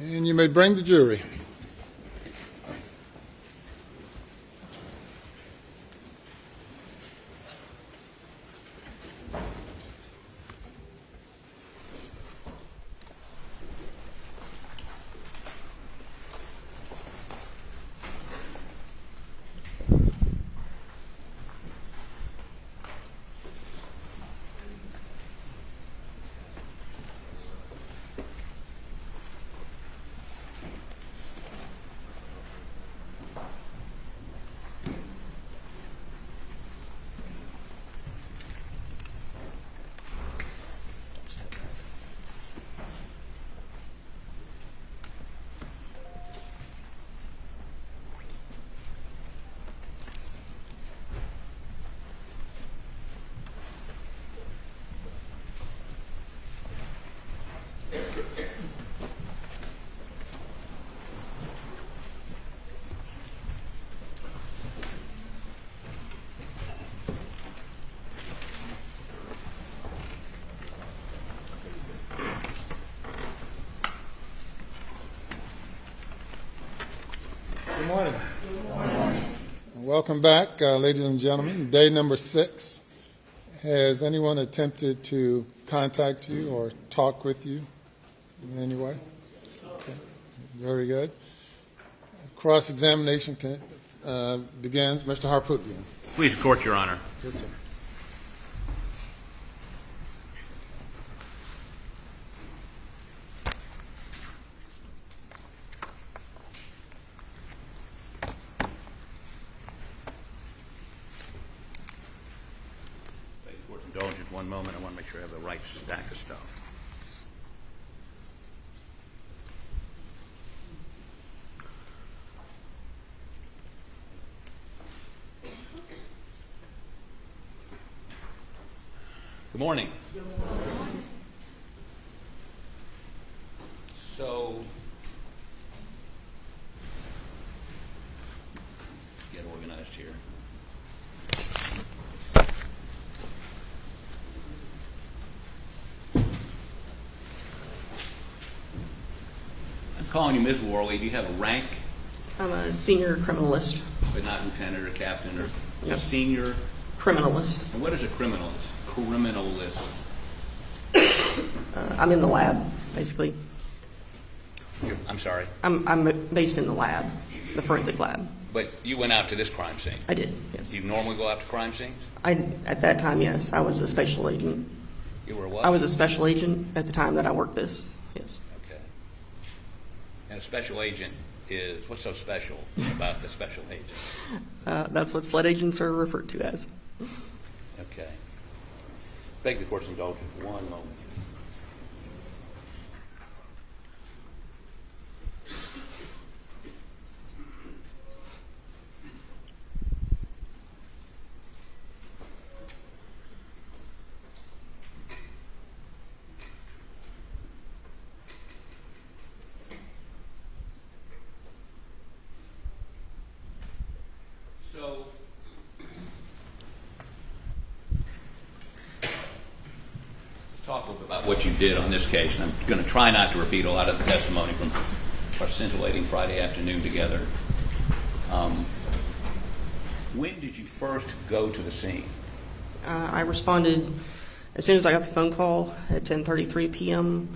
And you may bring the jury. Good morning. Good morning. Welcome back, ladies and gentlemen. Day number 6. Has anyone attempted to contact you or talk with you in any way? Okay. Very good. Cross-examination begins. Mr. Harpootlian. Please, Court, Your Honor. Yes, sir. Indulgence, one moment. I want to make sure I have the right stack of stuff. Good morning. Good morning. So, get organized here. I'm calling you Ms. Worley. Do you have a rank? I'm a senior criminalist. But not lieutenant or captain or Yep. Senior? Criminalist. And what is a criminalist? Criminalist. I'm in the lab, basically. I'm sorry? I'm based in the lab, the forensic lab. But you went out to this crime scene? I did, yes. Do you normally go out to crime scenes? At that time, yes. I was a special agent. You were what? I was a special agent at the time that I worked this, yes. Okay. And a special agent is, what's so special about the special agent? That's what SLED agents are referred to as. Okay. Beg the Court's indulgence for one moment. So, talk a little bit about what you did on this case. And I'm going to try not to repeat a lot of the testimony from our scintillating Friday afternoon together. When did you first go to the scene? I responded as soon as I got the phone call at 10:33 p.m.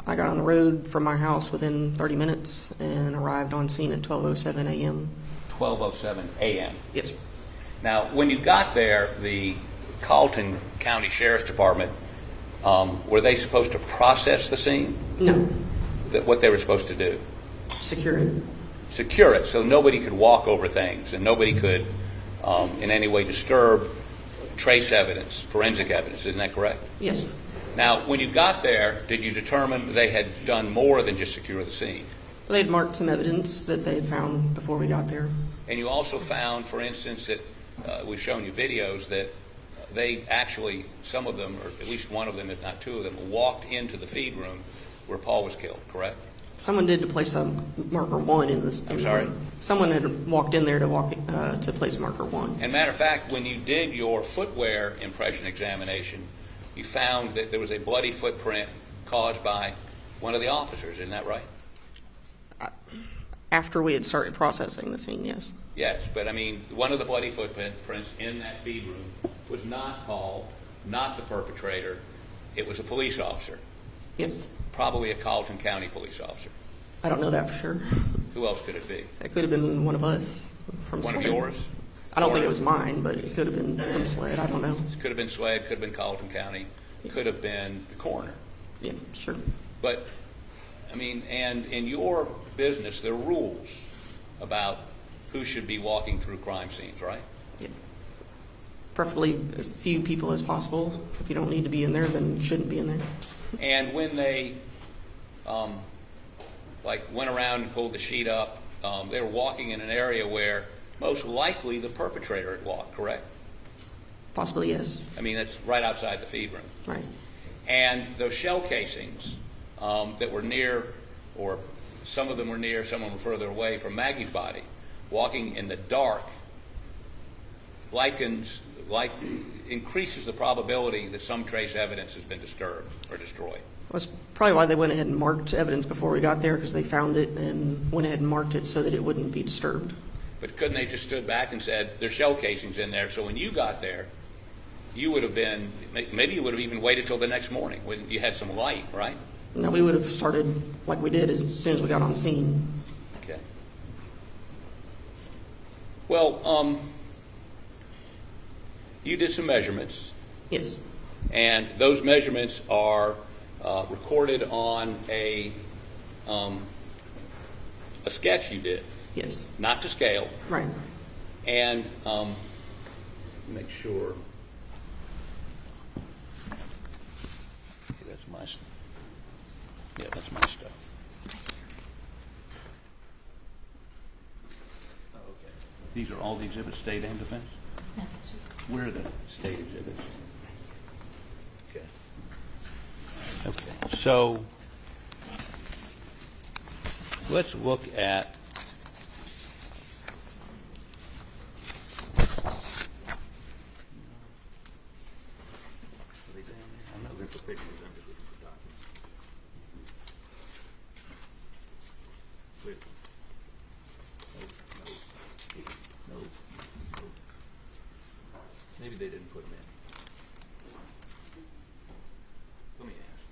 I got on the road from my house within 30 minutes and arrived on scene at 12:07 a.m. 12:07 a.m. Yes, sir. Now, when you got there, the Carlton County Sheriff's Department, were they supposed to process the scene? No. What they were supposed to do? Secure it. Secure it so nobody could walk over things and nobody could in any way disturb trace evidence, forensic evidence. Isn't that correct? Yes, sir. Now, when you got there, did you determine they had done more than just secure the scene? They had marked some evidence that they had found before we got there. And you also found, for instance, that we've shown you videos that they actually, some of them, or at least one of them, if not two of them, walked into the feed room where Paul was killed, correct? Someone did to place a marker 1 in this. I'm sorry? Someone had walked in there to place marker 1. And matter of fact, when you did your footwear impression examination, you found that there was a bloody footprint caused by one of the officers, isn't that right? After we had started processing the scene, yes. Yes, but I mean, one of the bloody footprints in that feed room was not Paul, not the perpetrator. It was a police officer. Yes. Probably a Colleton County police officer. I don't know that for sure. Who else could it be? It could have been one of us from One SLED. of yours? I don't think it was mine, but it could have been from SLED. I don't know. It could have been SLED, could have been Colleton County, could have been the coroner. Yeah, sure. But, I mean, and in your business, there are rules about who should be walking through crime scenes, right? Yeah. Preferably as few people as possible. If you don't need to be in there, then you shouldn't be in there. And when they, went around and pulled the sheet up, they were walking in an area where most likely the perpetrator had walked, correct? Possibly, yes. I mean, that's right outside the feed room. Right. And those shell casings that were near, or some of them were near, some of them were further away from Maggie's body, walking in the dark, increases the probability that some trace evidence has been disturbed or destroyed. That's probably why they went ahead and marked evidence before we got there, because they found it and went ahead and marked it so that it wouldn't be disturbed. But couldn't they just stood back and said, there's shell casings in there, so when you got there, you would have been, maybe you would have even waited till the next morning when you had some light, right? No, we would have started like we did as soon as we got on scene. Okay. Well, you did some measurements, Yes. and those measurements are recorded on a sketch you did, Yes. not to scale, Right. and make sure. Okay, that's my stuff. Yeah, that's my stuff. Oh, okay. These are all the exhibits, state and defense? Where are the state exhibits? Okay. Okay. So let's look at I'm not looking for pictures, I'm just looking for documents. Wait. No. Maybe they didn't put them in. Let me ask.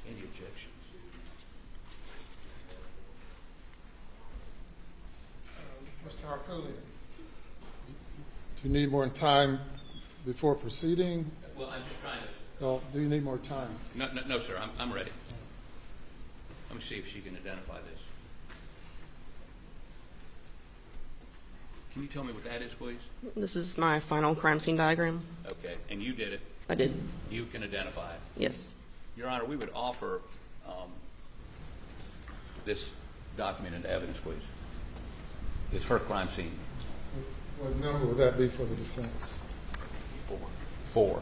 Any objections? Mr. Harpoon, do you need more time before proceeding? Well, I'm just trying to. Well, do you need more time? No, sir. I'm ready. Let me see if she can identify this. Can you tell me what that is, please? This is my final crime scene diagram. Okay. And you did it. I did. You can identify it. Yes. Your Honor, we would offer this document into evidence, please. It's her crime scene. What number would that be for the defense? 4.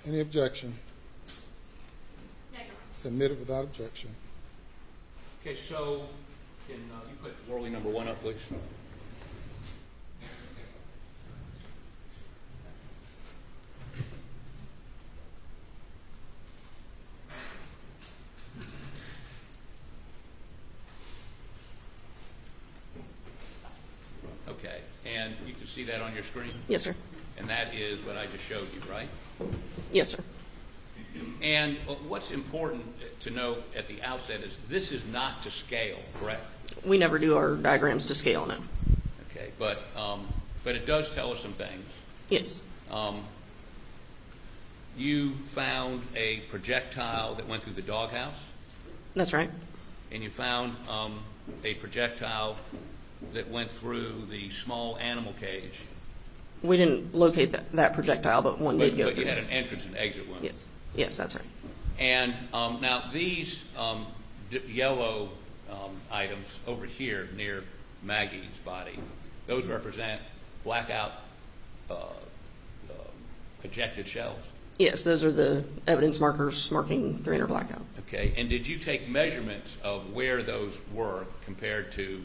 Any objection? Submitted without objection. Okay, so can you put Worley number 1 up, please? Okay, and you can see that on your screen? Yes, sir. And that is what I just showed you, right? Yes, sir. And what's important to note at the outset is this is not to scale, correct? We never do our diagrams to scale, no. Okay, but it does tell us some things. Yes. you found a projectile that went through the doghouse, That's right. and you found a projectile that went through the small animal cage. We didn't locate that projectile, but one did go But through. you had an entrance and exit wound. Yes, that's right. And now these yellow items over here near Maggie's body, those represent blackout ejected shells. Yes, those are the evidence markers marking 300 blackout. Okay, and did you take measurements of where those were compared to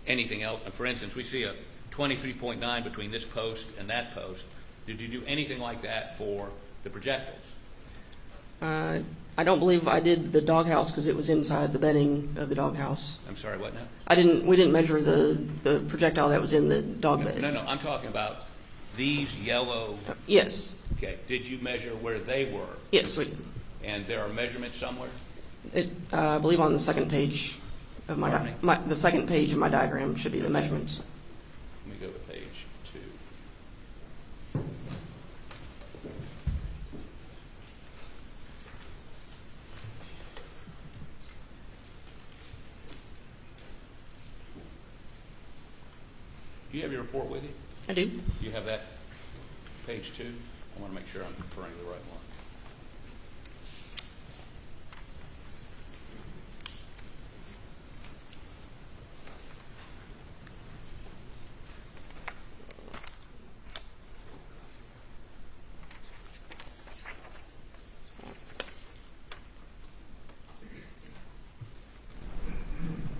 anything else? For instance, we see a 23.9 between this post and that post. Did you do anything like that for the projectiles? I don't believe I did the doghouse because it was inside the bedding of the doghouse. I'm sorry, what now? We didn't measure the projectile that was in the dog bed. No, I'm talking about these yellow. Yes. Okay, did you measure where they were? Yes, we did. And there are measurements somewhere? I believe on the second page of the second page of my diagram should be the measurements. Let me go to page 2. Do you have your report with you? I do. Do you have that page 2? I want to make sure I'm referring to the right one.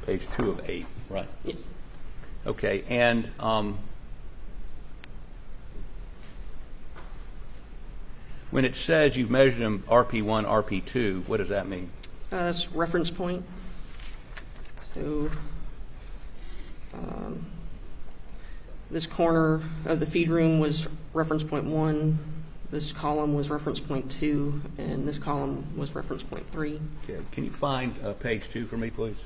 Page 2 of 8, right? Yes. Okay, and when it says you've measured them RP1, RP2, what does that mean? That's reference point. So this corner of the feed room was reference point 1. This column was reference point 2, and this column was reference point 3. Okay. Can you find page 2 for me, please?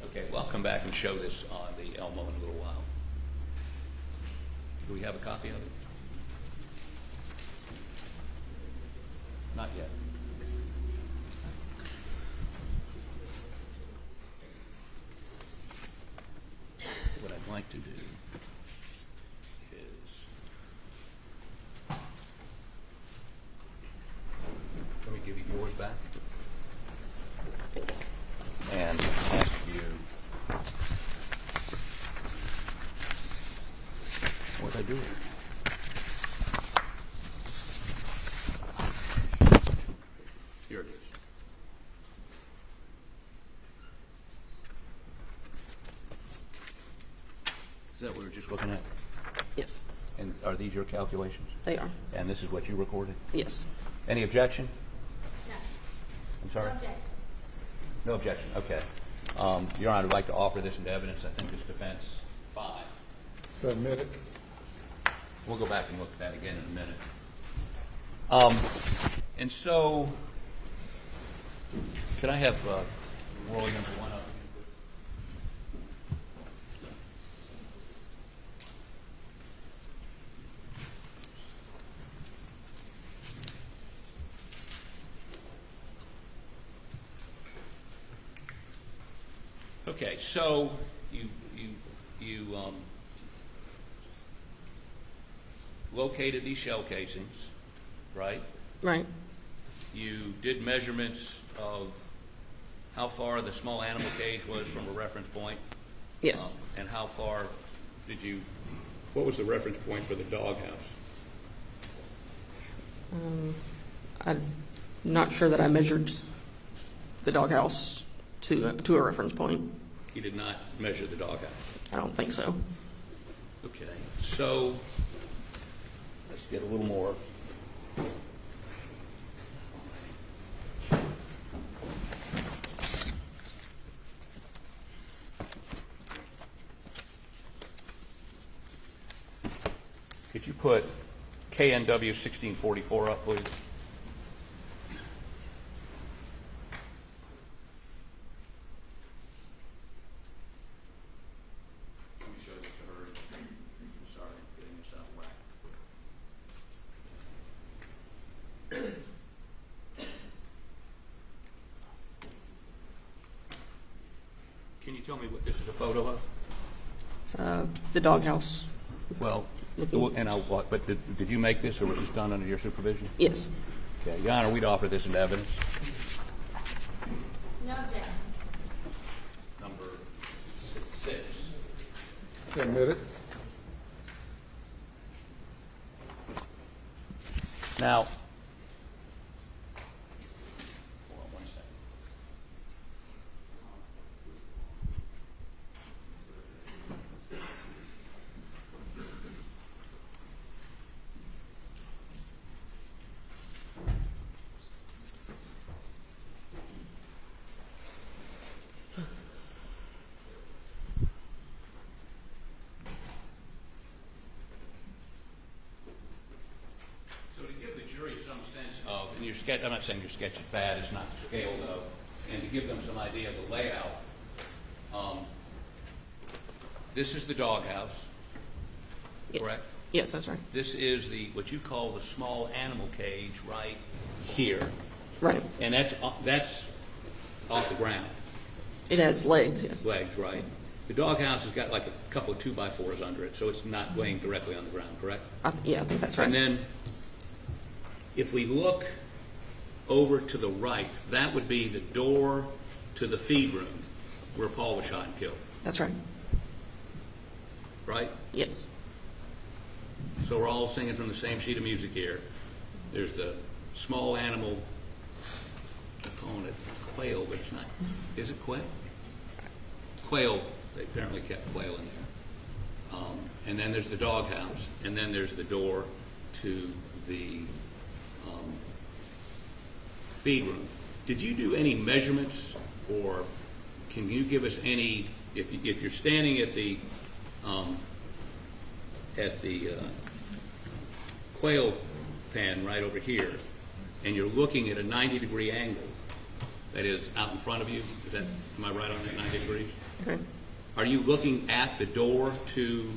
Okay, well, I'll come back and show this on the Elmo in a little while. Do we have a copy of it? Not yet. What I'd like to do is, let me give you yours back and ask you, what did I do with it? Here it is. Is that what we were just looking at? Yes, And are these your calculations? they are. And this is what you recorded? Yes. Any objection? No. I'm sorry? No objection. No objection, okay. Your Honor, I'd like to offer this into evidence. I think it's defense 5. Submit it. We'll go back and look at that again in a minute. And so, can I have roll number 1 up? Okay, so you located these shell casings, right? Right. You did measurements of how far the small animal cage was from a reference point. Yes. And how far did you? What was the reference point for the doghouse? I'm not sure that I measured the doghouse to a reference point. You did not measure the doghouse. I don't think so. Okay, so let's get a little more. Could you put KNW 1644 up, please? Let me show this to her. Sorry, I'm getting this out of whack. Can you tell me what this is a photo of? It's the doghouse. Well, and but did you make this, or was this done under your supervision? Yes. Okay, Your Honor, we'd offer this as evidence. No objection. Number 6. Submitted. Now, hold on one second. So to give the jury some sense of, and your sketch, I'm not saying your sketch is bad, it's not to scale though, and to give them some idea of the layout, this is the doghouse, Yes. correct? Yes, that's right. This is what you call the small animal cage right here, Right. and that's off the ground, It has legs. Yes. legs, right? The doghouse has got like a couple of 2x4s under it, so it's not laying directly on the ground, correct? I think that's right. And then, if we look over to the right, that would be the door to the feed room where Paul was shot and killed, That's right. right? Yes. So we're all singing from the same sheet of music here. There's the small animal, I'm calling it quail, but it's not. Is it quail? Quail, they apparently kept quail in there. And then there's the doghouse, and then there's the door to the feed room. Did you do any measurements, or can you give us any, if you're standing at the quail pen right over here, and you're looking at a 90-degree angle, that is out in front of you, am I right on that 90 degrees? Okay. Are you looking at the door to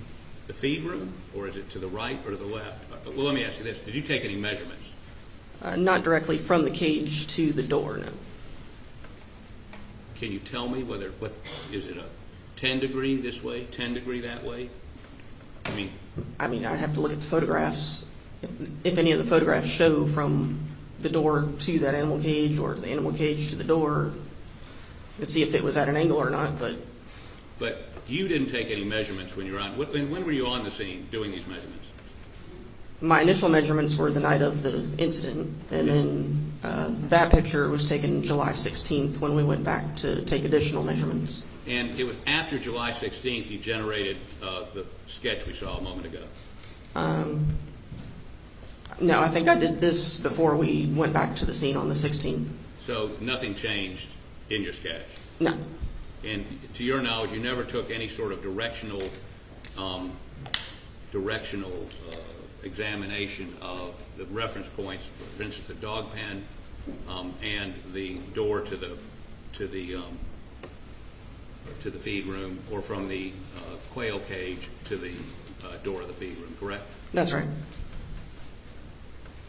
the feed room, or is it to the right or to the left? Well, let me ask you this. Did you take any measurements? Not directly from the cage to the door, no. Can you tell me what is it, a 10 degree this way, 10 degree that way? I mean, I'd have to look at the photographs. If any of the photographs show from the door to that animal cage or the animal cage to the door, I'd see if it was at an angle or not, but you didn't take any measurements when you were on. When were you on the scene doing these measurements? my initial measurements were the night of the incident, and then that picture was taken July 16th when we went back to take additional measurements. And it was after July 16th you generated the sketch we saw a moment ago? No, I think I did this before we went back to the scene on the 16th. So nothing changed in your sketch? No. And to your knowledge, you never took any sort of directional examination of the reference points, for instance, the dog pen and the door to the feed room, or from the quail cage to the door of the feed room, correct? That's right.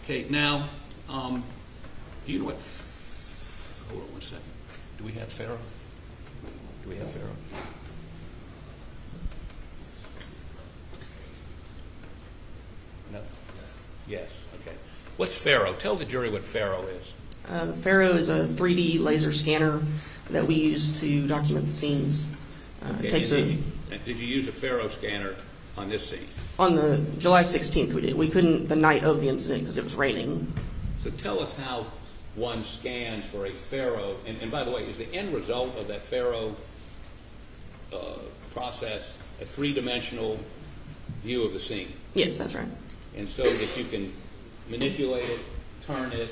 Okay, now, do you know what, hold on one second. Do we have Pharaoh? Do we have Pharaoh? No? Yes, okay. What's Pharaoh? Tell the jury what Pharaoh is. The Pharaoh is a 3D laser scanner that we use to document the scenes. Okay, Takes did you use a Pharaoh scanner on this scene? On the July 16th we did. We couldn't the night of the incident because it was raining. So tell us how one scans for a Pharaoh, and by the way, is the end result of that Pharaoh process a three-dimensional view of the scene? Yes, that's right. And so that you can manipulate it, turn it,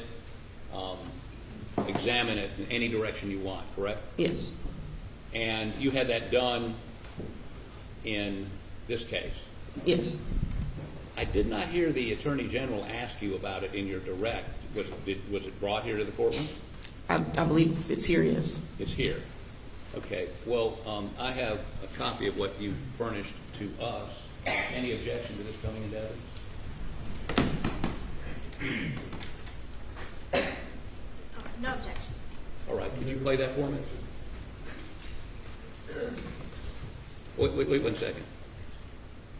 examine it in any direction you want, correct? Yes. And you had that done in this case. Yes. I did not hear the Attorney General ask you about it in your direct. Was it brought here to the courtroom? I believe it's here, yes. It's here. Okay. Well, I have a copy of what you furnished to us. Any objection to this coming into evidence? No objection. All right. Could you play that for me? Wait 1 second.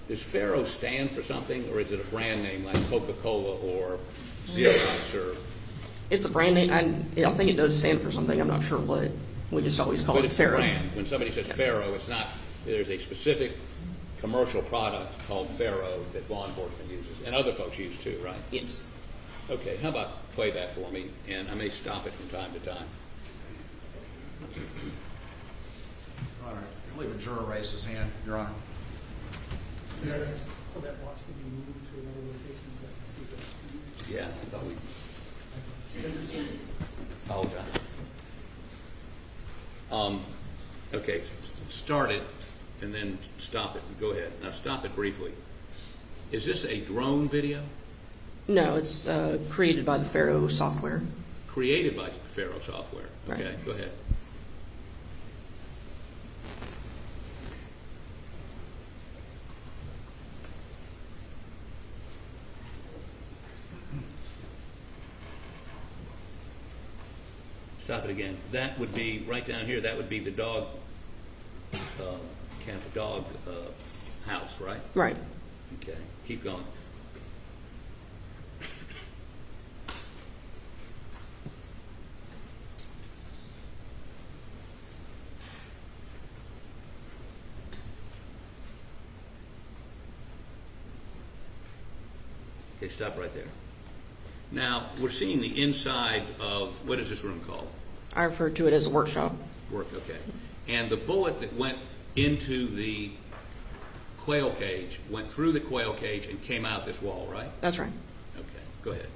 Does Pharaoh stand for something, or is it a brand name like Coca-Cola or Xerox or? It's a brand name. I think it does stand for something. I'm not sure what. We just always call But it it's Pharaoh. a brand. When somebody says Pharaoh, it's not. There's a specific commercial product called Pharaoh that law enforcement uses, and other folks use too, right? Yes. Okay. How about play that for me, and I may stop it from time to time. All right. I believe a juror raised his hand, Your Honor. Yes. For that box to be moved to another location so I can see that. Yeah, I thought we. Apologize. Okay, start it and then stop it. Go ahead. Now stop it briefly. Is this a drone video? No, it's created by the Pharaoh software. Created by Pharaoh software. Okay, Right. Go ahead. Stop it again. That would be right down here. That would be the dog house, right? Right. Okay. Keep going. Okay, stop right there. Now, we're seeing the inside of, what is this room called? I refer to it as a workshop. Work, okay. And the bullet that went into the quail cage went through the quail cage and came out this wall, right? That's right. Okay, go ahead.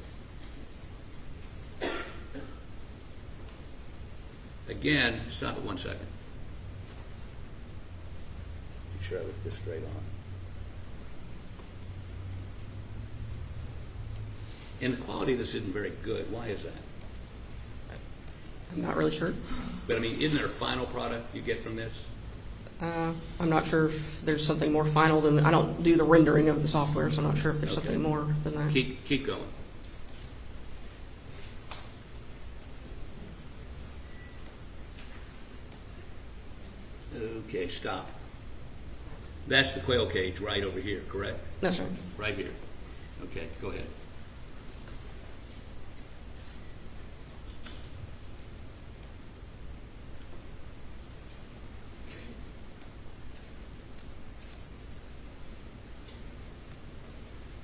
Again, stop it 1 second. Make sure I look this straight on. And the quality of this isn't very good. Why is that? I'm not really sure. But I mean, isn't there a final product you get from this? I'm not sure if there's something more final than I don't do the rendering of the software, so I'm not sure if there's Okay. something more than that. Keep going. Okay, stop. That's the quail cage right over here, correct? That's right. Right here. Okay, go ahead.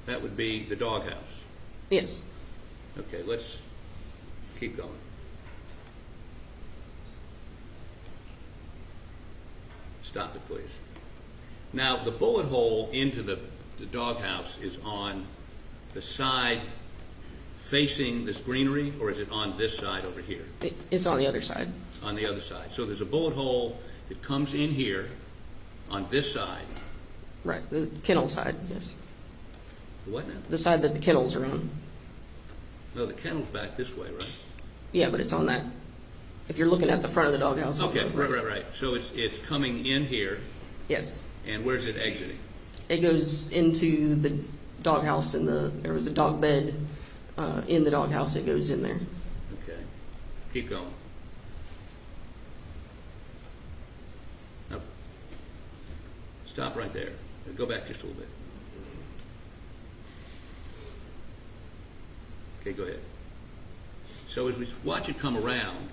That would be the doghouse. Yes. Okay, let's keep going. Stop it, please. Now, the bullet hole into the doghouse is on the side facing this greenery, or is it on this side over here? It's on the other side. On the other side. So there's a bullet hole that comes in here on this side. Right. The kennel side, yes. The what now? The side that the kennels are on. No, the kennel's back this way, right? Yeah, but it's on that. If you're looking at the front of the doghouse. Okay, right. So it's coming in here, Yes. and where's it exiting? It goes into the doghouse there was a dog bed in the doghouse. It goes in there. Okay. Keep going. Now, stop right there. Go back just a little bit. Okay, go ahead. So as we watch it come around,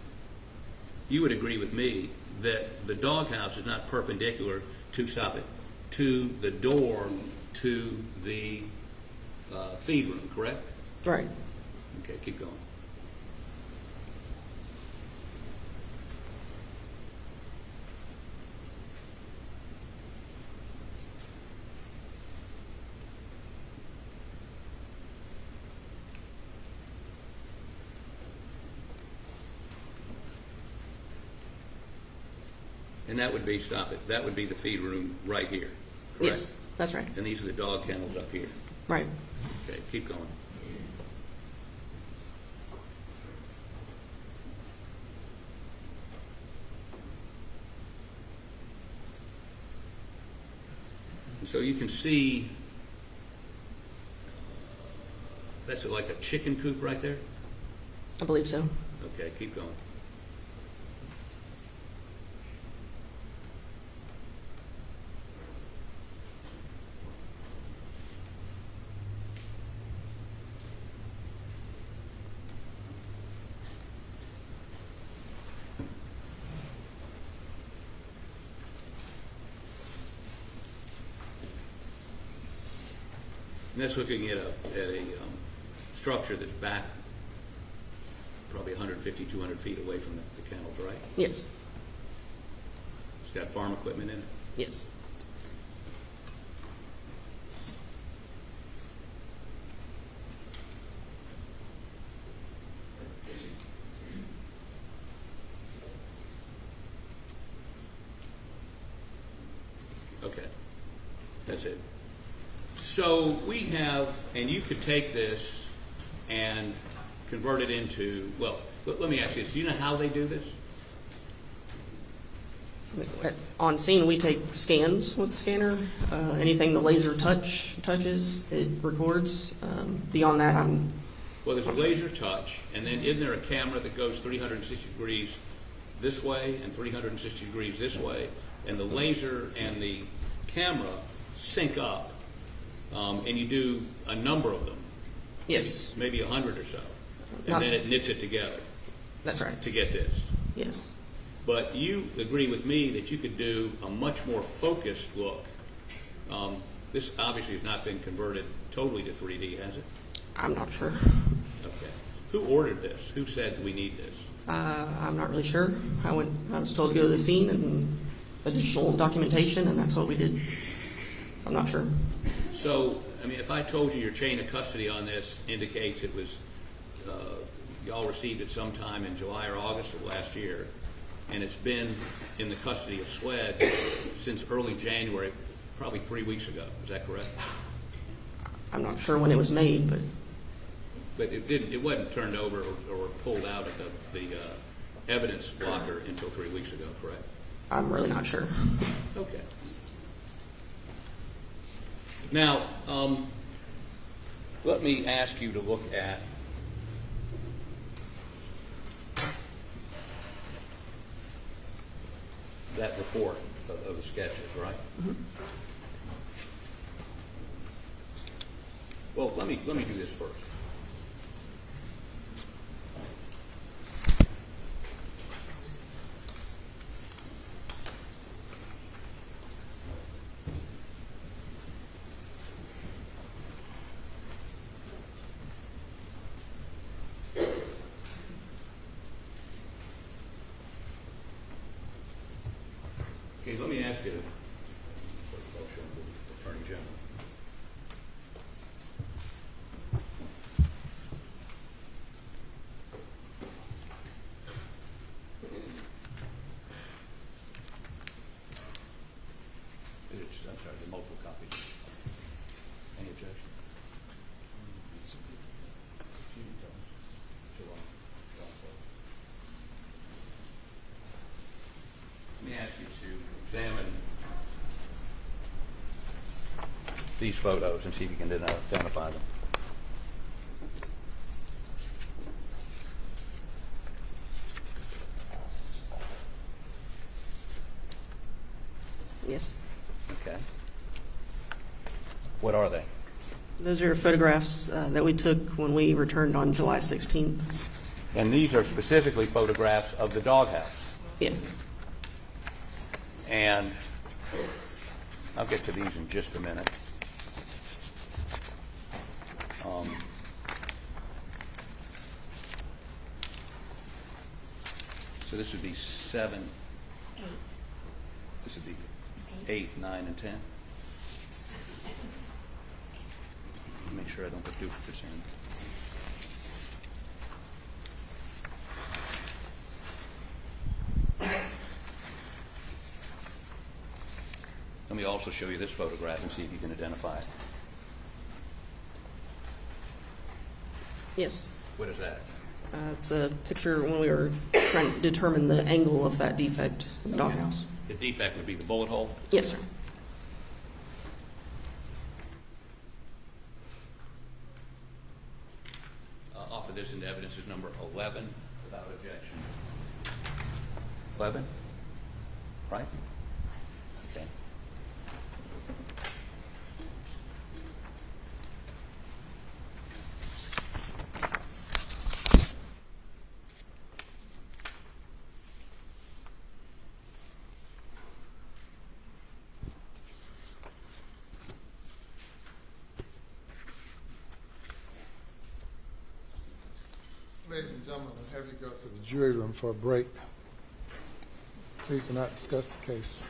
you would agree with me that the doghouse is not perpendicular to, stop it, to the door to the feed room, correct? Right. Okay, keep going. And that would be, stop it, that would be the feed room right here, correct? Yes, that's right. And these are the dog kennels up here. Right. Okay, keep going. And so you can see that's like a chicken coop right there? I believe so. Okay, keep going. And that's looking at a structure that's back probably 150, 200 feet away from the kennels, right? Yes. It's got farm equipment in it? Yes. Okay, that's it. So we have, and you could take this and convert it into, well, let me ask you this. Do you know how they do this? On scene, we take scans with the scanner. Anything the laser touches, it records. Beyond that, Well, there's a laser touch, and then isn't there a camera that goes 360 degrees this way and 360 degrees this way, and the laser and the camera sync up, and you do a number of them. Yes. Maybe 100 or so. And then it knits it together. That's right. To get this. Yes. But you agree with me that you could do a much more focused look. This obviously has not been converted totally to 3D, has it? I'm not sure. Okay. Who ordered this? Who said we need this? I'm not really sure. I was told to go to the scene and additional documentation, and that's what we did. So I'm not sure. So, I mean, if I told you your chain of custody on this indicates it was, y'all received it sometime in July or August of last year, and it's been in the custody of SWED since early January, probably 3 weeks ago. Is that correct? I'm not sure when it was made, but But it wasn't turned over or pulled out of the evidence locker until 3 weeks ago, correct? I'm really not sure. Okay. Now, let me ask you to look at that report of the sketches, right? Mm-hmm. Well, let me do this first. Okay, let me ask you, Attorney General. I'm sorry, the multiple copies. Any objection? Let me ask you to examine these photos and see if you can identify them. Yes. Okay. What are they? Those are photographs that we took when we returned on July 16th. And these are specifically photographs of the doghouse. Yes. And I'll get to these in just a minute. So this would be 7. 8. This would be 8, 9, and 10. Make sure I don't put duplicates in. Let me also show you this photograph and see if you can identify it. Yes. What is that? It's a picture when we were trying to determine the angle of that defect in the doghouse. The defect would be the bullet hole? Yes, sir. Offer this into evidence as number 11 without objection. 11? Right? Okay. Ladies and gentlemen, we'll have you go to the jury room for a break. Please do not discuss the case.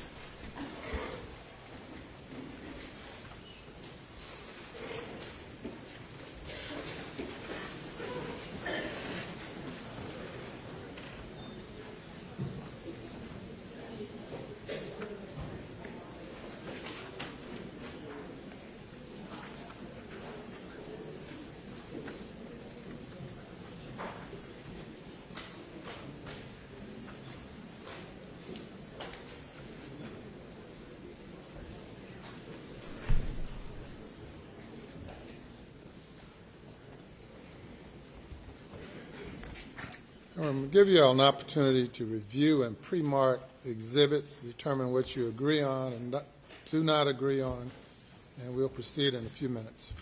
I'm going to give you all an opportunity to review and pre-mark exhibits, determine what you agree on and do not agree on, and we'll proceed in a few minutes.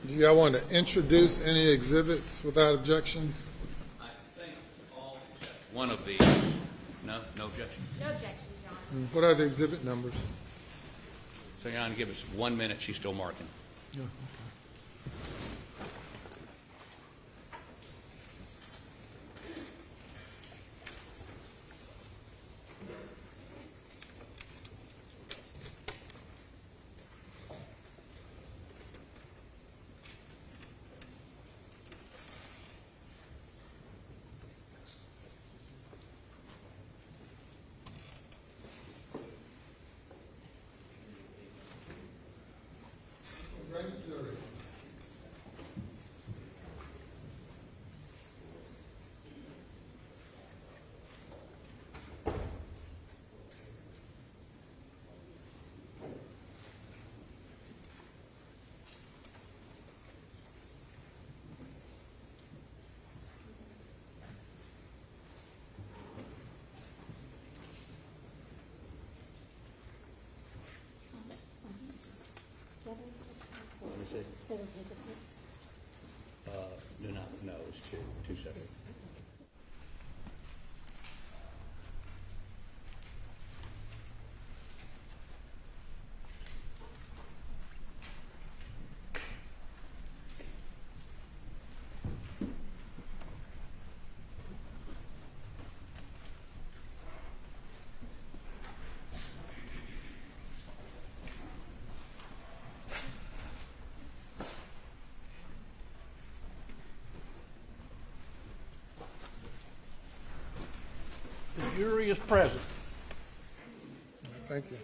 Do y'all want to introduce any exhibits without objections? I think all except one of the, no objection. No objection, Your Honor. What are the exhibit numbers? So Your Honor, give us 1 minute, she's still marking. Yeah, okay. No, it's two separate. The jury is present. Thank you.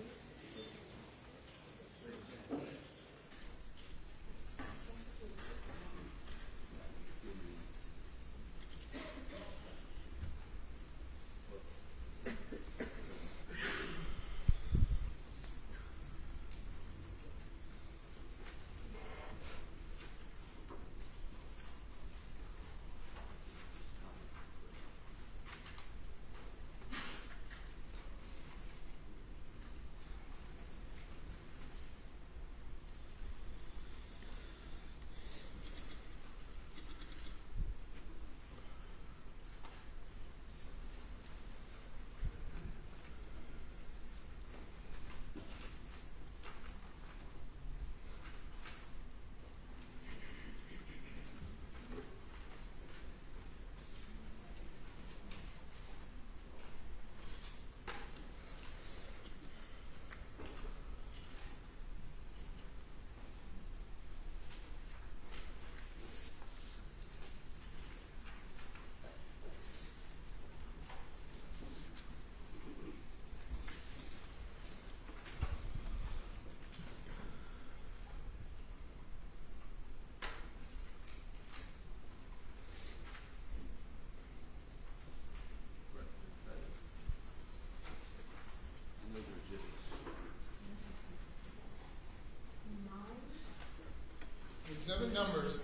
Exhibit numbers.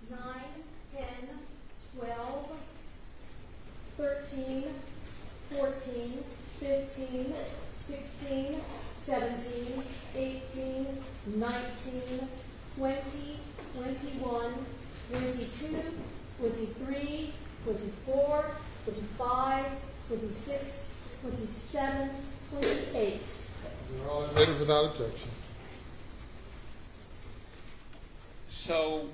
9, 10, 12, 13, 14, 15, 16, 17, 18, 19, 20, 21, 22, 23, 24, 25, 26, 27, 28. You're all admitted without objection. So,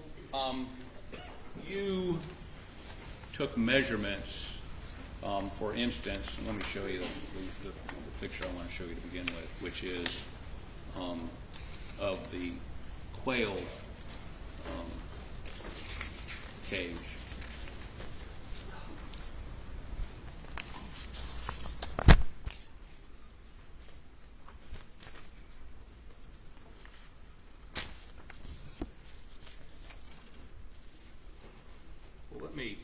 you took measurements, for instance, and let me show you the picture I want to show you to begin with, which is of the quail cage. Let me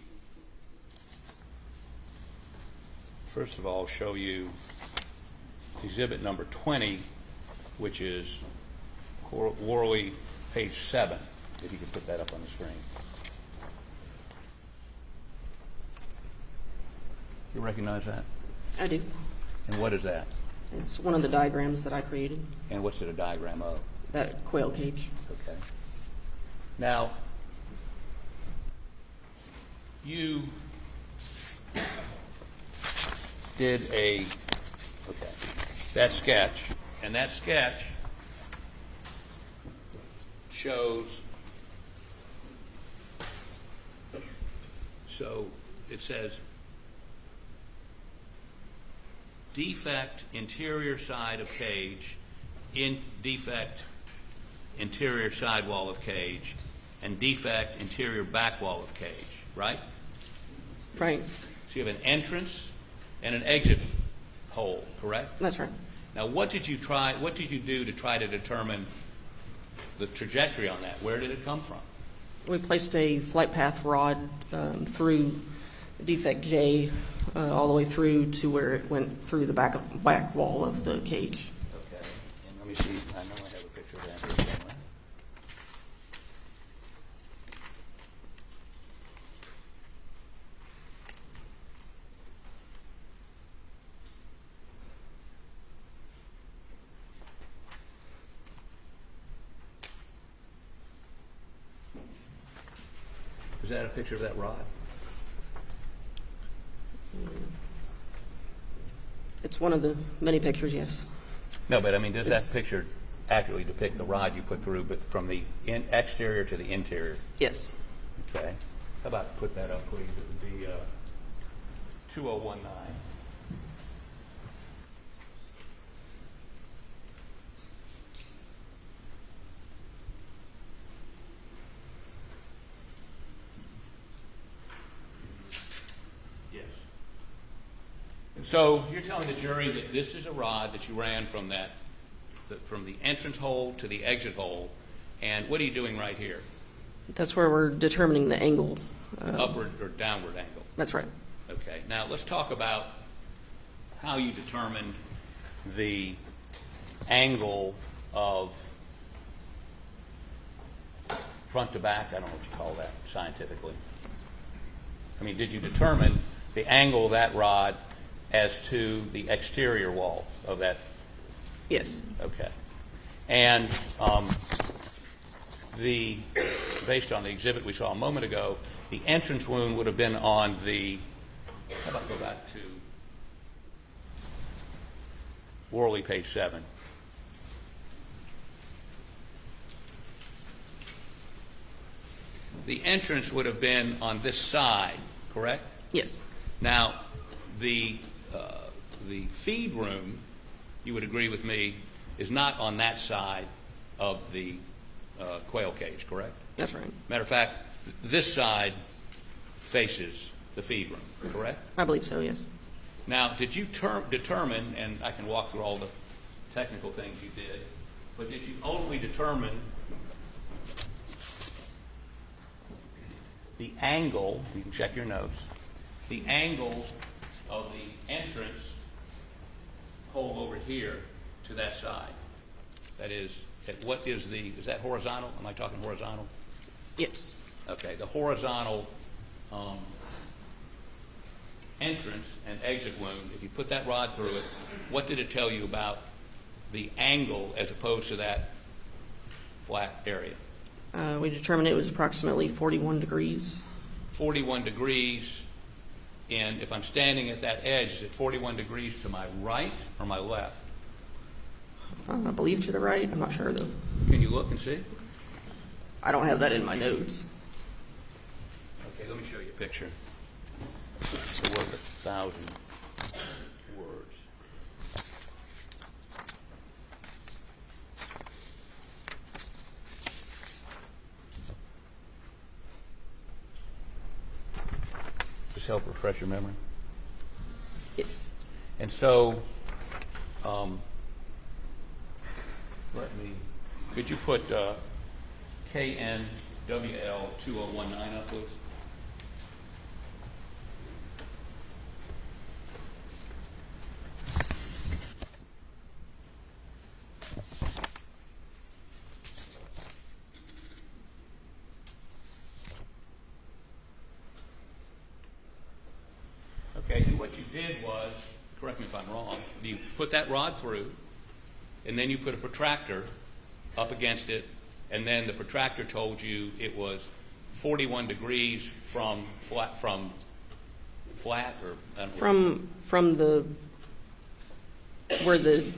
first of all show you exhibit number 20, which is Worley, page 7, if you could put that up on the screen. You recognize that? I do. And what is that? It's one of the diagrams that I created, And what's it a diagram of? that quail cage. Okay. Now, you did that sketch, and that sketch shows, so it says, defect interior side of cage, defect interior side wall of cage, and defect interior back wall of cage, right? Right. So you have an entrance and an exit hole, correct? That's right. Now, what did you do to try to determine the trajectory on that? Where did it come from? We placed a flight path rod through defect J all the way through to where it went through the back wall of the cage. Okay. And let me see. I know I have a picture of that here somewhere. Is that a picture of that rod? It's one of the many pictures, yes. No, but I mean, does that picture accurately depict the rod you put through, but from the exterior to the interior? Yes. Okay. How about put that up, please? It would be 2019. Yes. And so you're telling the jury that this is a rod that you ran from from the entrance hole to the exit hole, and what are you doing right here? That's where we're determining the angle. Upward or downward angle? That's right. Okay. Now let's talk about how you determined the angle of front to back. I don't know what you call that scientifically. I mean, did you determine the angle of that rod as to the exterior wall of that? Yes. Okay. And based on the exhibit we saw a moment ago, the entrance wound would have been on the, how about go back to Worley, page 7. The entrance would have been on this side, correct? Yes. Now, the feed room, you would agree with me, is not on that side of the quail cage, correct? That's right. Matter of fact, this side faces the feed room, correct? I believe so, yes. Now, did you determine, and I can walk through all the technical things you did, but did you ultimately determine the angle, you can check your notes, the angle of the entrance hole over here to that side? That is, is that horizontal? Am I talking horizontal? Yes. Okay, the horizontal entrance and exit wound, if you put that rod through it, what did it tell you about the angle as opposed to that flat area? We determined it was approximately 41 degrees. 41 degrees, and if I'm standing at that edge, is it 41 degrees to my right or my left? I believe to the right. I'm not sure, though. Can you look and see? I don't have that in my notes. Okay, let me show you a picture. It's worth 1,000 words. Just help refresh your memory. Yes. And so, could you put KNWL 2019 up, please? Okay, and what you did was, correct me if I'm wrong, you put that rod through, and then you put a protractor up against it and then the protractor told you it was 41 degrees from flat, or I don't know. From the where the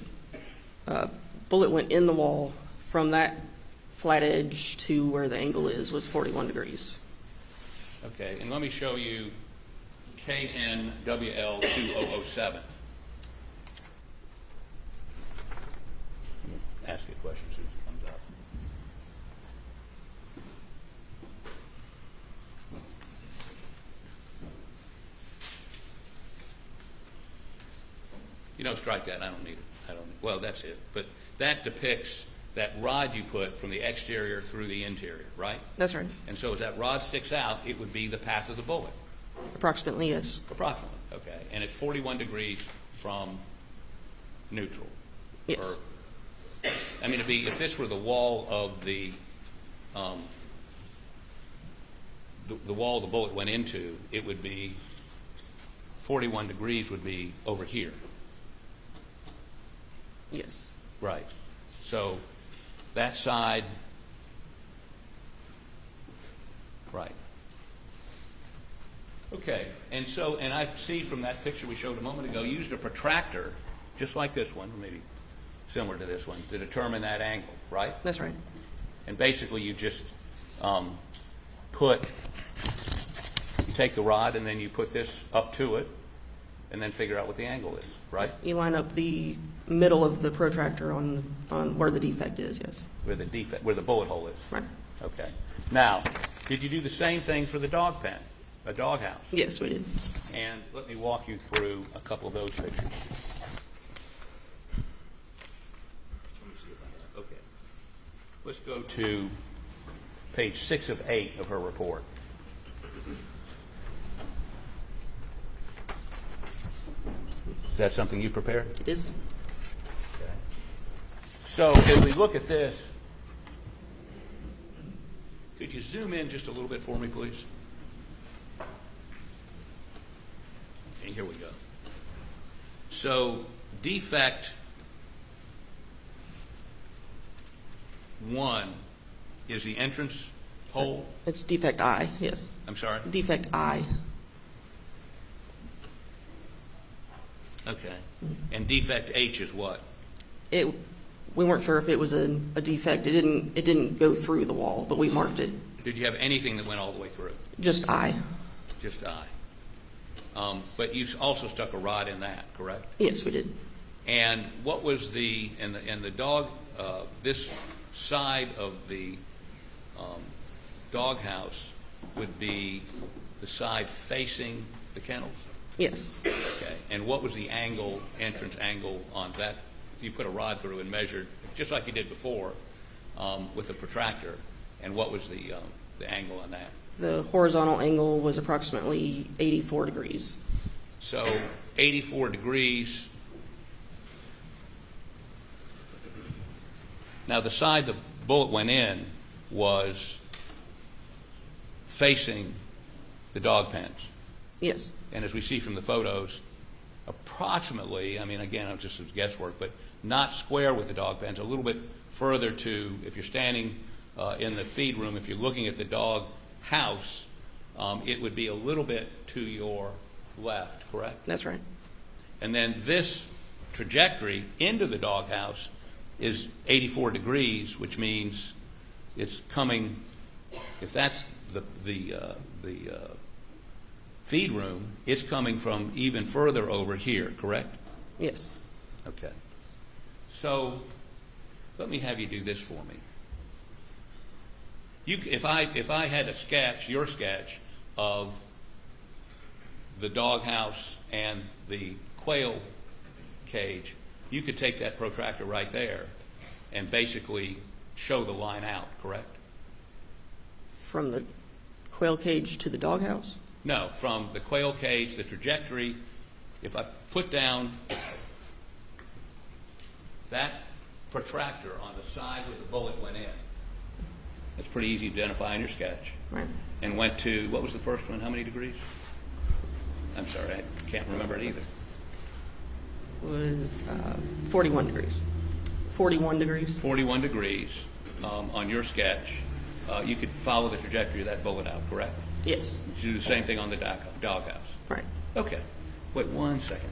bullet went in the wall, from that flat edge to where the angle is was 41 degrees. Okay, and let me show you KNWL2007. Ask you a question as soon as it comes up. You don't strike that. I don't need it. Well, that's it. But that depicts that rod you put from the exterior through the interior, right? That's right. And so as that rod sticks out, it would be the path of the bullet. Approximately, yes. Approximately, okay. And it's 41 degrees from neutral. Yes. Or, I mean, if this were the wall of the wall the bullet went into, it would be 41 degrees would be over here. Yes. Right. So that side, right. Okay. And I see from that picture we showed a moment ago, you used a protractor, just like this one, or maybe similar to this one, to determine that angle, right? That's right. And basically you just you take the rod and then you put this up to it and then figure out what the angle is, right? You line up the middle of the protractor on where the defect is, yes. Where the bullet hole is. Right. Okay. Now, did you do the same thing for the dog pen, a dog house? Yes, we did. And let me walk you through a couple of those pictures. Okay. Let's go to page 6 of 8 of her report. Is that something you prepared? It is. Okay. So as we look at this, could you zoom in just a little bit for me, please? And here we go. So defect 1 is the entrance hole. It's defect I, yes. I'm sorry? Defect I. Okay. And defect H is what? We weren't sure if it was a defect. It didn't go through the wall, but we marked it. Did you have anything that went all the way through? Just I. Just I. But you also stuck a rod in that, correct? Yes, we did. And what was the dog, this side of the dog house would be the side facing the kennels? Yes. Okay. And what was the entrance angle on that? You put a rod through and measured, just like you did before, with a protractor. And what was the angle on that? The horizontal angle was approximately 84 degrees. So 84 degrees. Now the side the bullet went in was facing the dog pens. Yes. And as we see from the photos, approximately, I mean, again, it's just guesswork, but not square with the dog pens, a little bit further to, if you're standing in the feed room, if you're looking at the dog house, it would be a little bit to your left, correct? That's right. And then this trajectory into the dog house is 84 degrees, which means it's coming, if that's the feed room, it's coming from even further over here, correct? Yes. Okay. So let me have you do this for me. If I had a sketch, your sketch, of the dog house and the quail cage, you could take that protractor right there and basically show the line out, correct? From the quail cage to the doghouse? No, from the quail cage, the trajectory, if I put down that protractor on the side where the bullet went in, it's pretty easy to identify in your sketch. Right. And went to, what was the first one? How many degrees? I'm sorry, I can't remember it either. Was 41 degrees. 41 degrees. 41 degrees on your sketch, you could follow the trajectory of that bullet out, correct? Yes. You do the same thing on the doghouse. Right. Okay. Wait 1 second.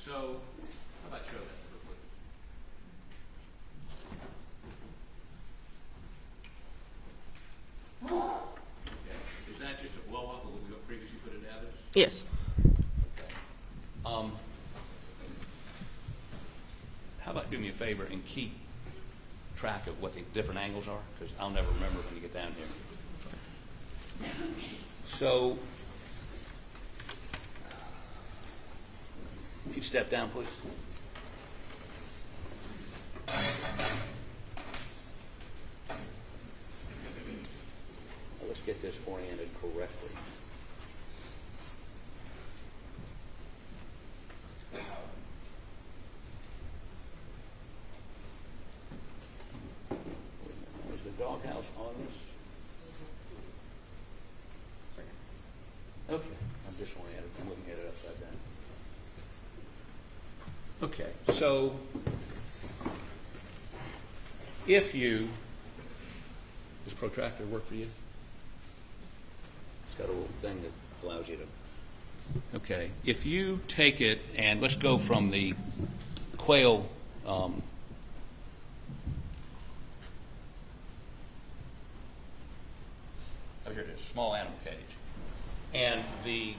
So, how about show that real quick? Okay. Is that just a blow up of what we previously put into evidence? Yes. Okay. How about do me a favor and keep track of what the different angles are? Because I'll never remember when you get down here. So, if you'd step down, please. Now, let's get this oriented correctly. Is the doghouse on this? Okay, I'm disoriented. I'm looking at it upside down. Okay, so if you, does protractor work for you? It's got a little thing that allows you to, okay. If you take it and let's go from the quail, oh, here it is, small animal cage. And the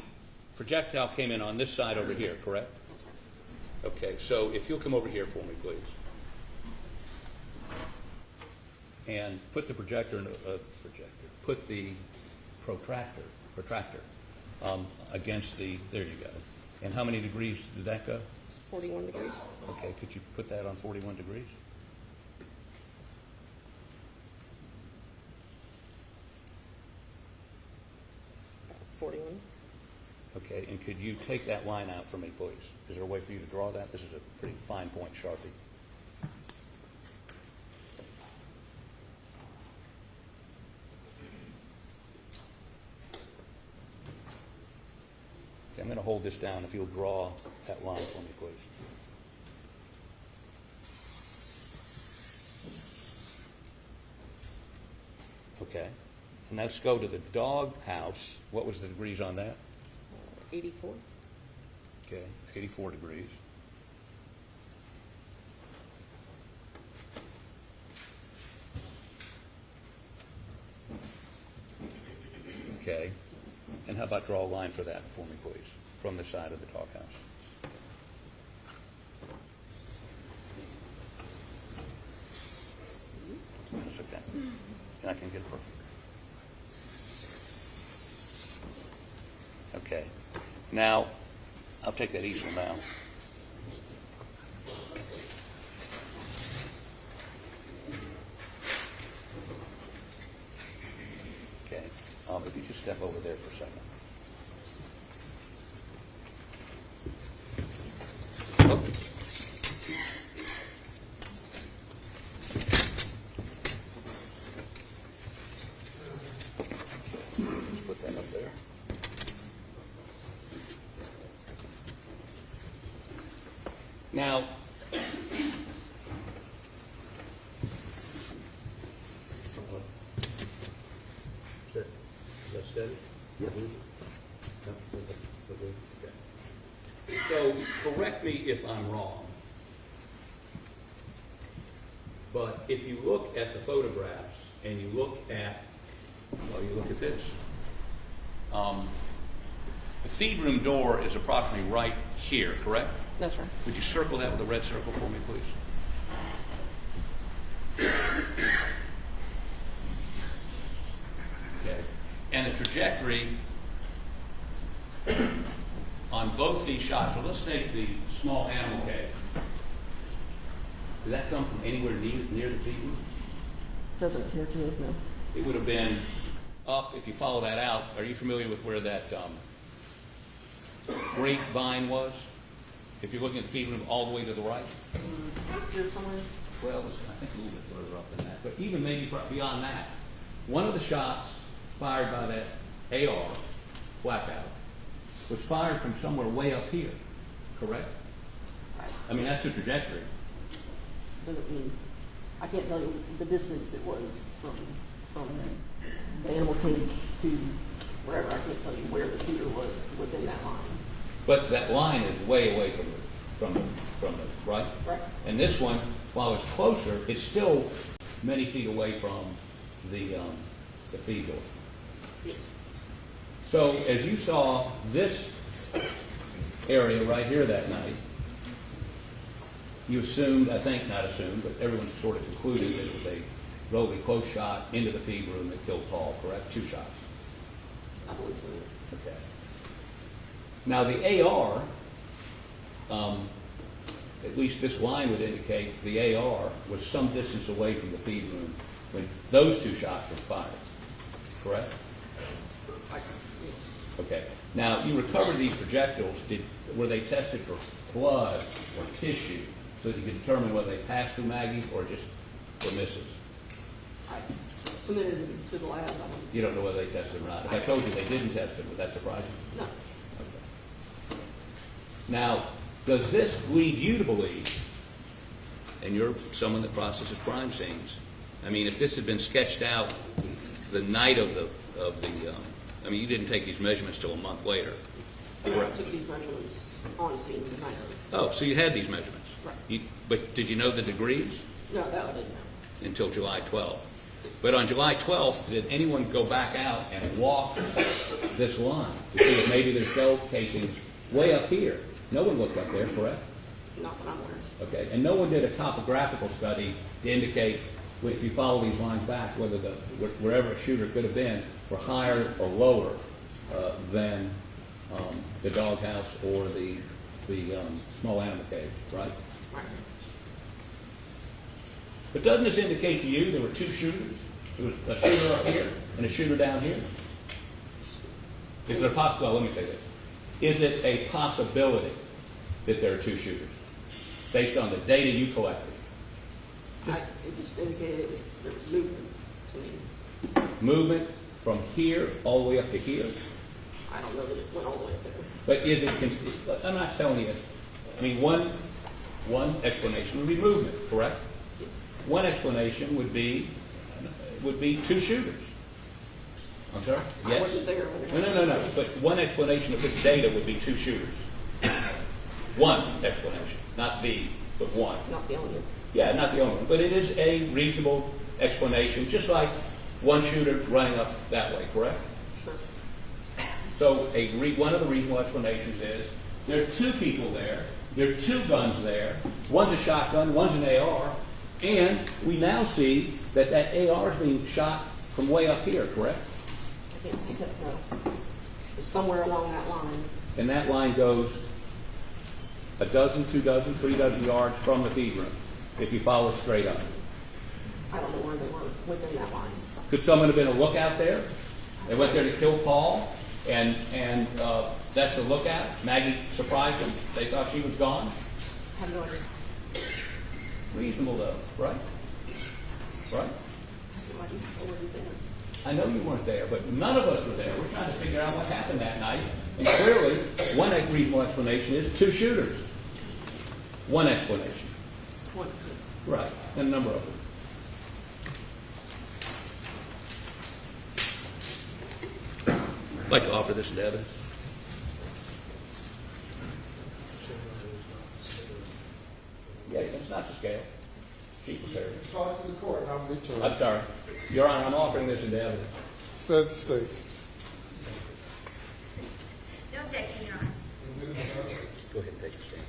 projectile came in on this side over here, correct? Okay, so if you'll come over here for me, please. And put the put the protractor against the, there you go. And how many degrees did that go? 41 degrees. Okay, could you put that on 41 degrees? $41. Okay, and could you take that line out for me, please? Is there a way for you to draw that? This is a pretty fine point Sharpie. Okay, I'm going to hold this down if you'll draw that line for me, please. Okay, and let's go to the dog house. What was the degrees on that? 84. Okay, 84 degrees. Okay, and how about draw a line for that for me, please, from the side of the doghouse? That's okay. And I can get perfect. Okay. Now, I'll take that easel now. Okay. If you just step over there for a second. Oh. Just put that up there. Now, is that steady? Yeah. Okay. So, correct me if I'm wrong, but if you look at the photographs and you look at, well, you look at this, the feed room door is approximately right here, correct? That's right. Would you circle that with a red circle for me, please? trajectory on both these shots. So let's take the small animal cage. Did that come from anywhere near the feet wound? Doesn't appear to have, no. It would have been up, if you follow that out. Are you familiar with where that grapevine was? If you're looking at the feet wound all the way to the right? Here somewhere? Well, it was, I think, a little bit further up than that. But even maybe beyond that, one of the shots fired by that AR, blackout, was fired from somewhere way up here, correct? I mean, that's the trajectory. Doesn't mean, I can't tell you the distance it was from the animal cage to wherever. I can't tell you where the shooter was within that line. But that line is way away from the right? Right. And this one, while it's closer, it's still many feet away from the feed door. Yes. So as you saw this area right here that night, you assumed, I think not assumed, but everyone sort of concluded that it was a relatively close shot into the feed room that killed Paul, correct? 2 shots. I believe so. Okay. Now the AR, at least this line would indicate the AR was some distance away from the feed room when those 2 shots were fired, correct? Okay. Now you recovered these projectiles. Were they tested for blood or tissue so that you could determine whether they passed through Maggie or just were misses? I submitted it to the lab. You don't know whether they tested them or not. If I told you they didn't test it, would that surprise you? No. Okay. Now, does this lead you to believe, and you're someone that processes crime scenes, I mean, if this had been sketched out the night of the I mean, you didn't take these measurements till a month later. I took these measurements on scene the night of. Oh, so you had these measurements. Right. But did you know the degrees? No, that I didn't know. Until July 12th. But on July 12th, did anyone go back out and walk this line to see if maybe there's shell casings way up here? No one looked up there, correct? Not that I'm aware of. Okay, and no one did a topographical study to indicate, if you follow these lines back, whether wherever a shooter could have been were higher or lower than the doghouse or the small animal cage, right? Right. But doesn't this indicate to you there were 2 shooters? There was a shooter up here and a shooter down here? Is it a possibility? Let me say this. Is it a possibility that there are 2 shooters based on the data you collected? It just indicated there was movement to me. Movement from here all the way up to here? I don't know that it went all the way up there. But is it, I'm not telling you, I mean, one explanation would be movement, correct? One explanation would be 2 shooters. I'm sorry? Yes? I wasn't there. No. But one explanation of this data would be 2 shooters. One explanation. Not the, but one. Not the only one. Yeah, not the only one. But it is a reasonable explanation, just like one shooter running up that way, correct? Sure. So one of the reasonable explanations is there are 2 people there, there are 2 guns there, one's a shotgun, one's an AR, and we now see that AR is being shot from way up here, correct? I can't see that, no. It's somewhere along that line. And that line goes a dozen, 2 dozen, 3 dozen yards from the feed room, if you follow it straight up. I don't know where they were within that line. Could someone have been a lookout there? They went there to kill Paul, and that's the lookout. Maggie surprised them. They thought she was gone. I have no idea. Reasonable, though, right? Right? I have no idea. I wasn't there. I know you weren't there, but none of us were there. We're trying to figure out what happened that night. And clearly, one reasonable explanation is 2 shooters. One explanation. One. Right. And a number of them. I'd like to offer this as evidence. Yeah, it's not to scale. She prepared it. Talk to the court. I'll meet you. I'm sorry. Your Honor, I'm offering this as evidence. Says the state. No objection, Your Honor. Go ahead and take a stand.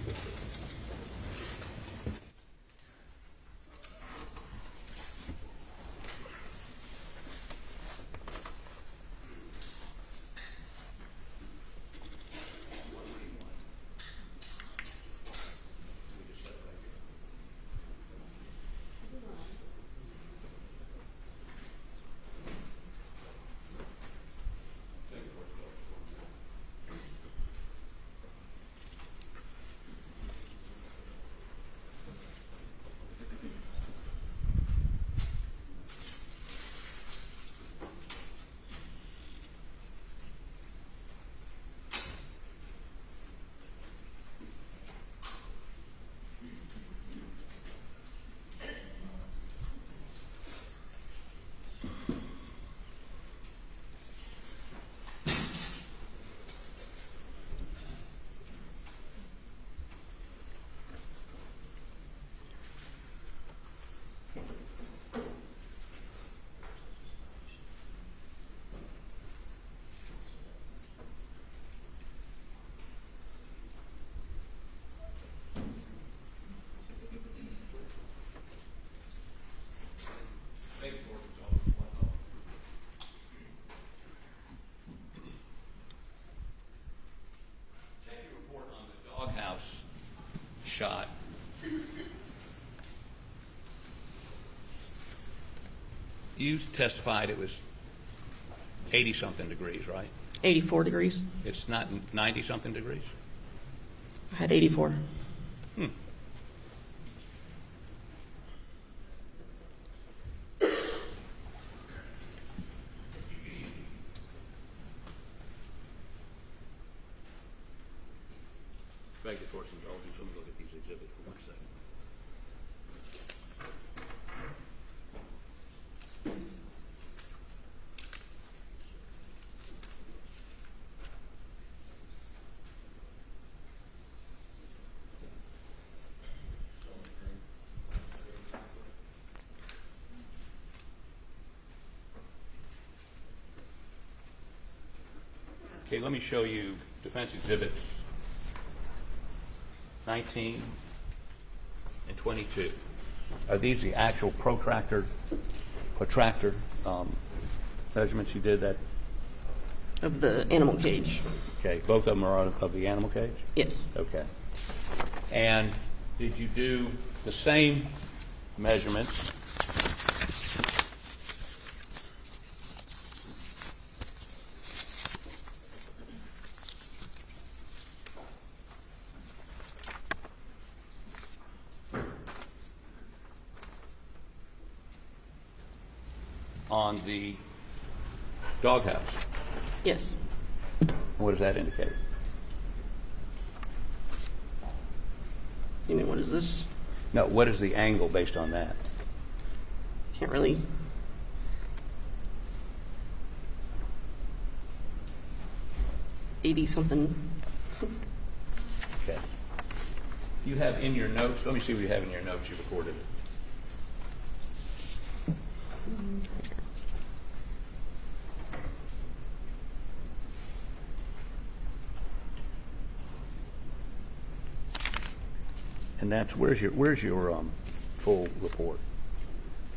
You testified it was 80-something degrees, right? 84 degrees. It's not 90-something degrees? I had 84. Beg your force indulgence. Let me look at these exhibits for 1 second. Okay, let me show you defense exhibits 19 and 22. Are these the actual protractor measurements you did that? Of the animal cage. Okay, both of them are of the animal cage? Yes. Okay. And did you do the same measurements on the doghouse? Yes. What does that indicate? You mean, what is this? No, what is the angle based on that? Can't really. $80-something. Okay. You have in your notes, let me see what you have in your notes you recorded it. And that's, where's your full report?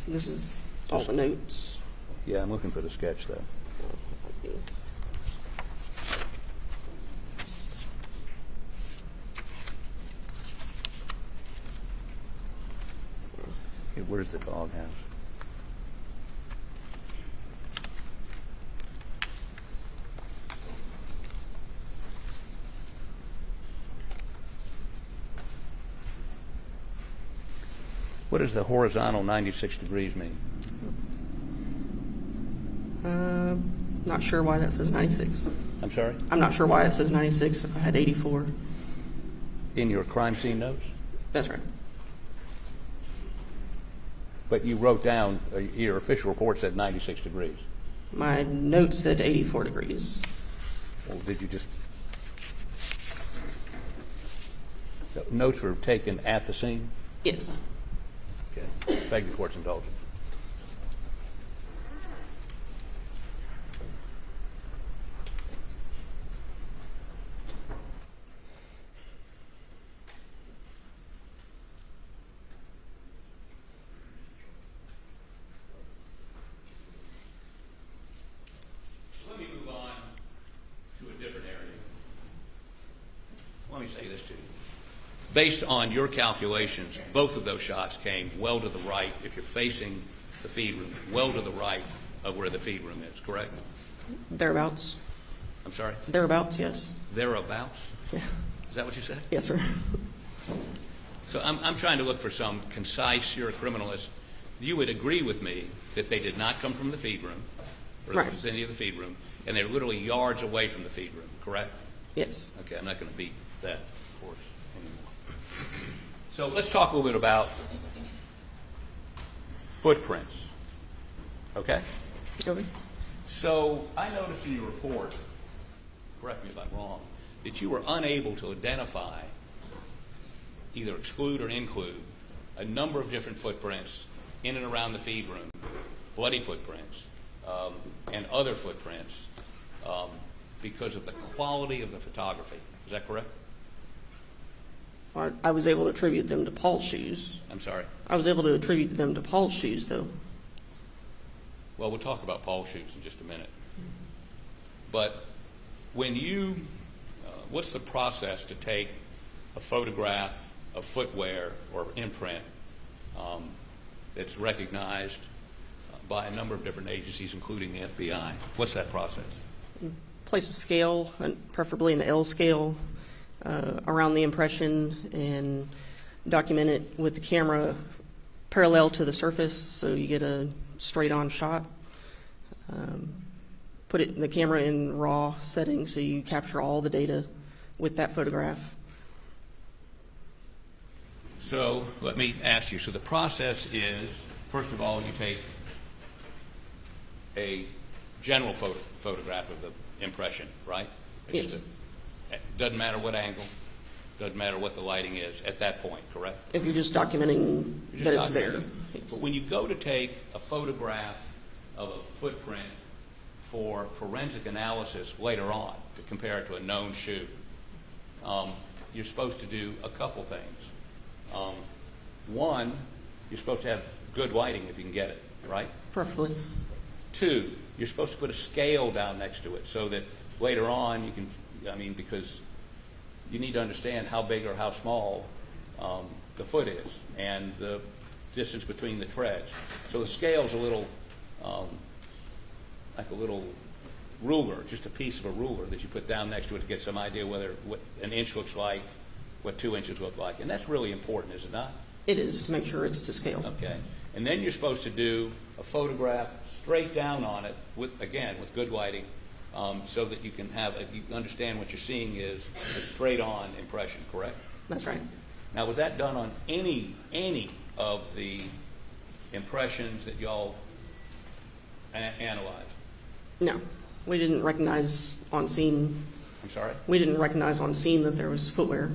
This is all the notes. Yeah, I'm looking for the sketch though. Okay, where's the doghouse? What does the horizontal 96 degrees mean? Not sure why that says 96. I'm sorry? I'm not sure why it says 96 if I had 84. In your crime scene notes? That's right. But you wrote down, your official report said 96 degrees. My notes said 84 degrees. Well, did you just... The notes were taken at the scene? Yes. Okay. Beg your court's indulgence. Let me move on to a different area. Let me say this to you. Based on your calculations, both of those shots came well to the right, if you're facing the feed room, well to the right of where the feed room is, correct? Thereabouts. I'm sorry? Thereabouts, yes. Thereabouts? Yeah. Is that what you said? Yes, sir. So I'm trying to look for some concise, you're a criminalist. You would agree with me that they did not come from the feed room, or Right. the vicinity of the feed room, and they're literally yards away from the feed room, correct? Yes. Okay, I'm not going to beat that, of course, anymore. So let's talk a little bit about footprints, okay? Okay. So I noticed in your report, correct me if I'm wrong, that you were unable to identify, either exclude or include, a number of different footprints in and around the feed room, bloody footprints, and other footprints, because of the quality of the photography. Is that correct? I was able to attribute them to Paul's shoes. I'm sorry? I was able to attribute them to Paul's shoes, though. Well, we'll talk about Paul's shoes in just a minute. But when you, what's the process to take a photograph of footwear or imprint that's recognized by a number of different agencies, including the FBI. What's that process? Place a scale, preferably an L scale, around the impression and document it with the camera parallel to the surface so you get a straight-on shot. Put the camera in RAW settings so you capture all the data with that photograph. So let me ask you, so the process is, first of all, you take a general photograph of the impression, right? Yes. Doesn't matter what angle, doesn't matter what the lighting is at that point, correct? If you're just documenting that it's there. But when you go to take a photograph of a footprint for forensic analysis later on to compare it to a known shoe, you're supposed to do a couple things. One, you're supposed to have good lighting if you can get it, right? Preferably. Two, you're supposed to put a scale down next to it so that later on you can, because you need to understand how big or how small the foot is and the distance between the treads. So the scale's a little, like a little ruler, just a piece of a ruler that you put down next to it to get some idea what an inch looks like, what 2 inches look like. And that's really important, is it not? It is, to make sure it's to scale. Okay. And then you're supposed to do a photograph straight down on it with good lighting, so that you can you understand what you're seeing is a straight-on impression, correct? That's right. Now, was that done on any of the impressions that y'all analyzed? No. We didn't recognize on scene. I'm sorry? We didn't recognize on scene that there was footwear.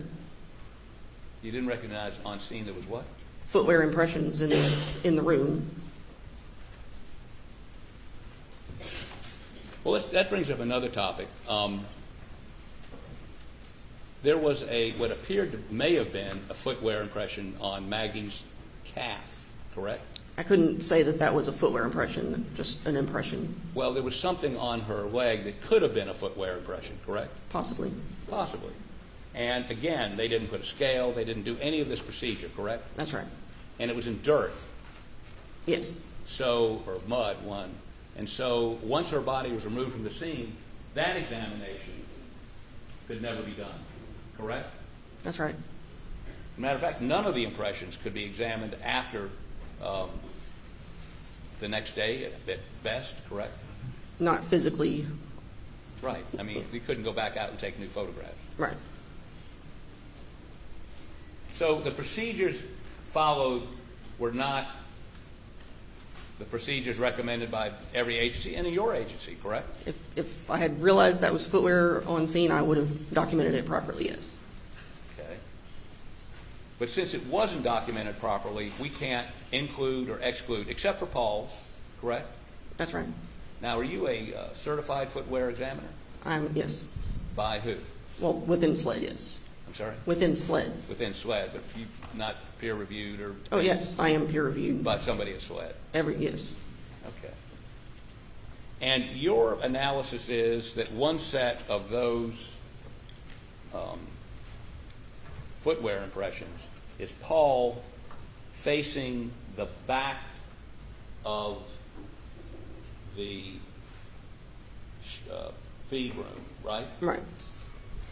You didn't recognize on scene there was what? Footwear impressions in the room. Well, that brings up another topic. There was what may have been a footwear impression on Maggie's calf, correct? I couldn't say that was a footwear impression, just an impression. Well, there was something on her leg that could have been a footwear impression, correct? Possibly. Possibly. And again, they didn't put a scale, they didn't do any of this procedure, correct? That's right. And it was in dirt. Yes. Or mud, one. And so once her body was removed from the scene, that examination could never be done, correct? That's right. As a matter of fact, none of the impressions could be examined after the next day at best, correct? Not physically. Right. We couldn't go back out and take new photographs. Right. So the procedures followed were not the procedures recommended by every agency and in your agency, correct? If I had realized that was footwear on scene, I would have documented it properly, yes. Okay. But since it wasn't documented properly, we can't include or exclude, except for Paul's, correct? That's right. Now, are you a certified footwear examiner? Yes. By who? Well, within SLED, yes. I'm sorry? Within SLED. Within SLED, but you not peer-reviewed or... Oh, yes, I am peer-reviewed. By somebody at SLED? Yes. Okay. And your analysis is that one set of those footwear impressions is Paul facing the back of the feed room, right? Right.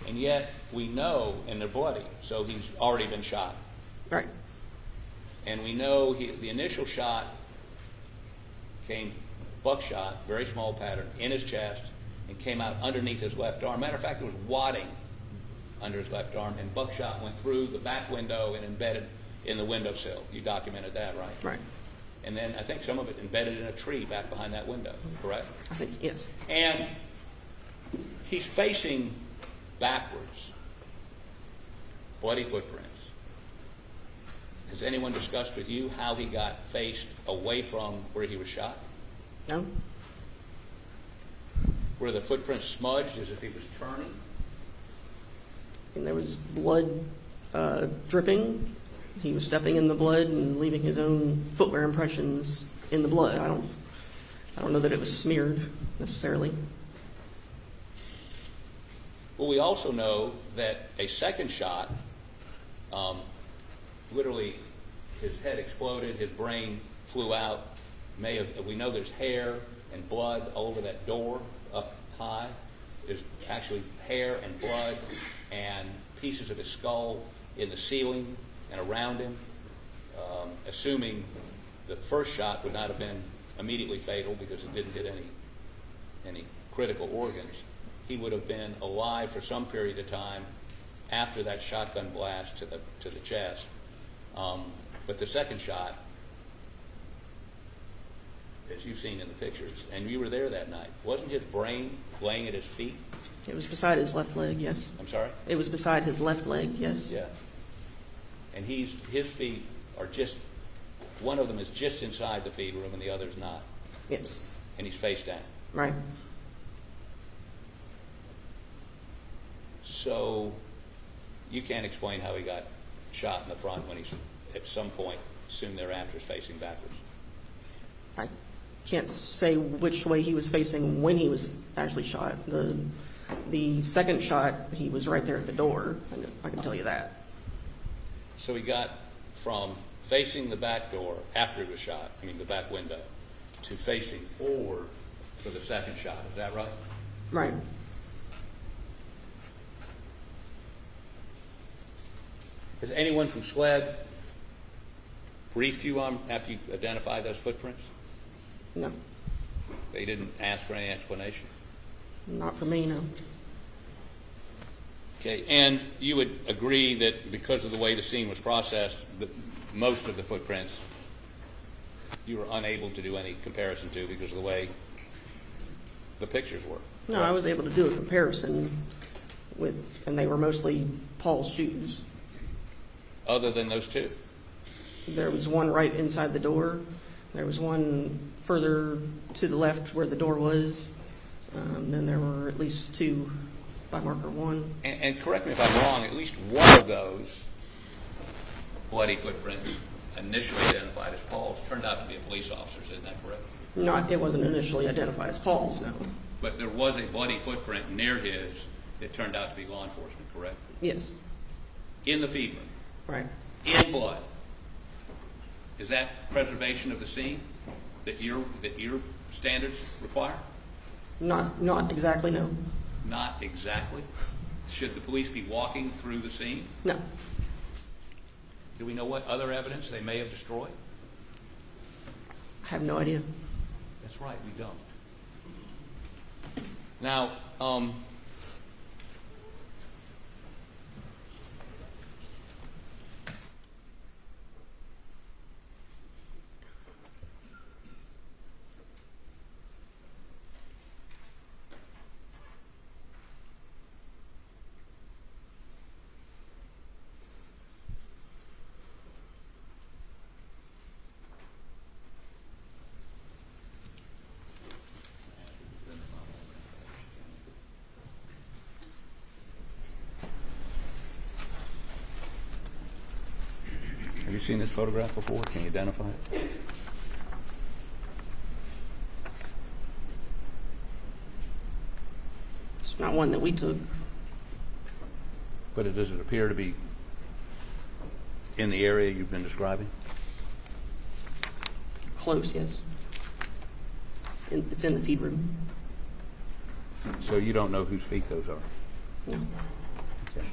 And yet we know, and they're bloody, so he's already been shot. Right. And we know the initial shot came buckshot, very small pattern, in his chest, and came out underneath his left arm. Matter of fact, there was wadding under his left arm, and buckshot went through the back window and embedded in the windowsill. You documented that, right? Right. And then I think some of it embedded in a tree back behind that window, correct? I think, yes. And he's facing backwards, bloody footprints. Has anyone discussed with you how he got faced away from where he was shot? No? Were the footprints smudged as if he was turning? And there was blood dripping. He was stepping in the blood and leaving his own footwear impressions in the blood. I don't know that it was smeared necessarily. Well, we also know that a second shot, literally his head exploded, his brain flew out, we know there's hair and blood all over that door up high. There's actually hair and blood and pieces of his skull in the ceiling and around him. Assuming the first shot would not have been immediately fatal because it didn't hit any critical organs, he would have been alive for some period of time after that shotgun blast to the chest. But the second shot, as you've seen in the pictures, and you were there that night, wasn't his brain laying at his feet? It was beside his left leg, yes. I'm sorry? It was beside his left leg, yes. Yeah. And his feet are just, one of them is just inside the feed room and the other's not. Yes. And he's face down. Right. So you can't explain how he got shot in the front when he's at some point soon thereafter is facing backwards. I can't say which way he was facing when he was actually shot. The second shot, he was right there at the door. I can tell you that. So he got from facing the back door after he was shot, the back window, to facing forward for the second shot. Is that right? Right. Has anyone from SLED briefed you on after you identified those footprints? No. They didn't ask for any explanation? Not for me, no. Okay, and you would agree that because of the way the scene was processed, most of the footprints you were unable to do any comparison to because of the way the pictures were? No, I was able to do a comparison with, and they were mostly Paul's shoes. Other than those two? There was one right inside the door. There was one further to the left where the door was. Then there were at least two by marker one. And correct me if I'm wrong, at least one of those bloody footprints initially identified as Paul's turned out to be a police officer's, isn't that correct? It wasn't initially identified as Paul's, no. But there was a bloody footprint near his that turned out to be law enforcement, correct? Yes. In the feed room? Right. In blood. Is that preservation of the scene that your standards require? Not exactly, no. Not exactly. Should the police be walking through the scene? No. Do we know what other evidence they may have destroyed? I have no idea. That's right, we don't. Now, have you seen this photograph before? Can you identify it? It's not one that we took. But does it appear to be in the area you've been describing? Close, yes. It's in the feed room. So you don't know whose feet those are? No. Okay.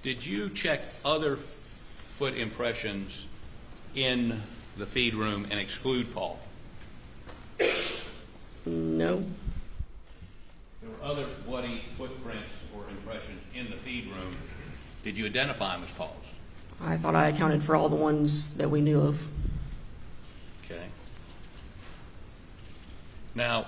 Did you check other foot impressions in the feed room and exclude Paul? No. There were other bloody footprints or impressions in the feed room. Did you identify them as Paul's? I thought I accounted for all the ones that we knew of. Okay. Now,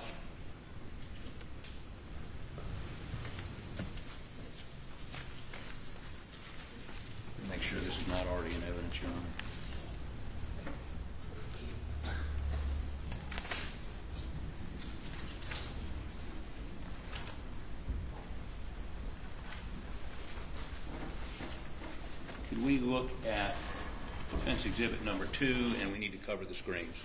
make sure this is not already in evidence, Your Honor. Could we look at defense exhibit number 2, and we need to cover the screens.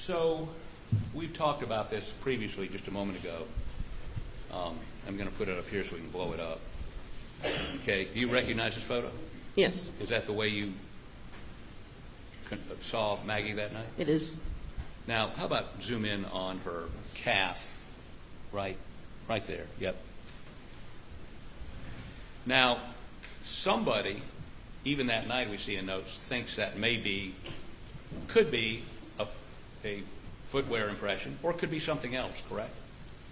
So we've talked about this previously just a moment ago. I'm going to put it up here so we can blow it up. Okay, do you recognize this photo? Yes, Is that the way you saw Maggie that night? it is. Now, how about zoom in on her calf, right there, yep. Now, somebody, even that night we see in notes, thinks that could be a footwear impression, or it could be something else, correct?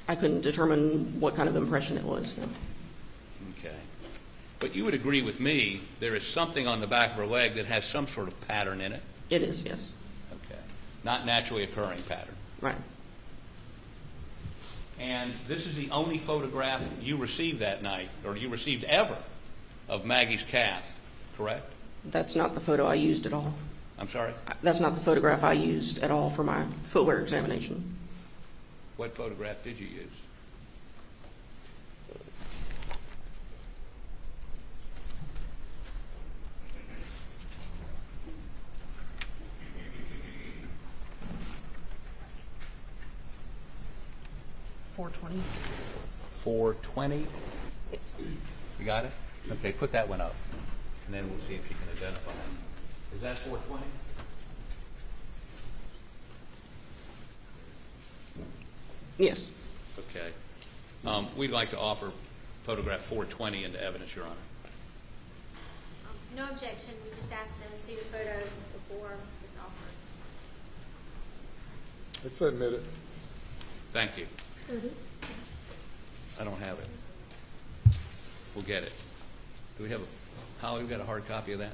I couldn't determine what kind of impression it was. No. Okay. But you would agree with me, there is something on the back of her leg that has some sort of pattern in it? It is, yes. Okay. Not naturally occurring pattern. Right. And this is the only photograph you received that night, or you received ever, of Maggie's calf, correct? That's not the photo I used at all. I'm sorry? That's not the photograph I used at all for my footwear examination. What photograph did you use? $420. 420. You got it? Okay, put that one up, and then we'll see if you can identify him. Is that 420? Yes. Okay. We'd like to offer photograph 420 into evidence, Your Honor. No objection. We just asked to see the photo before it's offered. It's admitted. Thank you. I don't have it. We'll get it. Do we have Holly, we got a hard copy of that?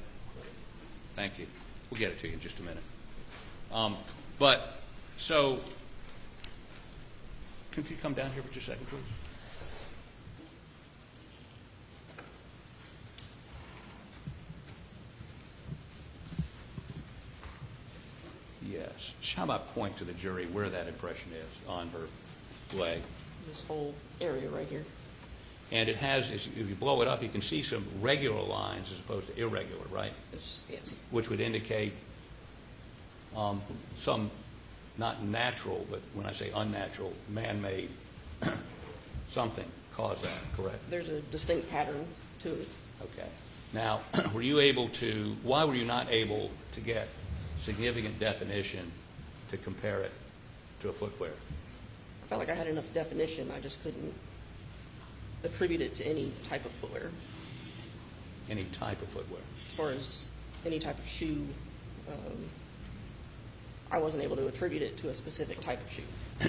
Thank you. We'll get it to you in just a minute. So, can you come down here for just a second, please? Yes. How about point to the jury where that impression is on her leg? This whole area right here. And it has, if you blow it up, you can see some regular lines as opposed to irregular, right? Yes. Which would indicate some, not natural, but when I say unnatural, man-made something caused that, correct? There's a distinct pattern to it. Okay. Now, why were you not able to get significant definition to compare it to a footwear? I felt like I had enough definition. I just couldn't attribute it to any type of footwear. Any type of footwear? As far as any type of shoe, I wasn't able to attribute it to a specific type of shoe.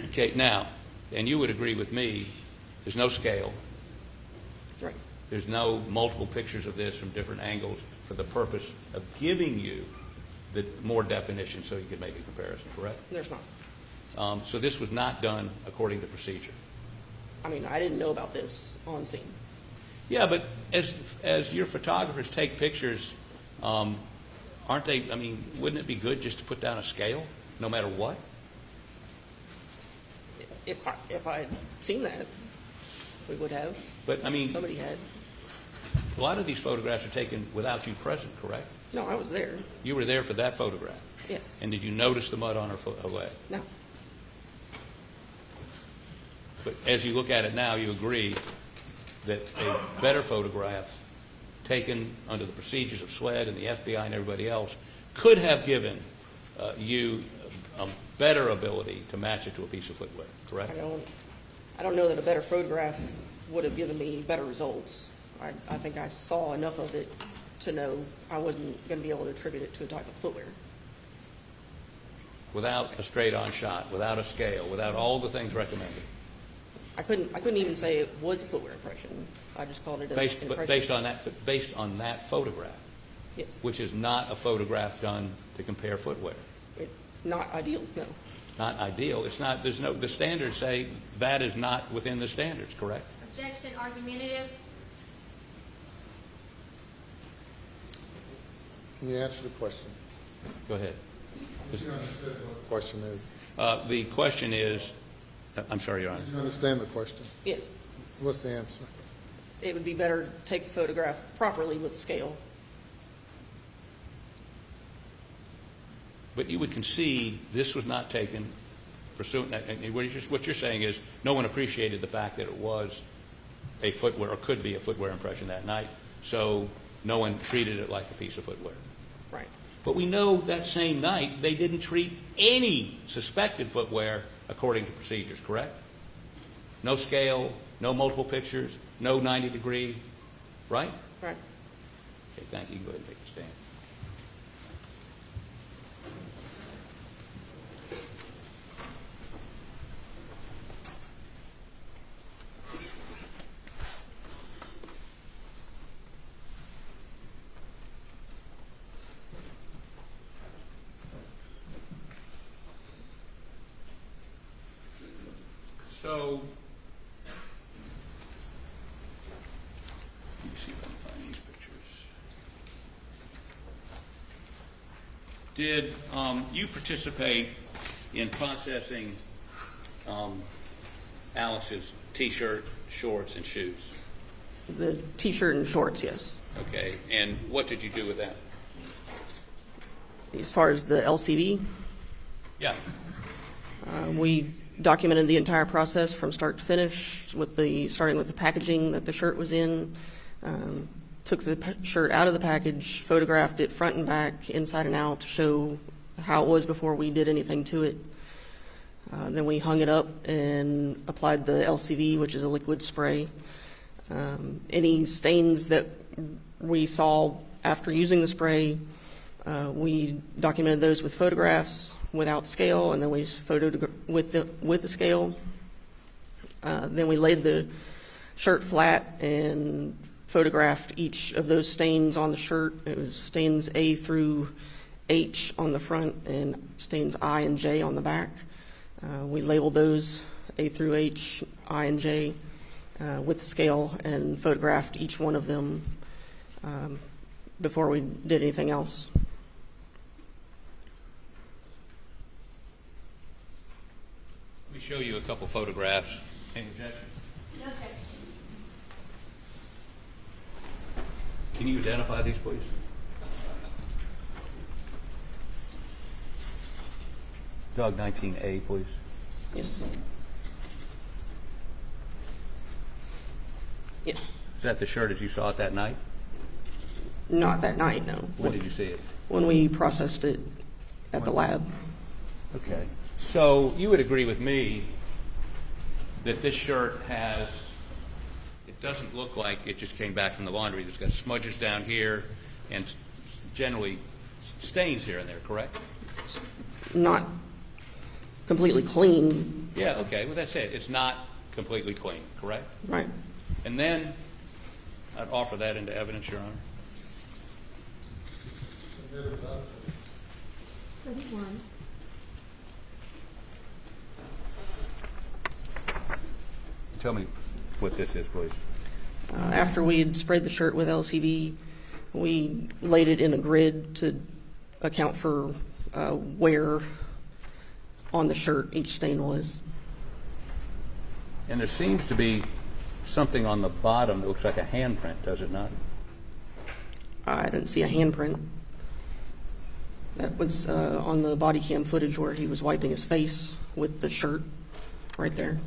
Okay, now, and you would agree with me, there's no scale. Right. There's no multiple pictures of this from different angles for the purpose of giving you the more definition so you could make a comparison, correct? There's not. So this was not done according to procedure. I mean, I didn't know about this on scene. Yeah, but as your photographers take pictures, aren't they, I mean, wouldn't it be good just to put down a scale no matter what? If I had seen that, we would have. But, I mean, Somebody had. a lot of these photographs are taken without you present, correct? No, I was there. You were there for that photograph. Yes. And did you notice the mud on her leg? No. But as you look at it now, you agree that a better photograph taken under the procedures of SLED and the FBI and everybody else could have given you a better ability to match it to a piece of footwear, correct? I don't know that a better photograph would have given me better results. I think I saw enough of it to know I wasn't going to be able to attribute it to a type of footwear. Without a straight-on shot, without a scale, without all the things recommended. I couldn't even say it was a footwear impression. I just called it an impression. But based on that photograph, Yes. which is not a photograph done to compare footwear. Not ideal, no. Not ideal. It's not. The standards say that is not within the standards, correct? Objection, argumentative. Can you answer the question? Go ahead. Did you understand what the question is? The question is, I'm sorry, Your Honor. Did you understand the question? Yes. What's the answer? It would be better to take the photograph properly with the scale. But you would concede this was not taken pursuant, and what you're saying is no one appreciated the fact that it was a footwear, or could be a footwear impression that night, so no one treated it like a piece of footwear. Right. But we know that same night they didn't treat any suspected footwear according to procedures, correct? No scale, no multiple pictures, no 90-degree, right? Right. Okay, thank you. Go ahead and take a stand. So, let me see if I can find these pictures. Did you participate in processing Alex's T-shirt, shorts, and shoes? The T-shirt and shorts, yes. Okay, and what did you do with that? As far as the LCV, Yeah. we documented the entire process from start to finish, starting with the packaging that the shirt was in. Took the shirt out of the package, photographed it front and back, inside and out, to show how it was before we did anything to it. Then we hung it up and applied the LCV, which is a liquid spray. Any stains that we saw after using the spray, we documented those with photographs without scale, and then we photoed with the scale. Then we laid the shirt flat and photographed each of those stains on the shirt. It was stains A through H on the front and stains I and J on the back. We labeled those A through H, I and J with scale, and photographed each one of them before we did anything else. Let me show you a couple photographs. Any objections? Okay. Can you identify these, please? Doug, 19A, please. Yes. Yes. Is that the shirt as you saw it that night? Not that night, no. When did you see it? When we processed it at the lab. Okay. So you would agree with me that this shirt has, it doesn't look like it just came back from the laundry. It's got smudges down here and generally stains here and there, correct? Not completely clean. Yeah, okay. Well, that's it. It's not completely clean, correct? Right. And then I'd offer that into evidence, Your Honor. 31. Tell me what this is, please. After we had sprayed the shirt with LCV, we laid it in a grid to account for where on the shirt each stain was. And there seems to be something on the bottom that looks like a handprint, does it not? I didn't see a handprint. That was on the body cam footage where he was wiping his face with the shirt right there.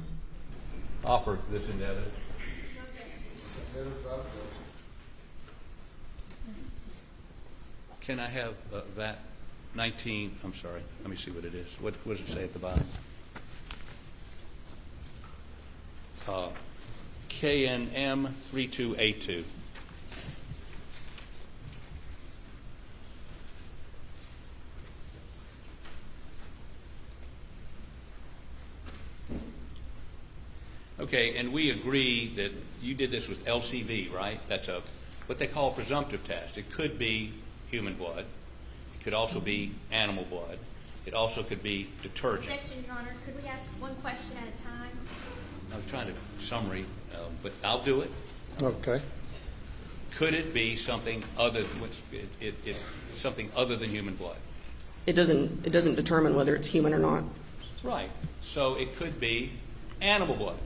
Offer this into evidence. Can I have that 19, I'm sorry, let me see what it is. What does it say at the bottom? KNM 3282. Okay, and we agree that you did this with LCV, right? That's what they call a presumptive test. It could be human blood. It could also be animal blood. It also could be detergent. Objection, Your Honor. Could we ask one question at a time? I was trying to summary, but I'll do it. Okay. Could it be something other something other than human blood? It doesn't determine whether it's human or not. Right. So it could be animal blood.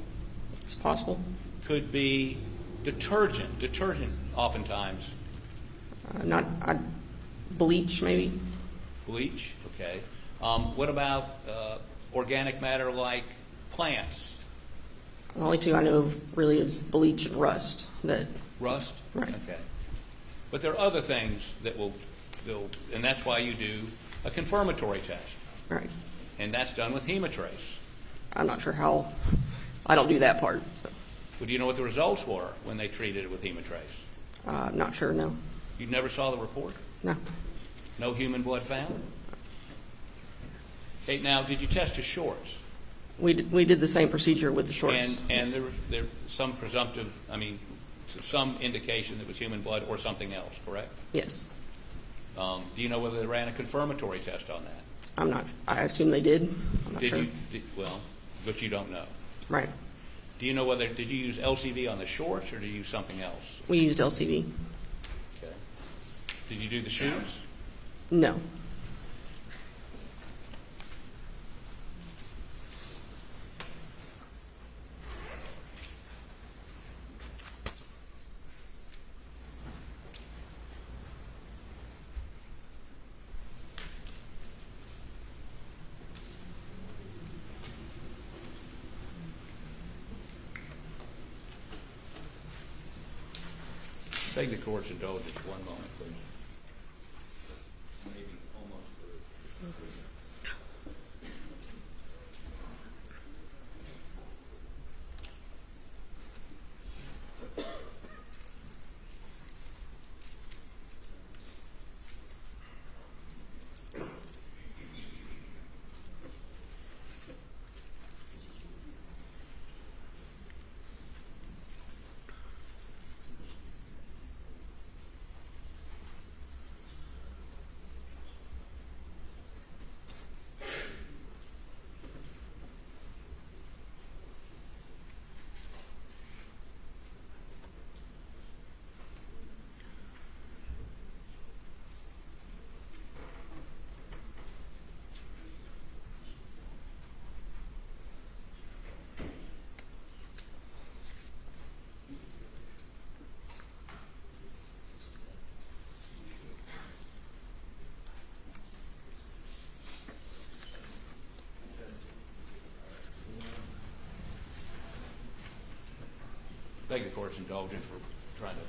It's possible. Could be detergent. Detergent oftentimes. Not bleach, maybe. Bleach. Okay. What about organic matter like plants? The only two I know of really is bleach and rust. Rust? Right. Okay. But there are other things that will, and that's why you do a confirmatory test. Right. And that's done with hemotrace. I'm not sure how. I don't do that part. So. Well, do you know what the results were when they treated it with hemotrace? I'm not sure. No. You never saw the report? No. No human blood found? Okay, now, did you test his shorts? We did the same procedure with the shorts. And there was some presumptive, some indication that it was human blood or something else, correct? Yes. Do you know whether they ran a confirmatory test on that? I'm not. I assume they did. I'm not Did sure. you? Well, but you don't know. Right. Do you know whether, did you use LCV on the shorts or did you use something else? We used LCV. Okay. Did you do the shoes? No. Beg the court's indulgence 1 moment, please. Maybe almost beg the court's indulgence. We're trying to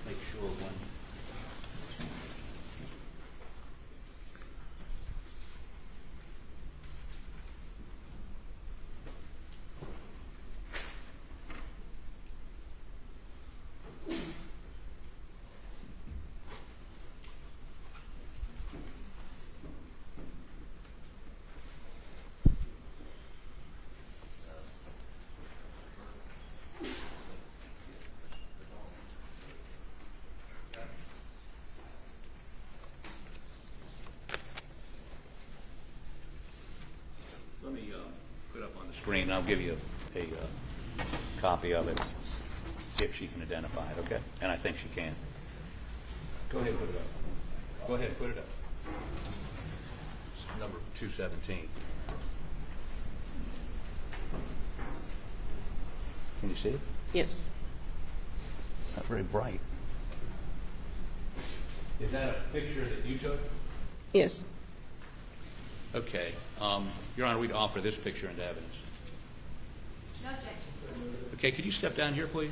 make sure when. Let me put up on the screen. I'll give you a copy of it, see if she can identify it, okay? And I think she can. Go ahead and put it up. Go ahead and put it up. It's number 217. Can you see it? Yes. Not very bright. Is that a picture that you took? Yes. Okay. Your Honor, we'd offer this picture into evidence. No objection. Okay, could you step down here, please?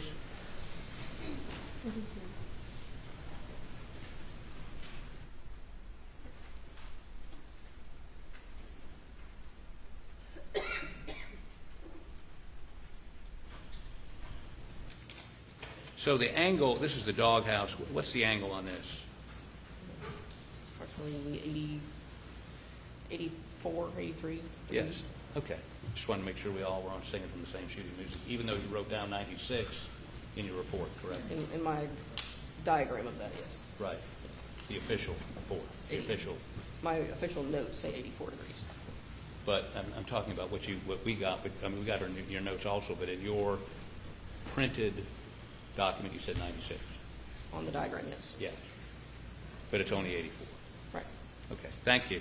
So the angle, this is the doghouse. What's the angle on this? Approximately 84, 83. Yes. Okay. Just wanted to make sure we all were on singing from the same shooting music, even though you wrote down 96 in your report, correct? In my diagram of that, yes. Right. The official report. The official. My official notes say 84 degrees. But I'm talking about what we got. But I mean, we got your notes also. But in your printed document, you said 96. On the diagram, yes. Yes. But it's only 84. Right. Okay. Thank you.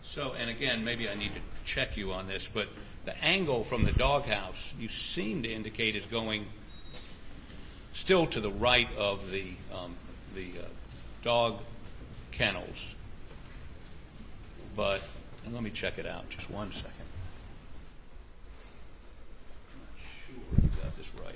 So, and again, maybe I need to check you on this, but the angle from the doghouse, you seem to indicate is going still to the right of the dog kennels. But, and let me check it out, just one second. I'm not sure you got this right.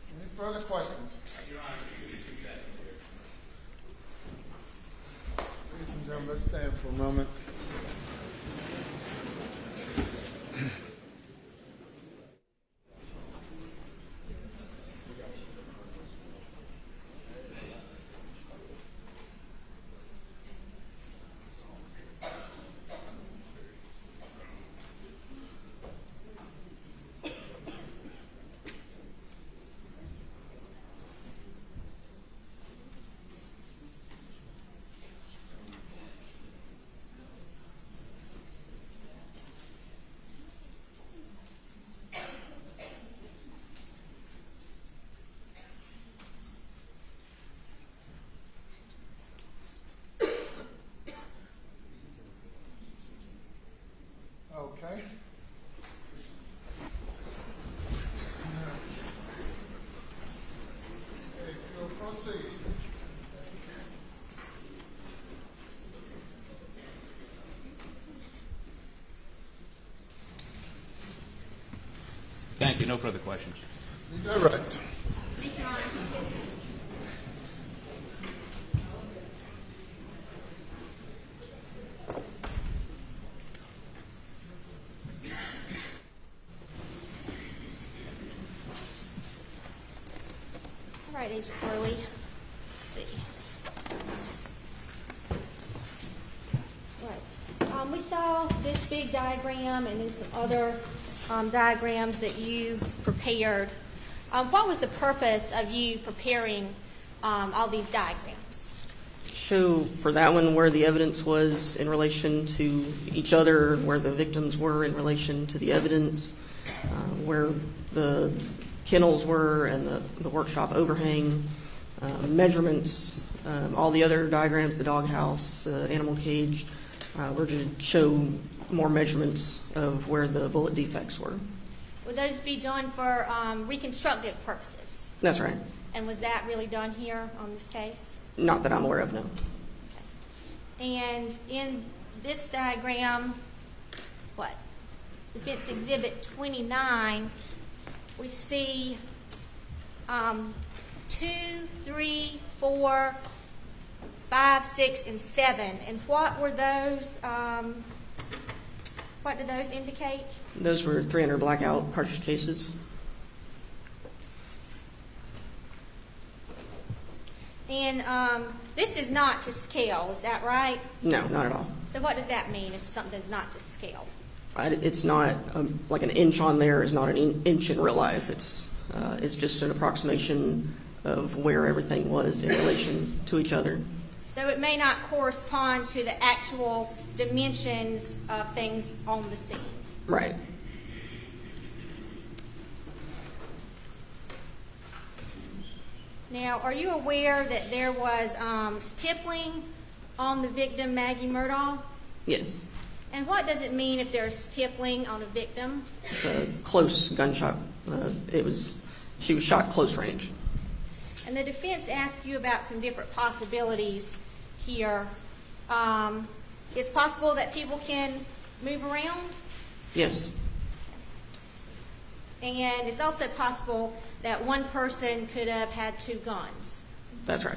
Any further questions? Your Honor, you can do that here. Ladies and gentlemen, let's stand for a moment. Okay. Okay, we'll proceed. Thank you. No further questions. You direct. All right, Agent Burley. Let's see. Right. We saw this big diagram and then some other diagrams that you prepared. What was the purpose of you preparing all these diagrams? Show for that one where the evidence was in relation to each other, where the victims were in relation to the evidence, where the kennels were and the workshop overhang, measurements, all the other diagrams, the doghouse, animal cage, were to show more measurements of where the bullet defects were. Would those be done for reconstructive purposes? That's right. And was that really done here on this case? Not that I'm aware of, no. And in this diagram, what? Defense Exhibit 29, we see 2, 3, 4, 5, 6, and 7. And what were those? What did those indicate? Those were 300 blackout cartridge cases. And this is not to scale, is that right? No, not at all. So what does that mean if something's not to scale? It's not like an inch on there is not an inch in real life. It's just an approximation of where everything was in relation to each other. So it may not correspond to the actual dimensions of things on the scene. Right. Now, are you aware that there was stippling on the victim, Maggie Murdaugh? Yes. And what does it mean if there's stippling on a victim? It's a close gunshot. She was shot close range. And the defense asked you about some different possibilities here. It's possible that people can move around. Yes. And it's also possible that one person could have had 2 guns. That's right.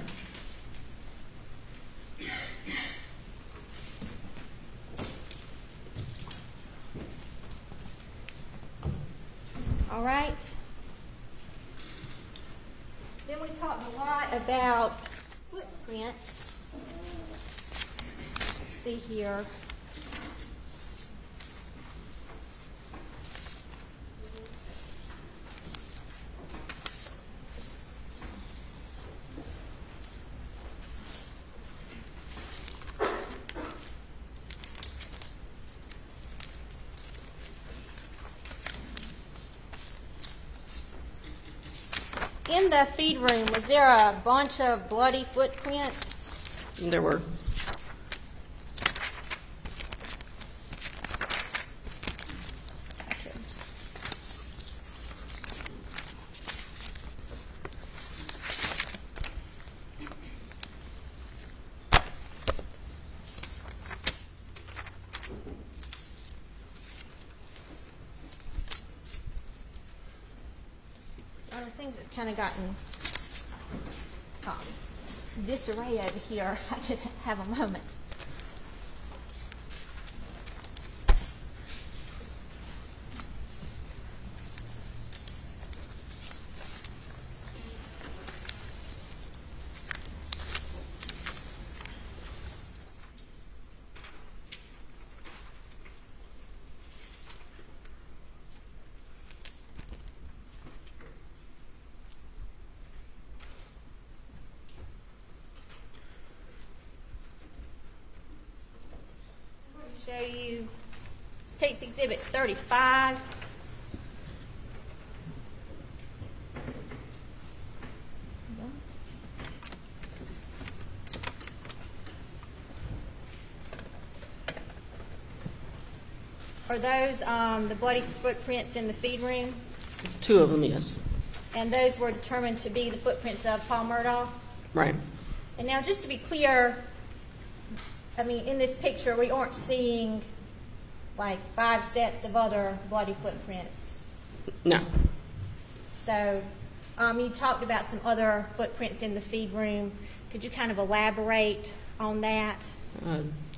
All right. Then we talked a lot about footprints. Let's see here. in the feed room, was there a bunch of bloody footprints? There were. Things have kind of gotten disarray over here. If I could have a moment. Show you State's Exhibit 35. Are those the bloody footprints in the feed room? 2 of them, yes. And those were determined to be the footprints of Paul Murdaugh? Right. And now, just to be clear, I mean, in this picture, we aren't seeing like 5 sets of other bloody footprints. No. So you talked about some other footprints in the feed room. Could you kind of elaborate on that?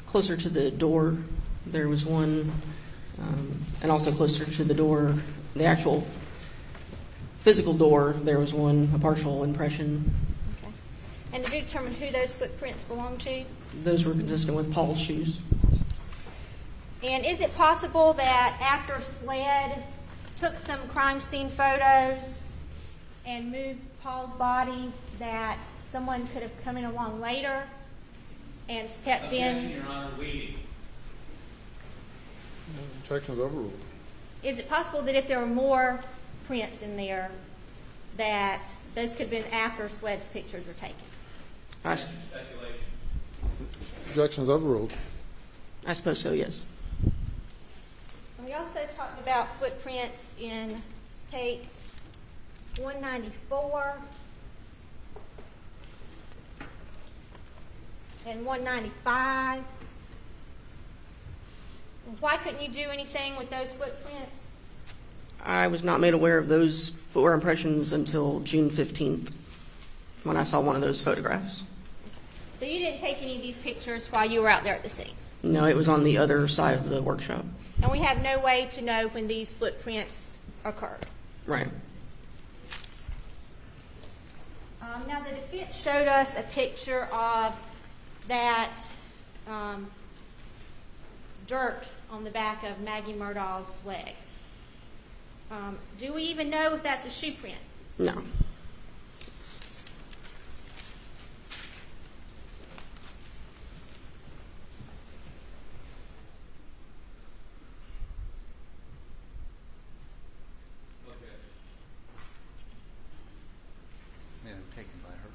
Closer to the door, there was one, and also closer to the door, the actual physical door, there was one, a partial impression. Okay. And did you determine who those footprints belong to? Those were consistent with Paul's shoes. And is it possible that after SLED took some crime scene photos and moved Paul's body, that someone could have come in along later and stepped in? Your Honor, we. Objection is overruled. Is it possible that if there were more prints in there, that those could have been after SLED's pictures were taken? Speculation. Objection is overruled. I suppose so, yes. We also talked about footprints in States 194 and 195. Why couldn't you do anything with those footprints? I was not made aware of those footwear impressions until June 15th when I saw one of those photographs. So you didn't take any of these pictures while you were out there at the scene? No, it was on the other side of the workshop. And we have no way to know when these footprints occurred? Right. Now, the defense showed us a picture of that dirt on the back of Maggie Murdaugh's leg. Do we even know if that's a shoe print? No. Yeah, taken by her.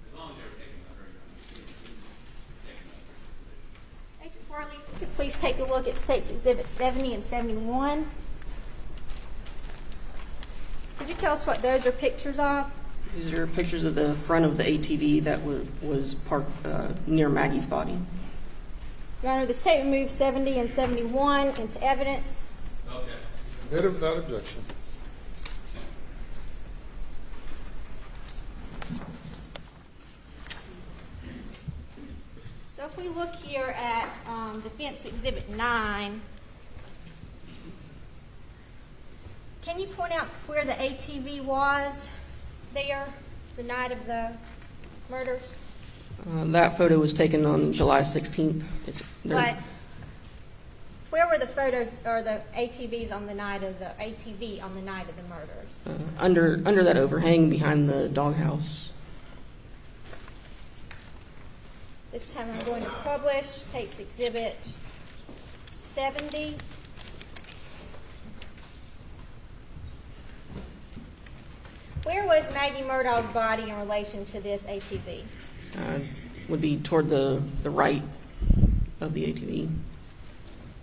As long as they were taken by her, Agent Farley, if you could please take a look at States Exhibit 70 and 71. Could you tell us what those are pictures of? These are pictures of the front of the ATV that was parked near Maggie's body. Your Honor, the state removed 70 and 71 into evidence. Okay. Admitted without objection. So if we look here at Defense Exhibit 9, can you point out where the ATV was there the night of the murders? That photo was taken on July 16th. But where were the photos or the ATVs on the night of the murders? Under that overhang behind the doghouse. This time I'm going to publish State's Exhibit 70. Where was Maggie Murdaugh's body in relation to this ATV? Would be toward the right of the ATV.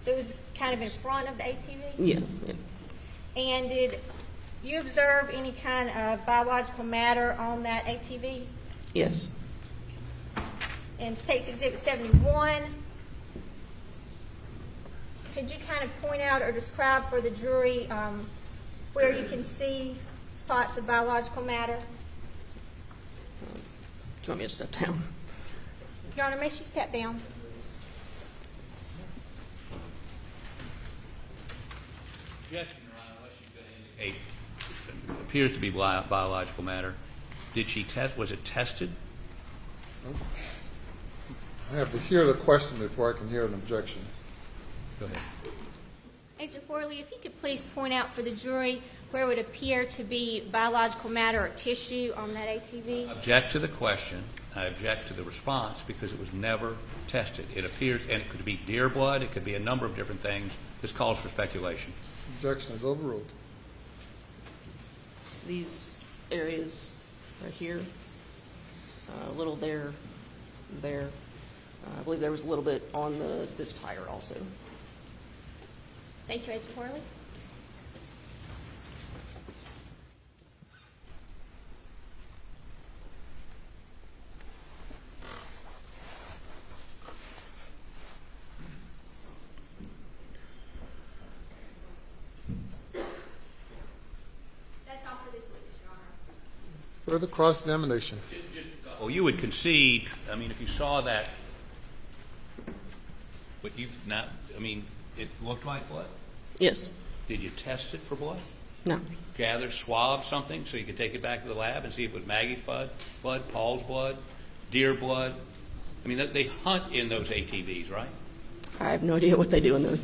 So it was kind of in front of the ATV? Yeah. And did you observe any kind of biological matter on that ATV? Yes. In State's Exhibit 71, could you kind of point out or describe for the jury where you can see spots of biological matter? Do you want me to step down? Your Honor, may she step down? Objection, Your Honor, unless she's going to indicate it appears to be biological matter. Did she test? Was it tested? I have to hear the question before I can hear an objection. Go ahead. Agent Forley, if you could please point out for the jury where it would appear to be biological matter or tissue on that ATV. Object to the question. I object to the response because it was never tested. It appears, and it could be deer blood, it could be a number of different things. This calls for speculation. Objection is overruled. These areas right here, a little there. I believe there was a little bit on this tire also. Thank you, Agent Forley. That's all for this witness, Your Honor. Further cross-examination. Well, you would concede, I mean, if you saw that, but you not, I mean, it looked like blood? Yes. Did you test it for blood? No. Gather, swab something so you could take it back to the lab and see if it was Maggie's blood, Paul's blood, deer blood? I mean, they hunt in those ATVs, right? I have no idea what they do in those.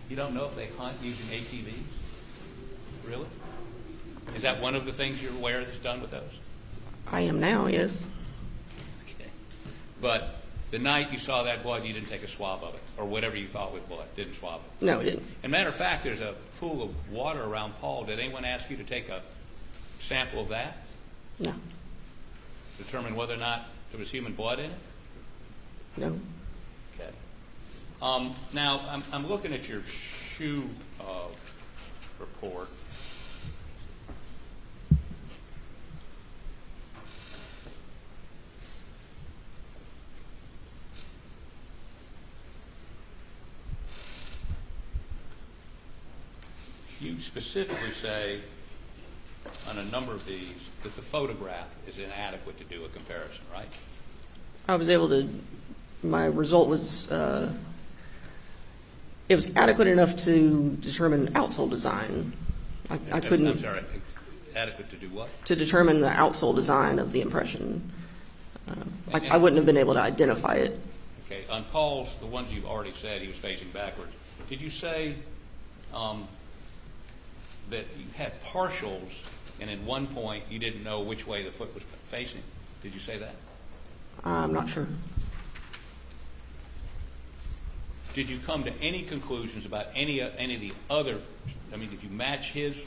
You don't know if they hunt using ATVs? Really? Is that one of the things you're aware that's done with those? I am now, yes. Okay. But the night you saw that blood, you didn't take a swab of it, or whatever you thought was blood, didn't swab it? No, it didn't. As a matter of fact, there's a pool of water around Paul. Did anyone ask you to take a sample of that? No. Determine whether or not there was human blood in it? No. Okay. Now, I'm looking at your shoe report. You specifically say on a number of these that the photograph is inadequate to do a comparison, right? I was able to, my result was, it was adequate enough to determine outsole design. I couldn't. I'm sorry, adequate to do what? To determine the outsole design of the impression. I wouldn't have been able to identify it. Okay, on Paul's, the ones you've already said he was facing backwards, did you say that you had partials and at one point you didn't know which way the foot was facing? Did you say that? I'm not sure. Did you come to any conclusions about any of the other, I mean, did you match his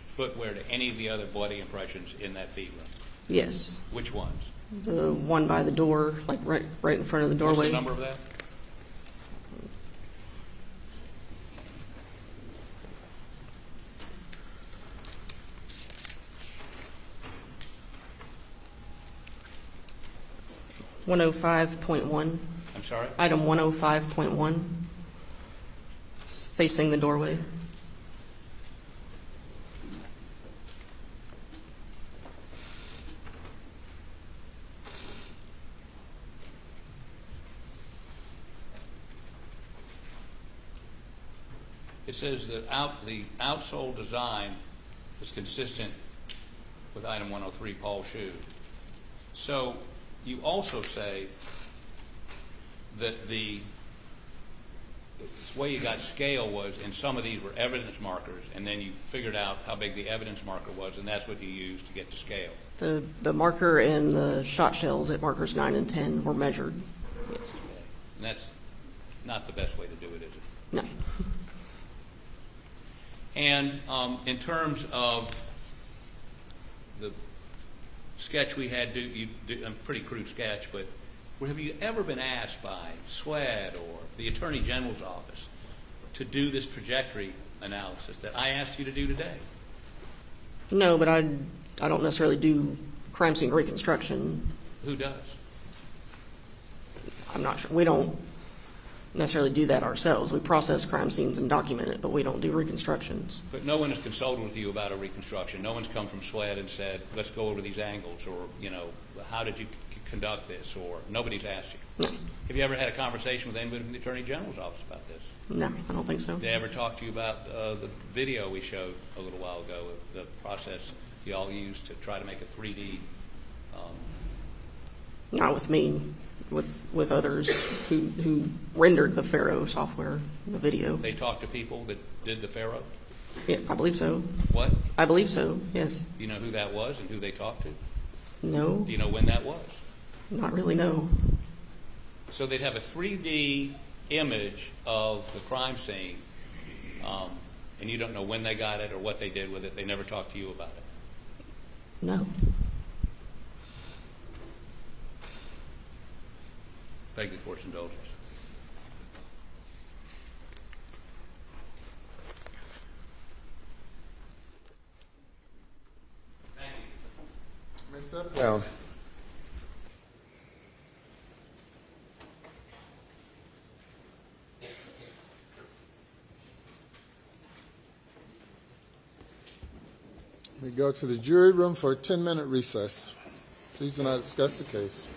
footwear to any of the other bloody impressions in that feed room? Yes. Which ones? The one by the door, like right in front of the doorway. What's the number of that? .105.1. I'm sorry? Item 105.1. Facing the doorway. It says that the outsole design is consistent with item 103, Paul's shoe. So you also say that the way you got scale was in some of these were evidence markers, and then you figured out how big the evidence marker was, and that's what you used to get to scale. The marker and the shot shells at markers 9 and 10 were measured. Okay. And that's not the best way to do it, is it? No. And in terms of the sketch we had a pretty crude sketch, but have you ever been asked by SWED or the Attorney General's office to do this trajectory analysis that I asked you to do today? No, but I don't necessarily do crime scene reconstruction. Who does? I'm not sure. We don't necessarily do that ourselves. We process crime scenes and document it, but we don't do reconstructions. But no one has consulted with you about a reconstruction. No one's come from SWED and said, let's go over these angles, or, how did you conduct this, or nobody's asked you. No. Have you ever had a conversation with anybody from the Attorney General's office about this? No, I don't think so. Did they ever talk to you about the video we showed a little while ago, of the process you all used to try to make a 3D? Not with me, with others who rendered the Pharaoh software, the video. They talked to people that did the Pharaoh? Yeah, I believe so. What? I believe so, yes. Do you know who that was and who they talked to? No. Do you know when that was? Not really, no. So they'd have a 3D image of the crime scene, and you don't know when they got it or what they did with it. They never talked to you about it. No. Thank the court's indulgence. Thank you. May step down. We go to the jury room for a 10-minute recess. Please do not discuss the case.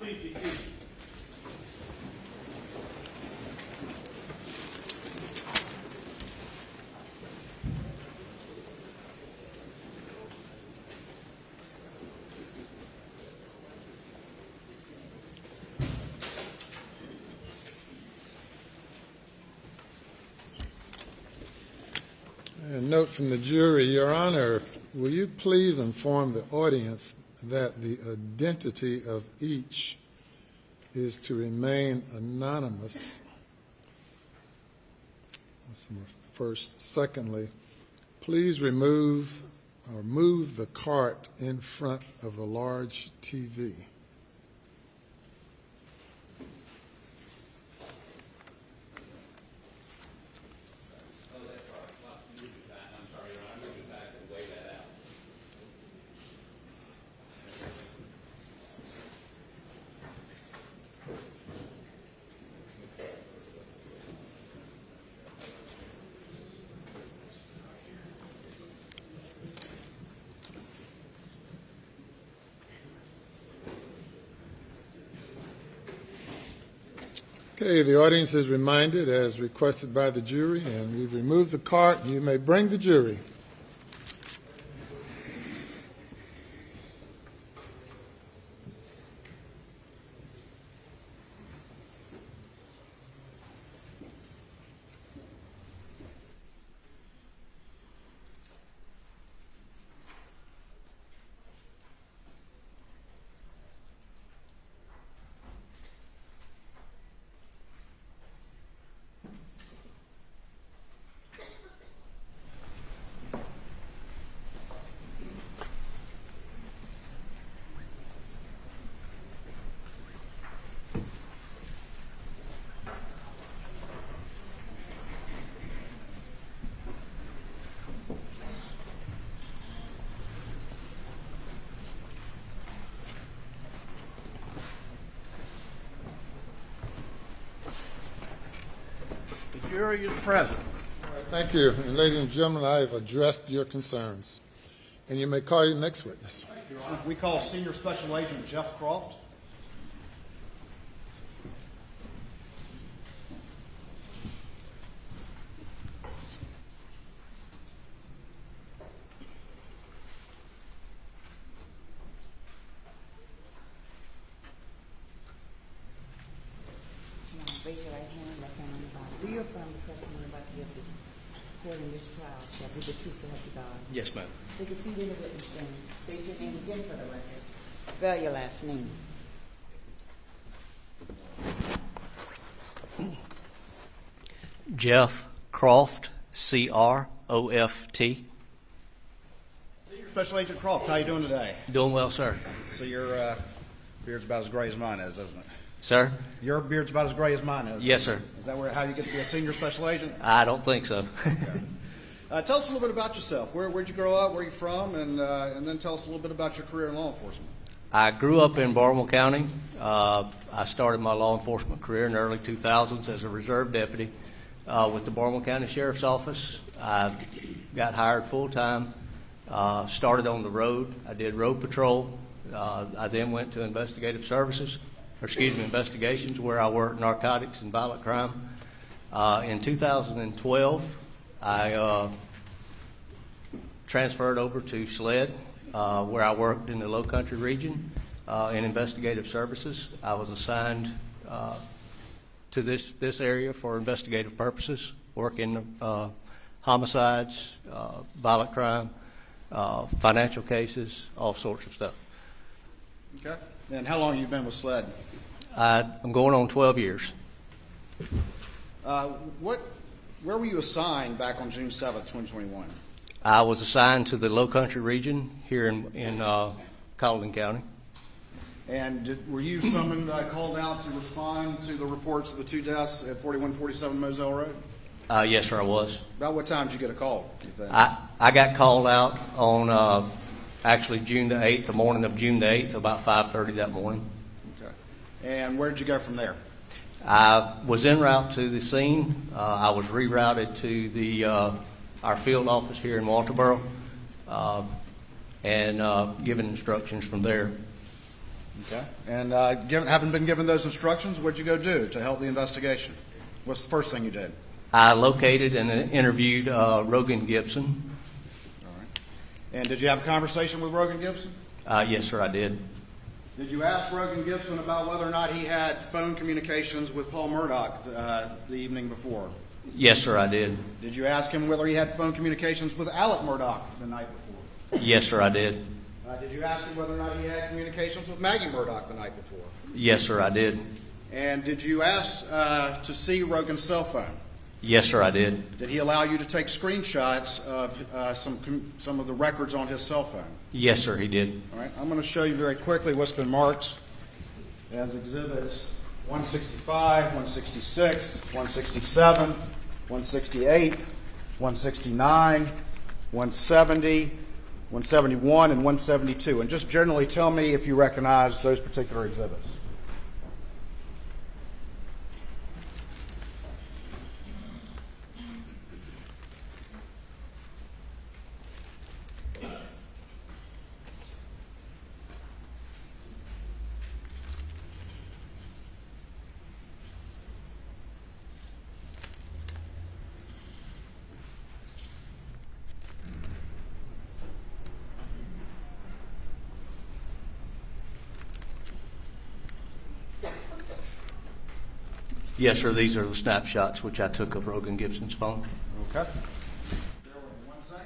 Please be seated. And note from the jury, Your Honor, will you please inform the audience that the identity of each is to remain anonymous? That's first. Secondly, please remove or move the cart in front of the large TV. Okay, the audience is reminded, as requested by the jury, and we've removed the cart. You may bring the jury. The jury is present. Thank you. And ladies and gentlemen, I have addressed your concerns. And you may call your next witness. Your Honor, we call Senior Special Agent Jeff Croft. Raise your right hand, left hand on the Bible. Do you affirm the testimony about to give the court in this trial shall be the truth, so help you God? Yes, ma'am. Take a seat in the witness stand. State your name again for the record. Spell your last name. Jeff Croft, C-R-O-F-T. Senior Special Agent Croft, how you doing today? Doing well, sir. So your beard's about as gray as mine is, isn't it? Sir? Your beard's about as gray as mine is. Yes, sir. Is that how you get to be a Senior Special Agent? I don't think so. Tell us a little bit about yourself. Where'd you grow up? Where are you from? And then tell us a little bit about your career in law enforcement. I grew up in Baltimore County. I started my law enforcement career in the early 2000s as a reserve deputy with the Baltimore County Sheriff's Office. I got hired full-time, started on the road. I did road patrol. I then went to investigations, where I worked narcotics and violent crime. In 2012, I transferred over to SLED, where I worked in the Low Country region in investigative services. I was assigned to this area for investigative purposes, working homicides, violent crime, financial cases, all sorts of stuff. Okay. And how long have you been with SLED? I'm going on 12 years. Where were you assigned back on June 7th, 2021? I was assigned to the Low Country region here in Colleton County. And were you summoned, called out to respond to the reports of the 2 deaths at 4147 Moselle Road? Yes, sir, I was. About what time did you get a call, do you think? I got called out on actually June the 8th, the morning of June the 8th, about 5:30 that morning. Okay. And where did you go from there? I was en route to the scene. I was rerouted to our field office here in Walterboro and given instructions from there. Okay. And having been given those instructions, what'd you go do to help the investigation? What's the first thing you did? I located and interviewed Rogan Gibson. All right. And did you have a conversation with Rogan Gibson? Yes, sir, I did. Did you ask Rogan Gibson about whether or not he had phone communications with Paul Murdaugh the evening before? Yes, sir, I did. Did you ask him whether he had phone communications with Alex Murdaugh the night before? Yes, sir, I did. Did you ask him whether or not he had communications with Maggie Murdaugh the night before? Yes, sir, I did. And did you ask to see Rogan's cell phone? Yes, sir, I did. Did he allow you to take screenshots of some of the records on his cell phone? Yes, sir, he did. All right. I'm going to show you very quickly what's been marked as exhibits 165, 166, 167, 168, 169, 170, 171, and 172. And just generally tell me if you recognize those particular exhibits. Yes, sir, these are the snapshots which I took of Rogan Gibson's phone. Okay. Bear with me 1 second.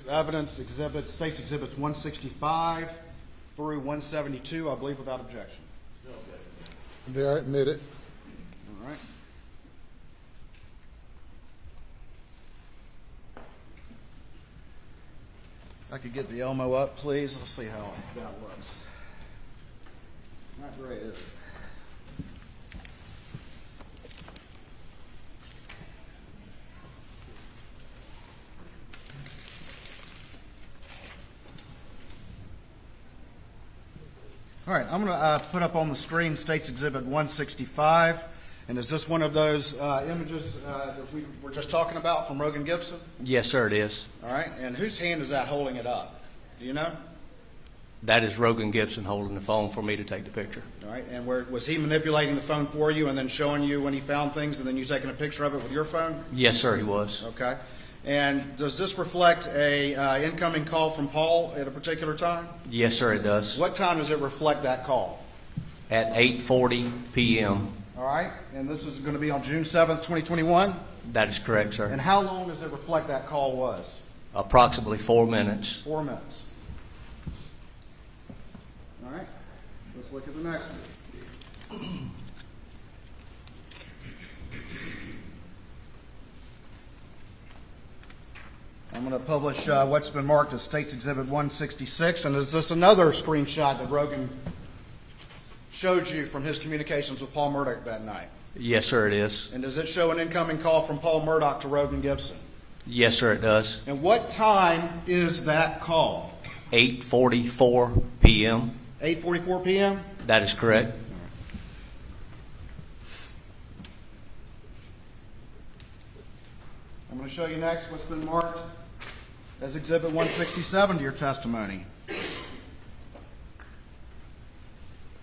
Evidence exhibits, states exhibits 165 through 172, I believe, without objection. They are admitted. All right. If I could get the Elmo up, please. Let's see how that looks. Not great, is it? All right, I'm going to put up on the screen States Exhibit 165. And is this one of those images that we were just talking about from Rogan Gibson? Yes, sir, it is. All right, and whose hand is that holding it up? Do you know? That is Rogan Gibson holding the phone for me to take the picture. All right, and was he manipulating the phone for you and then showing you when he found things and then you taking a picture of it with your phone? Yes, sir, he was. Okay. And does this reflect a incoming call from Paul at a particular time? Yes, sir, it does. What time does it reflect that call? At 8:40 p.m. All right, and this is going to be on June 7th, 2021? That is correct, sir. And how long does it reflect that call was? Approximately 4 minutes. 4 minutes. All right, let's look at the next one. I'm going to publish what's been marked as States Exhibit 166. And is this another screenshot that Rogan showed you from his communications with Paul Murdaugh that night? Yes, sir, it is. And does it show an incoming call from Paul Murdaugh to Rogan Gibson? Yes, sir, it does. And what time is that call? 8:44 p.m. 8:44 p.m.? That is correct. I'm going to show you next what's been marked as Exhibit 167 to your testimony.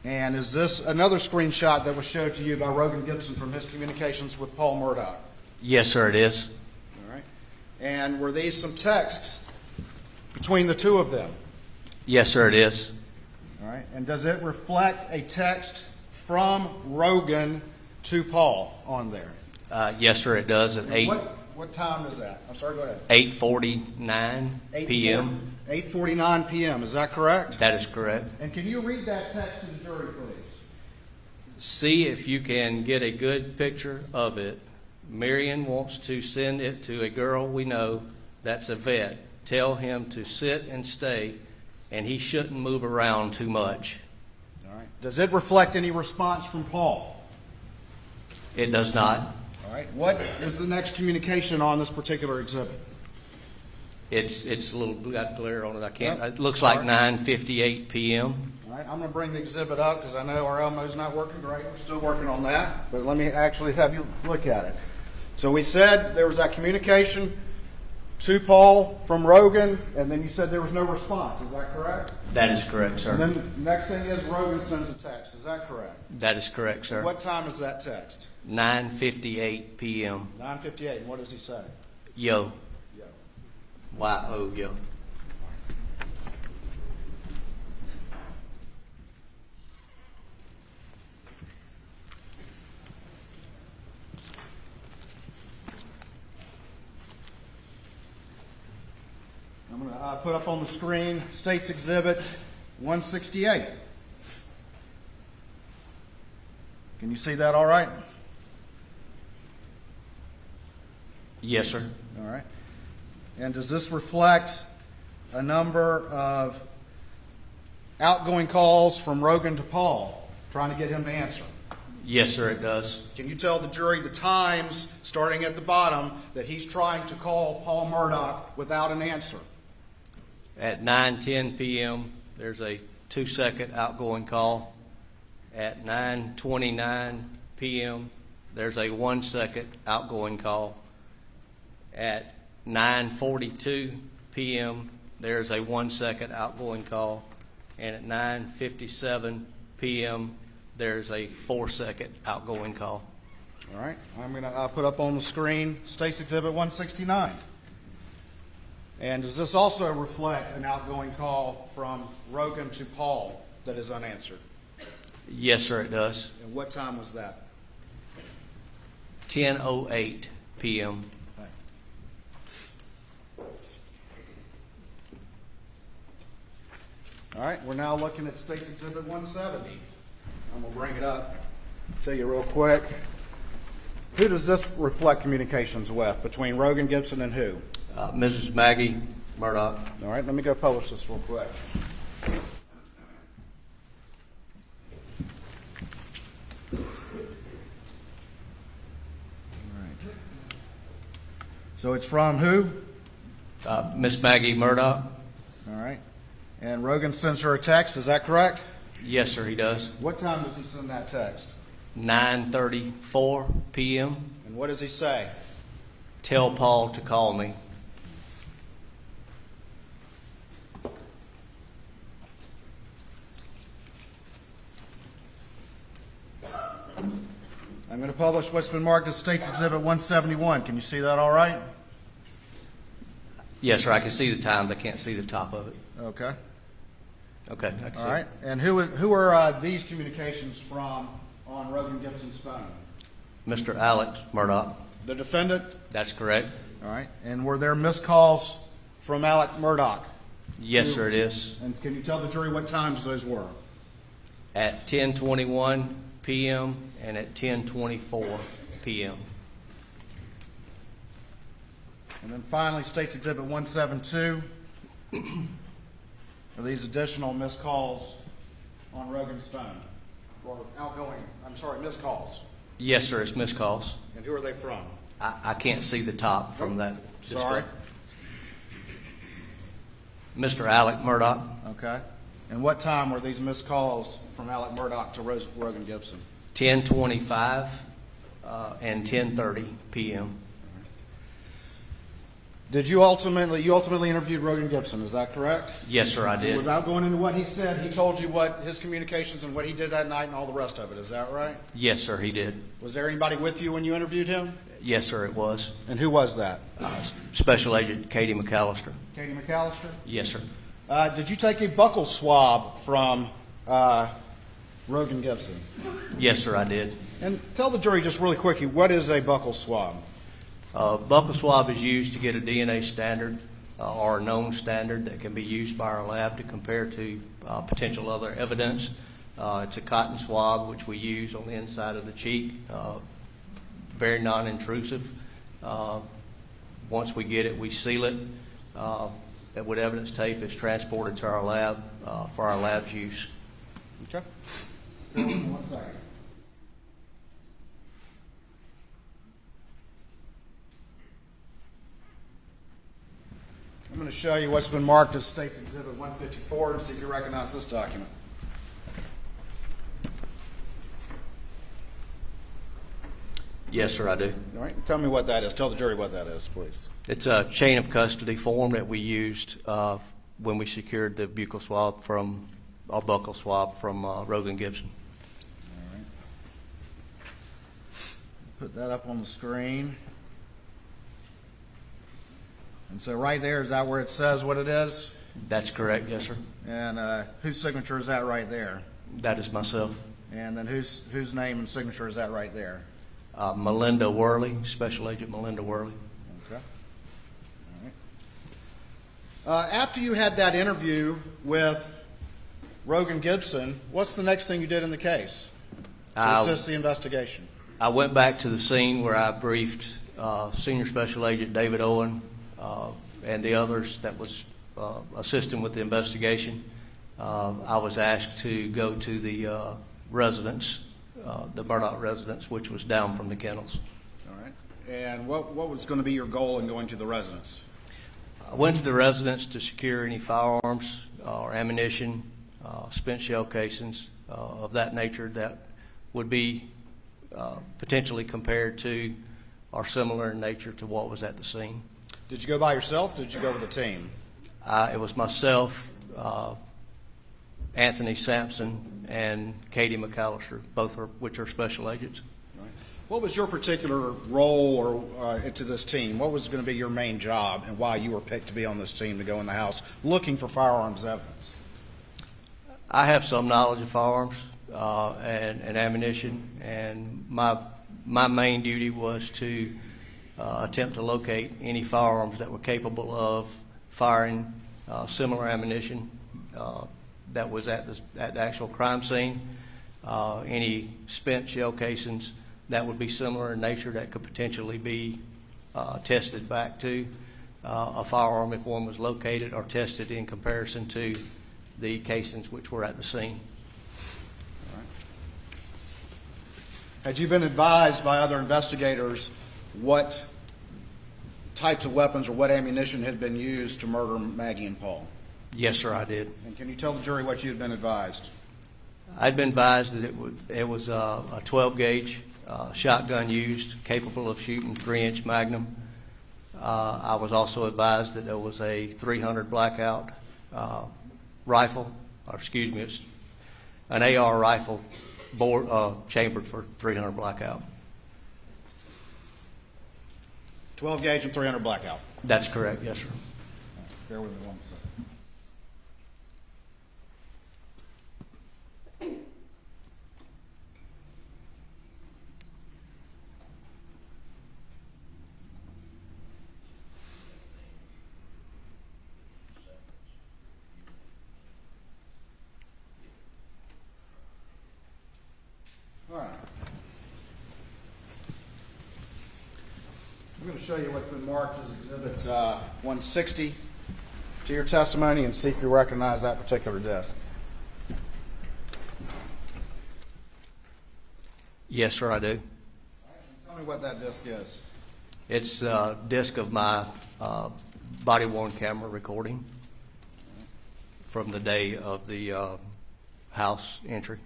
And is this another screenshot that was showed to you by Rogan Gibson from his communications with Paul Murdaugh? Yes, sir, it is. All right. And were these some texts between the two of them? Yes, sir, it is. All right. And does it reflect a text from Rogan to Paul on there? Yes, sir, it does. At What time is that? I'm sorry, go ahead. 8:49 p.m. 8:49 p.m. Is that correct? That is correct. And can you read that text to the jury, please? See if you can get a good picture of it. Marion wants to send it to a girl we know that's a vet. Tell him to sit and stay and he shouldn't move around too much. All right. Does it reflect any response from Paul? It does not. All right. What is the next communication on this particular exhibit? It's a little got glare on it. I can't. Yep. It looks like All right. 9:58 p.m. All right. I'm going to bring the exhibit up because I know our Elmo's not working great. We're still working on that. But let me actually have you look at it. So we said there was that communication to Paul from Rogan, and then you said there was no response. Is that correct? That is correct, sir. And then the next thing is Rogan sends a text. Is that correct? That is correct, sir. What time is that text? 9:58 p.m. 9:58. And what does he say? Yo. Yo. Y-O, yo. I'm going to put up on the screen State's Exhibit 168. Can you see that all right? Yes, sir. All right. And does this reflect a number of outgoing calls from Rogan to Paul, trying to get him to answer? Yes, sir, it does. Can you tell the jury the times, starting at the bottom, that he's trying to call Paul Murdaugh without an answer? At 9:10 p.m., there's a 2-second outgoing call. At 9:29 p.m., there's a 1-second outgoing call. At 9:42 p.m., there's a 1-second outgoing call. And at 9:57 p.m., there's a 4-second outgoing call. All right. I'm going to put up on the screen State's Exhibit 169. And does this also reflect an outgoing call from Rogan to Paul that is unanswered? Yes, sir, it does. And what time was that? 10:08 p.m. All right, we're now looking at State's Exhibit 170. I'm going to bring it up, tell you real quick. Who does this reflect communications with, between Rogan, Gibson, and who? Mrs. Maggie Murdaugh. All right, let me go publish this real quick. All right. So it's from who? Miss Maggie Murdaugh. All right. And Rogan sends her a text, is that correct? Yes, sir, he does. What time does he send that text? 9:34 p.m. And what does he say? Tell Paul to call me. I'm going to publish what's been marked as State's Exhibit 171. Can you see that all right? Yes, sir, I can see the times. I can't see the top of it. Okay. Okay, I can All see right. And who are these communications from on Rogan Gibson's phone? Mr. Alex Murdaugh. The defendant? That's correct. All right. And were there missed calls from Alex Murdaugh? Yes, sir, it is. And can you tell the jury what times those were? At 10:21 p.m. and at 10:24 p.m. And then finally, State's Exhibit 172. Are these additional missed calls on Rogan's phone? Or missed calls. Yes, sir, it's missed calls. And who are they from? I can't see the top from that display. Sorry. Mr. Alex Murdaugh. Okay. And what time were these missed calls from Alex Murdaugh to Rogan Gibson? 10:25 and 10:30 p.m. Did you ultimately interviewed Rogan Gibson, is that correct? Yes, sir, I did. Without going into what he said, he told you what his communications and what he did that night and all the rest of it, is that right? Yes, sir, he did. Was there anybody with you when you interviewed him? Yes, sir, it was. And who was that? Special Agent Katie McAllister. Katie McAllister? Yes, sir. Did you take a buccal swab from Rogan Gibson? Yes, sir, I did. And tell the jury just really quickly, what is a buccal swab? Buccal swab is used to get a DNA standard or a known standard that can be used by our lab to compare to potential other evidence. It's a cotton swab which we use on the inside of the cheek, very non-intrusive. Once we get it, we seal it, that with evidence tape is transported to our lab for our lab's use. Okay. 1 second. I'm going to show you what's been marked as State's Exhibit 154 and see if you recognize this document. Yes, sir, I do. All right. Tell me what that is. Tell the jury what that is, please. It's a chain of custody form that we used when we secured the buccal swab from, or buccal swab from Rogan Gibson. All right. Put that up on the screen. And so right there, is that where it says what it is? That's correct, yes, sir. And whose signature is that right there? That is myself. And then whose name and signature is that right there? Melinda Worley, Special Agent Melinda Worley. Okay. All right. After you had that interview with Rogan Gibson, what's the next thing you did in the case to assist the investigation? I went back to the scene where I briefed Senior Special Agent David Owen and the others that was assisting with the investigation. I was asked to go to the residence, the Murdaugh residence, which was down from the kennels. All right. And what was going to be your goal in going to the residence? I went to the residence to secure any firearms or ammunition, spent shell casings of that nature that would be potentially compared to or similar in nature to what was at the scene. Did you go by yourself or did you go with a team? It was myself, Anthony Sampson, and Katie McAllister, both which are special agents. Right. What was your particular role to this team? What was going to be your main job and why you were picked to be on this team to go in the house looking for firearms evidence? I have some knowledge of firearms and ammunition, and my main duty was to attempt to locate any firearms that were capable of firing similar ammunition that was at the actual crime scene, any spent shell casings that would be similar in nature that could potentially be tested back to a firearm if one was located or tested in comparison to the casings which were at the scene. All right. Had you been advised by other investigators what types of weapons or what ammunition had been used to murder Maggie and Paul? Yes, sir, I did. And can you tell the jury what you had been advised? I'd been advised that it was a 12-gauge shotgun used, capable of shooting 3-inch Magnum. I was also advised that there was a 300 blackout rifle, or excuse me, it's an AR rifle chambered for 300 blackout. 12 gauge and 300 blackout. That's correct, yes, sir. Bear with me 1 second. All right. I'm going to show you what's been marked as Exhibit 160 to your testimony and see if you recognize that particular disc. Yes, sir, I do. All right, tell me what that disc is. It's a disc of my body-worn camera recording from the day of the house entry.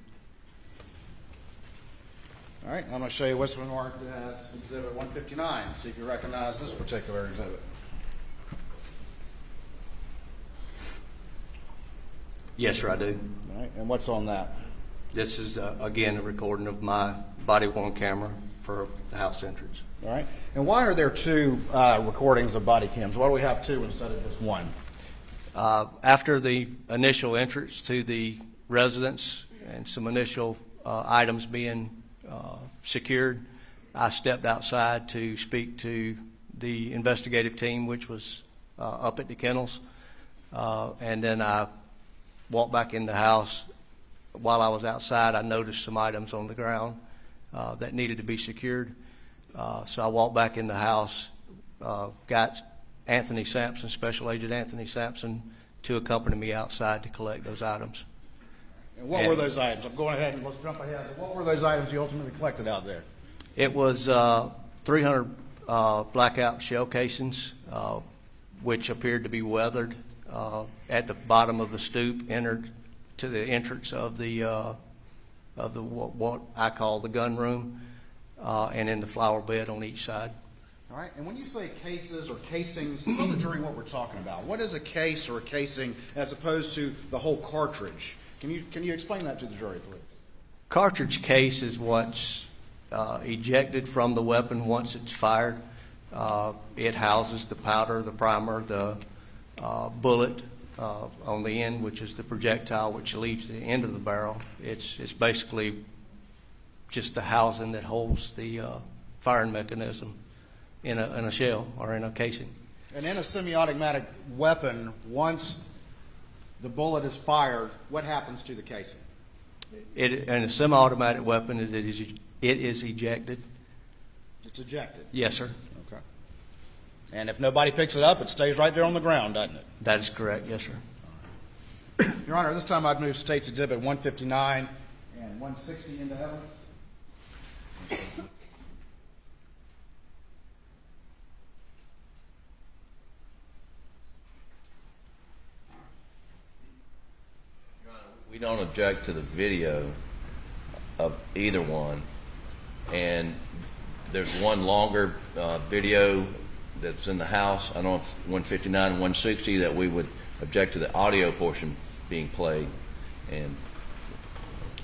All right, I'm going to show you what's been marked as Exhibit 159. See if you recognize this particular exhibit. Yes, sir, I do. All right, and what's on that? This is, again, a recording of my body-worn camera for the house entrance. All right, and why are there two recordings of body cams? Why do we have two instead of just one? After the initial entrance to the residence and some initial items being secured, I stepped outside to speak to the investigative team, which was up at the kennels, and then I walked back in the house. While I was outside, I noticed some items on the ground that needed to be secured, so I walked back in the house, got Anthony Sampson, Special Agent Anthony Sampson, to accompany me outside to collect those items. And what were those items? I'm going ahead and let's jump ahead. What were those items you ultimately collected out there? It was 300 blackout shell casings, which appeared to be weathered at the bottom of the stoop, entered to the entrance of the what I call the gun room, and in the flower bed on each side. All right. And when you say cases or casings, tell the jury what we're talking about. What is a case or a casing as opposed to the whole cartridge? Can you explain that to the jury, please? Cartridge case is what's ejected from the weapon once it's fired. It houses the powder, the primer, the bullet on the end, which is the projectile which leaves the end of the barrel. It's basically just the housing that holds the firing mechanism in a shell or in a casing. And in a semi-automatic weapon, once the bullet is fired, what happens to the casing? In a semi-automatic weapon, it is ejected. It's ejected? Yes, sir. Okay. And if nobody picks it up, it stays right there on the ground, doesn't it? That is correct, yes, sir. Your Honor, this time I'd move State's Exhibit 159 and 160 into evidence. We don't object to the video of either one, and there's one longer video that's in the House. I don't know if 159 and 160 that we would object to the audio portion being played. And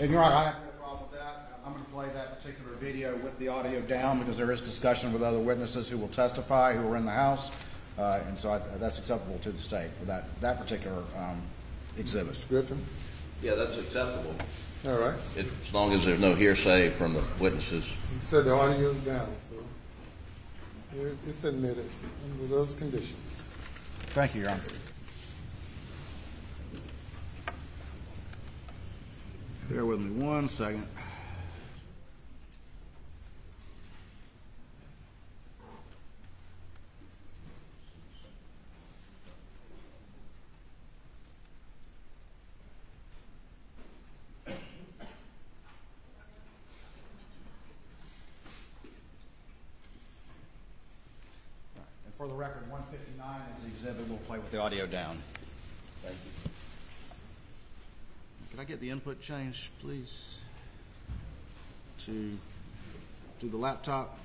Your Honor, I have no problem with that. I'm going to play that particular video with the audio down because there is discussion with other witnesses who will testify who are in the House, and so that's acceptable to the State for that particular exhibit. Mr. Griffin? yeah, that's acceptable, All right. as long as there's no hearsay from the witnesses. He said the audio is down, so it's admitted under those conditions. Thank you, Your Honor. Bear with me 1 second. For the record, 159 is the exhibit. We'll play with the audio down. Thank you. Can I get the input changed, please, to the laptop?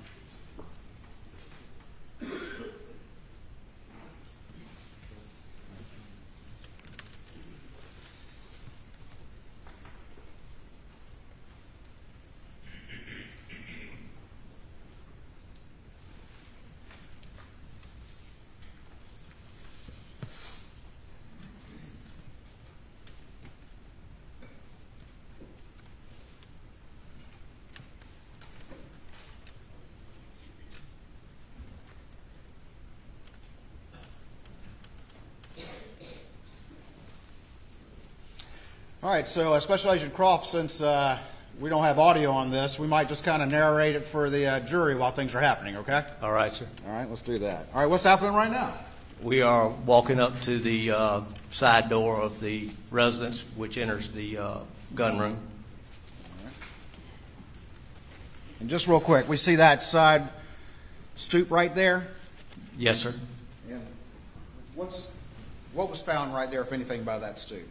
All right, so Special Agent Croft, since we don't have audio on this, we might just kind of narrate it for the jury while things are happening, okay? All right, sir. All right, let's do that. All right, what's happening right now? We are walking up to the side door of the residence, which enters the gun room. And just real quick, we see that side stoop right there? Yes, sir. And what was found right there, if anything, by that stoop?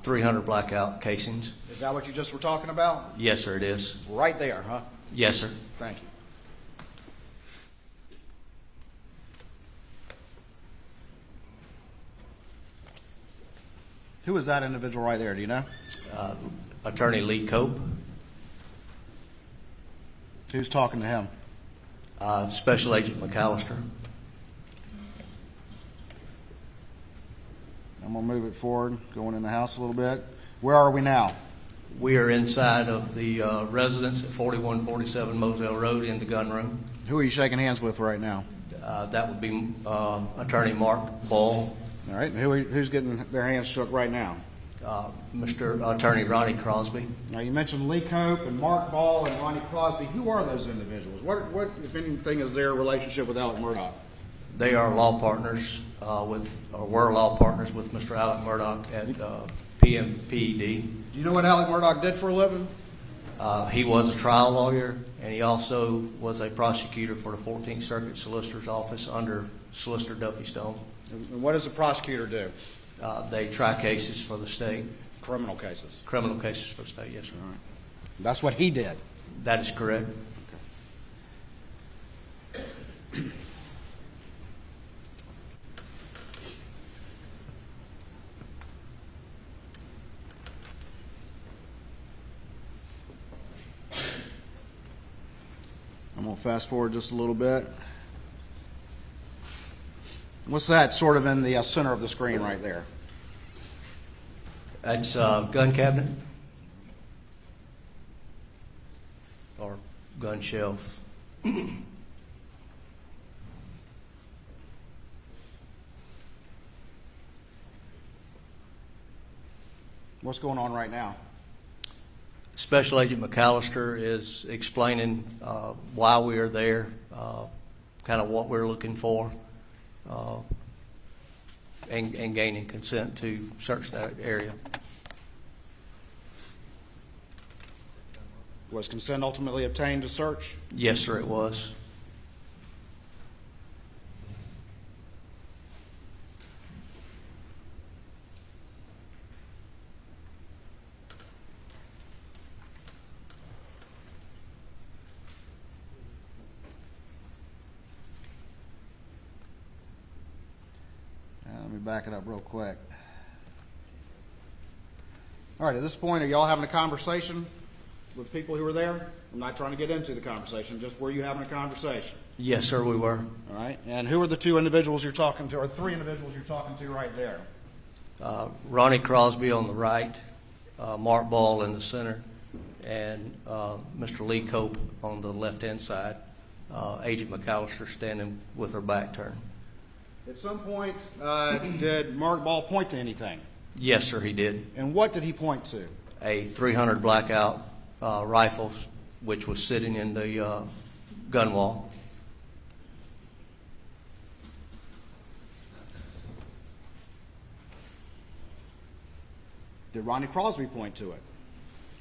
300 blackout casings. Is that what you just were talking about? Yes, sir, it is. Right there, huh? Yes, sir. Thank you. Who is that individual right there? Do you know? Attorney Lee Cope, Who's talking to him? Special Agent McAllister. I'm going to move it forward, going in the house a little bit. Where are we now? We are inside of the residence at 4147 Moselle Road in the gun room. Who are you shaking hands with right now? That would be Attorney Mark Ball, All right. Who's getting their hands shook right now? Mr. Attorney Ronnie Crosby. Now, you mentioned Lee Cope and Mark Ball and Ronnie Crosby. Who are those individuals? What if anything, is their relationship with Alex Murdaugh? They are law partners were law partners with Mr. Alex Murdaugh at PMPED. Do you know what Alex Murdaugh did for a living? He was a trial lawyer, and he also was a prosecutor for the 14th Circuit Solicitor's Office under Solicitor Duffy Stone. And what does a prosecutor do? They try cases for the state. Criminal cases. Criminal cases for the state, yes, sir. All right. That's what he did. That is correct. I'm going to fast forward just a little bit. What's that sort of in the center of the screen right there? That's a gun cabinet or gun shelf. What's going on right now? Special Agent McAllister is explaining why we are there, kind of what we're looking for, and gaining consent to search that area. Was consent ultimately obtained to search? Yes, sir, it was. Let me back it up real quick. All right, at this point, are y'all having a conversation with people who were there? I'm not trying to get into the conversation, just were you having a conversation? Yes, sir, we were. All right, and who are the two individuals you're talking to, or three individuals you're talking to right there? Ronnie Crosby on the right, Mark Ball in the center, and Mr. Lee Cope on the left-hand side. Agent McAllister standing with her back turned. At some point, did Mark Ball point to anything? Yes, sir, he did. And what did he point to? A .300 blackout rifle, which was sitting in the gun wall. Did Ronnie Crosby point to it?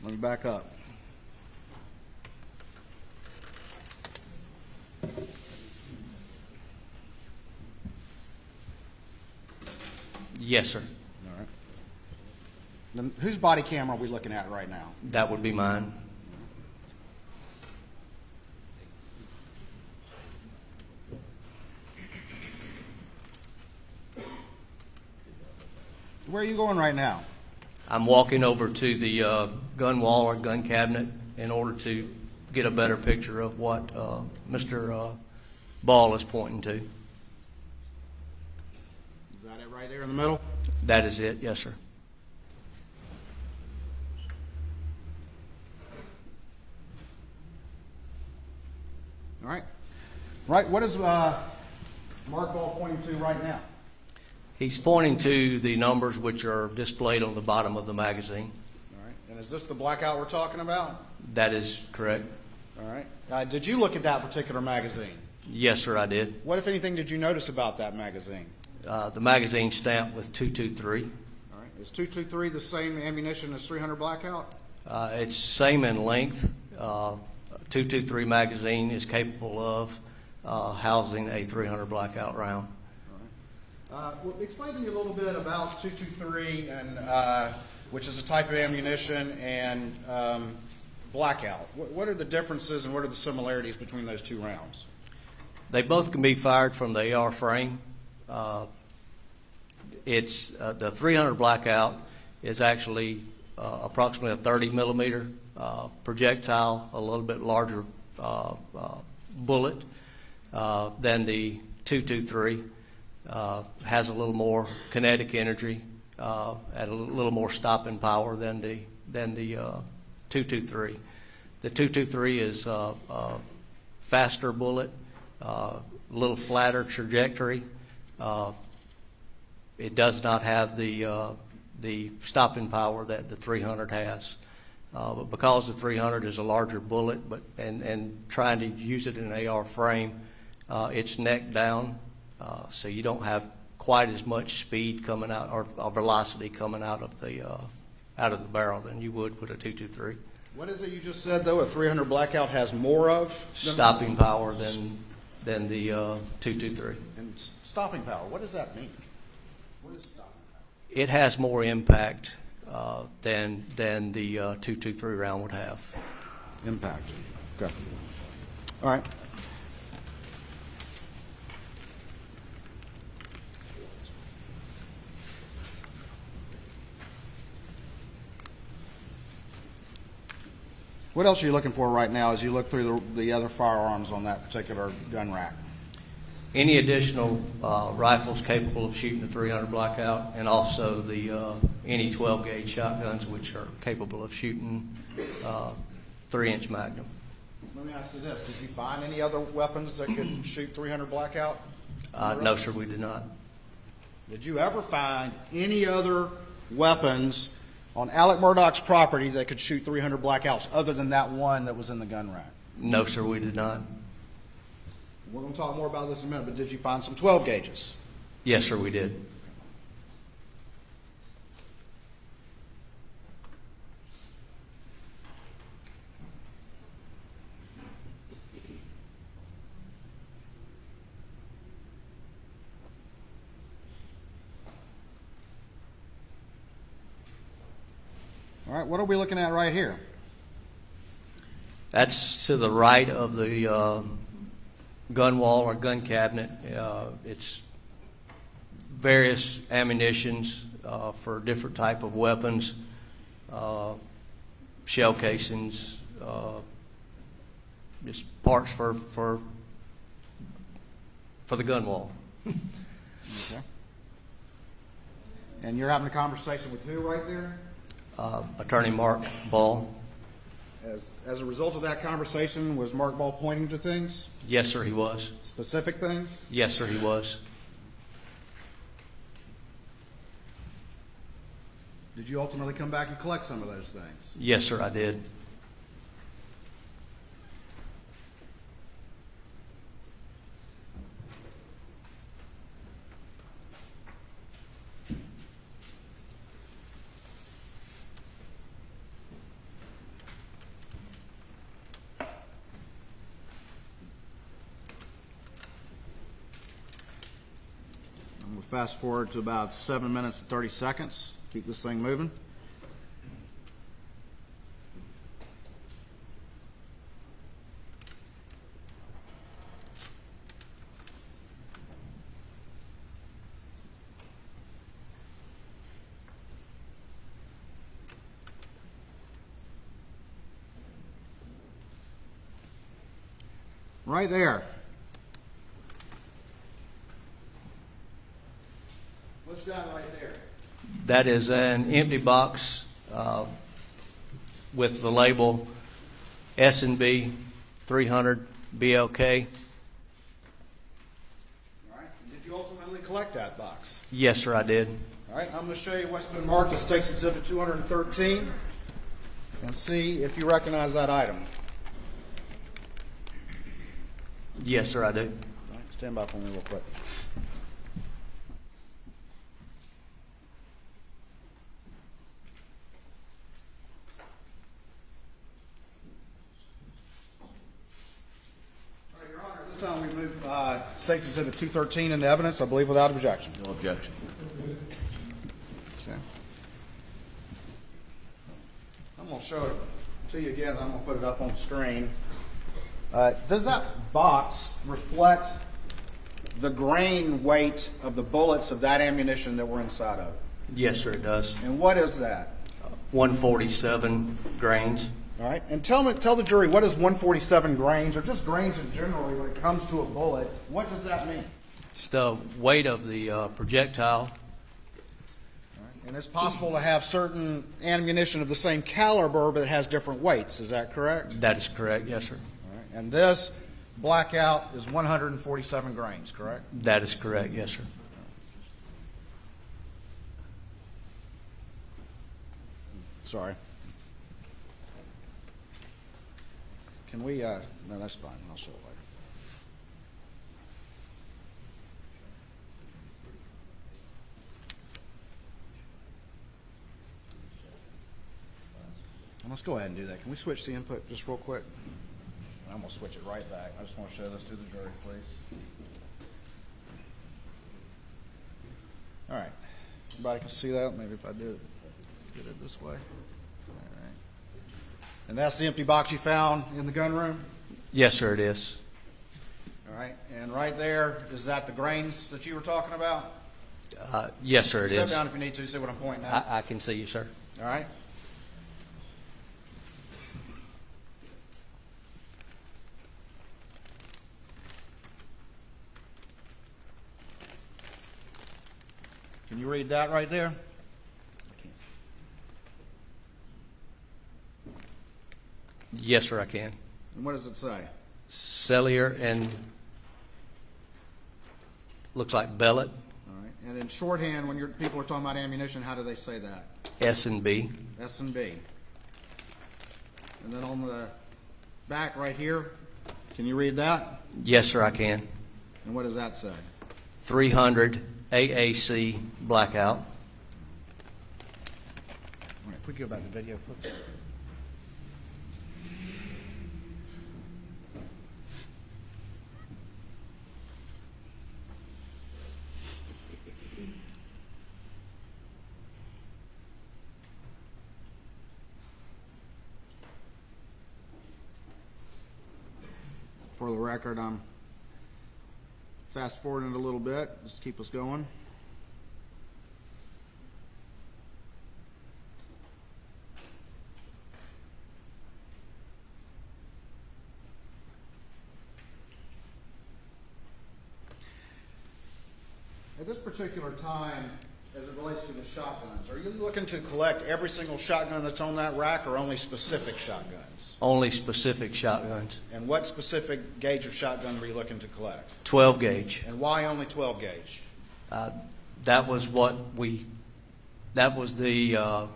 Let me back up. Yes, sir. All right. Then whose body cam are we looking at right now? That would be mine. Where are you going right now? I'm walking over to the gun wall or gun cabinet in order to get a better picture of what Mr. Ball is pointing to. Is that it right there in the middle? That is it, yes, sir. All right. Right, what is Mark Ball pointing to right now? He's pointing to the numbers which are displayed on the bottom of the magazine. All right. And is this the blackout we're talking about? That is correct. All right. Did you look at that particular magazine? Yes, sir, I did. What, if anything, did you notice about that magazine? The magazine stamped with 223. All right. Is 223 the same ammunition as 300 blackout? It's same in length. 223 magazine is capable of housing a 300 blackout round. Well, explain to me a little bit about 223, and which is a type of ammunition, and blackout. What are the differences and what are the similarities between those two rounds? They both can be fired from the AR frame. It's the 300 blackout is actually approximately a 30 millimeter projectile, a little bit larger bullet than the 223. Has a little more kinetic energy and a little more stopping power than the 223. The 223 is a faster bullet, a little flatter trajectory. It does not have the stopping power that the 300 has. But because the 300 is a larger bullet, and trying to use it in an AR frame, it's neck down, So you don't have quite as much speed coming out or velocity coming out of the barrel than you would with a .223. What is it you just said, though, a 300 blackout has more of? Stopping power than the .223. And stopping power, what does that mean? What is stopping power? It has more impact than the .223 round would have. Impact. Okay. All right. What else are you looking for right now as you look through the other firearms on that particular gun rack? Any additional rifles capable of shooting a 300 blackout, and also the any 12-gauge shotguns which are capable of shooting 3-inch Magnum. Let me ask you this. Did you find any other weapons that could shoot 300 blackout? No, sir, we did not. Did you ever find any other weapons on Alex Murdaugh's property that could shoot 300 blackouts other than that one that was in the gun rack? No, sir, we did not. We're going to talk more about this in a minute, but did you find some 12 gauges? Yes, sir, we did. All right, what are we looking at right here? That's to the right of the gun wall or gun cabinet. It's various ammunitions for different type of weapons, shell casings, just parts for the gun wall. Okay. And you're having a conversation with who right there? Attorney Mark Ball. As a result of that conversation, was Mark Ball pointing to things? Yes, sir, he was. Specific things? Yes, sir, he was. Did you ultimately come back and collect some of those things? Yes, sir, I did. Fast forward to about 7 minutes and 30 seconds. Keep this thing moving. Right there. What's that right there? That is an empty box with the label S&B 300 BLK. All right. Did you ultimately collect that box? Yes, sir, I did. All right. I'm going to show you what's been marked as State's Exhibit 213 and see if you recognize that item. Yes, sir, I do. All right. Stand by for me real quick. We move State's Exhibit 213 into evidence, I believe, without objection. No objection. Okay. I'm going to show it to you again. I'm going to put it up on the screen. Does that box reflect the grain weight of the bullets of that ammunition that were inside of it? Yes, sir, it does. And what is that? 147 grains. All right. And tell the jury, what is 147 grains, or just grains in general when it comes to a bullet? What does that mean? It's the weight of the projectile. All right. And it's possible to have certain ammunition of the same caliber, but it has different weights. Is that correct? That is correct, yes, sir. All right. And this blackout is 147 grains, correct? That is correct, yes, sir. Sorry. Can we, no, that's fine. I'll show it Let's go ahead and do that. Can we switch the input just real quick? I'm going to switch it right back. I just want to show this to the jury, please. All right. Everybody can see that? Maybe if I do it, get it this way. All right. And that's the empty box you found in the gun room? Yes, sir, it is. All right. And right there, is that the grains that you were talking about? Yes, sir, it is. Step down if you need to. See what I'm pointing at? I can see you, sir. All right. Can you read that right there? I can't see. Yes, sir, I can. And what does it say? Cellular and looks like bellet, All right. And in shorthand, when people are talking about ammunition, how do they say that? S&B. S&B. And then on the back right here, can you read that? Yes, sir, I can. And what does that say? 300 AAC blackout. All right. If we go back to the video, please. For the record, I'm fast forwarding it a little bit just to keep us going. At this particular time, as it relates to the shotguns, are you looking to collect every single shotgun that's on that rack or only specific shotguns? Only specific shotguns. And what specific gauge of shotgun were you looking to collect? 12 gauge. And why only 12 gauge? That was the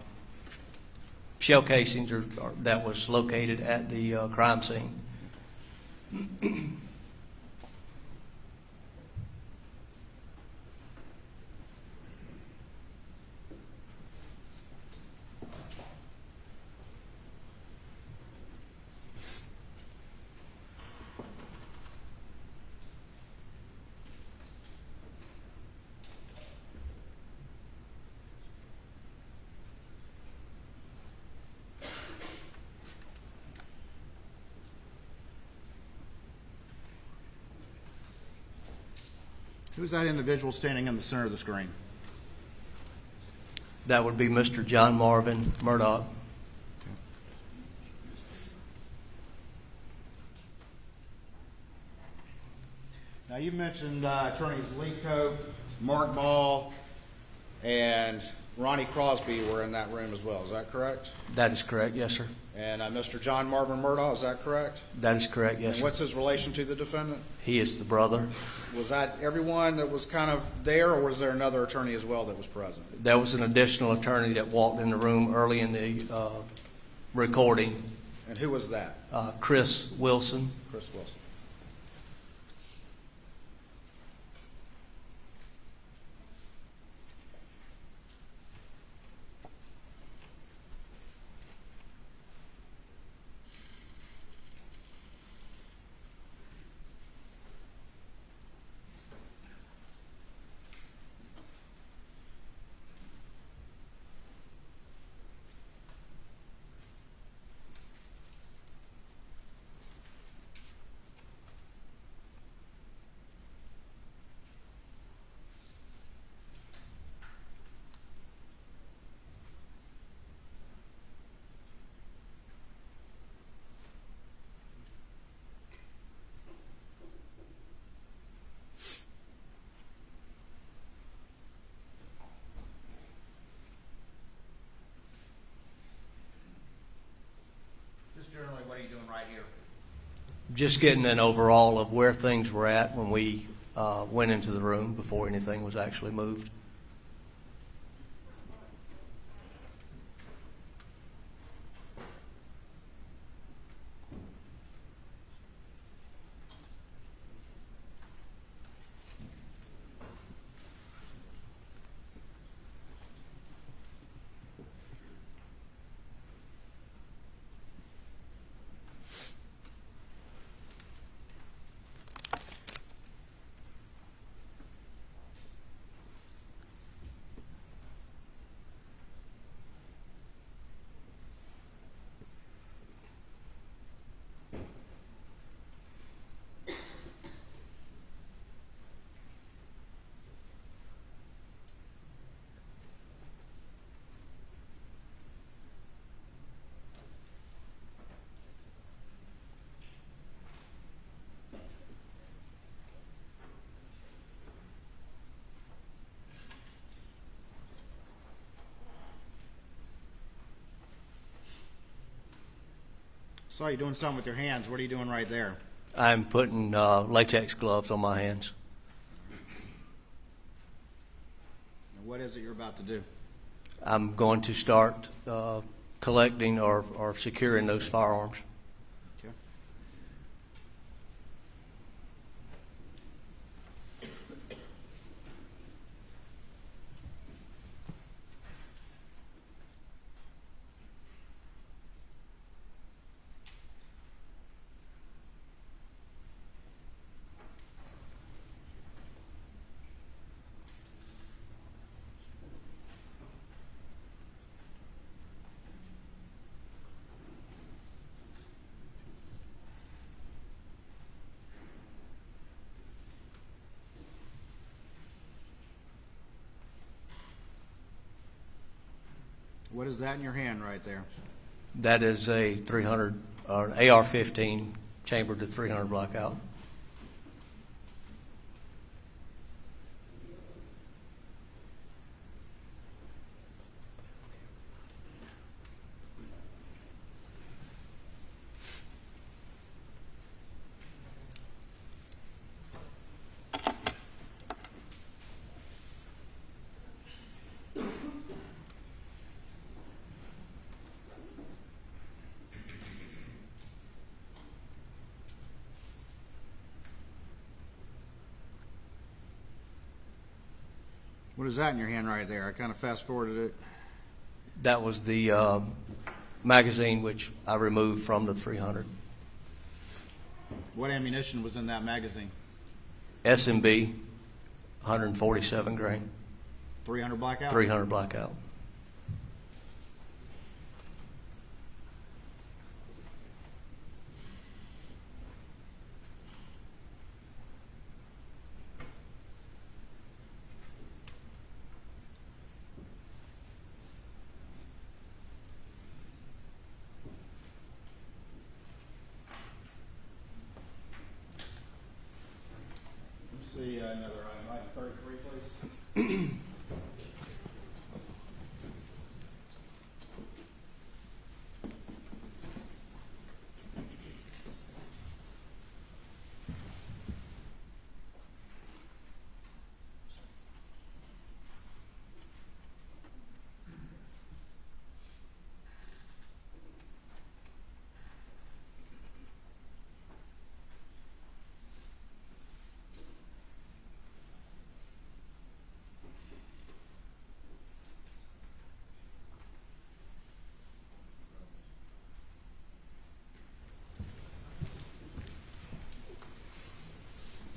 shell casings that was located at the crime scene. Who's that individual standing in the center of the screen? That would be Mr. John Marvin Murdaugh. Now, you mentioned attorneys Lee Cope, Mark Ball, and Ronnie Crosby were in that room as well. Is that correct? That is correct, yes, sir. And Mr. John Marvin Murdaugh, is that correct? That is correct, yes, And sir. what's his relation to the defendant? He is the brother. Was that everyone that was kind of there, or was there another attorney as well that was present? There was an additional attorney that walked in the room early in the recording, And who was that? Chris Wilson. Chris Wilson. Generally, what are you doing right here? Just getting an overall of where things were at when we went into the room before anything was actually moved. Saw you doing something with your hands. What are you doing right there? I'm putting latex gloves on my hands. And what is it you're about to do? I'm going to start collecting or securing those firearms. Okay. What is that in your hand right there? That is a 300 or an AR-15 chambered to 300 blackout. What is that in your hand right there? I kind of fast forwarded it. That was the magazine which I removed from the 300. What ammunition was in that magazine? S&B, 147 grain. 300 blackout? 300 blackout. See another item, item 33, please.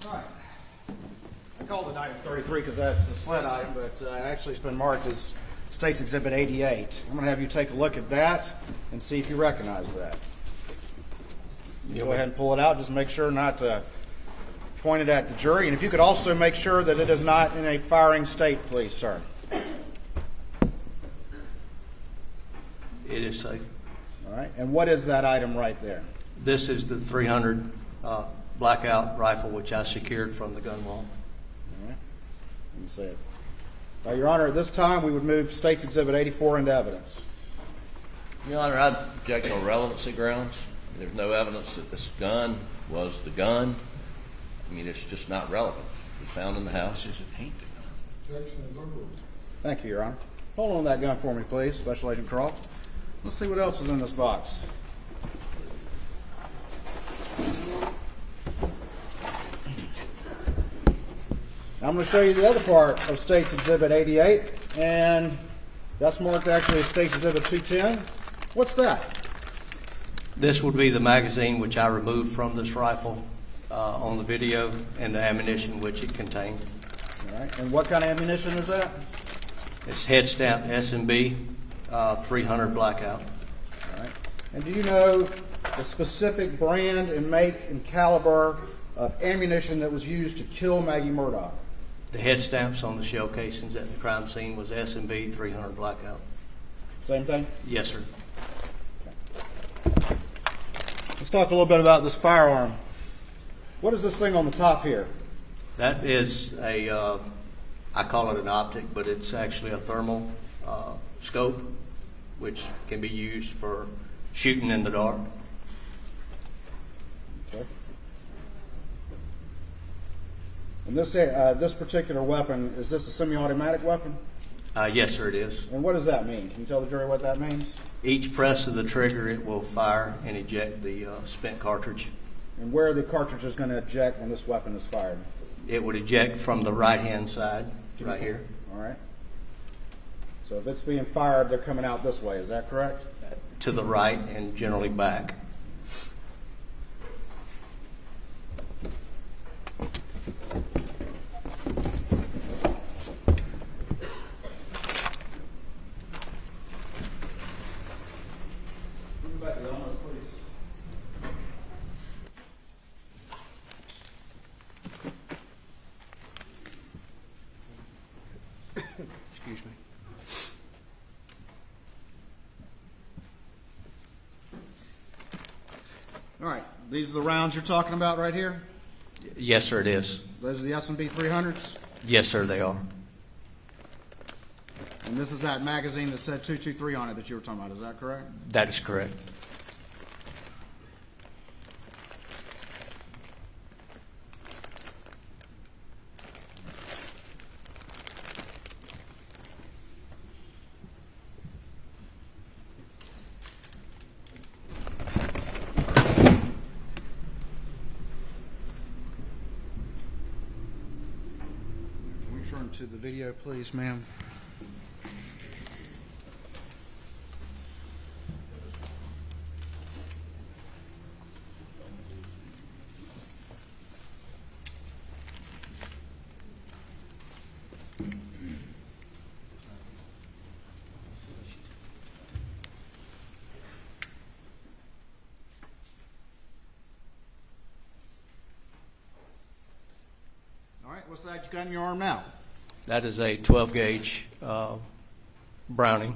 Right. I called it item 33 because that's the sled item, but actually it's been marked as State's Exhibit 88. I'm going to have you take a look at that and see if you recognize that. You go ahead and pull it out. Just make sure not to point it at the jury. And if you could also make sure that it is not in a firing state, please, sir. It is safe. All right. And what is that item right there? This is the 300 blackout rifle which I secured from the gun wall. All right. Let me see it. Your Honor, at this time we would move State's Exhibit 84 into evidence. Your Honor, I object on relevancy grounds. There's no evidence that this gun was the gun. I mean, it's just not relevant. It was found in the house. Thank you, Your Honor. Hold on that gun for me, please, Special Agent Croft. Let's see what else is in this box. Now I'm going to show you the other part of State's Exhibit 88, and that's marked actually as State's Exhibit 210. What's that? This would be the magazine which I removed from this rifle on the video and the ammunition which it contained. All right. And what kind of ammunition is that? It's head stamped S&B 300 blackout. All right. And do you know the specific brand and make and caliber of ammunition that was used to kill Maggie Murdaugh? The head stamps on the shell casings at the crime scene was S&B 300 blackout. Same thing? Yes, sir. Okay. Let's talk a little bit about this firearm. What is this thing on the top here? That is a, I call it an optic, but it's actually a thermal scope, which can be used for shooting in the dark. Okay. And this particular weapon, is this a semi-automatic weapon? Yes, sir, it is. And what does that mean? Can you tell the jury what that means? Each press of the trigger, it will fire and eject the spent cartridge. And where are the cartridges going to eject when this weapon is fired? It would eject from the right-hand side, right here, All right. So if it's being fired, they're coming out this way. Is that correct? to the right and generally back. Excuse me. All right. These are the rounds you're talking about right here? Yes, sir, it is. Those are the S&B 300s? Yes, sir, they are. And this is that magazine that said 223 on it that you were talking about. Is that correct? That is correct. Can we turn to the video, please, ma'am? All right, what's that you got in your arm now? That is a 12-gauge Browning. All right.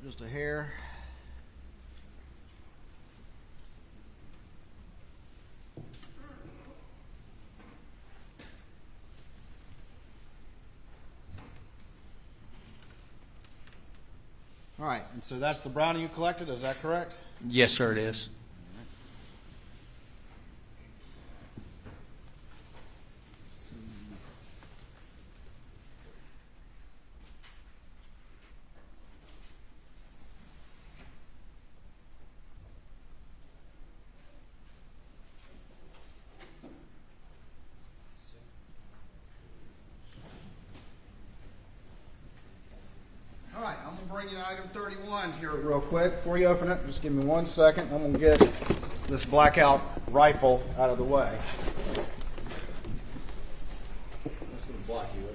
Just a hair. All right, and so that's the Browning you collected, is that correct? Yes, sir, it is. All right, I'm going to bring you to item 31 here real quick. Before you open it, just give me 1 second. I'm going to get this blackout rifle out of the way. That's going to block you.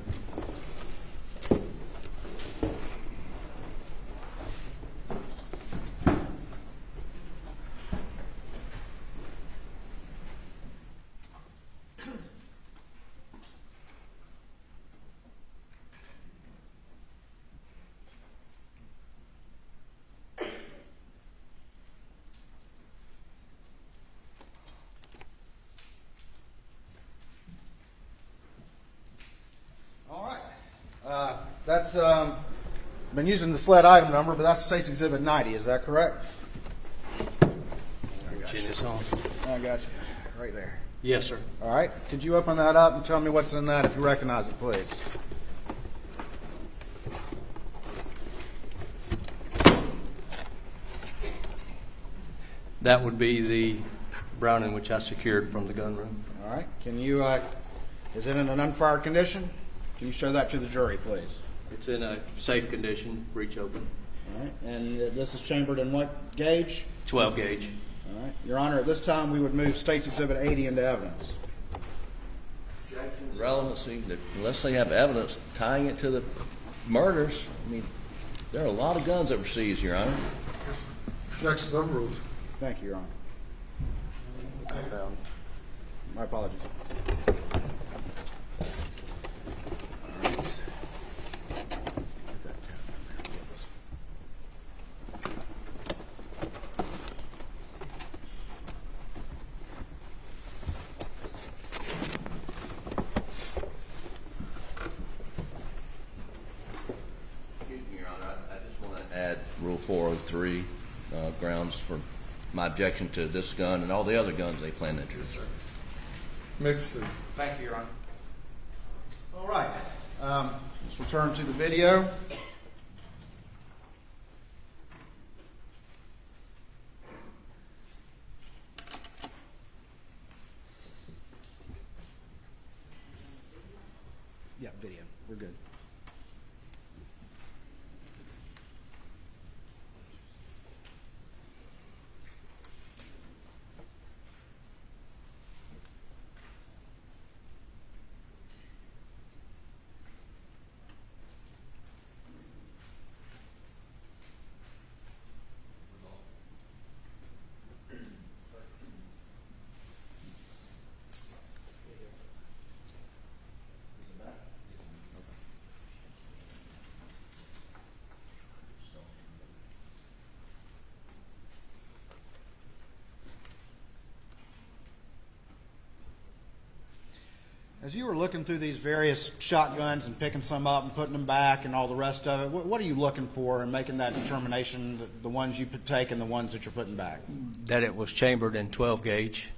That's been using the sled item number, but that's State's Exhibit 90. Is that correct? Chin is on. I got you. Right there. Yes, sir. All right. Could you open that up and tell me what's in that if you recognize it, please? That would be the Browning which I secured from the gun room. All right. Can you, is it in an unfired condition? Can you show that to the jury, please? It's in a safe condition, breech open. All right. And this is chambered in what gauge? 12 gauge. All right. Your Honor, at this time we would move State's Exhibit 80 into evidence. Relevancy, unless they have evidence tying it to the murders. I mean, there are a lot of guns that were seized, Your Honor. Objections overruled. Thank you, Your Honor. My apologies. Excuse me, Your Honor. I just want to add Rule 403 grounds for my objection to this gun and all the other guns they plan to introduce. May proceed. Thank you, Your Honor. All right. Let's return to the video. Yeah, video. We're good. As you were looking through these various shotguns and picking some up and putting them back and all the rest of it, what are you looking for in making that determination, the ones you take and the ones that you're putting back? That it was chambered in 12 gauge.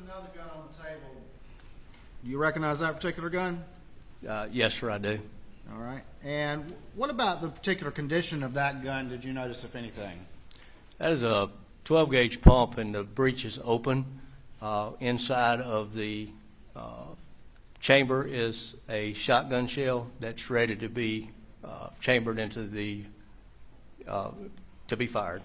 Another gun on the table. Do you recognize that particular gun? Yes, sir, I do. All right. And what about the particular condition of that gun did you notice, if anything? That is a 12 gauge pump and the breech is open. Inside of the chamber is a shotgun shell that's ready to be chambered into the to be fired.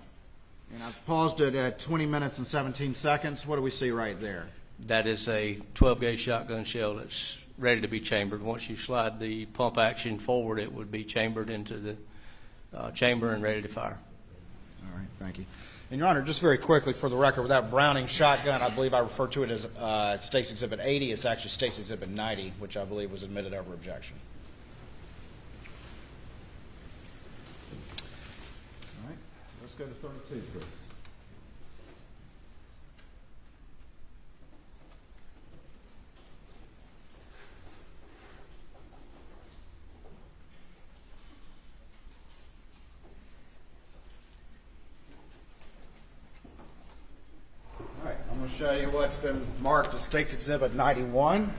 And I've paused it at 20 minutes and 17 seconds. What do we see right there? That is a 12 gauge shotgun shell that's ready to be chambered. Once you slide the pump action forward, it would be chambered into the chamber and ready to fire. All right, thank you. And Your Honor, just very quickly for the record, with that Browning shotgun, I believe I referred to it as State's Exhibit 80. It's actually State's Exhibit 90, which I believe was admitted over objection. All right, let's go to 32, please. I'm going to show you what's been marked as State's Exhibit 91.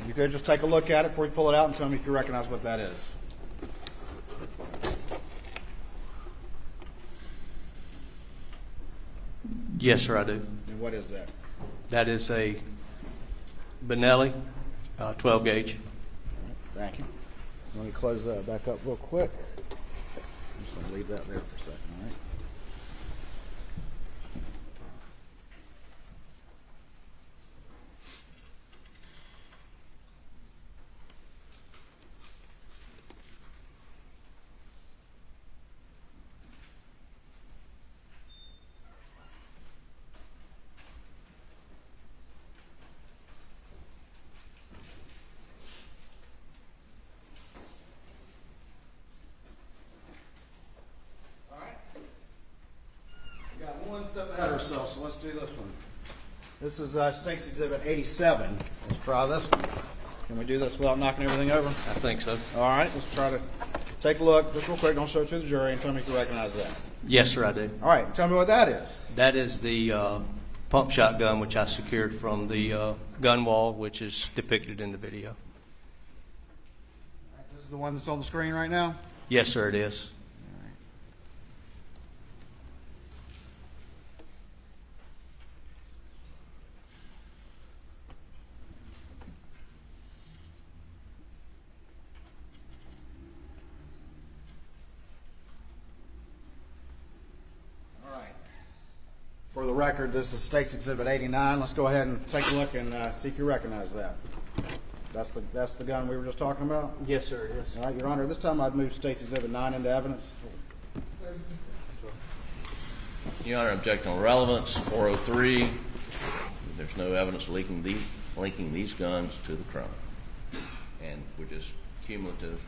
You could just take a look at it before you pull it out and tell me if you recognize what that is. Yes, sir, I do. And what is that? That is a Benelli 12 gauge. All right, thank you. Let me close that back up real quick. I'm just going to leave that there for a second, all right? ourselves, so let's do this one. This is State's Exhibit 87. Let's try this one. Can we do this without knocking everything over? I think so. All right, let's try to take a look. Just real quick, don't show it to the jury, and tell me if you recognize that. Yes, sir, I do. All right, tell me what that is. That is the pump shotgun which I secured from the gun wall, which is depicted in the video. All right, this is the one that's on the screen right now? Yes, sir, it is. For the record, this is State's Exhibit 89. Let's go ahead and take a look and see if you recognize that. That's the gun we were just talking about? Yes, sir, it is. All right, Your Honor, this time I'd move State's Exhibit 9 into evidence. Your Honor, objecting on relevance, 403. There's no evidence linking these guns to the crime. And we're just cumulative.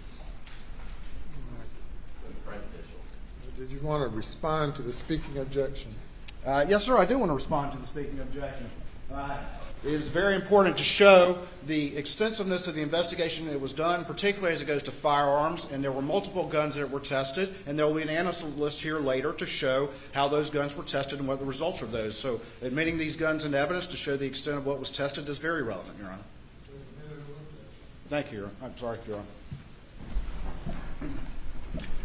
Did you want to respond to the speaking objection? Yes, sir, I do want to respond to the speaking objection. It is very important to show the extensiveness of the investigation that was done, particularly as it goes to firearms, and there were multiple guns that were tested, and there will be an analysis list here later to show how those guns were tested and what the results of those. So admitting these guns into evidence to show the extent of what was tested is very relevant, Your Honor. Thank you, Your Honor. I'm sorry, Your Honor.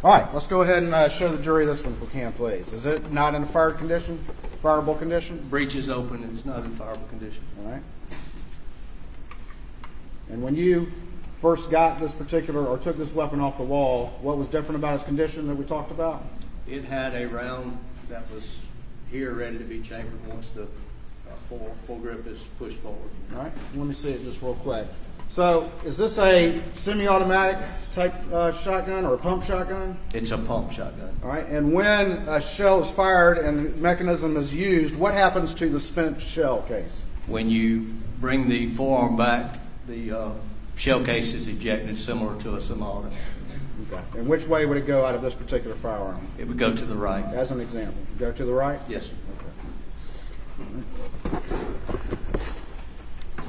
All right, let's go ahead and show the jury this one if we can, please. Is it not in a fireable condition? Breech is open and it's not in fireable condition. All right. And when you first got this particular, or took this weapon off the wall, what was different about its condition that we talked about? It had a round that was here ready to be chambered once the full grip is pushed forward. All right, let me see it just real quick. So, is this a semi-automatic type shotgun or a pump shotgun? It's a pump shotgun. All right, and when a shell is fired and mechanism is used, what happens to the spent shell case? When you bring the forearm back, the shell case is ejected similar to a semi-auto. Okay. And which way would it go out of this particular firearm? It would go to the right. As an example. Go to the right? Yes, sir. Okay.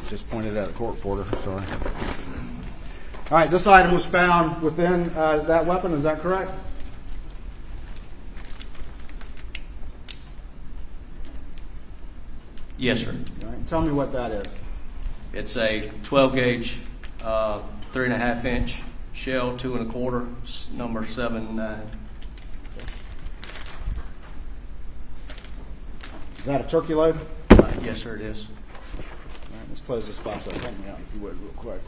Just pointed out a court reporter, sorry. All right, this item was found within that weapon, is that correct? Yes, sir. All right, tell me what that is. It's a 12 gauge, 3.5 inch shell, 2 1/4, number 7.9. Is that a turkey load? Yes, sir, it is. All right, let's close this box up. Help me out if you would real quick.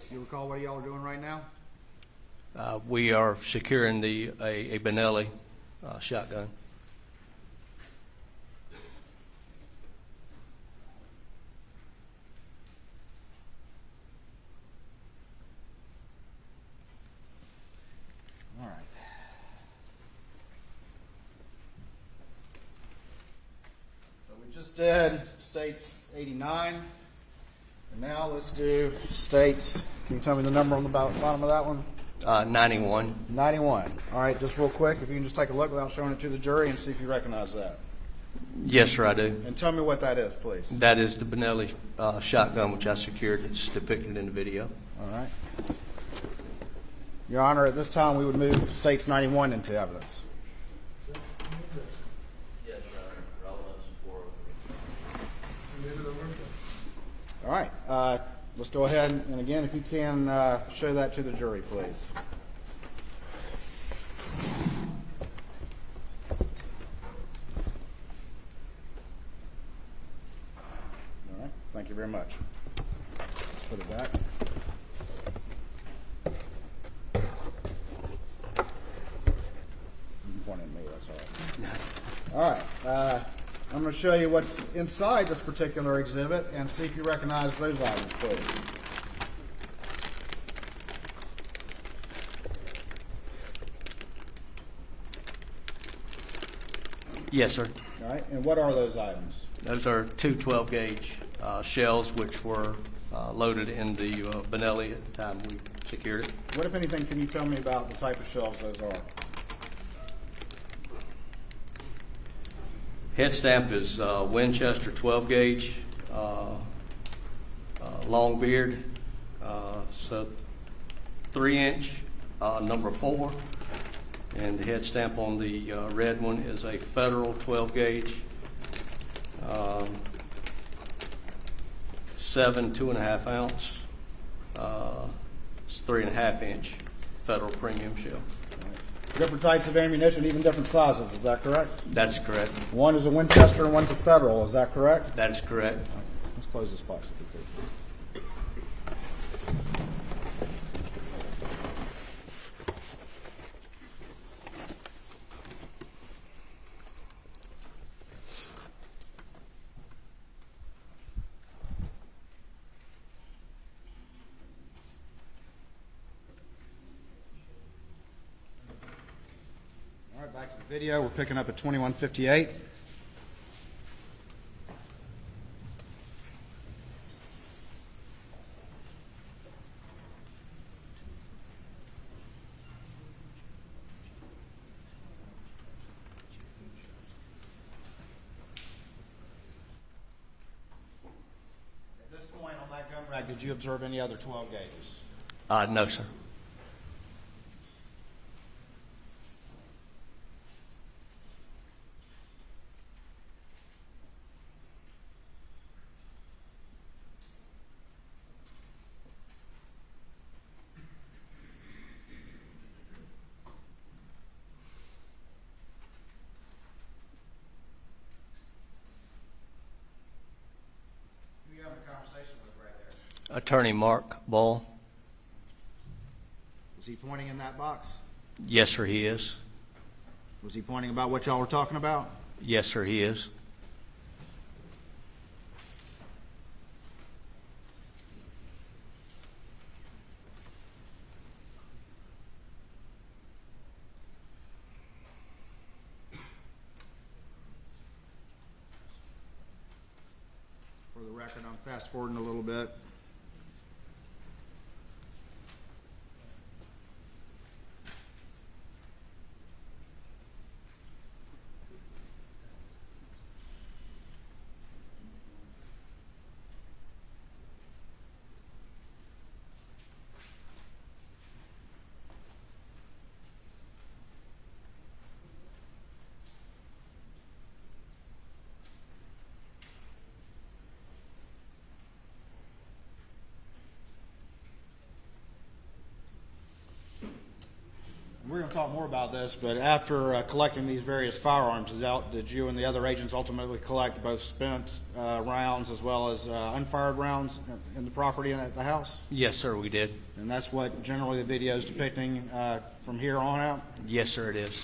Do you recall what y'all are doing right now? We are securing a Benelli shotgun. All right. So we just did States 89. And now let's do states. Can you tell me the number on the bottom of that one? 91. 91. All right, just real quick, if you can just take a look without showing it to the jury and see if you recognize that. Yes, sir, I do. And tell me what that is, please. That is the Benelli shotgun, which I secured. It's depicted in the video. All right. Your Honor, at this time, we would move states 91 into evidence. Yes, Your Honor. Relevance and 403. All right. Let's go ahead and again, if you can show that to the jury, please. All right. Thank you very much. Let's put it back. You can point at me, that's all right. All right. I'm going to show you what's inside this particular exhibit and see if you recognize those items, please. Yes, sir. All right. And what are those items? Those are two 12-gauge shells, which were loaded in the Benelli at the time we secured it. What, if anything, can you tell me about the type of shells those are? Head stamp is Winchester 12-gauge, long beard, so 3-inch, number 4. And the head stamp on the red one is a Federal 12-gauge, 7 2.5 ounce. It's 3.5-inch Federal premium shell. Different types of ammunition, even different sizes, is that correct? That's correct. One is a Winchester and one's a Federal, is that correct? That is correct. Let's close this box if you could. All right, back to the video. We're picking up at 21:58. At this point on that gun rack, did you observe any other 12 gauges? No, sir. Who are you having a conversation with right there? Attorney Mark Ball. Was he pointing in that box? Yes, sir, he is. Was he pointing about what y'all were talking about? Yes, sir, he is. For the record, I'm fast forwarding a little bit. We're going to talk more about this, but after collecting these various firearms, did you and the other agents ultimately collect both spent rounds as well as unfired rounds in the property and at the house? Yes, sir, we did. And that's what generally the video is depicting from here on out? Yes, sir, it is.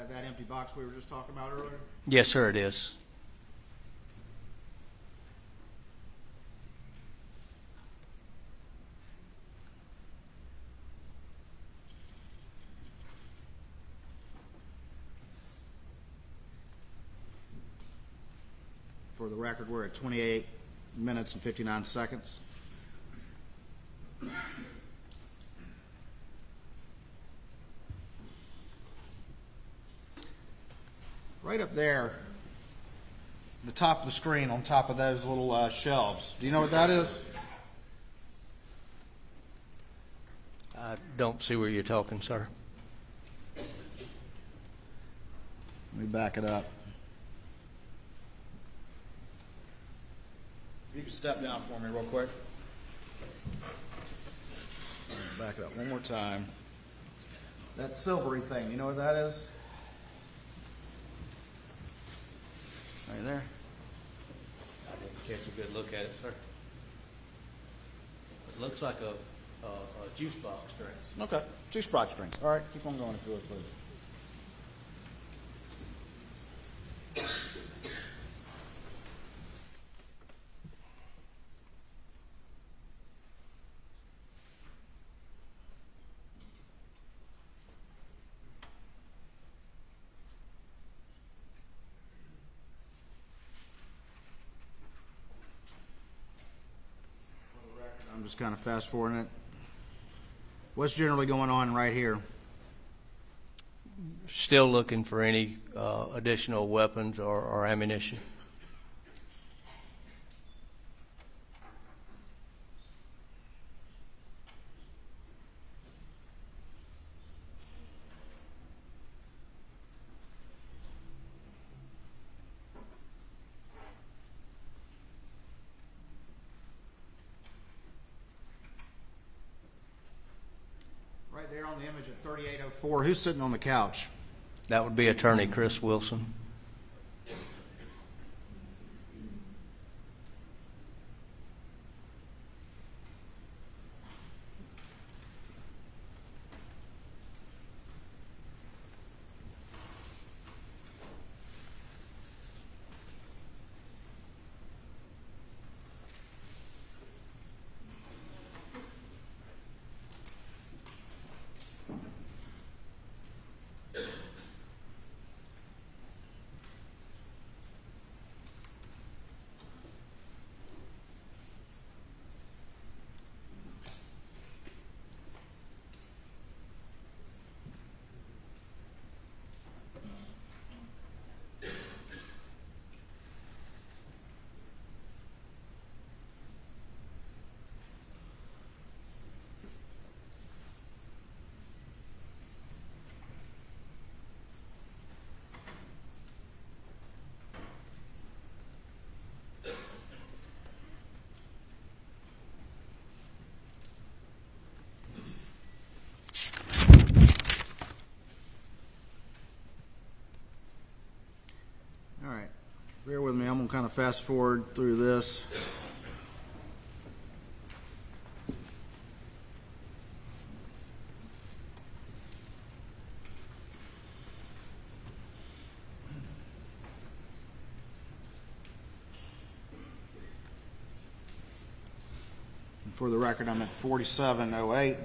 that empty box we were just talking about earlier? Yes, sir, it is. For the record, we're at 28 minutes and 59 seconds. Right up there, the top of the screen on top of those little shelves. Do you know what that is? I don't see where you're talking, sir. Let me back it up. If you could step down for me real quick. Back it up one more time. That silvery thing, you know what that is? Right there. I didn't catch a good look at it, sir. It looks like a juice box drink. Okay, 2 Sprite strings. All right, keep on going if you would, please. I'm just kind of fast forwarding it. What's generally going on right here? Still looking for any additional weapons or ammunition. Right there on the image at 3804, who's sitting on the couch? That would be Attorney Chris Wilson. All right, bear with me. I'm going to kind of fast forward through this. And for the record, I'm at 4708.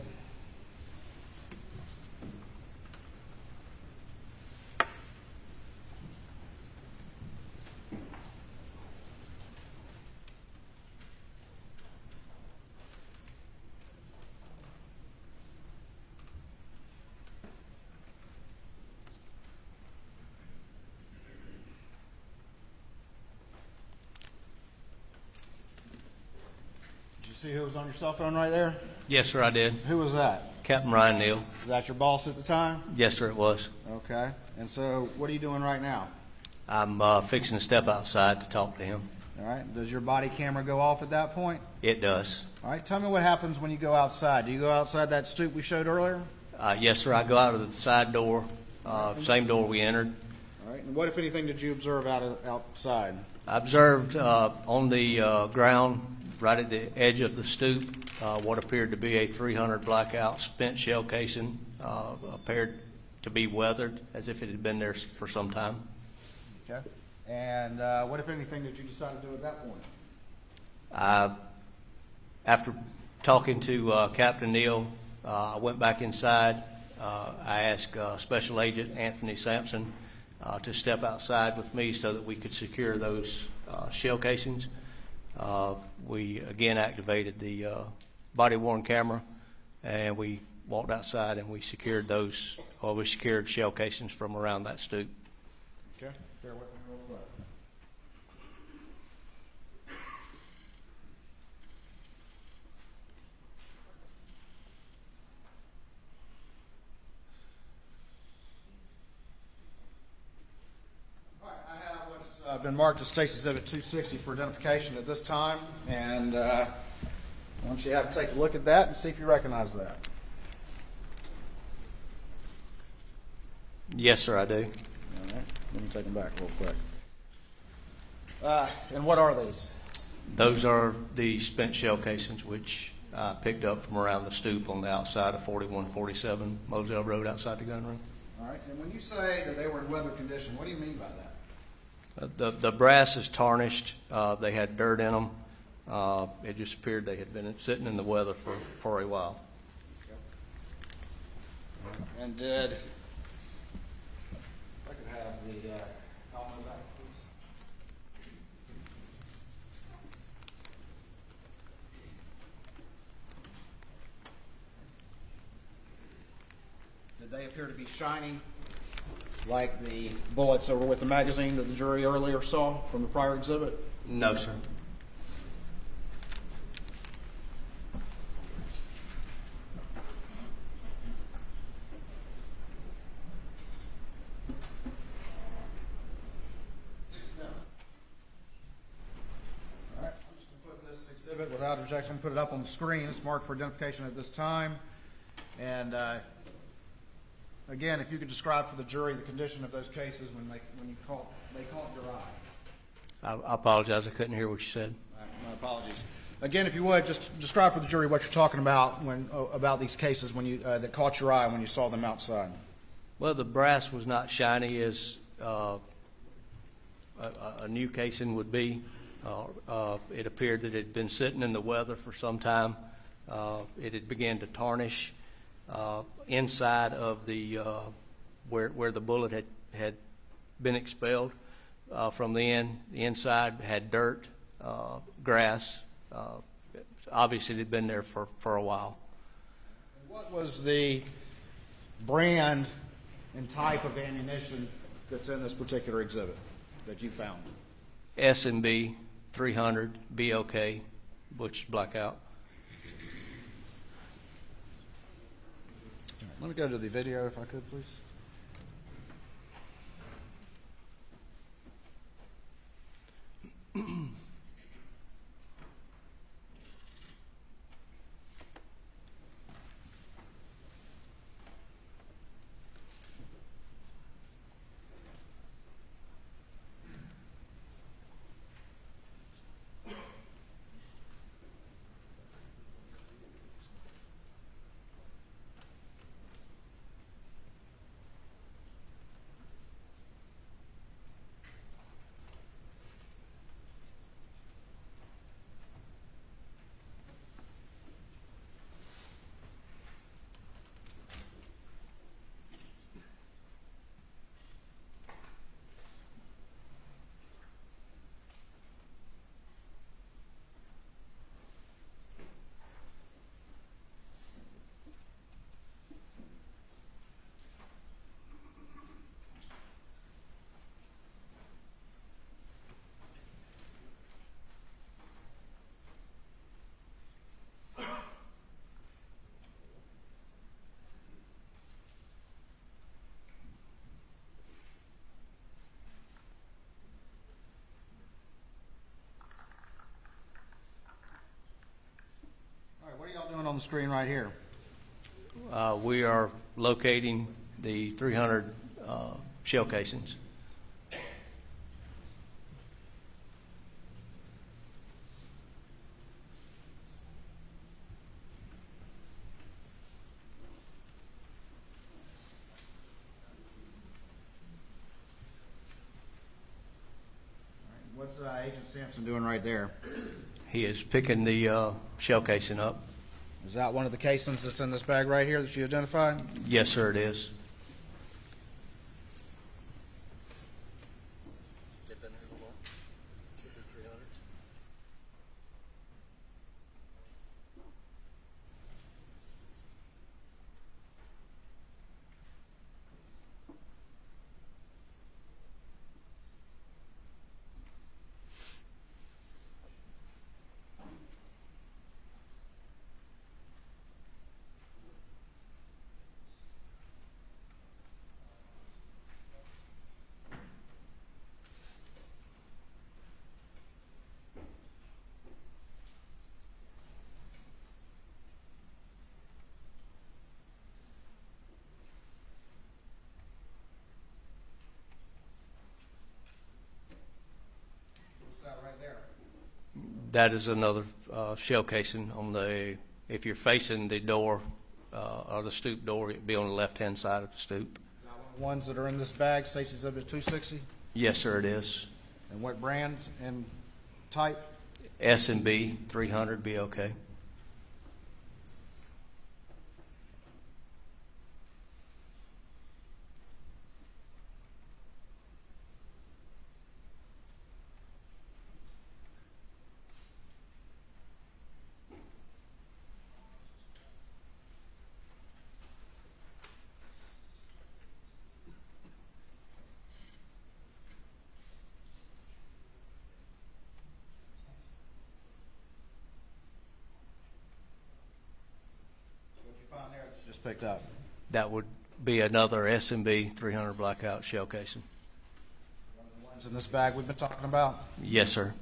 See who was on your cell phone right there? Yes, sir, I did. Who was that? Captain Ryan Neal. Was that your boss at the time? Yes, sir, it was. Okay. And so what are you doing right now? I'm fixing to step outside to talk to him. All right. Does your body camera go off at that point? It does. All right. Tell me what happens when you go outside. Do you go outside that stoop we showed earlier? Yes, sir, I go out of the side door, same door we entered. All right. And what, if anything, did you observe outside? I observed on the ground, right at the edge of the stoop, what appeared to be a .300 blackout spent shell casing, a paired to be weathered as if it had been there for some time. Okay. And what, if anything, did you decide to do at that point? After talking to Captain Neal, I went back inside. I asked Special Agent Anthony Sampson to step outside with me so that we could secure those shell casings. We again activated the body-worn camera, and we walked outside and we secured those, or we secured shell casings from around that stoop. Okay. Bear with me real quick. All right, I have what's been marked as State's Exhibit 260 for identification at this time, and I want you to have to take a look at that and see if you recognize that. Yes, sir, I do. All right. Let me take them back real quick. And what are these? Those are the spent shell casings, which I picked up from around the stoop on the outside of 4147 Moselle Road outside the gun room. All right. And when you say that they were in weather condition, what do you mean by that? The brass is tarnished. They had dirt in them. It just appeared they had been sitting in the weather for a while. Okay. And did, if I could have the helmet back, please. Did they appear to be shiny, like the bullets that were with the magazine that the jury earlier saw from the prior exhibit? No, sir. All right, I'm just going to put this exhibit without objection, put it up on the screen. It's marked for identification at this time. And again, if you could describe for the jury the condition of those cases when they caught your eye. I apologize. I couldn't hear what you said. My apologies. Again, if you would, just describe for the jury what you're talking about about these cases when you that caught your eye when you saw them outside. Well, the brass was not shiny as a new casing would be. It appeared that it had been sitting in the weather for some time. It had began to tarnish inside of the where the bullet had been expelled from the end. The inside had dirt, grass. Obviously, it had been there for a while. What was the brand and type of ammunition that's in this particular exhibit that you found? S&B 300 BOK, Butch Blackout. All right, let me go to the video if I could, please. What are y'all doing on the screen right here? We are locating the 300 shell casings. What's Agent Sampson doing right there? He is picking the shell casing up. Is that one of the casings that's in this bag right here that you identified? Yes, sir, it is. That is another shell casing on the, if you're facing the door or the stoop door, it'd be on the left-hand side of the stoop. Is that one of the ones that are in this bag, States Exhibit 260? Yes, sir, it is. And what brand and type? S&B 300 be okay. Just picked up. That would be another S&B 300 blackout shell casing. One of the ones in this bag we've been talking about? Yes, sir.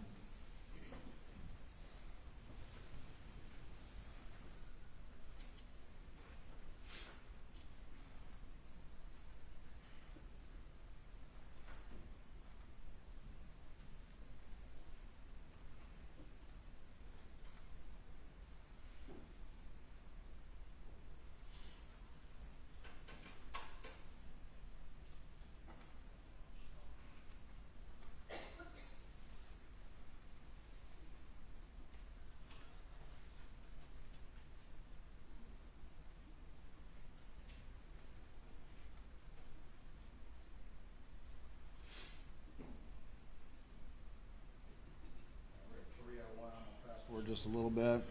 Fast forward just a little bit.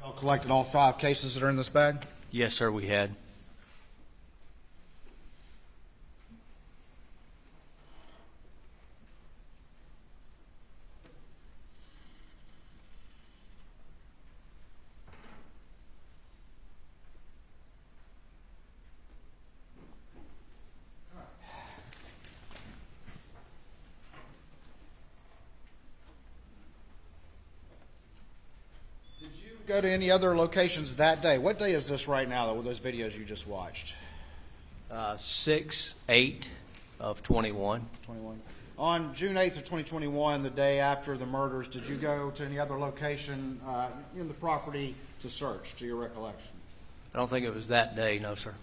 Y'all collected all 5 cases that are in this bag? Yes, sir, we had. Go to any other locations that day? What day is this right now, with those videos you just watched? 6/8 of 21. 21. On June 8th of 2021, the day after the murders, did you go to any other location in the property to search, to your recollection? I don't think it was that day, no, sir.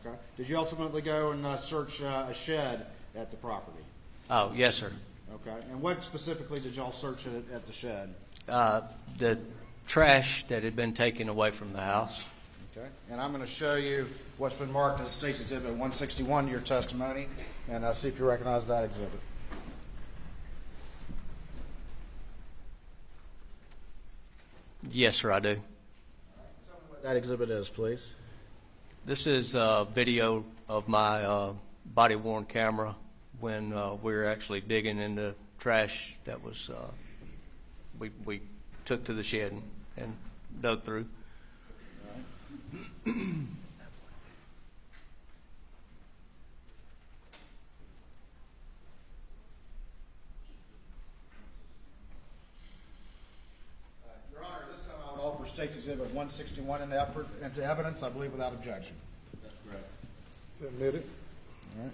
Okay. Did you ultimately go and search a shed at the property? Oh, yes, sir. Okay. And what specifically did y'all search at the shed? The trash that had been taken away from the house. Okay. And I'm going to show you what's been marked as State's Exhibit 161 to your testimony, and see if you recognize that exhibit. Yes, sir, I do. Tell me what that exhibit is, please. This is a video of my body-worn camera when we were actually digging into trash that was we took to the shed and dug through. Your Honor, this time I would offer State's Exhibit 161 into evidence, I believe without objection. That's correct. It's admitted. All right.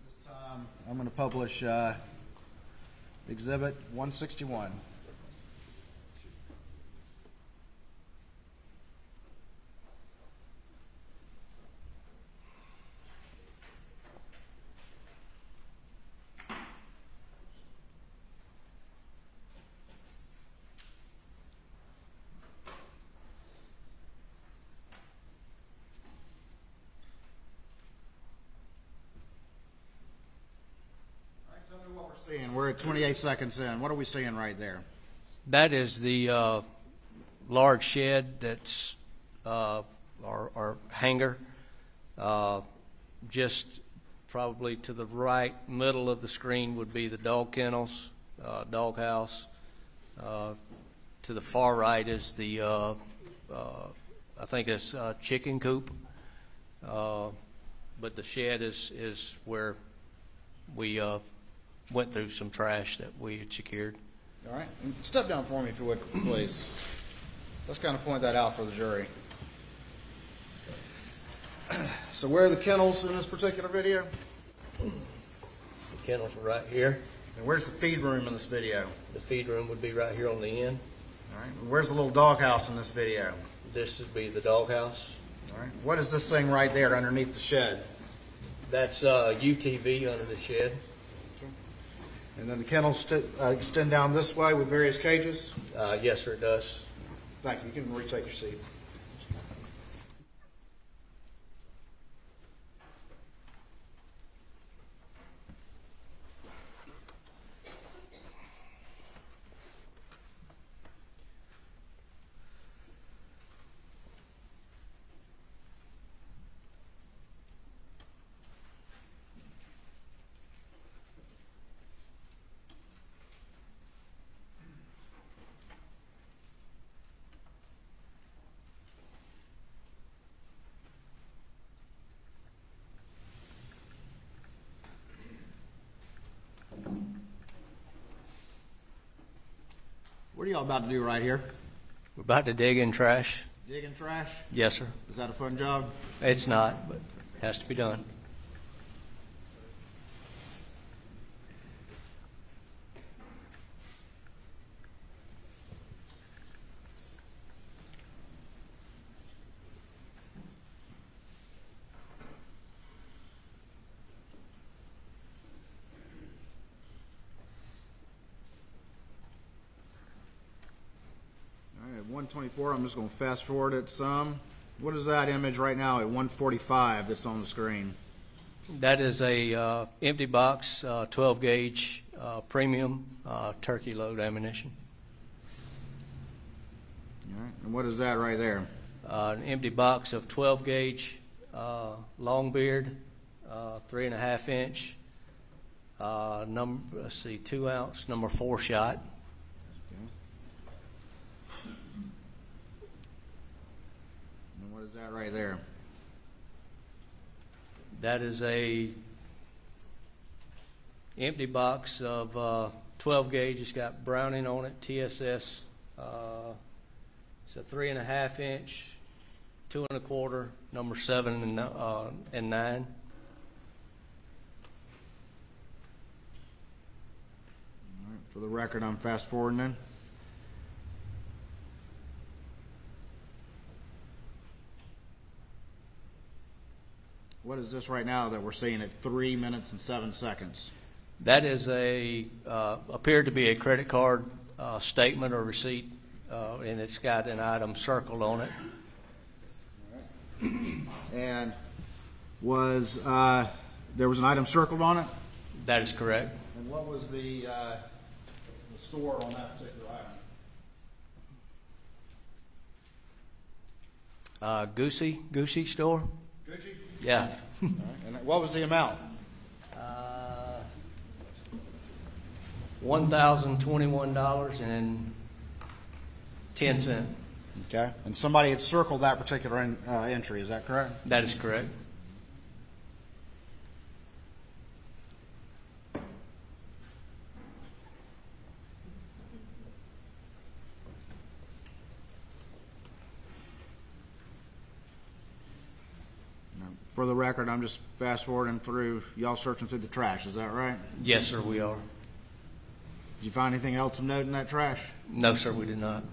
This time I'm going to publish Exhibit 161. Tell me what we're seeing. We're at 28 seconds in. What are we seeing right there? That is the large shed that's our hangar. Just probably to the right middle of the screen would be the dog kennels, dog house. To the far right is the I think it's chicken coop. But the shed is where we went through some trash that we had secured. All right. And step down for me, if you would, please. Let's kind of point that out for the jury. So where are the kennels in this particular video? The kennels are right here. And where's the feed room in this video? The feed room would be right here on the end. All right. And where's the little doghouse in this video? This would be the dog house. All right. What is this thing right there underneath the shed? That's UTV under the shed. And then the kennels extend down this way with various cages? Yes, sir, it does. Thank you. You can retake your seat. What are y'all about to do right here? We're about to dig in trash. Digging trash? Yes, sir. Is that a fun job? It's not, but it has to be done. All right, at 124, I'm just going to fast forward it some. What is that image right now at 145 that's on the screen? That is a empty box, 12 gauge premium turkey load ammunition. All right, and what is that right there? An empty box of 12 gauge long beard, 3.5 inch, let's see, 2 ounce, number 4 shot. And what is that right there? That is a empty box of 12 gauge. It's got Browning on it, TSS. It's a 3.5 inch, 2 1/4, number 7 and 9. All right, for the record, I'm fast forwarding then. What is this right now that we're seeing at 3 minutes and 7 seconds? That is appeared to be a credit card statement or receipt and it's got an item circled on it. And there was an item circled on it? That is correct. And what was the store on that particular item? Goosey store? Gucci? Yeah. All right. And what was the amount? $1,021.10. Okay. And somebody had circled that particular entry, is that correct? That is correct. For the record, I'm just fast forwarding through, y'all searching through the trash, is that right? Yes, sir, we are. Did you find anything else of note in that trash? No, sir, we did not.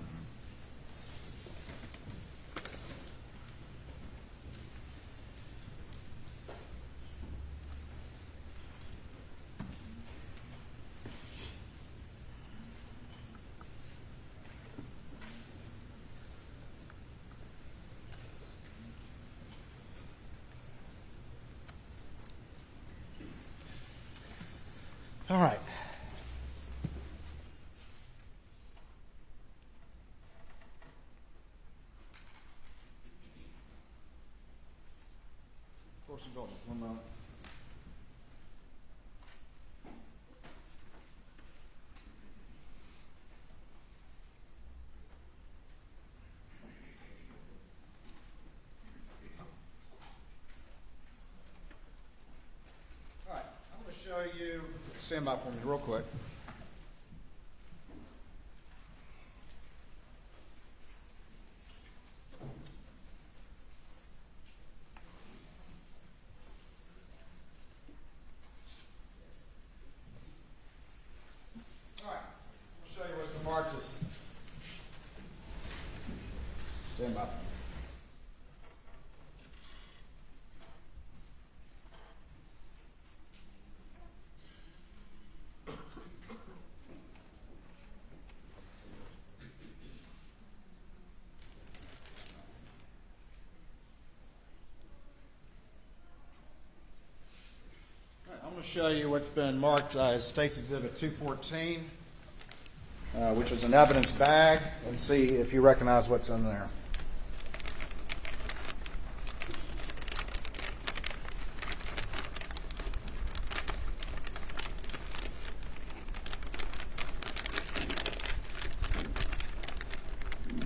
All right. One moment. All right, I'm going to show you, stand by for me real quick. All right, I'll show you what's been marked as. Stand by. I'm going to show you what's been marked as State's Exhibit 214, which is an evidence bag, and see if you recognize what's in there.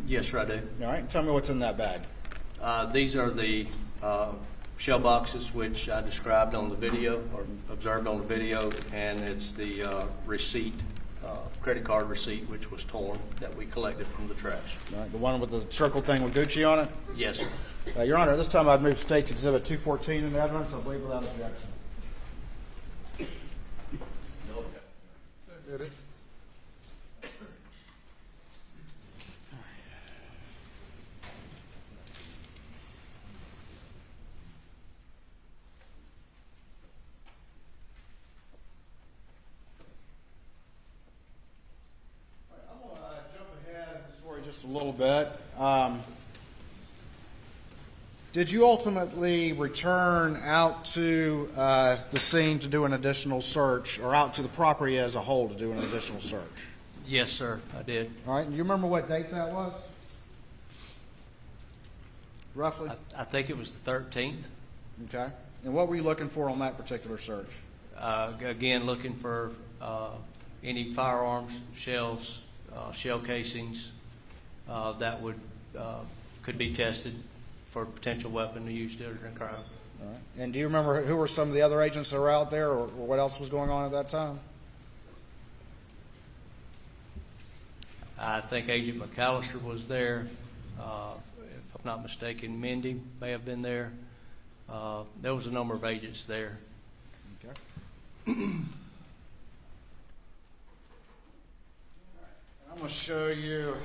Yes, sir, I do. All right, tell me what's in that bag. These are the shell boxes which I described on the video or observed on the video, and it's the receipt, credit card receipt, which was torn that we collected from the trash. All right, the one with the circle thing with Gucci on it? Yes, sir. Your Honor, this time I'd move State's Exhibit 214 into evidence, I believe, without objection. Did it? Just a little bit. Did you ultimately return out to the scene to do an additional search, or out to the property as a whole to do an additional search? Yes, sir, I did. All right. And you remember what date that was? Roughly? I think it was the 13th. Okay. And what were you looking for on that particular search? Again, looking for any firearms, shells, shell casings that could be tested for a potential weapon to use during a crime. All right. And do you remember who were some of the other agents that were out there, or what else was going on at that time? I think Agent McAllister was there. If I'm not mistaken, Mindy may have been there. There was a number of agents there. Okay. I'm going to show you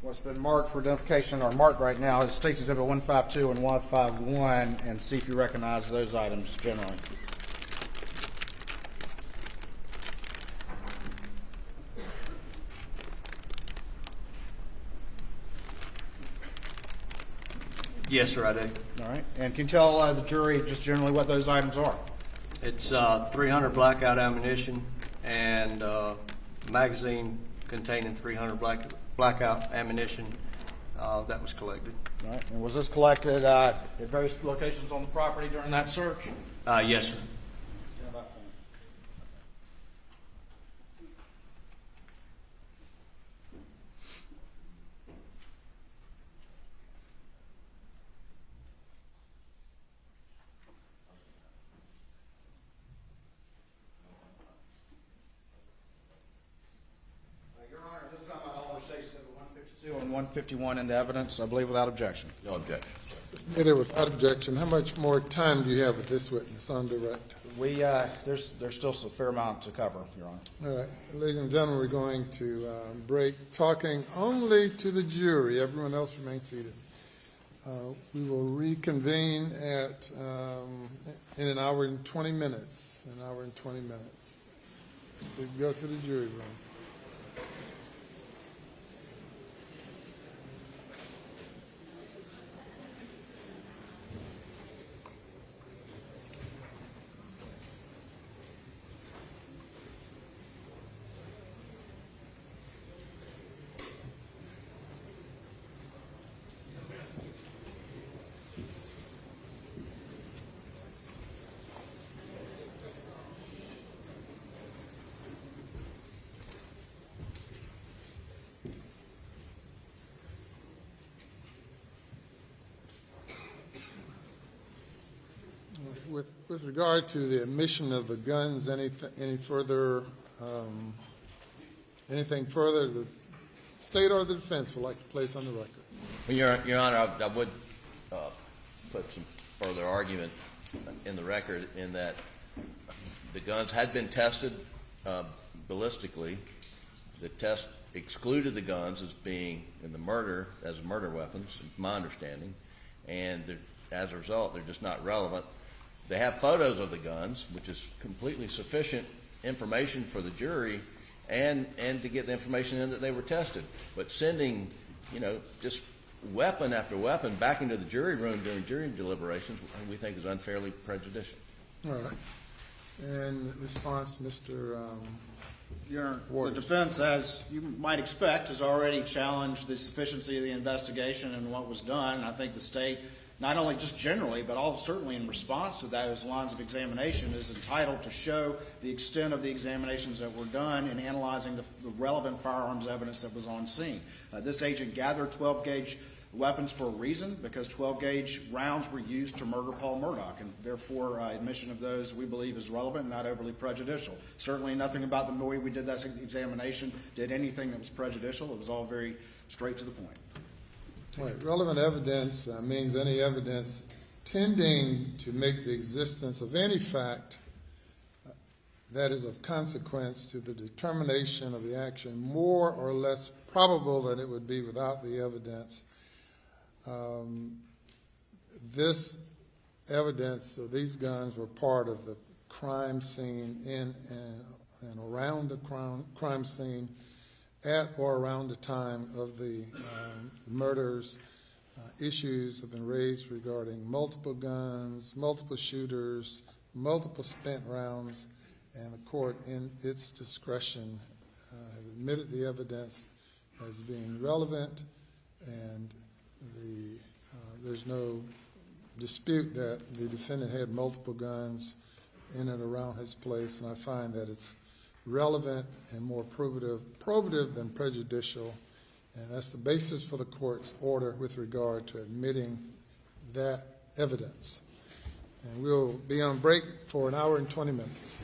what's been marked for identification, or marked right now, is State's Exhibit 152 and 151, and see if you recognize those items generally. Yes, sir, I do. All right. And can you tell the jury just generally what those items are? It's 300 blackout ammunition and magazine containing 300 blackout ammunition that was collected. All right. And was this collected at various locations on the property during that search? Yes, sir. Your Honor, at this time I call for State Civil 152 and 151 into evidence, I believe without objection. No objection. Submitted without objection. How much more time do you have with this witness on direct? There's still a fair amount to cover, Your Honor. All right. Ladies and gentlemen, we're going to break, talking only to the jury. Everyone else remain seated. We will reconvene at in an hour and 20 minutes. An hour and 20 minutes. Please go to the jury room. With regard to the admission of the guns, anything further the state or the defense would like to place on the record? Well, Your Honor, I would put some further argument in the record in that the guns had been tested ballistically. The test excluded the guns as being in the murder as murder weapons, my understanding, and as a result, they're just not relevant. They have photos of the guns, which is completely sufficient information for the jury and to get the information in that they were tested. But sending, just weapon after weapon back into the jury room during jury deliberations, we think is unfairly prejudicial. All right. And response, Mr. Your Honor, the defense, as you might expect, has already challenged the sufficiency of the investigation and what was done. And I think the state, not only just generally, but certainly in response to those lines of examination, is entitled to show the extent of the examinations that were done in analyzing the relevant firearms evidence that was on scene. This agent gathered 12-gauge weapons for a reason, because 12-gauge rounds were used to murder Paul Murdaugh, and therefore admission of those we believe is relevant and not overly prejudicial. Certainly nothing about the way we did that examination did anything that was prejudicial. It was all very straight to the point. All right. Relevant evidence means any evidence tending to make the existence of any fact that is of consequence to the determination of the action more or less probable than it would be without the evidence. This evidence, so these guns were part of the crime scene in and around the crime scene at or around the time of the murders. Issues have been raised regarding multiple guns, multiple shooters, multiple spent rounds, and the court, in its discretion, have admitted the evidence as being relevant, and there's no dispute that the defendant had multiple guns in and around his place, and I find that it's relevant and more probative than prejudicial, and that's the basis for the court's order with regard to admitting that evidence. And we'll be on break for an hour and 20 minutes.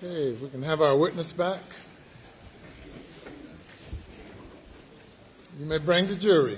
Okay, if we can have our witness back. You may bring the jury.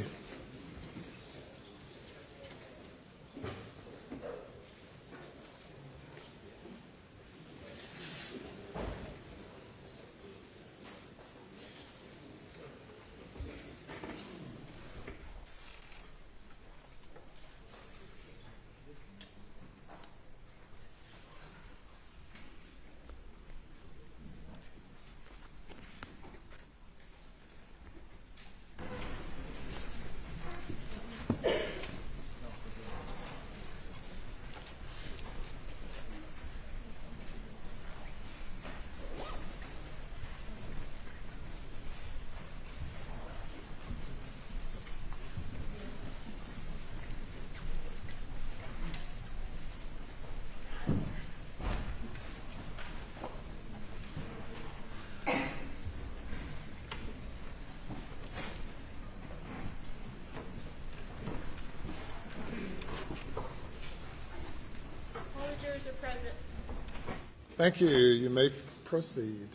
Thank you. You may proceed.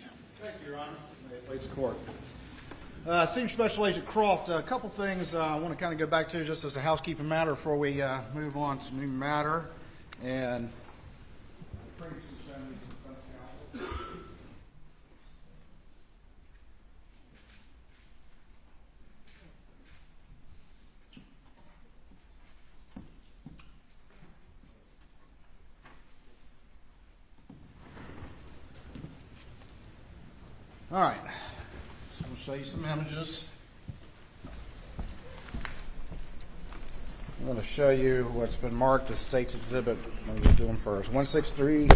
Thank you, Your Honor. May it please the court. Senior Special Agent Croft, a couple things I want to kind of go back to just as a housekeeping matter before we move on to new matter. And all right, so I'm going to show you some images. I'm going to show you what's been marked as State's Exhibit. What are we doing first? 163,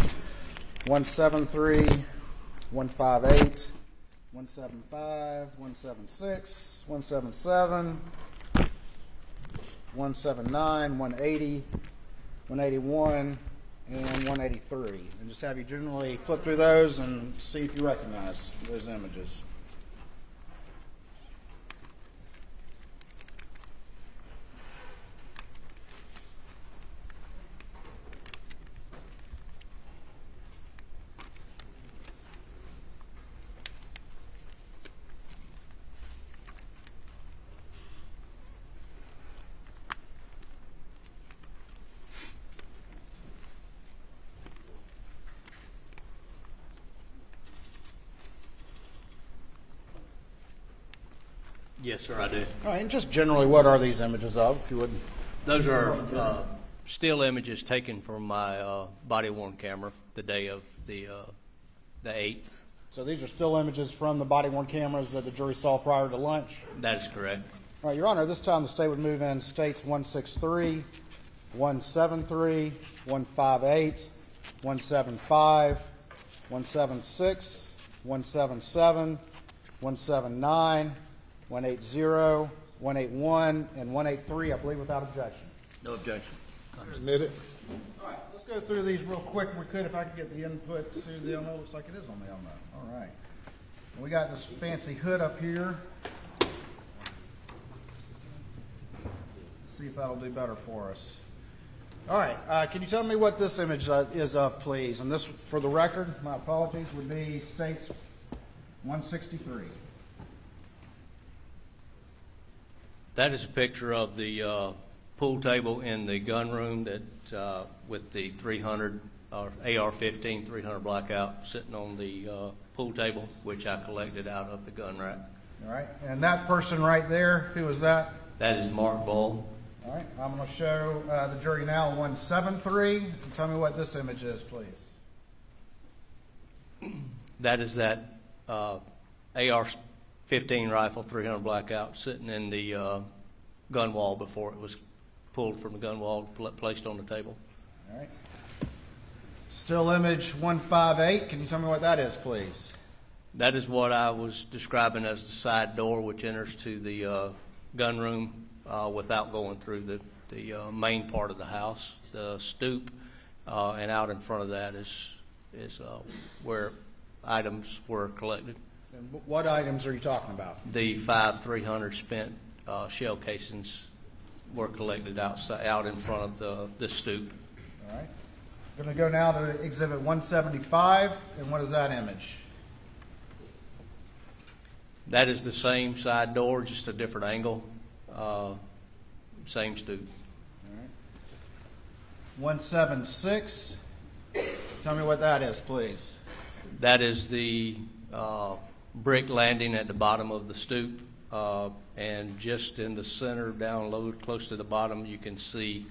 173, 158, 175, 176, 177, 179, 180, 181, and 183. And just have you generally flip through those and see if you recognize those images. Yes, sir, I do. All right, and just generally, what are these images of, if you would? Those are still images taken from my body-worn camera the day of the 8th. So these are still images from the body-worn cameras that the jury saw prior to lunch? That is correct. All right, Your Honor, this time the State would move in States 163, 173, 158, 175, 176, 177, 179, 180, 181, and 183, I believe, without objection. No objection. Admitted. All right, let's go through these real quick if we could, if I could get the input to the Elmo. Looks like it is on the Elmo. All right. We got this fancy hood up here. See if that'll do better for us. All right, can you tell me what this image is of, please? And this, for the record, my apologies, would be States 163. That is a picture of the pool table in the gun room that with the 300 AR-15 300 blackout sitting on the pool table, which I collected out of the gun rack. All right, and that person right there, who is that? That is Mark Bull. All right, I'm going to show the jury now 173. And tell me what this image is, please. That is that AR-15 rifle 300 blackout sitting in the gun wall before it was pulled from the gun wall, placed on the table. All right. Still image 158. Can you tell me what that is, please? That is what I was describing as the side door which enters to the gun room without going through the main part of the house, the stoop, and out in front of that is where items were collected. And what items are you talking about? The 5 300 spent shell casings were collected out in front of the stoop. All right. Going to go now to Exhibit 175, and what is that image? That is the same side door, just a different angle. Same stoop. 176. Tell me what that is, please. That is the brick landing at the bottom of the stoop, and just in the center, down low, close to the bottom, you can see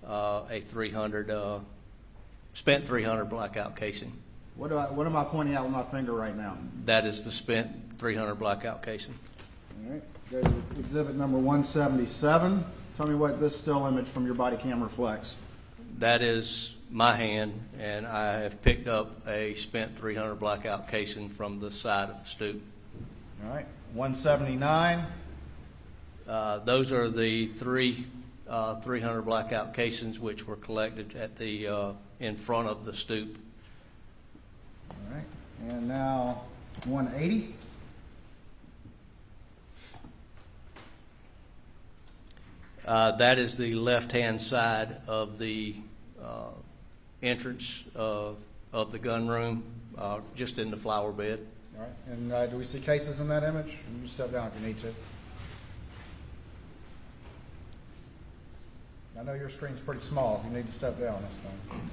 a 300 spent 300 blackout casing. What am I pointing out with my finger right now? That is the spent 300 blackout casing. All right. Go to exhibit number 177. Tell me what this still image from your body cam reflects. That is my hand, and I have picked up a spent 300 blackout casing from the side of the stoop. All right. 179. Those are the three 300 blackout casings which were collected at the in front of the stoop. All right. And now 180. That is the left-hand side of the entrance of the gun room, just in the flower bed. All right. And do we see cases in that image? You can step down if you need to. I know your screen's pretty small. If you need to step down, that's fine.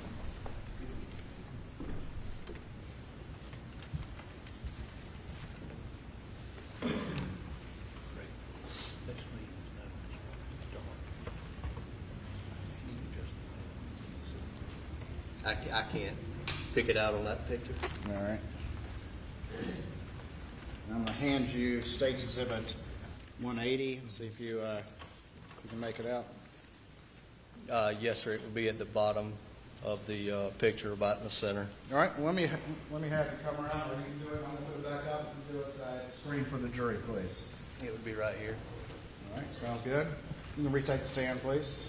I can't pick it out on that picture. All right. I'm going to hand you State's Exhibit 180 and see if you can make it out. Yes, sir. It will be at the bottom of the picture, about in the center. All right. Well, let me have you come around, or you can do it. I'm going to put it back up and do it screen for the jury, please. It would be right here. All right. Sounds good. You can retake the stand, please.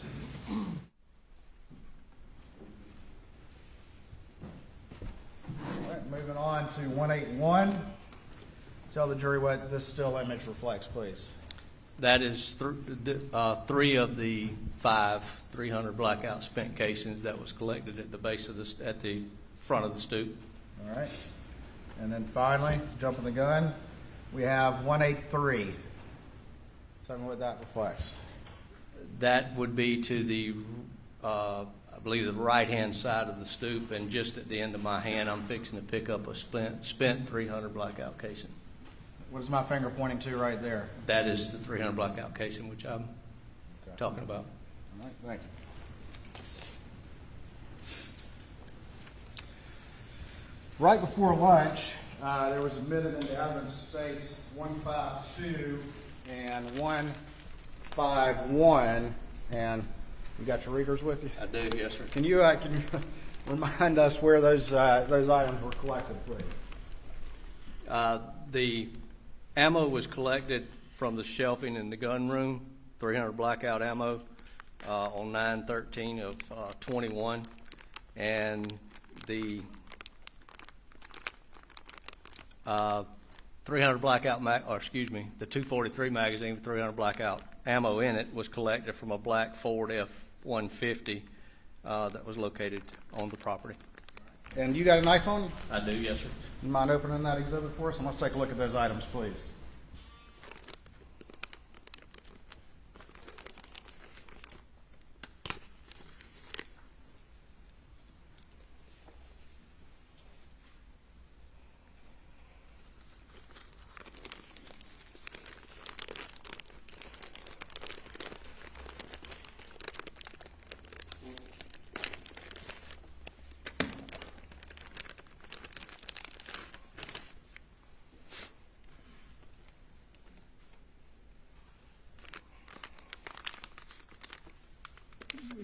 All right, moving on to 181. Tell the jury what this still image reflects, please. That is three of the 5 300 blackout spent casings that was collected at the base of at the front of the stoop. All right. And then finally, jumping the gun, we have 183. Tell me what that reflects. That would be to the, I believe, the right-hand side of the stoop, and just at the end of my hand, I'm fixing to pick up a spent 300 blackout casing. What is my finger pointing to right there? That is the 300 blackout casing, which I'm talking about. All right, thank you. Right before lunch, there was admitted into evidence states 152 and 151, and you got your readers with you? I do, yes, sir. Can you remind us where those items were collected, please? The ammo was collected from the shelving in the gun room, 300 blackout ammo, on 9/13 of 21, and the 300 blackout the 243 magazine with 300 blackout ammo in it was collected from a black Ford F-150 that was located on the property. And you got a knife on you? I do, yes, sir. You mind opening that exhibit for us? And let's take a look at those items, please.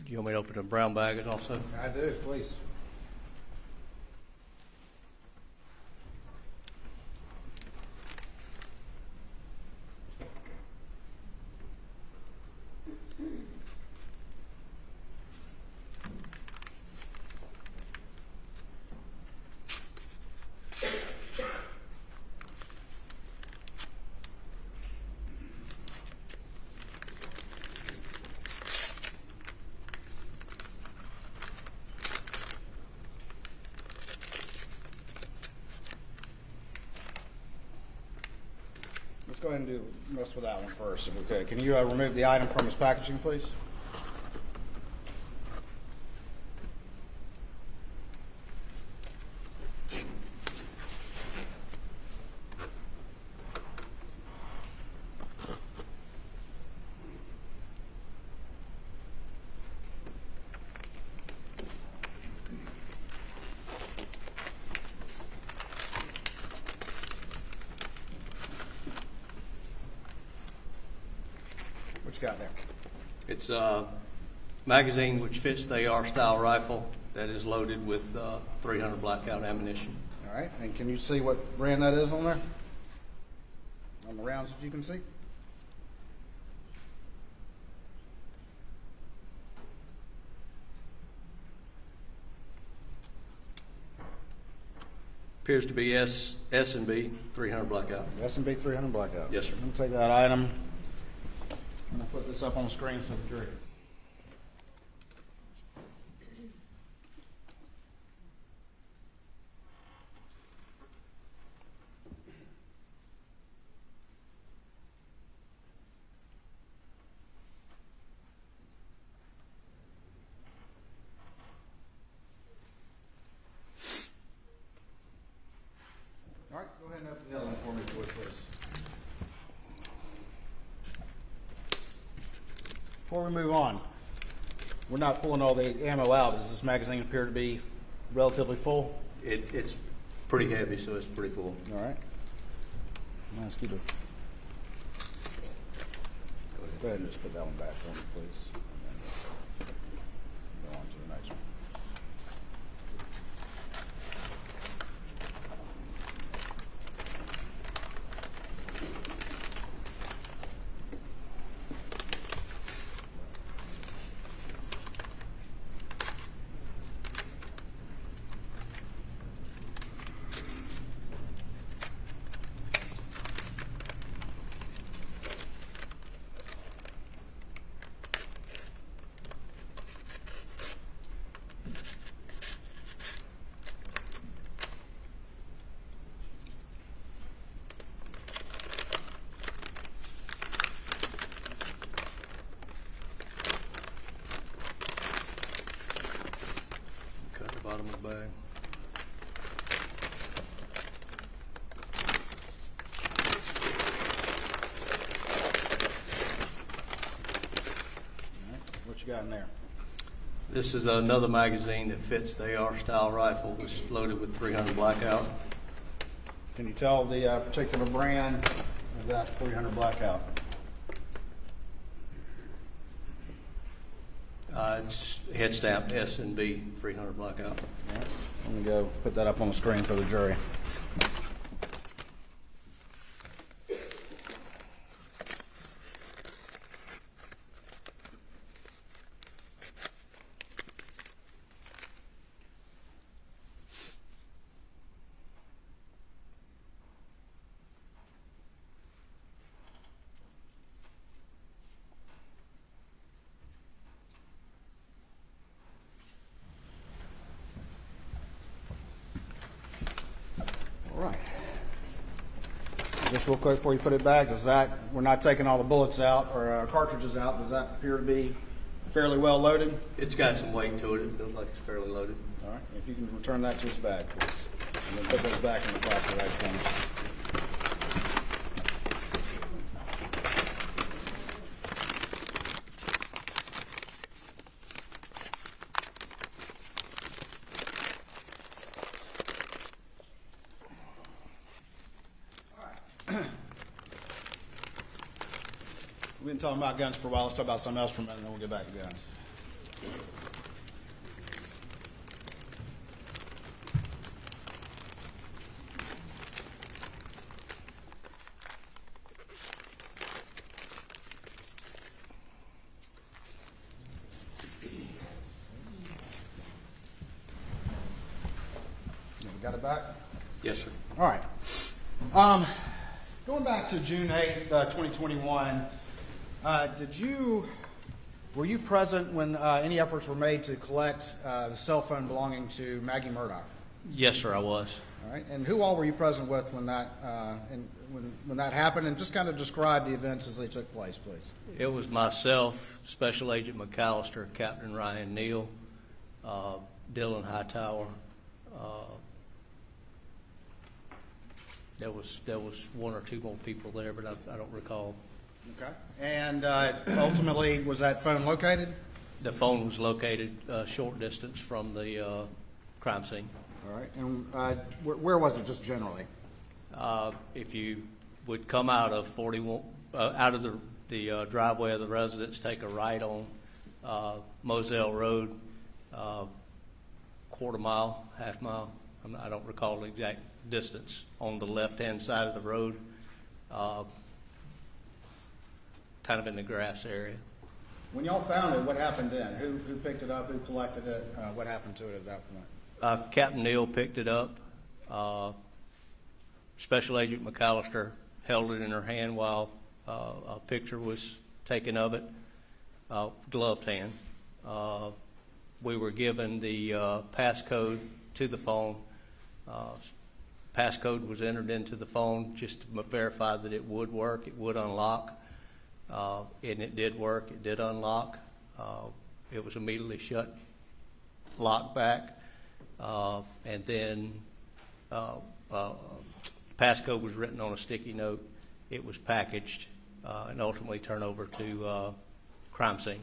Do you want me to open the brown bag also? I do, please. go ahead and mess with that one first, if we could. Can you remove the item from its packaging, please? What you got there? It's a magazine which fits the AR style rifle that is loaded with 300 blackout ammunition. All right, and can you see what brand that is on there? On the rounds that you can see? Appears to be S&B 300 blackout. S&B 300 blackout. Yes, sir. I'm going to take that item. I'm going to put this up on the screen so the jury. All right, go ahead and open the other one for me, please. Before we move on, we're not pulling all the ammo out. Does this magazine appear to be relatively full? It's pretty heavy, so it's pretty full. All right. I'm going to ask you to go ahead and just put that one back for me, please. And then go on to the next one. Cut the bottom of the bag. What you got in there? This is another magazine that fits the AR style rifle. It's loaded with 300 blackout. Can you tell the particular brand of that 300 blackout? It's head stamped S&B 300 blackout. All right. Let me go put that up on the screen for the jury. All right. Just real quick before you put it back, does that, we're not taking all the bullets out or cartridges out, does that appear to be fairly well loaded? It's got some weight to it. It feels like it's fairly loaded. All right. If you can return that to its bag, please. And then put those back in the plastic bag for me. We've been talking about guns for a while. Let's talk about something else for a minute, and then we'll get back to guns. We got it back? Yes, sir. All right. Going back to June 8th, 2021, were you present when any efforts were made to collect the cell phone belonging to Maggie Murdaugh? Yes, sir, I was. All right. And who all were you present with when when that happened, and just kind of describe the events as they took place, please. It was myself, Special Agent McAllister, Captain Ryan Neal, Dylan Hightower. There was one or two more people there, but I don't recall. Okay. And ultimately, was that phone located? The phone was located a short distance from the crime scene. All right. And where was it, just generally? If you would come out of 41, out of the driveway of the residence, take a right on Moselle Road, quarter mile, half mile. I don't recall the exact distance. On the left-hand side of the road, kind of in the grass area. When y'all found it, what happened then? Who picked it up? Who collected it? What happened to it at that point? Captain Neal picked it up. Special Agent McAllister held it in her hand while a picture was taken of it, gloved hand. We were given the passcode to the phone. Passcode was entered into the phone just to verify that it would work, it would unlock, and it did work, it did unlock. It was immediately shut, locked back, and then passcode was written on a sticky note. It was packaged and ultimately turned over to crime scene.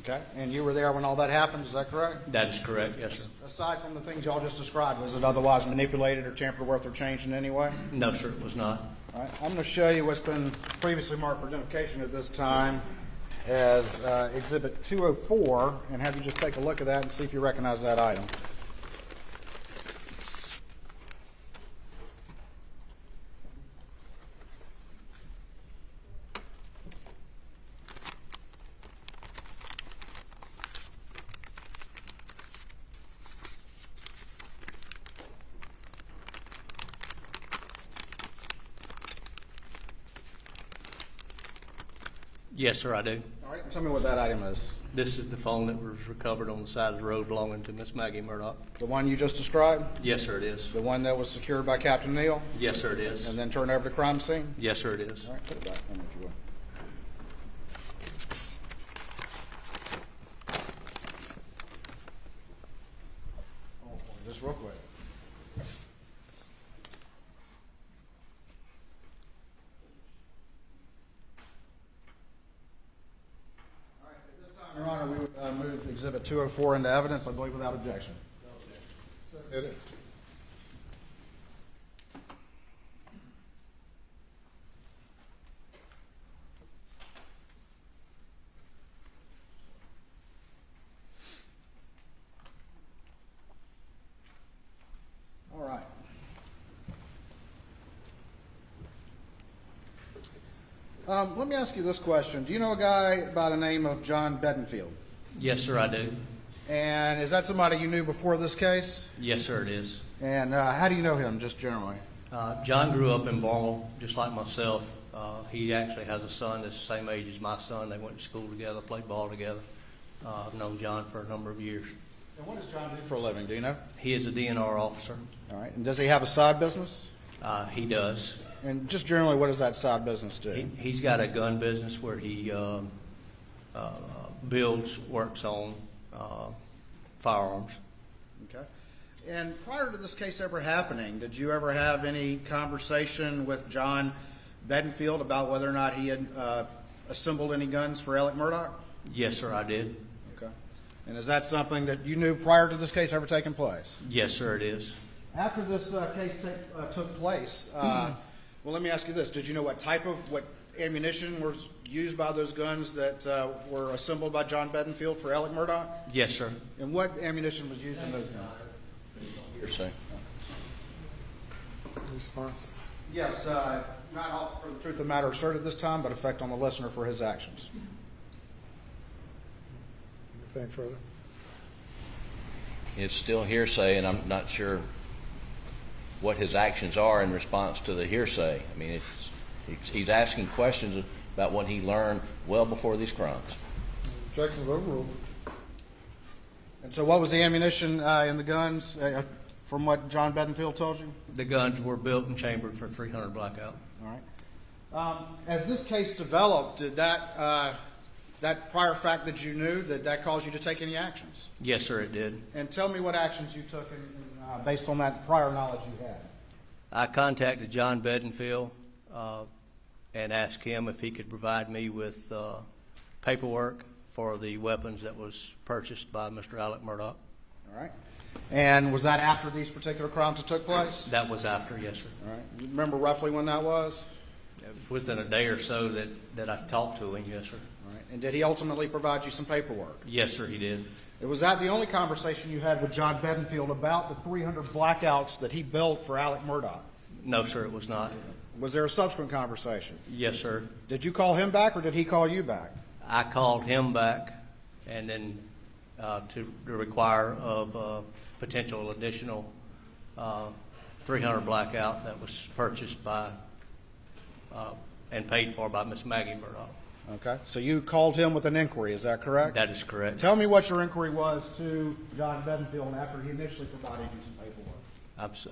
Okay. And you were there when all that happened, is that correct? That is correct, yes, sir. Aside from the things y'all just described, was it otherwise manipulated or tampered with or changed in any way? No, sir, it was not. All right. I'm going to show you what's been previously marked for identification at this time as Exhibit 204, and have you just take a look at that and see if you recognize that item. Yes, sir, I do. All right. Tell me what that item is. This is the phone that was recovered on the side of the road belonging to Miss Maggie Murdaugh. The one you just described? Yes, sir, it is. The one that was secured by Captain Neal? Yes, sir, it is. And then turned over to crime scene? Yes, sir, it is. All right. Put it back for me, if you will. Just real quick. All right, at this time, Your Honor, we would move Exhibit 204 into evidence, I believe, without objection. Hit it. All right. Let me ask you this question. Do you know a guy by the name of John Bedingfield? Yes, sir, I do. And is that somebody you knew before this case? Yes, sir, it is. And how do you know him, just generally? John grew up in Barnwell, just like myself. He actually has a son that's the same age as my son. They went to school together, played ball together. I've known John for a number of years. And what does John do for a living, do you know? He is a DNR officer. All right. And does he have a side business? He does. And just generally, what does that side business do? He's got a gun business where he builds, works on firearms. Okay. And prior to this case ever happening, did you ever have any conversation with John Bedingfield about whether or not he had assembled any guns for Alex Murdaugh? Yes, sir, I did. Okay. And is that something that you knew prior to this case ever taking place? Yes, sir, it is. After this case took place, well, let me ask you this. Did you know what ammunition was used by those guns that were assembled by John Bedingfield for Alex Murdaugh? Yes, sir. And what ammunition was used in those guns? Hearsay. Response. Yes, not all for the truth of the matter asserted this time, but effect on the listener for his actions. Anything further? It's still hearsay, and I'm not sure what his actions are in response to the hearsay. I mean, he's asking questions about what he learned well before these crimes. Objections overruled. And so what was the ammunition in the guns? from what John Bedingfield told you? The guns were built and chambered for 300 blackout. All right. As this case developed, did that prior fact that you knew, did that cause you to take any actions? Yes, sir, it did. And tell me what actions you took based on that prior knowledge you had. I contacted John Bedingfield and asked him if he could provide me with paperwork for the weapons that was purchased by Mr. Alex Murdaugh. All right. And was that after these particular crimes took place? That was after, yes, sir. All right. You remember roughly when that was? It was within a day or so that I talked to him, yes, sir. All right. And did he ultimately provide you some paperwork? Yes, sir, he did. Was that the only conversation you had with John Bedingfield about the 300 blackouts that he built for Alex Murdaugh? No, sir, it was not. Was there a subsequent conversation? Yes, sir. Did you call him back or did he call you back? I called him back and then to require of potential additional 300 blackout that was purchased by and paid for by Miss Maggie Murdaugh. Okay. So you called him with an inquiry, is that correct? That is correct. Tell me what your inquiry was to John Bedingfield after he initially provided you some paperwork.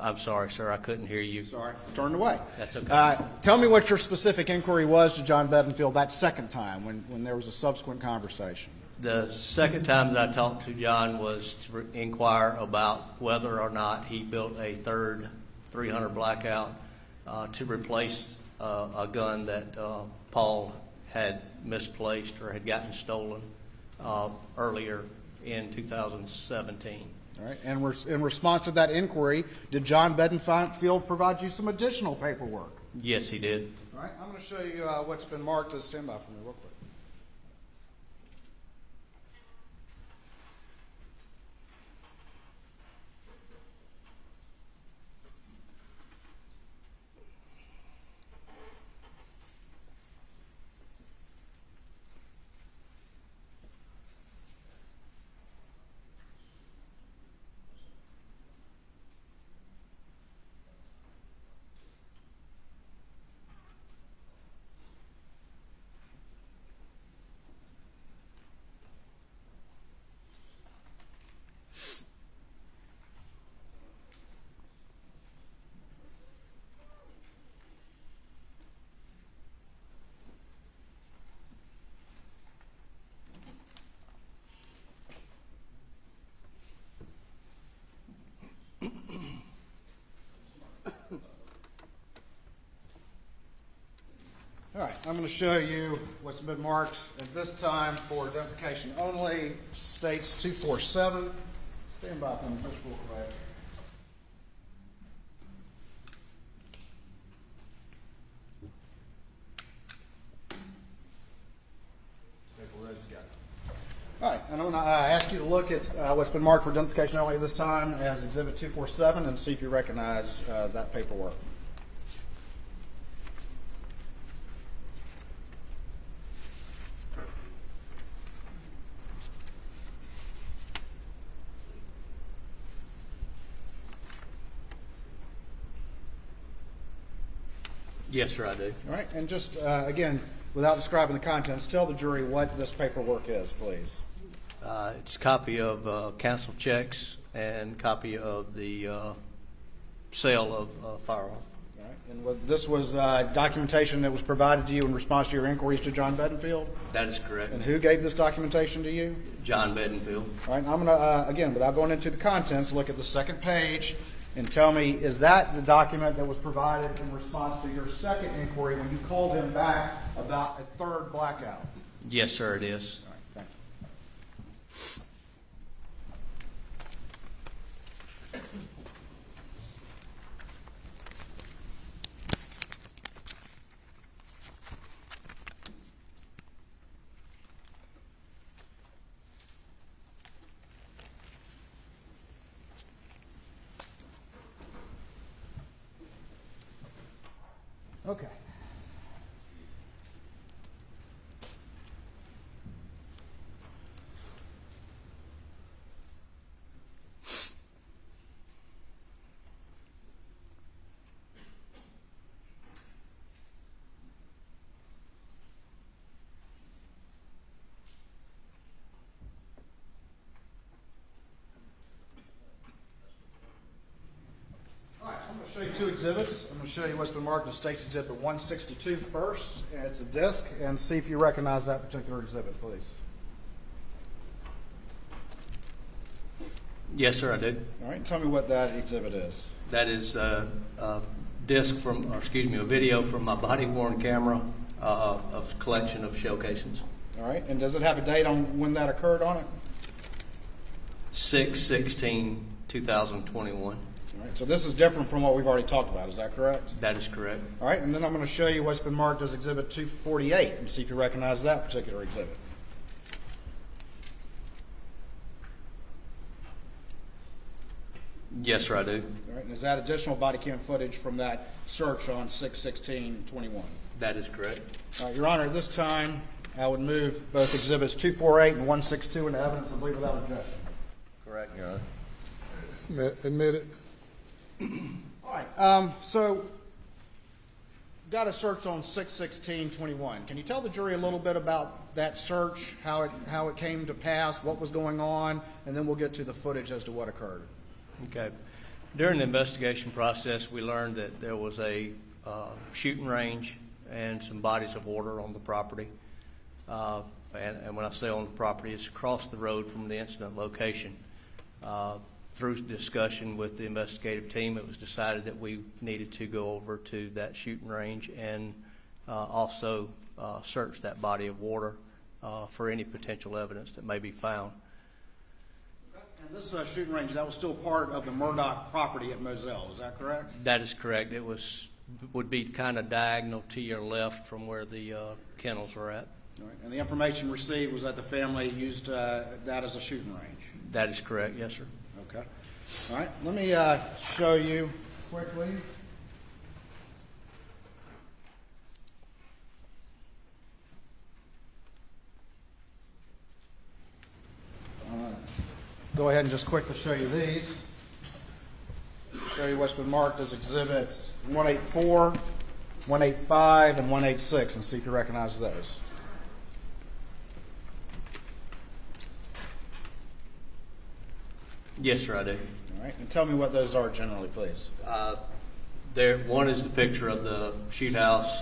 I'm sorry, sir. I couldn't hear you. Sorry. Turned away. That's okay. Tell me what your specific inquiry was to John Bedingfield that second time when there was a subsequent conversation. The second time that I talked to John was to inquire about whether or not he built a third 300 blackout to replace a gun that Paul had misplaced or had gotten stolen earlier in 2017. All right. And in response to that inquiry, did John Bedingfield provide you some additional paperwork? Yes, he did. All right. I'm going to show you what's been marked as stand by for me real quick. All right, I'm going to show you what's been marked at this time for identification only. States 247. Stand by for me, push full correct. All right, and I'm going to ask you to look at what's been marked for identification only this time as Exhibit 247 and see if you recognize that paperwork. Yes, sir, I do. All right, and just, again, without describing the contents, tell the jury what this paperwork is, please. It's a copy of canceled checks and copy of the sale of Firearms. All right, and this was documentation that was provided to you in response to your inquiries to John Bedingfield? That is correct. And who gave this documentation to you? John Bedingfield. All right, I'm going to, again, without going into the contents, look at the second page and tell me, is that the document that was provided in response to your second inquiry when you called him back about a third blackout? Yes, sir, it is. All right, thank you. Okay. you two exhibits. I'm going to show you what's been marked as State's Exhibit 162 first, and it's a disc, and see if you recognize that particular exhibit, please. Yes, sir, I do. All right, tell me what that exhibit is. That is a disc from, or excuse me, a video from my body-worn camera of a collection of shell casings. All right, and does it have a date on when that occurred on it? 6/16/2021. All right, so this is different from what we've already talked about, is that correct? That is correct. All right, and then I'm going to show you what's been marked as Exhibit 248 and see if you recognize that particular exhibit. Yes, sir, I do. All right, and is that additional body cam footage from that search on 6/16/21? That is correct. All right, Your Honor, at this time, I would move both Exhibits 248 and 162 into evidence and leave without objection. Correct, Your Honor. Admitted. All right, so got a search on 6/16/21. Can you tell the jury a little bit about that search, how it came to pass, what was going on, and then we'll get to the footage as to what occurred. Okay. During the investigation process, we learned that there was a shooting range and some bodies of water on the property. And when I say on the property, it's across the road from the incident location. Through discussion with the investigative team, it was decided that we needed to go over to that shooting range and also search that body of water for any potential evidence that may be found. And this shooting range, that was still part of the Murdaugh property at Moselle, is that correct? That is correct. It would be kind of diagonal to your left from where the kennels are at. All right. And the information received was that the family used that as a shooting range? That is correct, yes, sir. Okay. All right. Let me show you quickly. Go ahead and just quickly show you these. Show you what's been marked as exhibits 184, 185, and 186, and see if you recognize those. Yes, sir, I do. All right. And tell me what those are generally, please. One is the picture of the shoot house.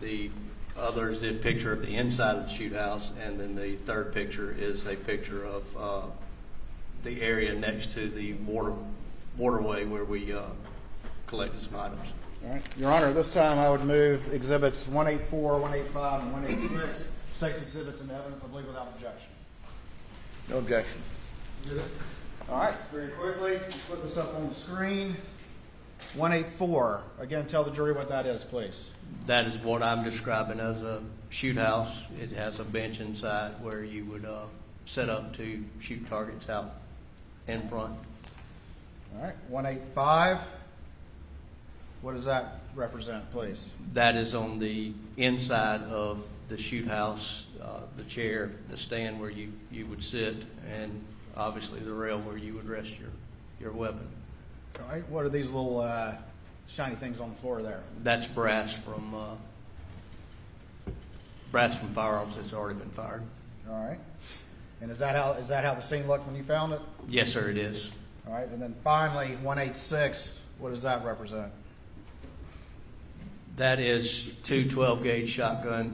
The other is the picture of the inside of the shoot house, and then the third picture is a picture of the area next to the waterway where we collected some items. All right. Your Honor, this time I would move exhibits 184, 185, and 186, state's exhibits in evidence, I believe, without objection. No objection. All right. Very quickly, put this up on the screen. 184. Again, tell the jury what that is, please. That is what I'm describing as a shoot house. It has a bench inside where you would set up to shoot targets out in front. All right. 185. What does that represent, please? That is on the inside of the shoot house, the chair, the stand where you would sit, and obviously the rail where you would rest your weapon. All right. What are these little shiny things on the floor there? That's brass from Firearms that's already been fired. All right. And is that how the scene looked when you found it? Yes, sir, it is. All right. And then finally, 186. What does that represent? That is two 12-gauge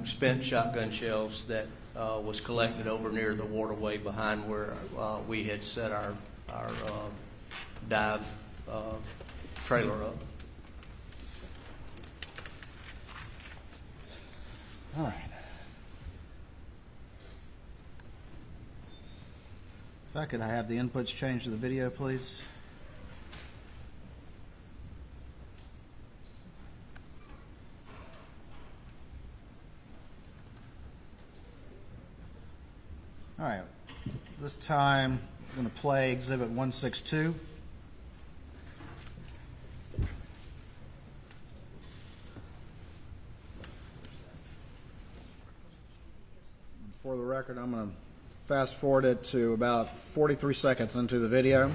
spent shotgun shells that was collected over near the waterway behind where we had set our dive trailer up. All right. If I could have the inputs changed to the video, please. All right. This time, I'm going to play Exhibit 162. For the record, I'm going to fast forward it to about 43 seconds into the video.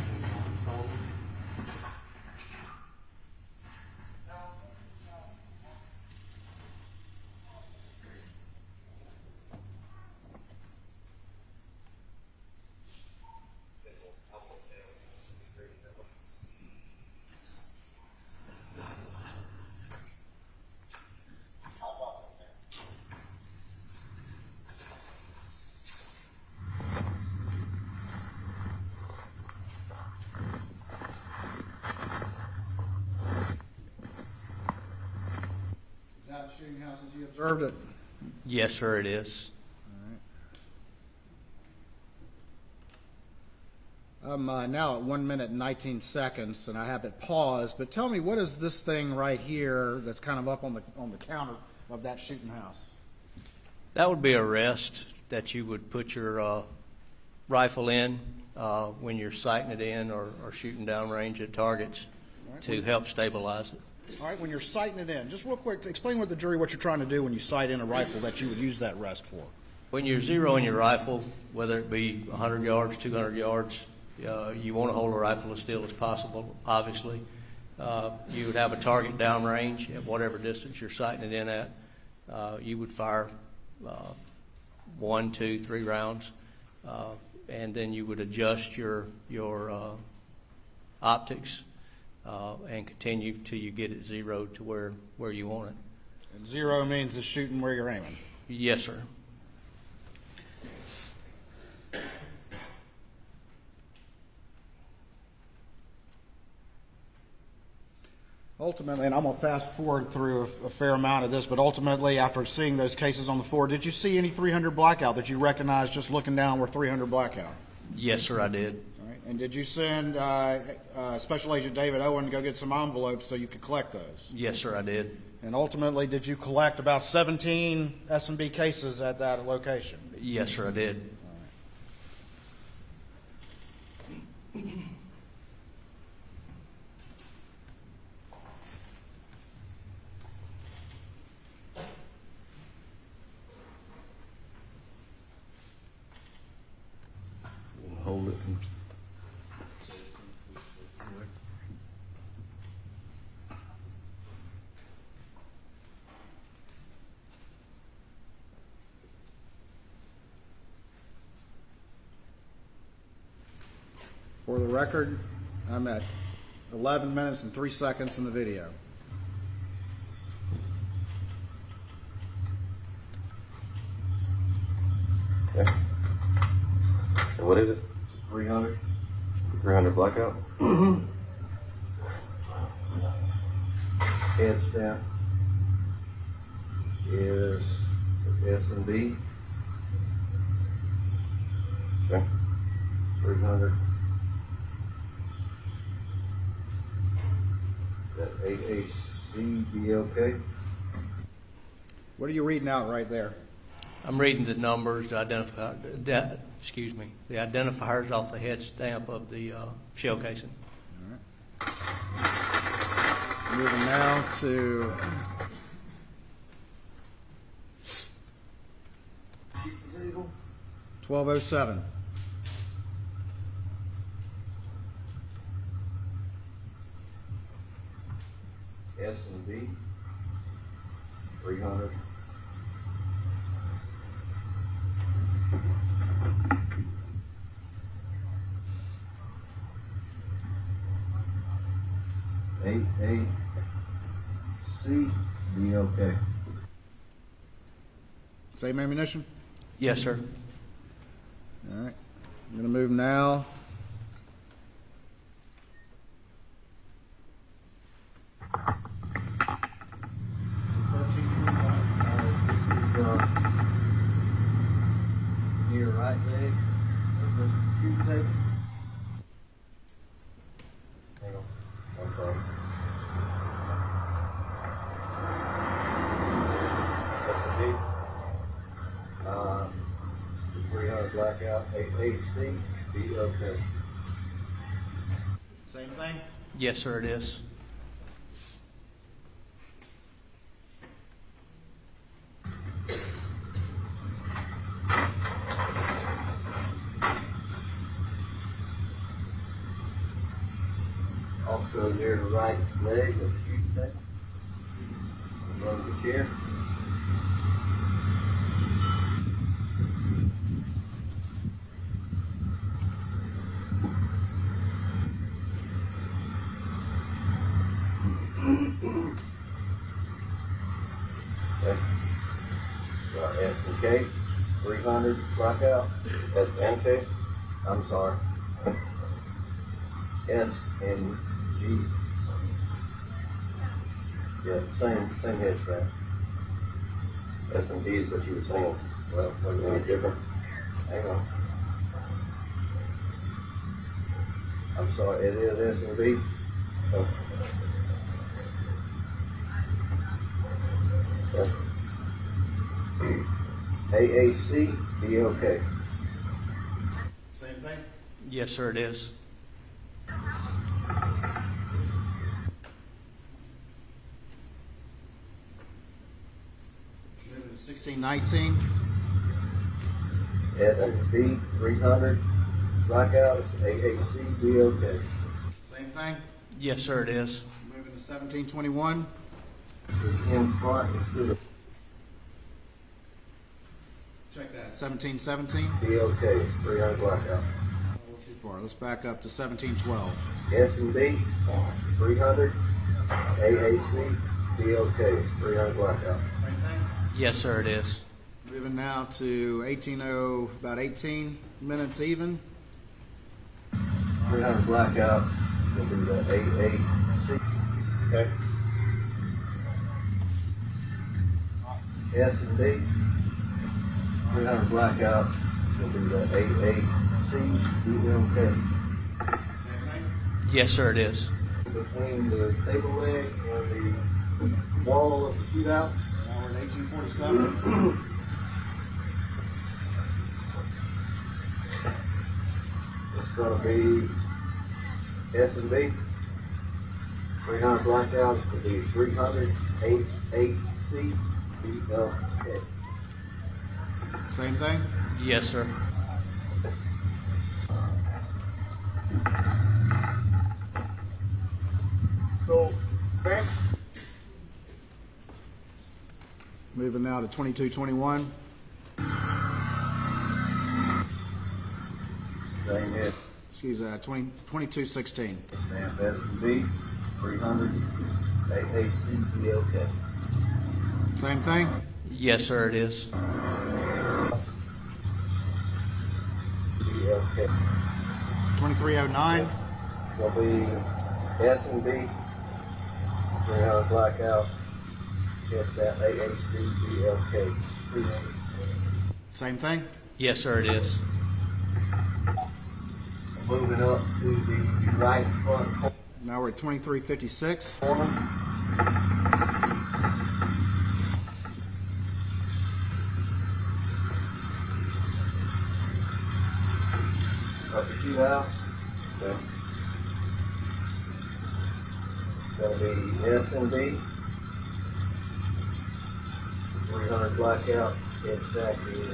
shooting house as you observed it? Yes, sir, it is. I'm now at 1 minute and 19 seconds, and I have it paused. But tell me, what is this thing right here that's kind of up on the counter of that shooting house? That would be a rest that you would put your rifle in when you're sighting it in or shooting downrange at targets to help stabilize it. All right, when you're sighting it in, just real quick, explain with the jury what you're trying to do when you sight in a rifle that you would use that rest for. When you're zeroing your rifle, whether it be 100 yards, 200 yards, you want to hold a rifle as still as possible, obviously. You would have a target downrange at whatever distance you're sighting it in at. You would fire 1, 2, 3 rounds, and then you would adjust your optics and continue till you get it zeroed to where you want it. And zero means it's shooting where you're aiming. Yes, sir. Ultimately, and I'm going to fast forward through a fair amount of this, but ultimately, after seeing those cases on the floor, did you see any 300 blackout that you recognized just looking down were 300 blackout? Yes, sir, I did. All right. And did you send Special Agent David Owen to go get some envelopes so you could collect those? Yes, sir, I did. And ultimately, did you collect about 17 S&B cases at that location? Yes, sir, I did. Hold it. For the record, I'm at 11 minutes and 3 seconds in the video. Okay. And what is it? 300? 300 blackout? Head stamp is S&B. Okay. 300. That AACBLK. What are you reading out right there? I'm reading the numbers, the identifiers off the head stamp of the shell casing. All right. Moving now to 1207. S&B 300. AACBLK. Same ammunition? Yes, sir. All right. I'm going to move now. Your right leg. Shooting tape. Hang on. I'm sorry. S&B. 300 blackout. AACBLK. Same thing? Yes, sir, it is. Also near the right leg of the shooting tape. Above the chair. Okay. S&K, 300 blackout. S&K. I'm sorry. S&G. Yeah, same head strap. S&Ps, but you were saying, well, wasn't any different. Hang on. I'm sorry, it is S&P. Oh. AAC, BOK. Same thing? Yes, sir, it is. Moving to 1619. S&P 300, blackouts, AAC, BOK. Same thing? Yes, sir, it is. Moving to 1721. In front, exhibit Check that. 1717. BOK, 300 blackout. A little too far. Let's back up to 1712. S&B 300, AAC, BOK, 300 blackout. Same thing? Yes, sir, it is. Moving now to 18:00, about 18 minutes even. 300 blackout will be the AAC. Okay. S&B 300 blackout will be the AAC, BOK. Same thing? Yes, sir, it is. Between the table leg and the wall of the shootout. Now we're at 1847. It's going to be S&B 300 blackout will be 300 AAC, BOK. Same thing? Yes, sir. So, back. Moving now to 2221. Same hit. Excuse me, 2216. Stamp S&B 300 AAC, BOK. Same thing? Yes, sir, it is. BOK. 2309. Will be S&B 300 blackout. Yes, that AAC, BOK. Please. Same thing? Yes, sir, it is. Moving up to the right front Now we're at 2356. corner. Up the shootout. Okay. Gonna be S&B 300 blackout. Head back is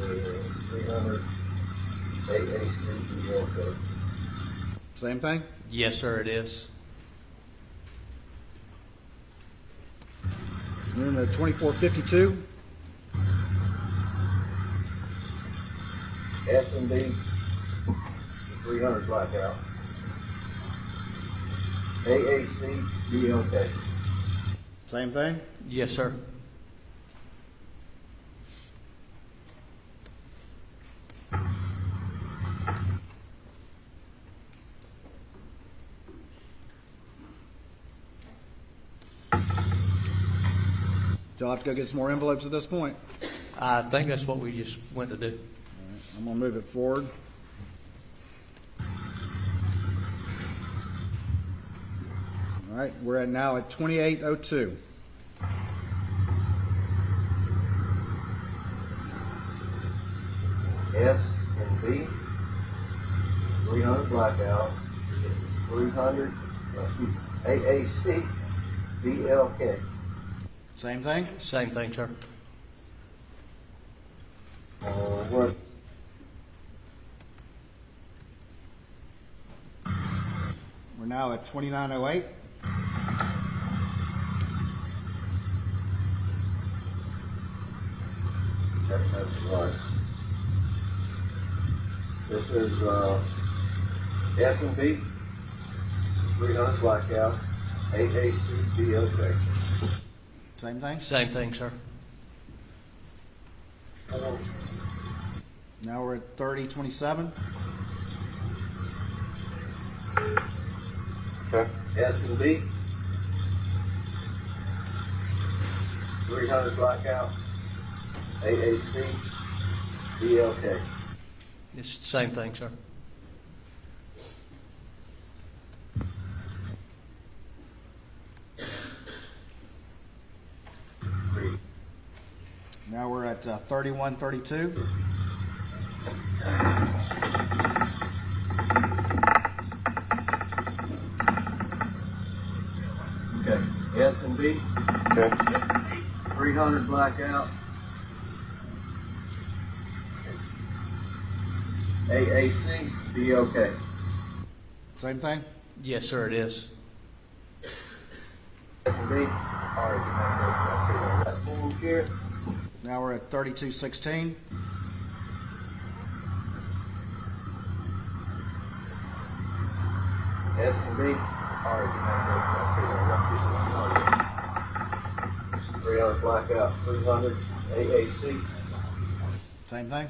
300 AAC, BOK. Same thing? Yes, sir, it is. Moving to 2452. S&B 300 blackout. AAC, BOK. Same thing? Yes, sir. Do I have to go get some more envelopes at this point? I think that's what we just went to do. All right, I'm going to move it forward. All right, we're at now at 2802. S&B 300 blackout. 300 AAC, BLK. Same thing? Same thing, sir. We're now at 2908. That's right. This is S&B 300 blackout, AAC, BLK. Same thing? Same thing, sir. Now we're at 3027. Okay. S&B 300 blackout, AAC, BLK. It's the same thing, sir. Now we're at 3132. Okay. S&B. Okay. 300 blackout. AAC, BLK. Same thing? Yes, sir, it is. S&B. All right. That's full here. Now we're at 3216. S&B. All right. 300 blackout. 300 AAC. Same thing?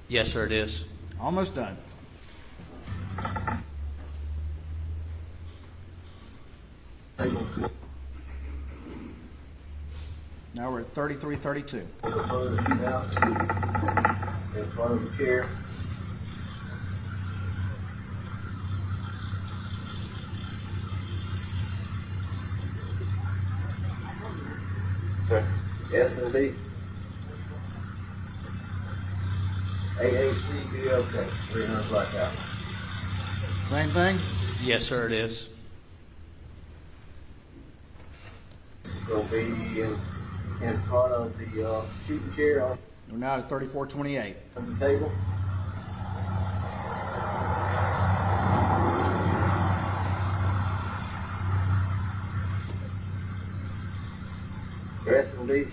Yes, sir, it is. Almost done. Now we're at 3332. In front of the shoot house. In front of the chair. Okay. S&B. AAC, BLK. 300 blackout. Same thing? Yes, sir, it is. Will be in front of the shooting chair on We're now at 3428. the table. S&B.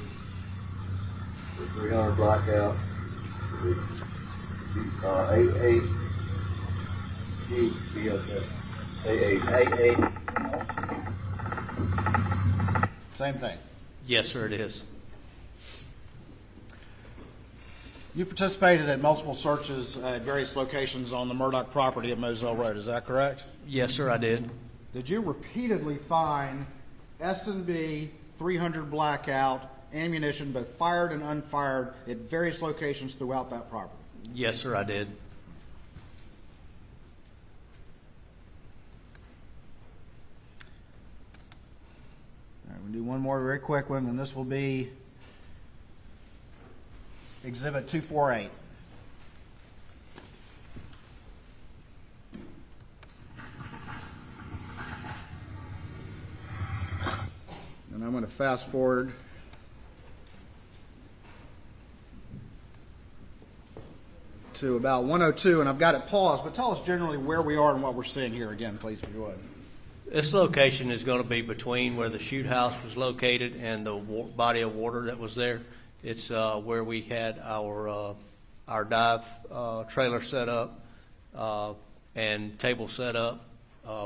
300 blackout. AAG, BLK. AA. Same thing. Yes, sir, it is. You participated in multiple searches at various locations on the Murdaugh property at Moselle Road, is that correct? Yes, sir, I did. Did you repeatedly find S&B 300 blackout ammunition, both fired and unfired, at various locations throughout that property? Yes, sir, I did. All right, we'll do one more very quick one, and this will be Exhibit 248. And I'm going to fast forward to about 102, and I've got it paused, but tell us generally where we are and what we're seeing here again, please, if you would. This location is going to be between where the shoot house was located and the body of water that was there. It's where we had our dive trailer set up and table set up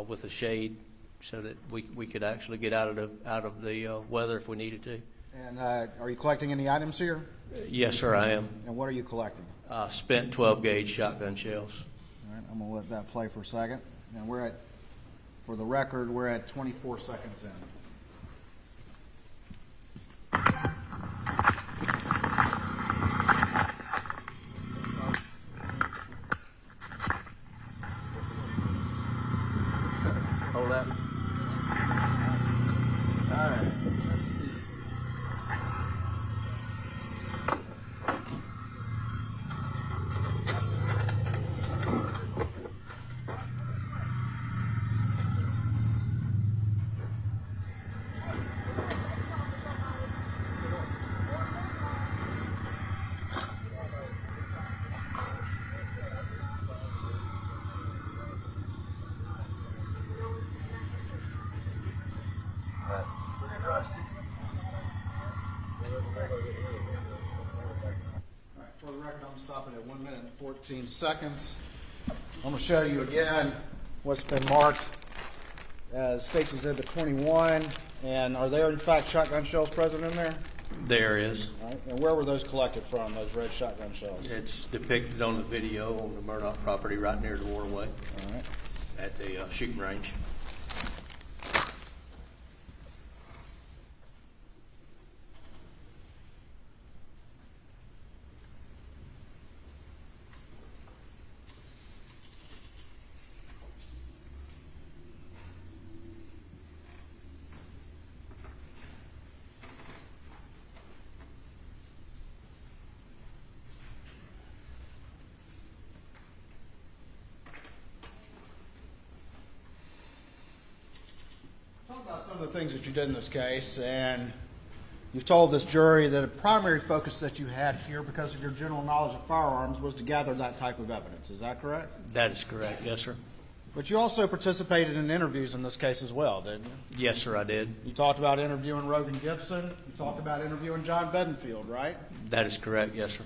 with a shade so that we could actually get out of the weather if we needed to. And are you collecting any items here? Yes, sir, I am. And what are you collecting? Spent 12-gauge shotgun shells. All right, I'm going to let that play for a second. And we're at, for the record, we're at 24 seconds in. Hold that. All right. Let's see. For the record, I'm stopping at 1 minute and 14 seconds. I'm going to show you again what's been marked as States Exhibit 21. And are there, in fact, shotgun shells present in there? There is. All right. And where were those collected from, those red shotgun shells? It's depicted on the video on the Murdaugh property right near the waterway All right. at the shooting range. things that you did in this case, and you've told this jury that a primary focus that you had here, because of your general knowledge of firearms, was to gather that type of evidence. Is that correct? That is correct, yes, sir. But you also participated in interviews in this case as well, didn't you? Yes, sir, I did. You talked about interviewing Rogan Gibson. You talked about interviewing John Bedingfield, right? That is correct, yes, sir.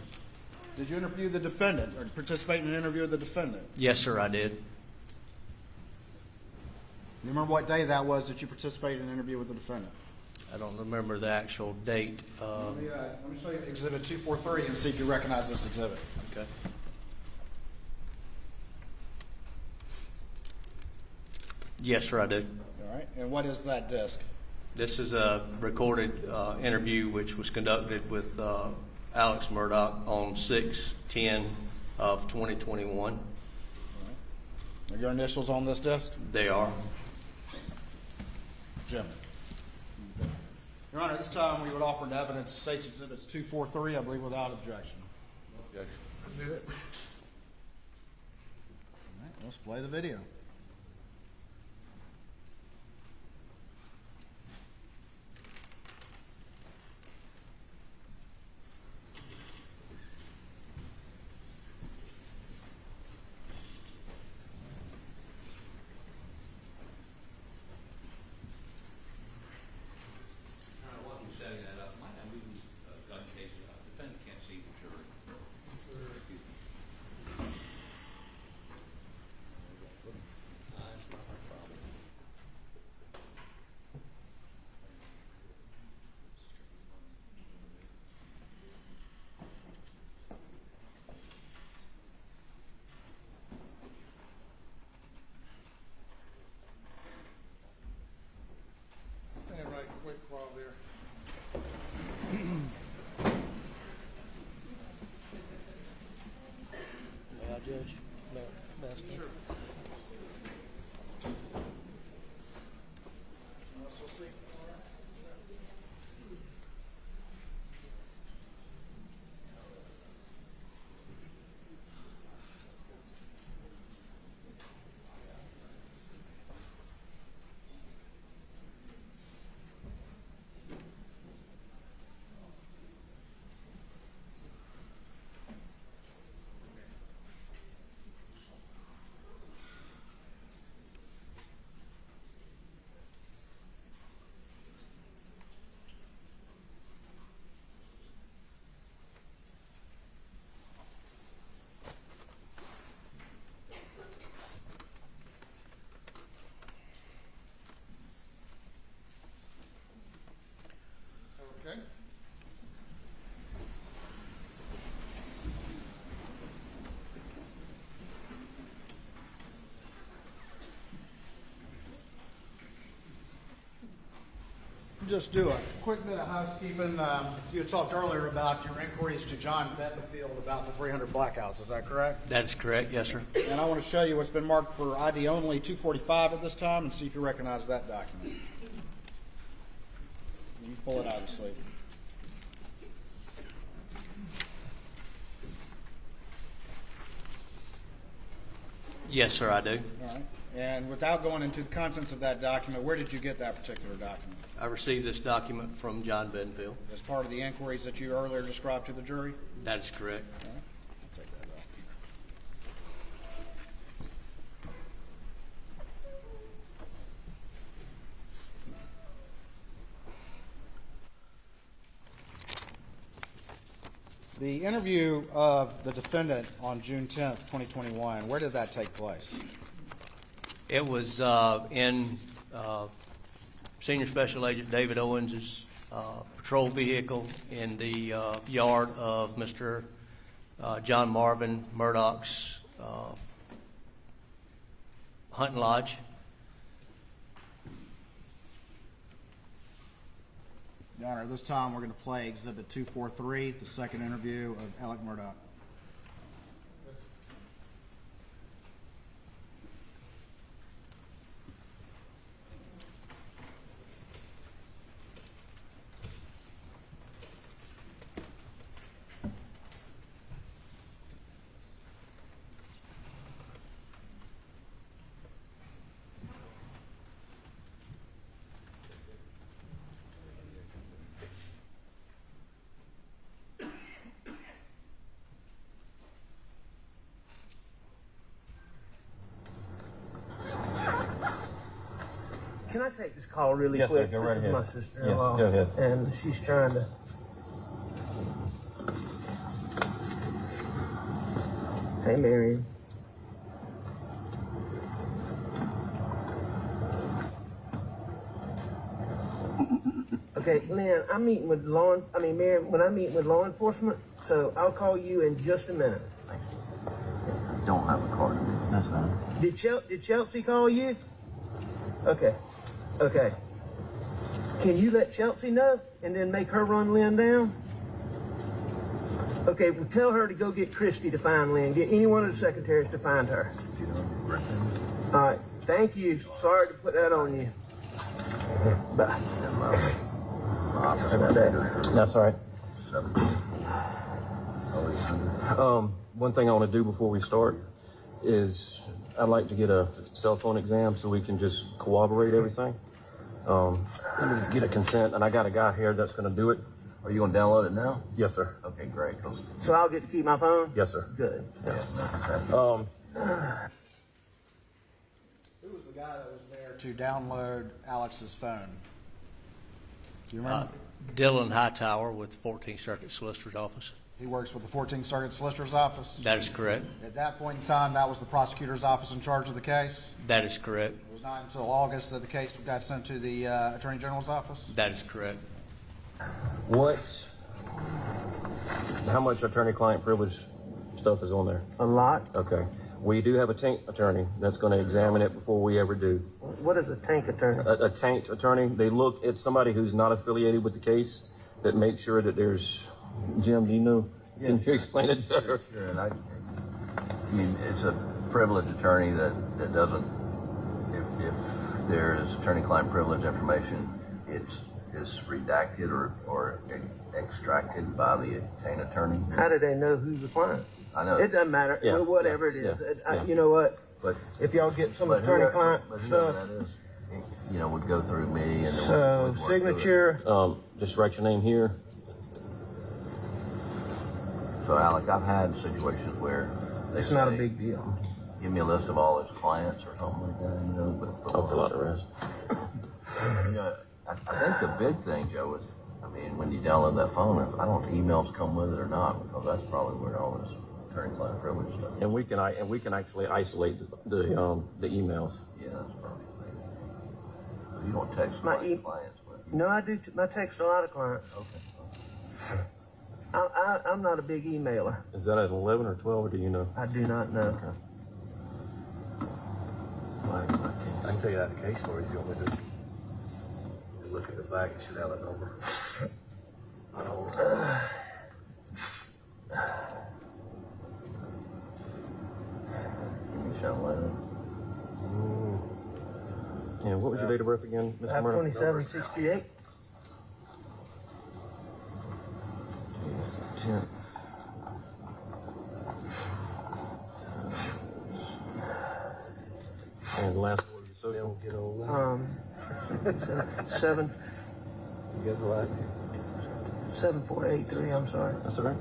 Did you interview the defendant or participate in an interview with the defendant? Yes, sir, I did. You remember what day that was that you participated in an interview with the defendant? I don't remember the actual date. Let me show you Exhibit 243 and see if you recognize this exhibit. Okay. Yes, sir, I do. All right. And what is that disc? This is a recorded interview which was conducted with Alex Murdaugh on 6/10 of 2021. Right. Are your initials on this disc? They are. Jim. Your Honor, this time we would offer an evidence states Exhibits 243, I believe, without objection. Objection. Submit it. All right, let's play the video. While you're setting that up, might I move this gun case? Defendant can't see the jury. Excuse me. Stand right quick while they're. Judge? Sure. Okay. Just do a quick bit of housekeeping. You had talked earlier about your inquiries to John Bedingfield about the 300 blackouts. Is that correct? That is correct, yes, sir. And I want to show you what's been marked for ID only 245 at this time and see if you recognize that document. You pull it out of the sleeve. Yes, sir, I do. All right. And without going into the contents of that document, where did you get that particular document? I received this document from John Bedingfield. As part of the inquiries that you earlier described to the jury? That is correct. All right. I'll take that off here. The interview of the defendant on June 10th, 2021, where did that take place? It was in Senior Special Agent David Owens' patrol vehicle in the yard of Mr. John Marvin Murdaugh's hunting lodge. Your Honor, this time we're going to play Exhibit 243, the second interview of Alex Murdaugh. Can I take this call really Yes, quick? sir. Go right This is ahead. my sister-in-law. Yes, go ahead. And she's trying to. Hey, Marion. Okay, Lynn, I'm meeting with Marion, when I'm meeting with law enforcement, so I'll call you in just a minute. Thank you. I don't have a card. That's fine. Did Chelsea call you? Okay. Okay. Can you let Chelsea know and then make her run Lynn down? Okay, well, tell her to go get Christy to find Lynn. Get any one of the secretaries to find her. All right. Thank you. Sorry to put that on you. Bye. Sorry about that. That's all right. One thing I want to do before we start is I'd like to get a cell phone exam so we can just corroborate everything. Let me get a consent, and I got a guy here that's going to do it. Are you going to download it now? Yes, sir. Okay, great. So I'll get to keep my phone? Yes, sir. Good. Who was the guy that was there to download Alex's phone? Do you remember? Dylan Hightower with 14th Circuit Solicitor's Office. He works with the 14th Circuit Solicitor's Office? That is correct. At that point in time, that was the prosecutor's office in charge of the case? That is correct. It was not until August that the case got sent to the Attorney General's office? That is correct. How much attorney-client privilege stuff is on there? A lot. Okay. We do have a taint attorney that's going to examine it before we ever do. What is a tank attorney? A taint attorney, they look at somebody who's not affiliated with the case that makes sure that there's... Jim, do you know? Can you explain it better? Sure. And I mean, it's a privileged attorney that doesn't... If there is attorney-client privilege information, it's redacted or extracted by the taint attorney. How do they know who's the client? I know. It doesn't matter. Yeah. Whatever it is. Yeah. You know what? But if y'all get some but attorney-client whoever stuff. that is, you know, would go through me and then So, we'd work signature. Just write your name here. So, Alec, I've had situations where It's not a big deal. Give me a list of all his clients or something like that, you know. But I'll fill out the rest. You know, I think the big thing, Joe, is, I mean, when you download that phone, I don't know if emails come with it or not, because that's probably where all this attorney-client privilege stuff. And we can actually isolate the emails. Yeah, that's probably. So you don't text clients with. No, I do. I text a lot of clients. Okay. I'm not a big emailer. Is that at 11 or 12, or do you know? I do not know. Okay. I can tell you that in case for you if you want me to. You look at the back, you should have that number. And what was your date of birth again, Mr. I have Murdaugh? 2768. And the last word of your social? They don't get old now. 7. You get the right? 7483. I'm sorry. That's all right.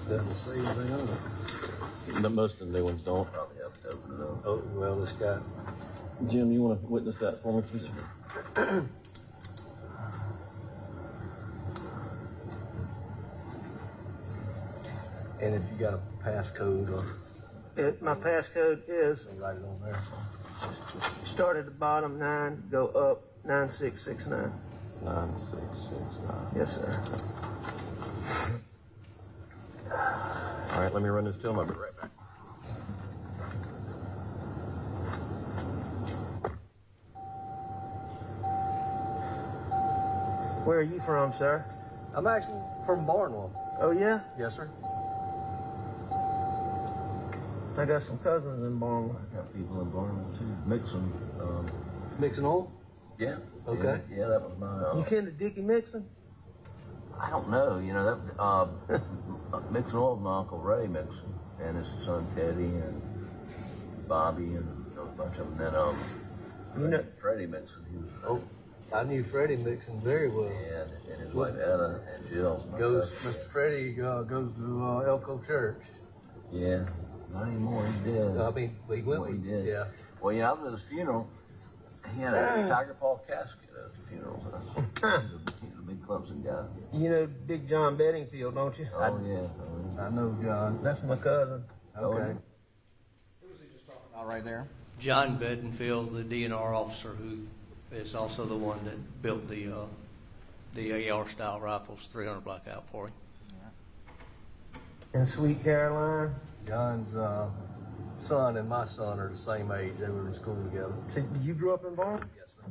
Doesn't say anything on it. But most of the new ones don't. Probably have to open it up. Oh, well, this guy. Jim, you want to witness that for me, please? And if you got a passcode or My passcode is write it on there. start at the bottom 9, go up 9669. 9669. Yes, sir. All right, let me run this till. I'll be right back. Where are you from, sir? I'm actually from Barnwell. Oh, yeah? Yes, sir. I got some cousins in Barnwell. I got people in Barnwell too. Mixon. Mixing oil? Yeah. Okay. Yeah, that was my. You kin to Dickie Mixon? I don't know. You know that Mixon oil was my Uncle Ray Mixon and his son Teddy and Bobby and a bunch of them. Then You know, Freddie Mixon. He was. I knew Freddie Mixon very well. And his wife Ella and Jill. Mr. Freddie goes to Elko Church. Yeah. Not anymore. He did. I mean, he went. He did. Yeah. Well, I was at his funeral. He had a tiger paw casket at the funeral. He's a big Clemson guy. You know Big John Bedingfield, don't you? Oh, yeah. I know John. That's my cousin. Okay. Who was he just talking about right there? John Bedingfield, the DNR officer, who is also the one that built the AR-style rifles, 300 blackout for him. And Sweet Caroline. John's son and my son are the same age. They were in school together. So, did you grow up in Baltimore? Yes, sir.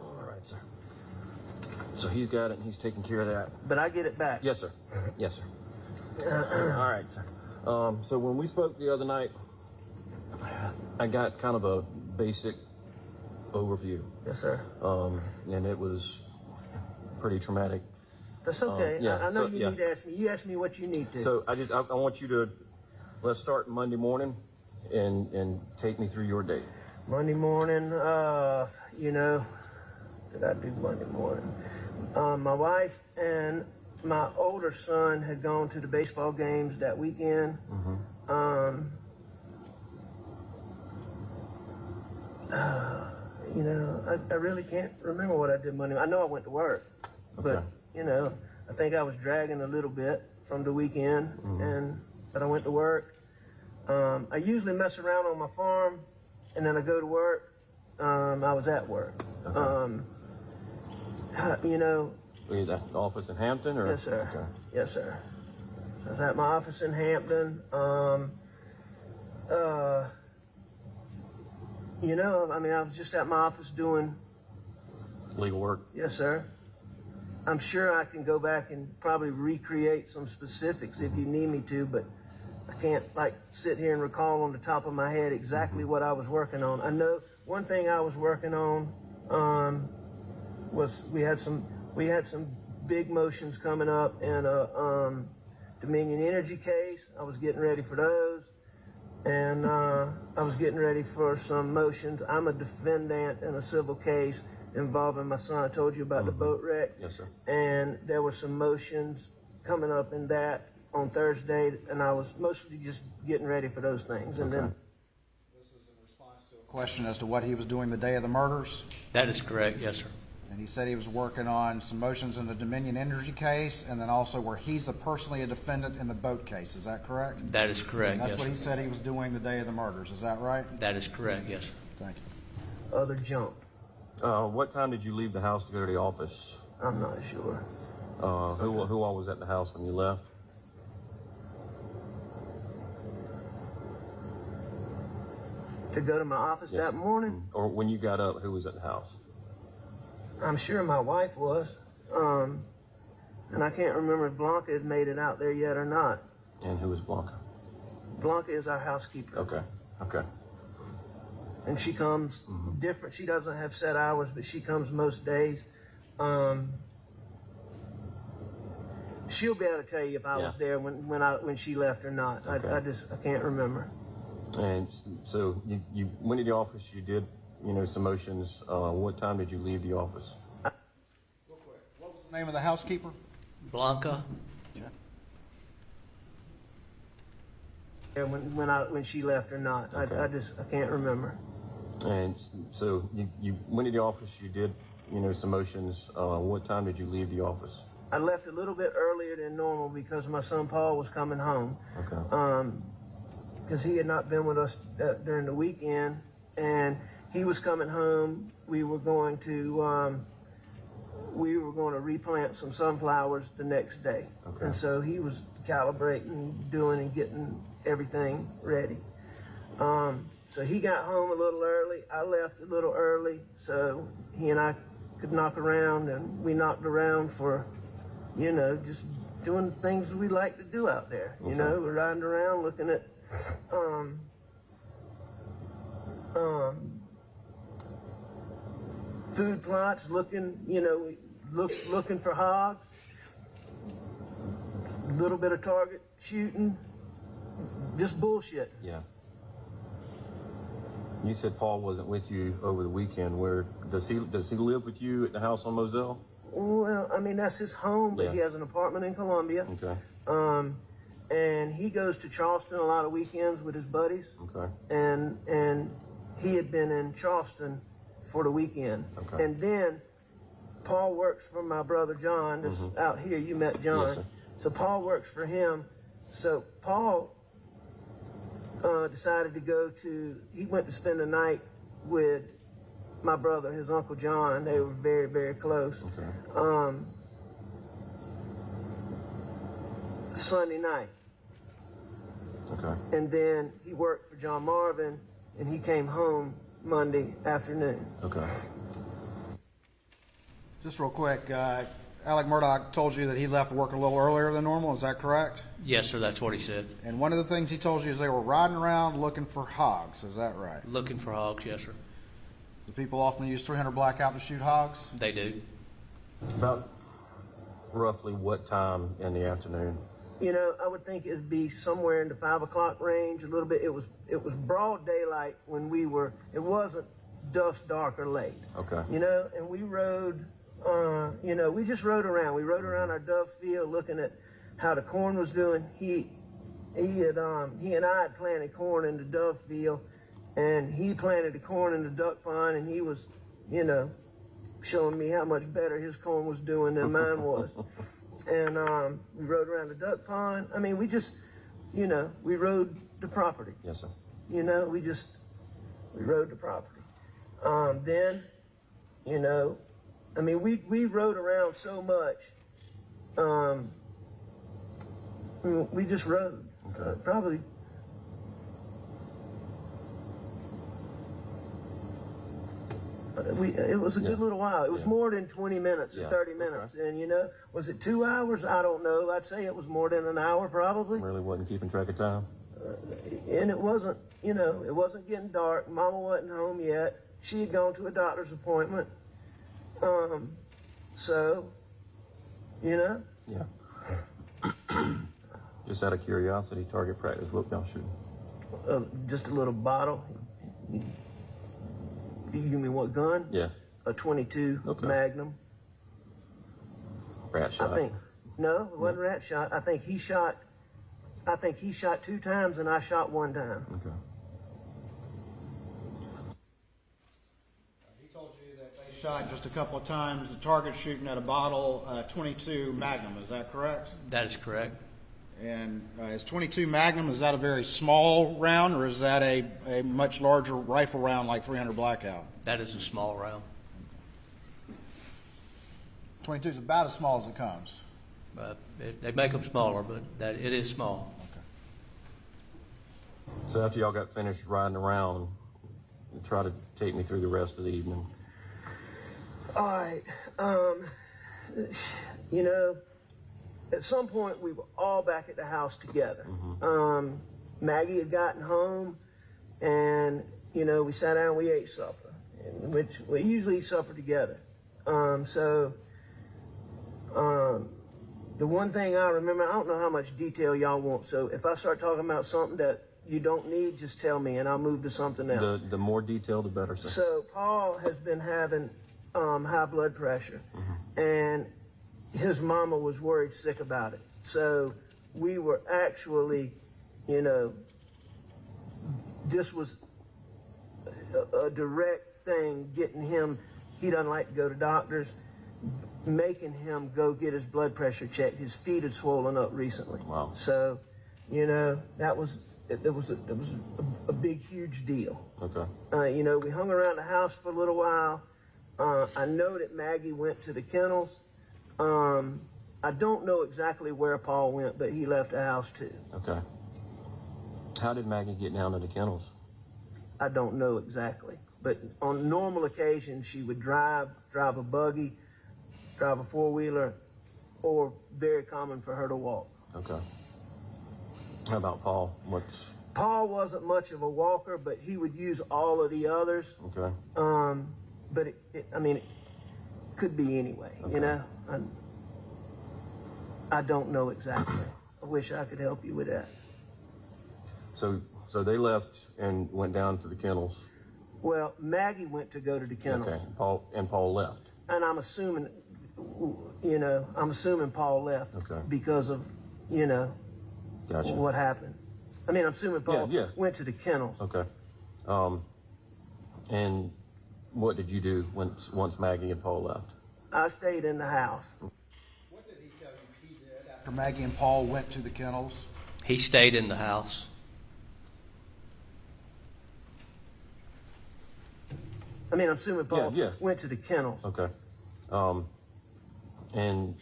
All right, sir. So he's got it, and he's taking care of that. But I get it back. Yes, sir. Yes, sir. All right, sir. So when we spoke the other night, I got kind of a basic overview. Yes, sir. And it was pretty traumatic. That's okay. Yeah, I know so, you need to ask me. You ask me what you need to. So I want you to, let's start Monday morning and take me through your day. Monday morning, you know, did I do Monday morning? My wife and my older son had gone to the baseball games that weekend. You know, I really can't remember what I did Monday. I know I went to work, but you know, I think I was dragging a little bit from the weekend, but I went to work. I usually mess around on my farm, and then I go to work. I was at work. You know. Were you at the office in Hampton, or? Yes, sir. Okay. Yes, sir. So I was at my office in Hampton. You know, I mean, I was just at my office doing legal work. Yes, sir. I'm sure I can go back and probably recreate some specifics if you need me to, but I can't like sit here and recall on the top of my head exactly what I was working on. I know one thing I was working on was we had some big motions coming up in a Dominion Energy case. I was getting ready for those. And I was getting ready for some motions. I'm a defendant in a civil case involving my son. I told you about the boat wreck. Yes, sir. And there were some motions coming up in that on Thursday, and I was mostly just getting ready for those things. And then This is in response to a question as to what he was doing the day of the murders. That is correct, yes, sir. And he said he was working on some motions in the Dominion Energy case, and then also where he's personally a defendant in the boat case. Is that correct? That is correct, That's yes, what sir. he said he was doing the day of the murders. Is that right? That is correct, yes, sir. Thank you. other junk. What time did you leave the house to go to the office? I'm not sure. Who all was at the house when you left? To go to my office Yes. that morning? Or when you got up, who was at the house? I'm sure my wife was. And I can't remember if Blanca had made it out there yet or not. And who was Blanca? Blanca is our housekeeper. Okay. Okay. And she comes different. She doesn't have set hours, but she comes most days. She'll be able to tell you if I was there when she left or not. Okay. I can't remember. And so you went to the office. You did, some motions. What time did you leave the office? Real quick, what was the name of the housekeeper? Blanca. Yeah, when she left or not. Okay. I can't remember. And so you went to the office. You did, some motions. What time did you leave the office? I left a little bit earlier than normal because my son Paul was coming home. Okay. Because he had not been with us during the weekend, and he was coming home. We were going to replant some sunflowers the next day. Okay. And so he was calibrating, doing and getting everything ready. So he got home a little early. I left a little early, so he and I could knock around, and we knocked around for, just doing things we like to do out there. Okay. We're riding around looking at food plots, looking for hogs, a little bit of target shooting, just bullshit. Yeah. You said Paul wasn't with you over the weekend. Where does he live with you at the house on Moselle? Well, I mean, that's his home, but Yeah. he has an apartment in Columbia. Okay. and he goes to Charleston a lot of weekends with his buddies. Okay. And he had been in Charleston for the weekend. Okay. And then Paul works for my brother John. This out here, you met John. Yes, sir. So Paul works for him. So Paul decided to go to. He went to spend the night with my brother, his Uncle John. They were very, very close. Okay. Sunday night. Okay. And then he worked for John Marvin, and he came home Monday afternoon. Okay. Just real quick, Alex Murdaugh told you that he left work a little earlier than normal. Is that correct? Yes, sir, that's what he said. And one of the things he told you is they were riding around looking for hogs. Is that right? Looking for hogs, yes, sir. Do people often use 300 blackout to shoot hogs? They do. About roughly what time in the afternoon? You know, I would think it'd be somewhere in the 5 o'clock range. A little bit. It was broad daylight when we were. It wasn't dusk, dark, or late. Okay. You know, and we rode. You know, we just rode around. We rode around our dove field, looking at how the corn was doing. He and I had planted corn in the dove field, and he planted the corn in the duck pond, and he was, you know, showing me how much better his corn was doing than mine was. And we rode around the duck pond. I mean, we just, you know, we rode the property. Yes, sir. You know, we rode the property. Then, you know, I mean, we rode around so much. We just rode. Okay. Probably. It was a good little while. It was more than 20 minutes or 30 minutes. Okay. And, you know, was it 2 hours? I don't know. I'd say it was more than an hour probably. Really wasn't keeping track of time? And it wasn't, you know, it wasn't getting dark. Mama wasn't home yet. She had gone to a doctor's appointment. So, you know. Yeah. Just out of curiosity, target practice, what y'all shooting? Just a little bottle. You give me what gun? Yeah. A .22 Magnum. Rat shot? I think. No, it wasn't rat shot. I think he shot 2 times and I shot 1 time. Okay. He told you that they shot just a couple of times. The target shooting at a bottle, .22 Magnum. Is that correct? That is correct. And is .22 Magnum, is that a very small round, or is that a much larger rifle round like 300 Blackout? That is a small round. 22 is about as small as it comes. They make them smaller, but it is small. Okay. So after y'all got finished riding around, try to take me through the rest of the evening. All right. You know, at some point we were all back at the house together. Maggie had gotten home, and, you know, we sat down, we ate supper, which we usually eat supper together. The one thing I remember, I don't know how much detail y'all want, so if I start talking about something that you don't need, just tell me and I'll move to something else. The more detail, the better, sir. So Paul has been having high blood pressure, and his mama was worried sick about it. So we were actually, you know, this was a direct thing, getting him, he doesn't like to go to doctors, making him go get his blood pressure checked. His feet had swollen up recently. Wow. So, you know, it was a big, huge deal. Okay. You know, we hung around the house for a little while. I know that Maggie went to the kennels. I don't know exactly where Paul went, but he left the house too. Okay. How did Maggie get down to the kennels? I don't know exactly. But on normal occasions, she would drive a buggy, drive a four-wheeler, or very common for her to walk. Okay. How about Paul? Paul wasn't much of a walker, but he would use all of the others. Okay. But I mean, it could be anyway, you know? I don't know exactly. I wish I could help you with that. So they left and went down to the kennels. Well, Maggie went to go to the kennels. Okay. Paul left. And I'm assuming, you know, Paul left because of, you know, Gotcha. what happened. I mean, I'm assuming Paul Yeah. went to the kennels. Okay. And what did you do once Maggie and Paul left? I stayed in the house. What did he tell you he did after Maggie and Paul went to the kennels? He stayed in the house. I mean, I'm assuming Paul Yeah. went to the kennels. Okay. And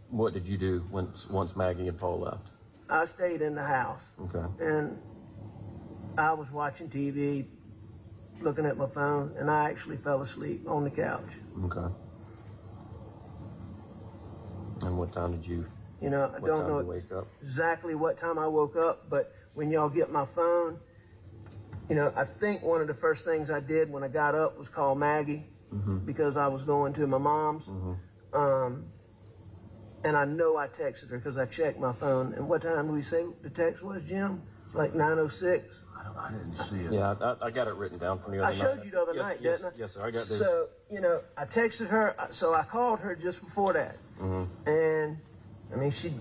what did you do once Maggie and Paul left? I stayed in the house. Okay. And I was watching TV, looking at my phone, and I actually fell asleep on the couch. Okay. And what time did you? You know, I What don't time know did you wake up? exactly what time I woke up, but when y'all get my phone, you know, I think one of the first things I did when I got up was call Maggie because I was going to my mom's. And I know I texted her because I checked my phone. And what time did we say the text was, Jim? Like 9:06? I didn't see it. Yeah, I got it written down from the other I night. showed you the other night, yes, didn't I? Yes, sir. I got this. So, you know, I texted her, so I called her just before that. And, I mean, she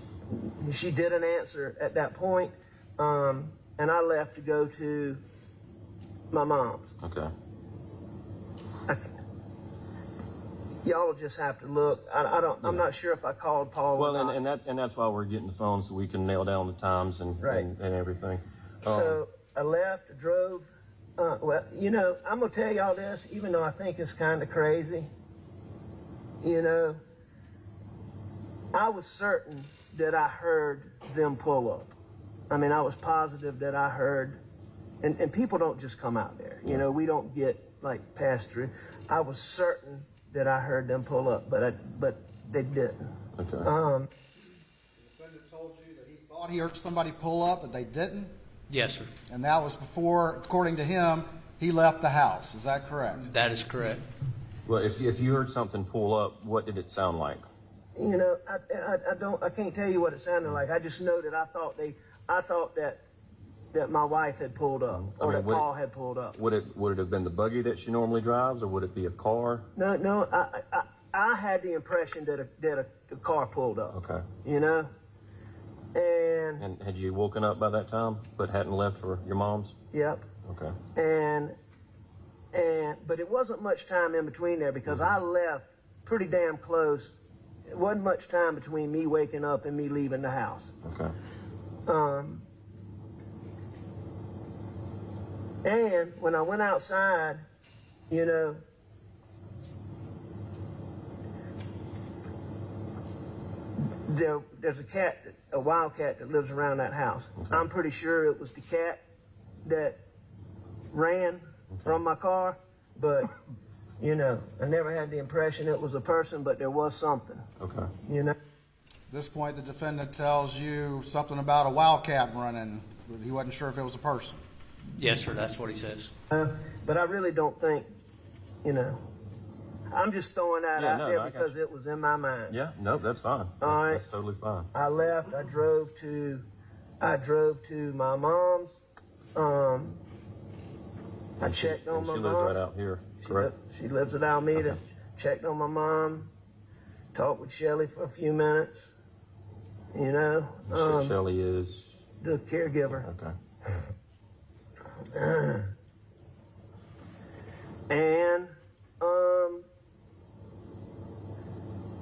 didn't answer at that point. And I left to go to my mom's. Okay. Y'all will just have to look. I'm not sure if I called Paul. Well, or not. and that's why we're getting the phone so we can nail down the times and everything. So I left, drove. Well, you know, I'm gonna tell y'all this, even though I think it's kind of crazy. You know, I was certain that I heard them pull up. I mean, I was positive that I heard, and people don't just come out there. You know, we don't get like passed through. I was certain that I heard them pull up, but they didn't. Okay. The defendant told you that he thought he heard somebody pull up, but they didn't? Yes, sir. And that was before, according to him, he left the house. Is that correct? That is correct. Well, if you heard something pull up, what did it sound like? You know, I can't tell you what it sounded like. I just know that I thought that my wife had pulled up, or that Paul had pulled up. Would it have been the buggy that she normally drives, or would it be a car? No, I had the impression that a car pulled up. Okay. You know, and had you woken up by that time, but hadn't left for your mom's? Yep. Okay. But it wasn't much time in between there because I left pretty damn close. It wasn't much time between me waking up and me leaving the house. Okay. And when I went outside, you know, there's a wild cat that lives around that house. Okay. I'm pretty sure it was the cat that ran from my car, but, you know, I never had the impression it was a person, but there was something. Okay. You know? At this point, the defendant tells you something about a wildcat running. He wasn't sure if it was a person. Yes, sir. That's what he says. But I really don't think, you know, I'm just throwing that out there because it was in my mind. Yeah, no, that's fine. All right. That's totally fine. I left. I drove to my mom's. I checked on my mom. She lives right out here, correct? She lives at Alameda. Okay. Checked on my mom. Talked with Shelly for a few minutes. You know. Shelly is the caregiver. Okay. And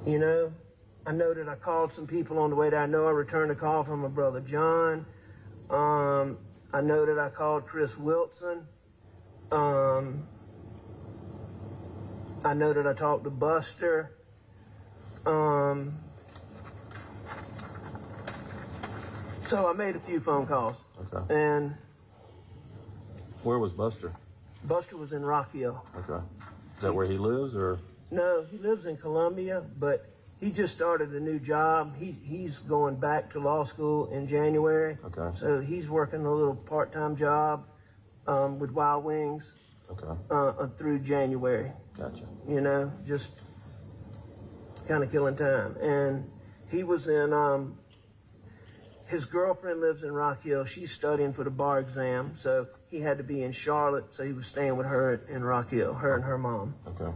you know, I know that I called some people on the way there. I know I returned a call from my brother John. I know that I called Chris Wilson. I know that I talked to Buster. So I made a few phone calls. Okay. And where was Buster? Buster was in Rock Hill. Okay. Is that where he lives, or? No, he lives in Columbia, but he just started a new job. He's going back to law school in January. Okay. So he's working a little part-time job with Wild Wings. Okay. Through January. Gotcha. You know, just kind of killing time. And he was in, his girlfriend lives in Rock Hill. She's studying for the bar exam, so he had to be in Charlotte, so he was staying with her in Rock Hill, her and her mom. Okay.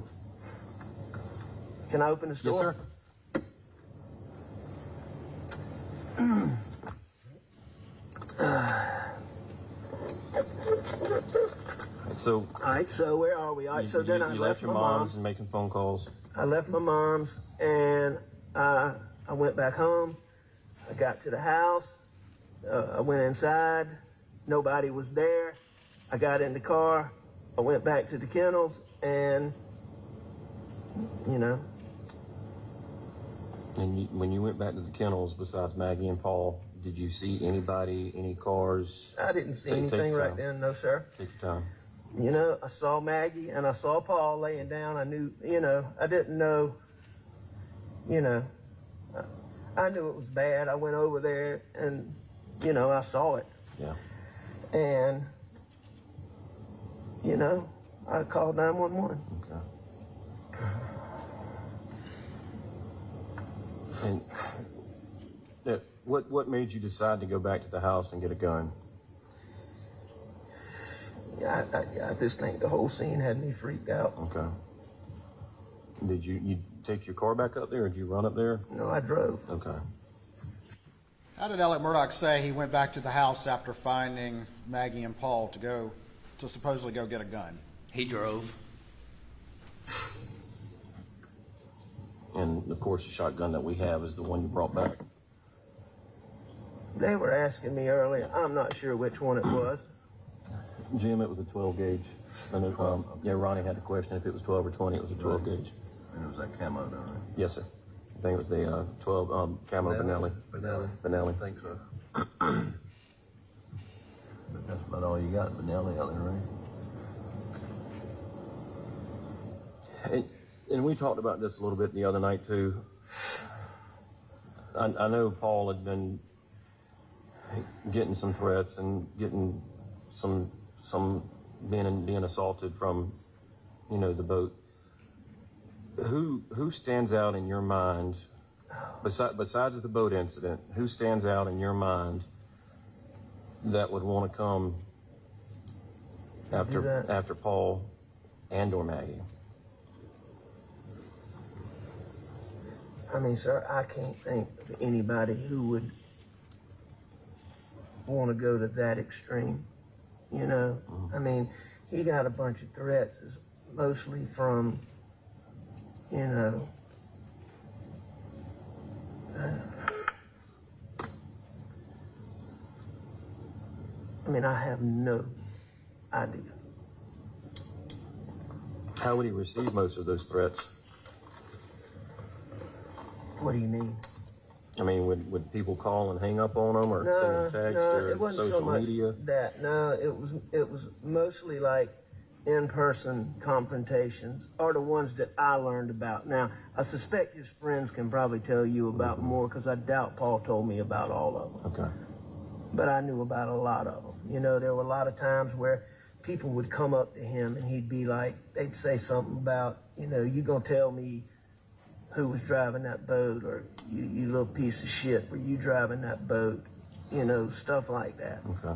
Can I open the store? Yes, sir. right, so where are we? All right, so then I left your my mom's and making phone calls. I left my mom's and I went back home. I got to the house. I went inside. Nobody was there. I got in the car. I went back to the kennels and, you know. And when you went back to the kennels, besides Maggie and Paul, did you see anybody, any cars? I didn't see anything right then, no, sir. Take your time. You know, I saw Maggie and I saw Paul laying down. I knew, you know, I didn't know, you know, I knew it was bad. I went over there and, you know, I saw it. Yeah. And, you know, I called 911. Okay. And what made you decide to go back to the house and get a gun? Yeah, I just think the whole scene had me freaked out. Okay. Did you take your car back up there, or did you run up there? No, I drove. Okay. How did Alex Murdaugh say he went back to the house after finding Maggie and Paul to supposedly go get a gun? He drove. And, of course, the shotgun that we have is the one you brought back. They were asking me earlier. I'm not sure which one it was. Jim, it was a 12 gauge. And yeah, Ronnie had the question if it was 12 or 20. It was a 12 gauge. And it was that camo, though, right? Yes, sir. I think it was the 12 camo Benelli. Benelli. I think so. But that's about all you got, Benelli, out there, right? And we talked about this a little bit the other night too. I know Paul had been getting some threats and getting some being assaulted from, you know, the boat. Who stands out in your mind, besides the boat incident? Who stands out in your mind that would want to come after Paul and or Maggie? I mean, sir, I can't think of anybody who would want to go to that extreme. You know, I mean, he got a bunch of threats, mostly from, you know, I mean, I have no idea. How would he receive most of those threats? What do you mean? I mean, would people call and hang up on him, or send a text, or it wasn't social so much media? That no, it was mostly like in-person confrontations, are the ones that I learned about. Now, I suspect his friends can probably tell you about more, because I doubt Paul told me about all of them. Okay. But I knew about a lot of them. You know, there were a lot of times where people would come up to him and he'd be like, they'd say something about, you know, you gonna tell me who was driving that boat, or you little piece of shit, were you driving that boat? You know, stuff like that. Okay.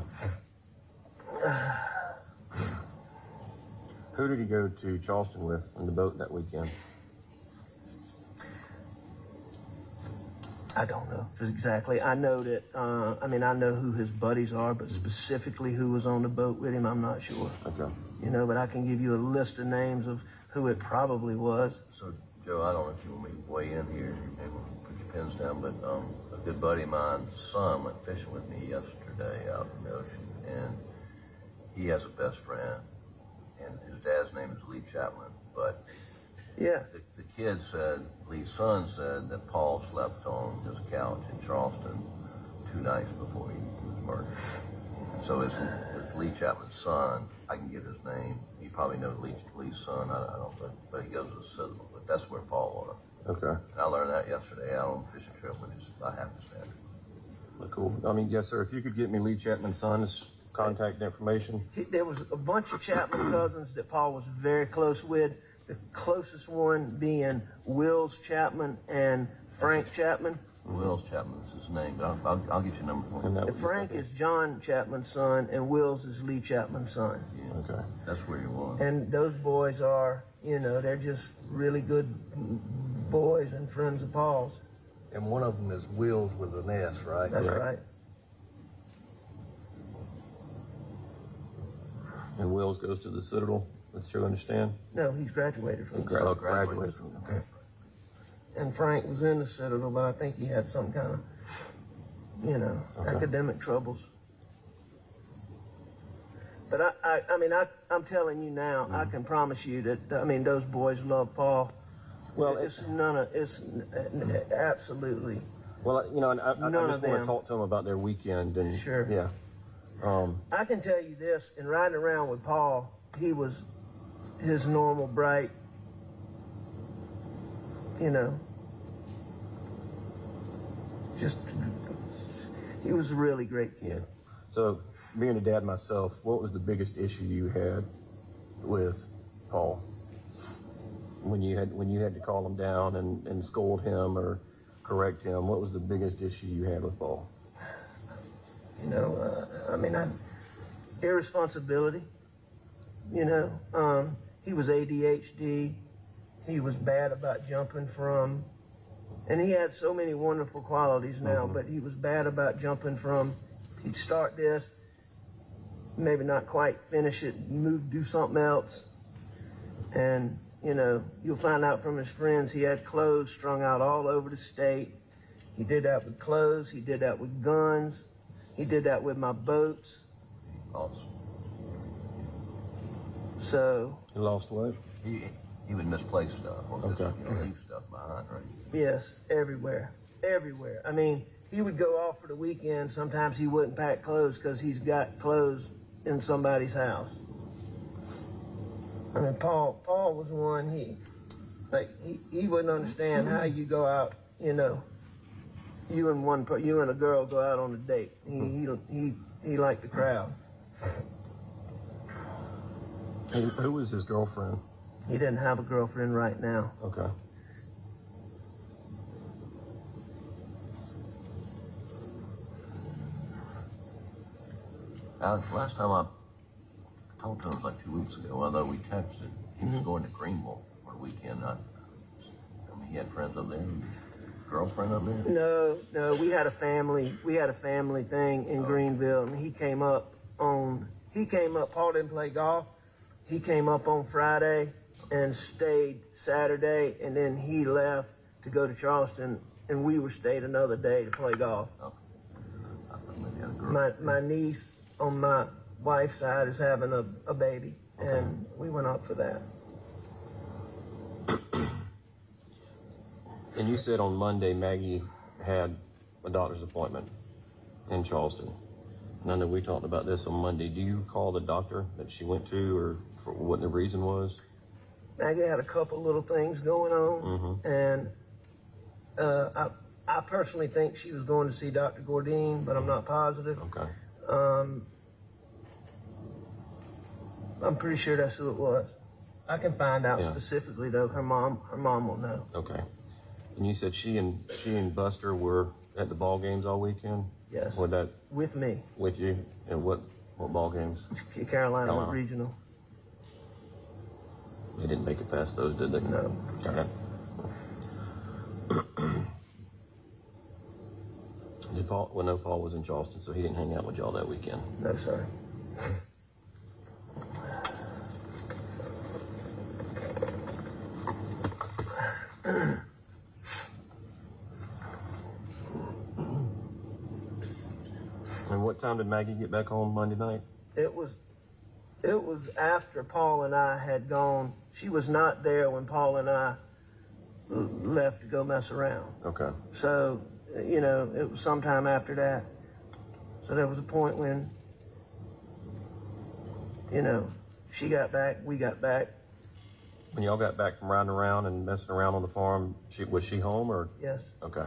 Who did he go to Charleston with in the boat that weekend? I don't know exactly. I know that, I mean, I know who his buddies are, but specifically who was on the boat with him, I'm not sure. Okay. You know, but I can give you a list of names of who it probably was. So, Joe, I don't know if you want me to weigh in here, maybe put your pins down, but a good buddy of mine's son went fishing with me yesterday out in the ocean, and he has a best friend, and his dad's name is Lee Chapman, but yeah, the kid said, Lee's son said that Paul slept on his couch in Charleston 2 nights before he was murdered. So it's Lee Chapman's son. I can get his name. You probably know Lee's son. I don't know, but he goes to the Citadel. But that's where Paul was. Okay. And I learned that yesterday out on the fishing trip with I have to stand it. Well, cool. I mean, yes, sir. If you could get me Lee Chapman's son's contact information. There was a bunch of Chapman cousins that Paul was very close with. The closest one being Wills Chapman and Frank Chapman. Wills Chapman is his name, but I'll get your number for you. Frank is John Chapman's son, and Wills is Lee Chapman's son. Yeah. Okay. That's where you was. And those boys are, you know, they're just really good boys and friends of Paul's. And one of them is Wills with an S, right? That's right. And Wills goes to the Citadel? That's you understand? No, he's graduated from the Graduated from okay. And Frank was in the Citadel, but I think he had some kind of, academic troubles. But I'm telling you now, I can promise you that, those boys love Paul. Well, it's absolutely. Well, and I just want to talk to them about their weekend and sure. Yeah. I can tell you this: in riding around with Paul, he was his normal bright, he was a really great kid. So, being a dad myself, what was the biggest issue you had with Paul when you had to call him down and scold him or correct him? What was the biggest issue you had with Paul? Irresponsibility. He was ADHD. He was bad about jumping from, and he had so many wonderful qualities now, but he was bad about jumping from, he'd start this, maybe not quite finish it, do something else. And, you'll find out from his friends he had clothes strung out all over the state. He did that with clothes. He did that with guns. He did that with my boats. Awesome. So. He lost what? He would misplace stuff or just leave stuff behind, right? Yes, everywhere. He would go off for the weekend. Sometimes he wouldn't pack clothes because he's got clothes in somebody's house. Paul was one, he wouldn't understand how you go out, you and a girl go out on a date. He liked the crowd. And who was his girlfriend? He didn't have a girlfriend right now. Okay. Alex, last time I talked to him was like 2 weeks ago, although we texted. He was going to Greenville for the weekend. He had friends up there, girlfriend up there? No, we had a family thing in Greenville, and he came up, Paul didn't play golf. He came up on Friday and stayed Saturday, and then he left to go to Charleston, and we stayed another day to play golf. My niece on my wife's side is having a baby, and we went up for that. And you said on Monday Maggie had a doctor's appointment in Charleston. And I know we talked about this on Monday. Do you recall the doctor that she went to or for what the reason was? Maggie had a couple little things going on, and I personally think she was going to see Dr. Gordine, but I'm not positive. Okay. I'm pretty sure that's who it was. I can find out specifically, though. Her mom will know. Okay. And you said she and Buster were at the ball games all weekend? Yes. With me. With you? And what ball games? Carolina Regional. They didn't make it past those, did they? No. Okay. Paul was in Charleston, so he didn't hang out with y'all that weekend. No, sir. And what time did Maggie get back home Monday night? It was after Paul and I had gone. She was not there when Paul and I left to go mess around. Okay. So, it was sometime after that. So there was a point when, she got back, we got back. When y'all got back from riding around and messing around on the farm, was she home or? Yes. Okay.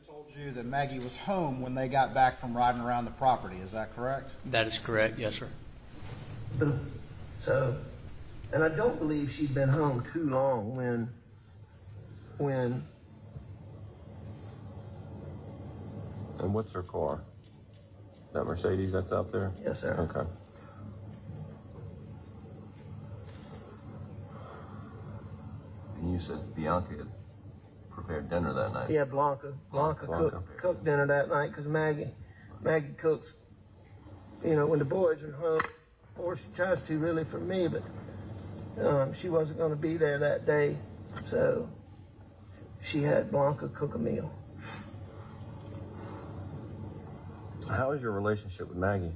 Told you that Maggie was home when they got back from riding around the property. Is that correct? That is correct, yes, sir. So, and I don't believe she'd been home too long when. And what's her car? That Mercedes that's out there? Yes, sir. Okay. And you said Bianca had prepared dinner that night. Yeah, Blanca cooked dinner that night because Maggie cooks. When the boys are home, or she tries to really for me, but she wasn't going to be there that day, so she had Blanca cook a meal. How is your relationship with Maggie?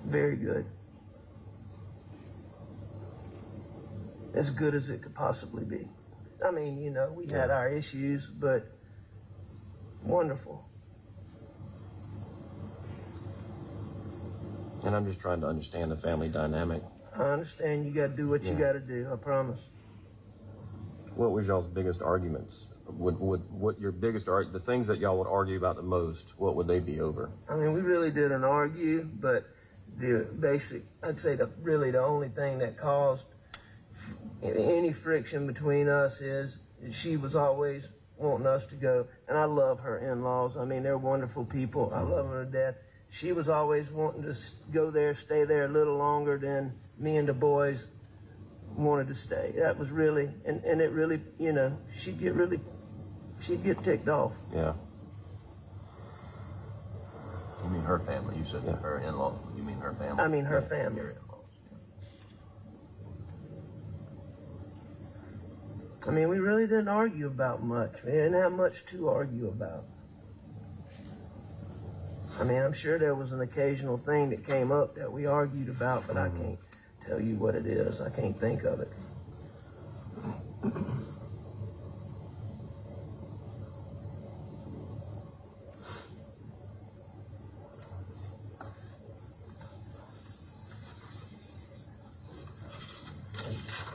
Very good. As good as it could possibly be. I mean, you know, we had our issues, but wonderful. And I'm just trying to understand the family dynamic. I understand you got to do what you got to do, I promise. What was y'all's biggest arguments? What your biggest the things that y'all would argue about the most, what would they be over? I mean, we really didn't argue, but the basic, I'd say really the only thing that caused any friction between us is she was always wanting us to go, and I love her in-laws. I mean, they're wonderful people. I love them to death. She was always wanting to go there, stay there a little longer than me and the boys wanted to stay. That was really, and it really, you know, she'd get ticked off. Yeah. You mean her family? You said her in-law. You mean her family? I mean her family. I mean, we really didn't argue about much. We didn't have much to argue about. I mean, I'm sure there was an occasional thing that came up that we argued about, but I can't tell you what it is. I can't think of it.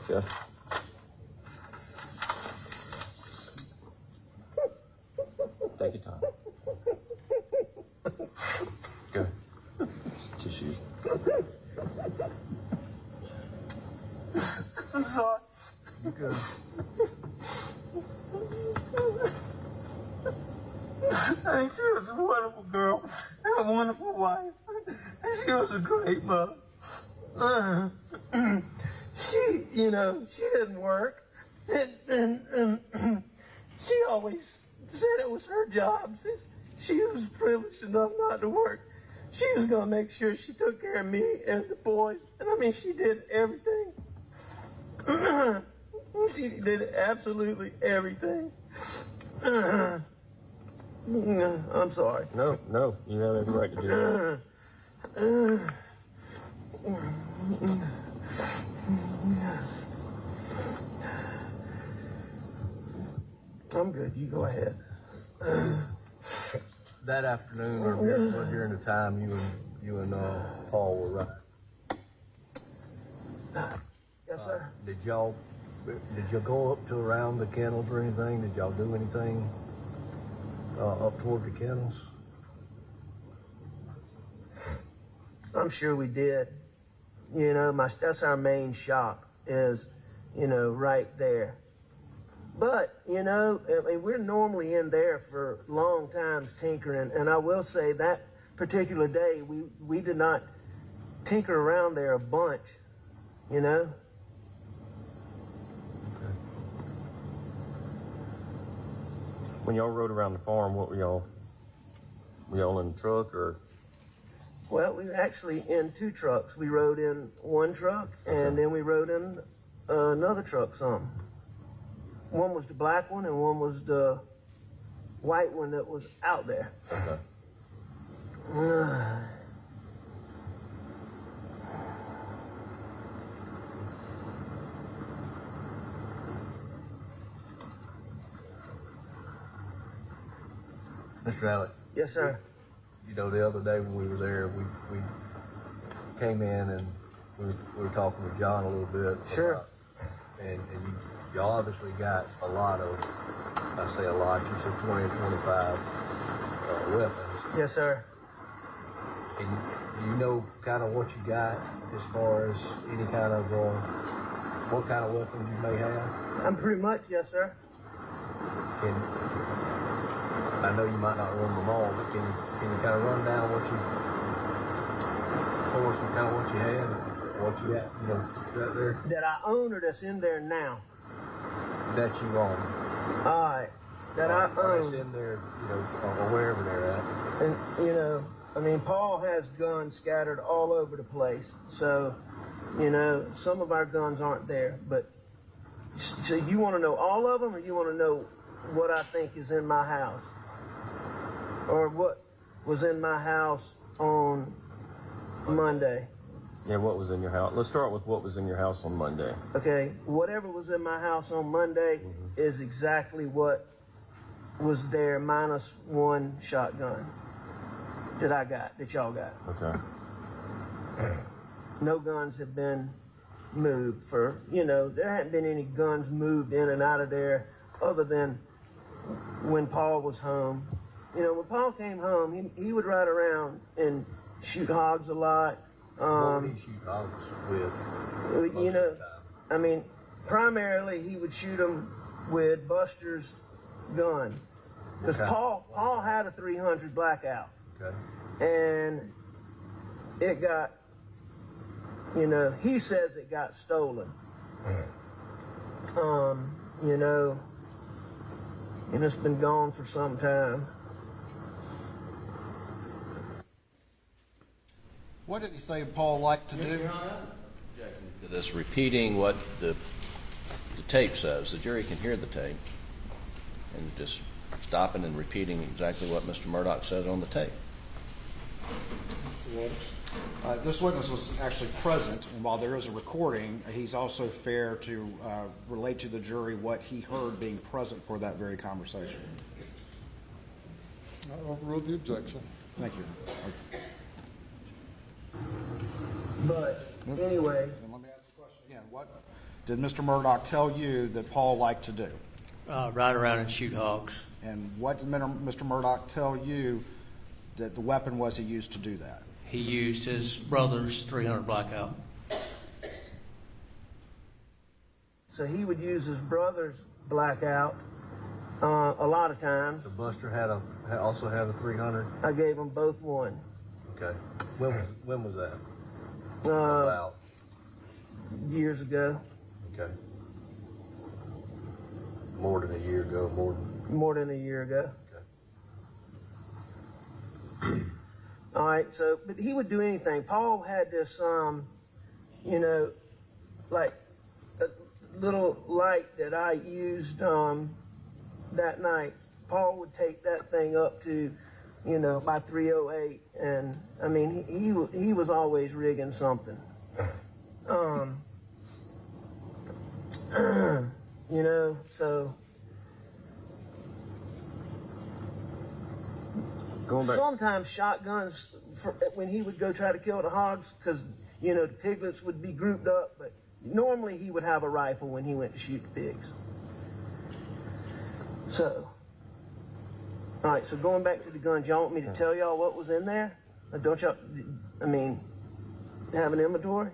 Yeah. Take your time. Good. Tissue. I'm sorry. You good. I mean, she was a wonderful girl and a wonderful wife. And she was a great mother. She, you know, she didn't work. And she always said it was her job. Since she was privileged enough not to work, she was going to make sure she took care of me and the boys. And I mean, she did everything. She did absolutely everything. I'm sorry. No, you have every right to do that. I'm good. You go ahead. That afternoon, or during the time you and Paul were right. Yes, sir. Did y'all go up to around the kennels or anything? Did y'all do anything up toward the kennels? I'm sure we did. You know, that's our main shop is, you know, right there. But, you know, I mean, we're normally in there for long times tinkering. And I will say that particular day, we did not tinker around there a bunch, you know? Okay. When y'all rode around the farm, what were y'all in the truck or? Well, we were actually in two trucks. We rode in one truck, and then we rode in another truck some. One was the black one, and one was the white one that was out there. Okay. Mr. Alex. Yes, sir. You know, the other day when we were there, we came in and we were talking with John a little bit. Sure. And you obviously got a lot of, I say a lot, you said 20 or 25 weapons. Yes, sir. And you know kind of what you got as far as any kind of, what kind of weapons you may have? I'm pretty much, yes, sir. I know you might not remember them all, but can you kind of run down what you, for us, kind of what you had, what you got, you know, right there? That I own or that's in there now? That you own. All right. That I own. That's in there, you know, or wherever they're at. And, you know, I mean, Paul has guns scattered all over the place. So, you know, some of our guns aren't there. But so you want to know all of them, or you want to know what I think is in my house, or what was in my house on Monday? Yeah, what was in your house? Let's start with what was in your house on Monday. Okay, whatever was in my house on Monday is exactly what was there, minus one shotgun that y'all got. Okay. No guns have been moved for, you know, there hadn't been any guns moved in and out of there other than when Paul was home. You know, when Paul came home, he would ride around and shoot hogs a lot. What would he shoot hogs with? You know, I mean, primarily he would shoot them with Buster's gun. Because Paul had a 300 Blackout. Okay. And it got, you know, he says it got stolen. You know, and it's been gone for some time. What did he say Paul liked to do? To this repeating what the tape says. The jury can hear the tape, and just stopping and repeating exactly what Mr. Murdaugh says on the tape. This witness was actually present, and while there is a recording, he's also fair to relate to the jury what he heard being present for that very conversation. I overrule the objection. Thank you. But anyway. And let me ask the question again. What did Mr. Murdaugh tell you that Paul liked to do? Ride around and shoot hogs. And what did Mr. Murdaugh tell you that the weapon was he used to do that? He used his brother's 300 Blackout. So he would use his brother's Blackout a lot of times. So Buster also had a 300? I gave them both one. Okay. When was that? About years ago. Okay. More than a year ago. More than a year ago. Okay. All right. So, but he would do anything. Paul had this, you know, like a little light that I used that night. Paul would take that thing up to, you know, my 308, and I mean, he was always rigging something. You know, so sometimes shotguns when he would go try to kill the hogs, because you know the piglets would be grouped up, but normally he would have a rifle when he went to shoot the pigs. So. All right, so going back to the guns, y'all want me to tell y'all what was in there? Or don't y'all, I mean, have an inventory?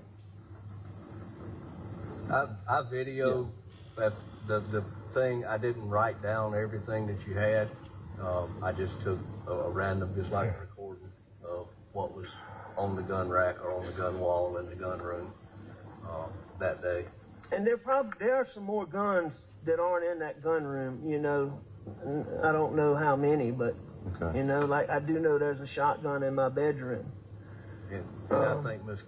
I videoed that the thing. I didn't write down everything that you had. I just took a random, just like a recording of what was on the gun rack or on the gun wall in the gun room that day. And there are some more guns that aren't in that gun room, you know. I don't know how many, but you know, like I do know there's a shotgun in my bedroom. And I think Miss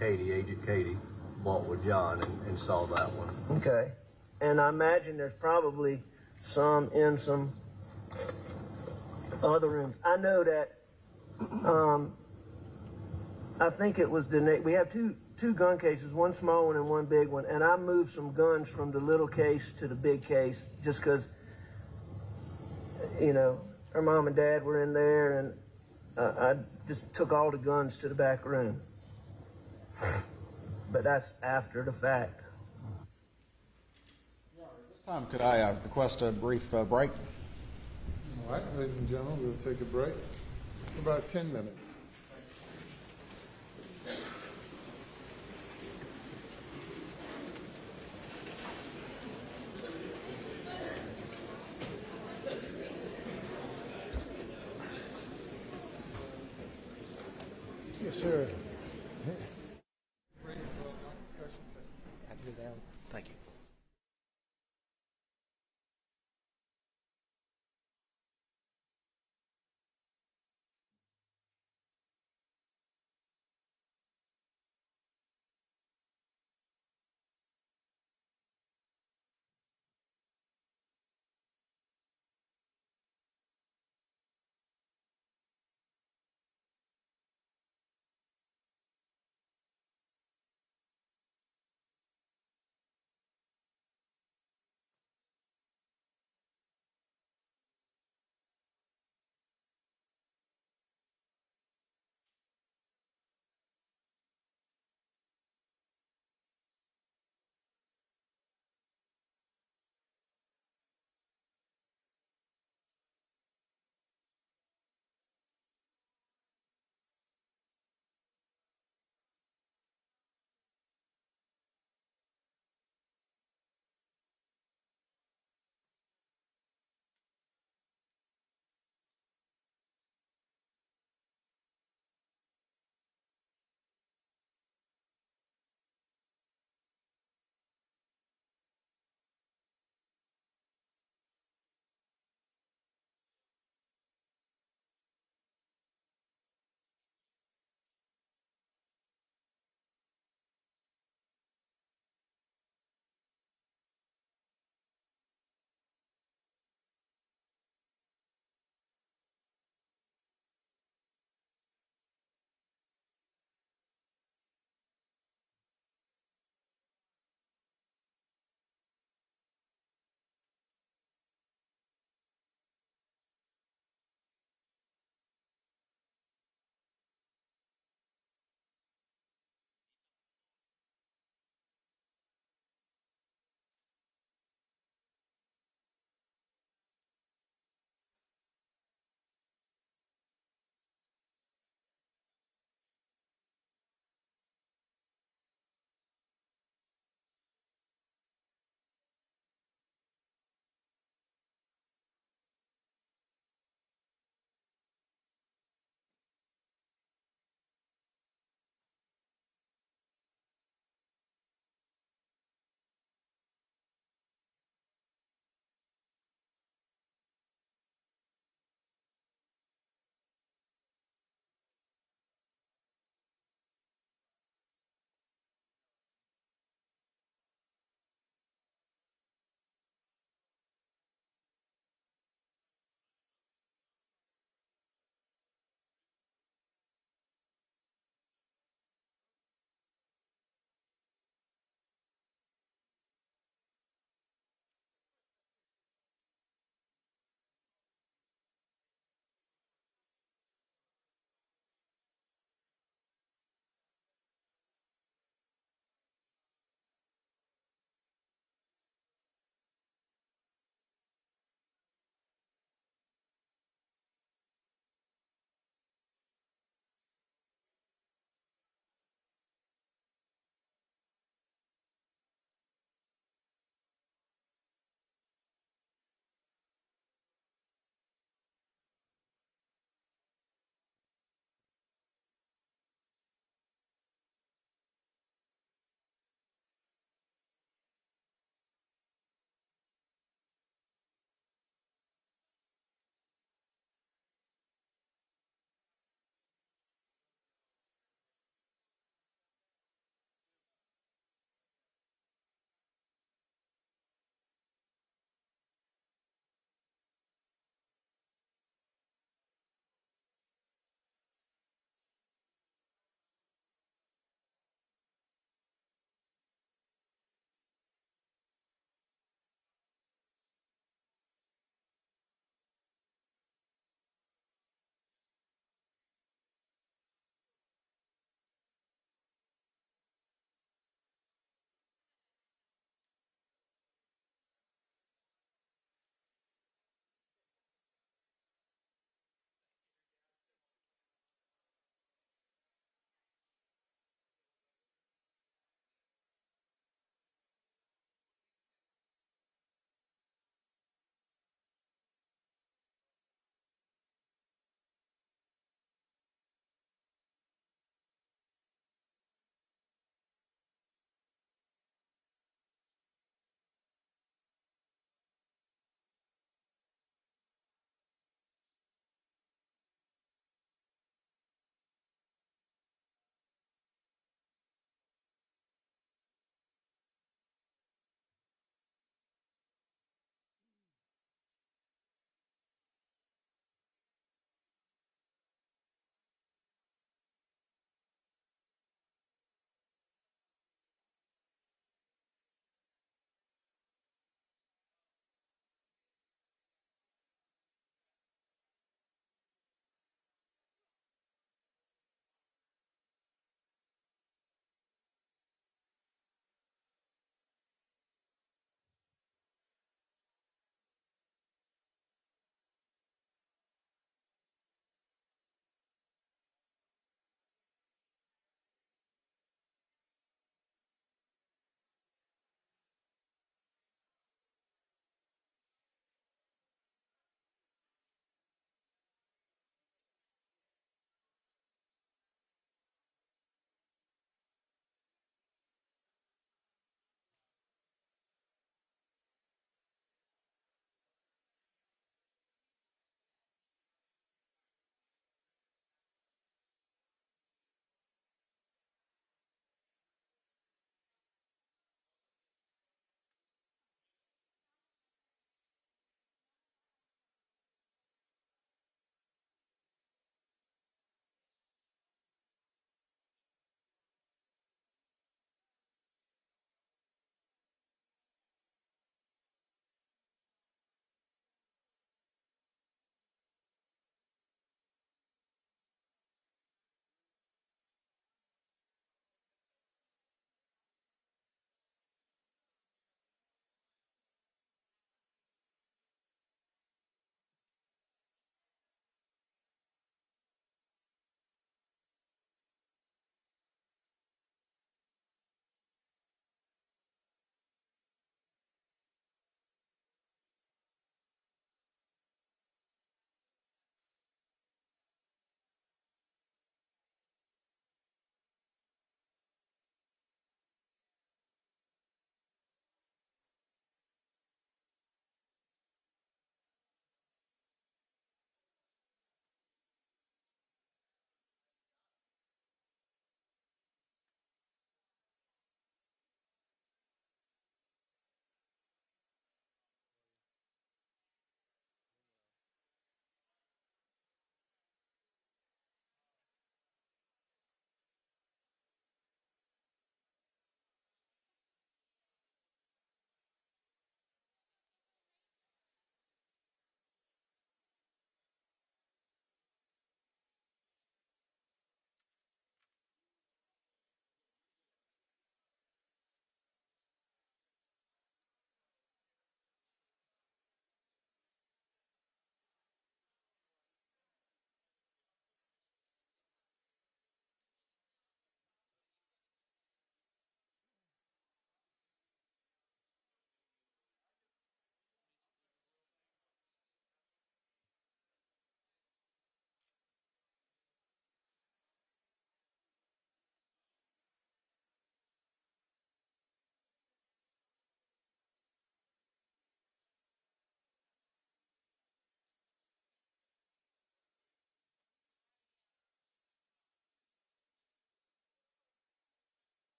Agent Katie, bought with John and saw that one. Okay, and I imagine there's probably some in some other rooms. I know that. I think it was we have two gun cases, one small one and one big one, and I moved some guns from the little case to the big case just because. You know, her mom and dad were in there, and I just took all the guns to the back room. But that's after the fact. At this time, could I request a brief break? All right, ladies and gentlemen, we'll take a break for about 10 minutes. Yes, sir. Thank you.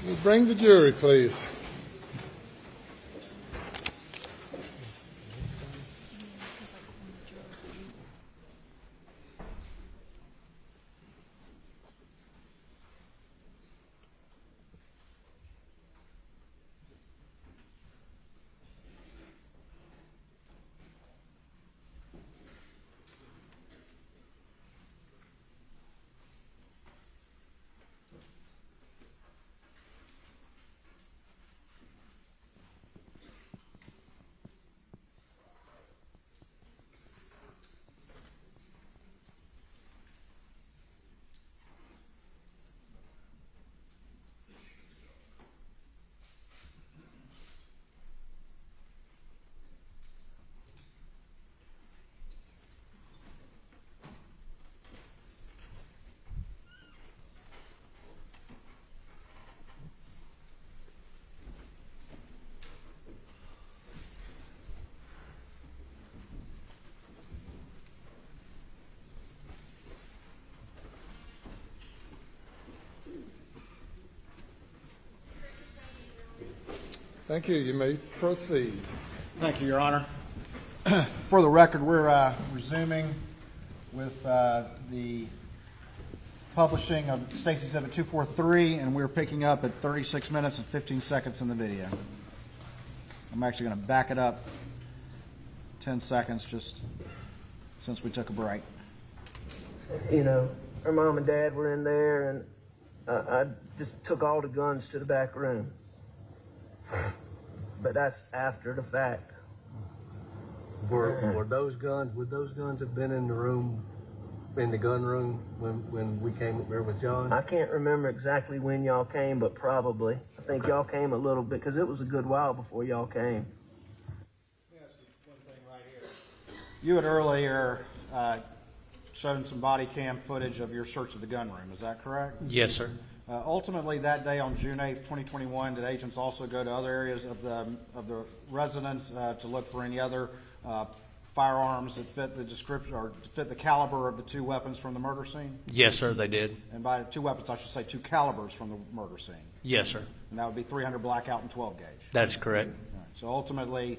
You bring the jury, please. Thank you. You may proceed. Thank you, Your Honor. For the record, we're resuming with the publishing of Stacy 7243, and we're picking up at 36 minutes and 15 seconds in the video. I'm actually going to back it up 10 seconds just since we took a break. You know, her mom and dad were in there, and I just took all the guns to the back room. But that's after the fact. Were those guns? Would those guns have been in the room, in the gun room when we came up there with John? I can't remember exactly when y'all came, but probably. I think y'all came a little bit because it was a good while before y'all came. Let me ask you one thing right here. You had earlier shown some body cam footage of your search of the gun room. Is that correct? Yes, sir. Ultimately, that day on June 8th, 2021, did agents also go to other areas of the residence to look for any other firearms that fit the description or fit the caliber of the two weapons from the murder scene? Yes, sir, they did. And by two weapons, I should say two calibers from the murder scene. Yes, sir. And that would be 300 blackout and 12 gauge. That is correct. All right. So ultimately,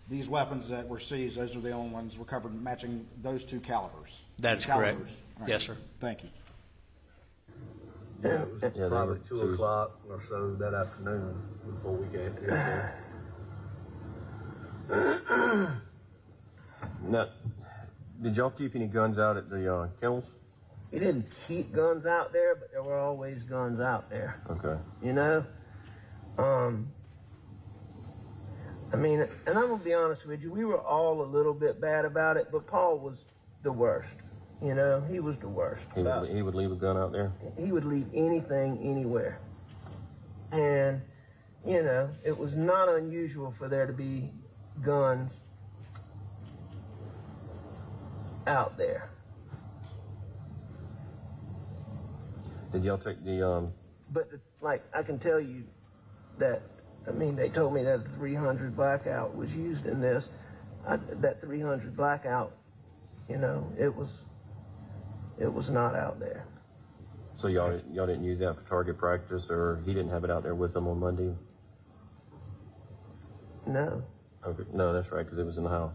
these weapons that were seized, those are the only ones recovered matching those two calibers. That is correct. Right. Yes, sir. Thank you. Yeah, it was probably 2 o'clock or so that afternoon before we got here. Now, did y'all keep any guns out at the kennels? We didn't keep guns out there, but there were always guns out there. Okay. You know? I mean, and I'm going to be honest with you, we were all a little bit bad about it, but Paul was the worst. You know, he was the worst. He would leave a gun out there? He would leave anything anywhere. And, you know, it was not unusual for there to be guns out there. Did y'all take the... But, like, I can tell you that, I mean, they told me that a 300 blackout was used in this. That 300 blackout, you know, it was not out there. So y'all didn't use that for target practice, or he didn't have it out there with him on Monday? No. Okay. No, that's right, because it was in the house.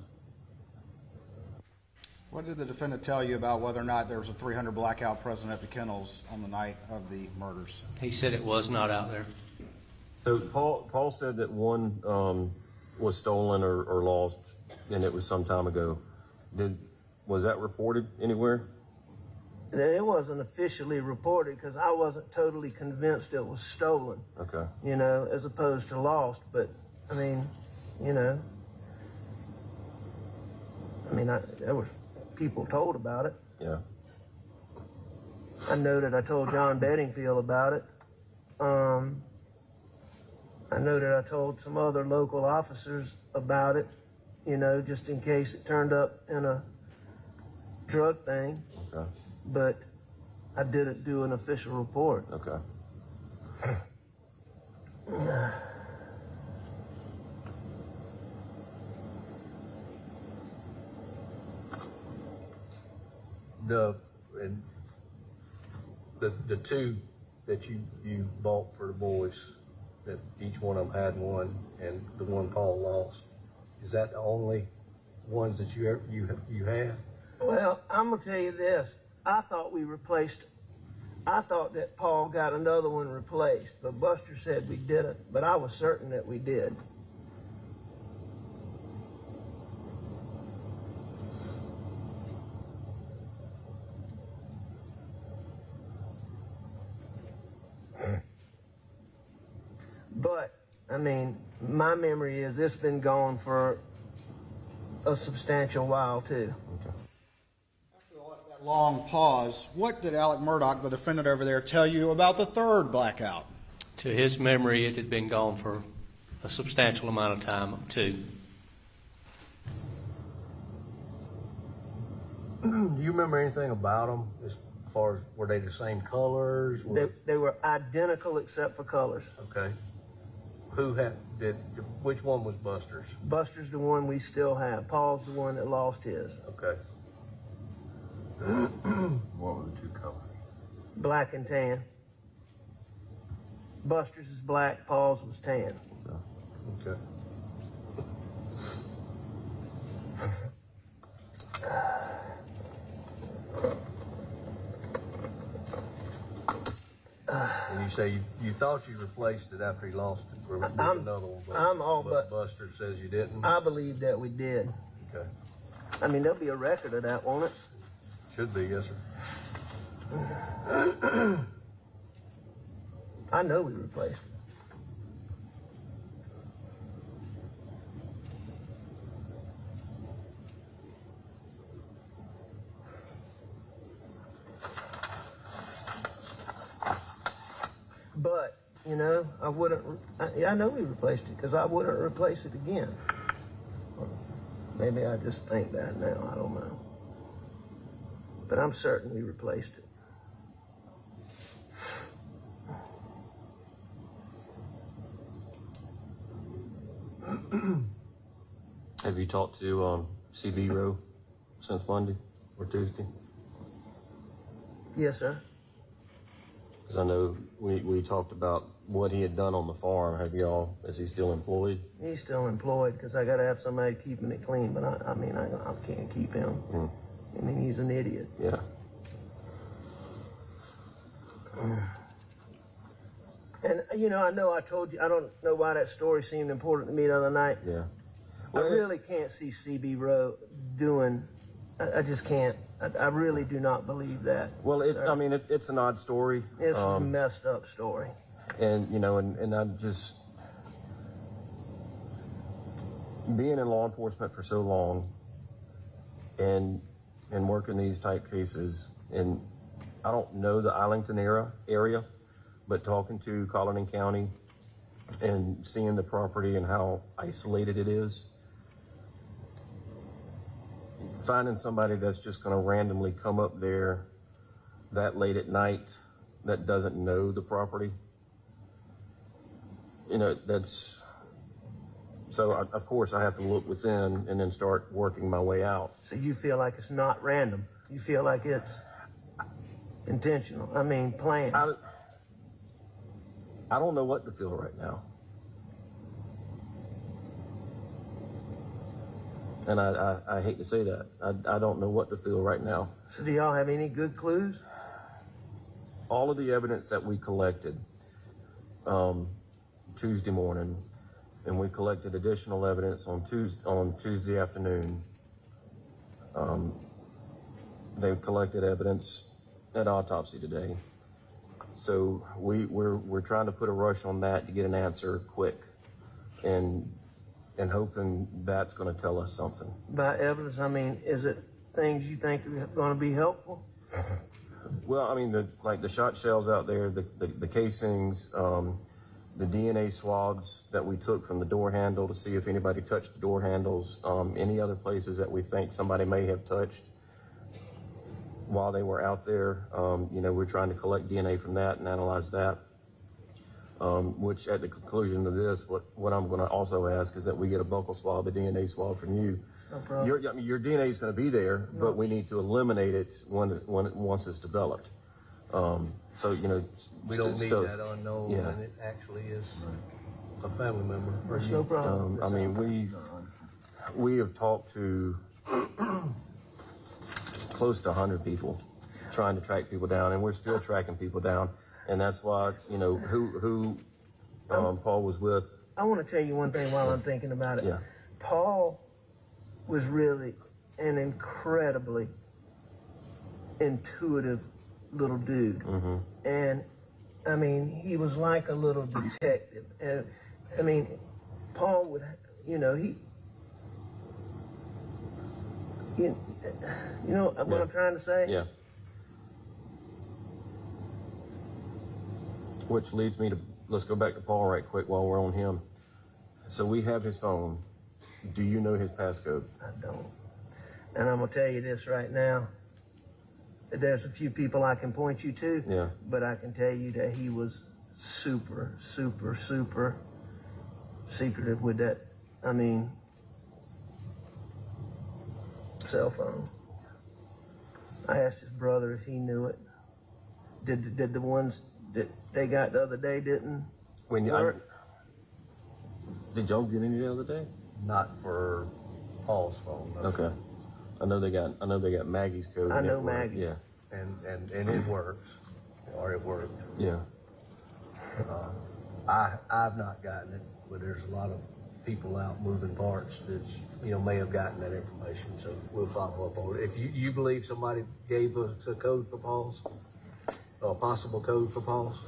What did the defendant tell you about whether or not there was a 300 blackout present at the kennels on the night of the murders? He said it was not out there. So Paul said that one was stolen or lost, and it was some time ago. Was that reported anywhere? It wasn't officially reported because I wasn't totally convinced it was stolen. Okay. You know, as opposed to lost. But, I mean, you know, there was people told about it. Yeah. I know that I told John Bedingfield about it. I know that I told some other local officers about it, you know, just in case it turned up in a drug thing. Okay. But I didn't do an official report. Okay. The two that you bought for the boys, that each one of them had one, and the one Paul lost, is that the only ones that you have? Well, I'm gonna tell you this. I thought that Paul got another one replaced, but Buster said we didn't, but I was certain that we did. But, I mean, my memory is it's been gone for a substantial while, too. After that long pause, what did Alex Murdaugh, the defendant over there, tell you about the third blackout? To his memory, it had been gone for a substantial amount of time, too. Do you remember anything about them as far as were they the same colors? They were identical except for colors. Okay. Which one was Buster's? Buster's the one we still have. Paul's the one that lost his. Okay. What were the two colors? Black and tan. Buster's is black, Paul's was tan. Okay. And you say you thought you replaced it after he lost it for another one, but Buster says you didn't? I believe that we did. Okay. I mean, there'll be a record of that, won't it? Should be, yes, sir. I know we replaced it. But, you know, I know we replaced it because I wouldn't replace it again. Maybe I just think that now, I don't know. But I'm certain we replaced it. Have you talked to CB Rowe since Monday or Tuesday? Yes, sir. Because I know we talked about what he had done on the farm. Is he still employed? He's still employed because I got to have somebody keeping it clean, but I can't keep him. I mean, he's an idiot. Yeah. And, you know, I told you, I don't know why that story seemed important to me the other night. Yeah. Well, I really can't see CB Rowe doing, I just can't. I really do not believe that. Well, it's an odd story. It's a messed up story. And, you know, and I'm just, being in law enforcement for so long and working these type cases, and I don't know the Arlington area, but talking to Colleton County and seeing the property and how isolated it is, finding somebody that's just going to randomly come up there that late at night that doesn't know the property, you know, so of course I have to look within and then start working my way out. So you feel like it's not random? You feel like it's intentional? I mean, planned? I don't know what to feel right now. And I hate to say that. I don't know what to feel right now. So do y'all have any good clues? All of the evidence that we collected Tuesday morning, and we collected additional evidence on Tuesday afternoon. They collected evidence at autopsy today. So we're trying to put a rush on that to get an answer quick, and hoping that's going to tell us something. By evidence, I mean, is it things you think are going to be helpful? Well, I mean, like the shot shells out there, the casings, the DNA swabs that we took from the door handle to see if anybody touched the door handles, any other places that we think somebody may have touched while they were out there. You know, we're trying to collect DNA from that and analyze that. Which at the conclusion of this, what I'm going to also ask is that we get a buccal swab, a DNA swab from you. No problem. Your DNA is going to be there, but we need to eliminate it once it's developed. So, you know, We don't need so- that unknown yeah. when it actually is a family member. That's no problem. I mean, we have talked to close to 100 people trying to track people down, and we're still tracking people down. And that's why, you know, who Paul was with. I want to tell you one thing while I'm thinking about it. Yeah. Paul was really an incredibly intuitive little dude. Mm-hmm. And, I mean, he was like a little detective. And, I mean, Paul would, you know, you know what I'm trying to say? Yeah. Which leads me to, let's go back to Paul right quick while we're on him. So we have his phone. Do you know his passcode? I don't. And I'm going to tell you this right now. There's a few people I can point you to, Yeah. but I can tell you that he was super, super, super secretive with that, I mean, cell phone. I asked his brother if he knew it. Did the ones that they got the other day didn't work? Did y'all get any the other day? Not for Paul's phone. No. Okay. I know they got Maggie's code. I know and it worked. Maggie's. Yeah. And it works, or it worked. Yeah. I've not gotten it, but there's a lot of people out moving parts that, you know, may have gotten that information. So we'll follow up on it. If you believe somebody gave us a code for Paul's, a possible code for Paul's.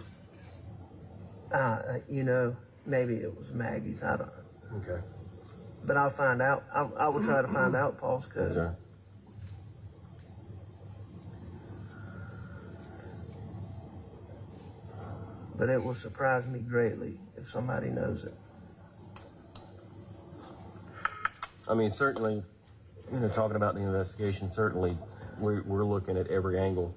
You know, maybe it was Maggie's. I don't know. Okay. But I'll find out. I will try to find out Paul's code. Okay. But it will surprise me greatly if somebody knows it. I mean, certainly, you know, talking about the investigation, certainly we're looking at every angle,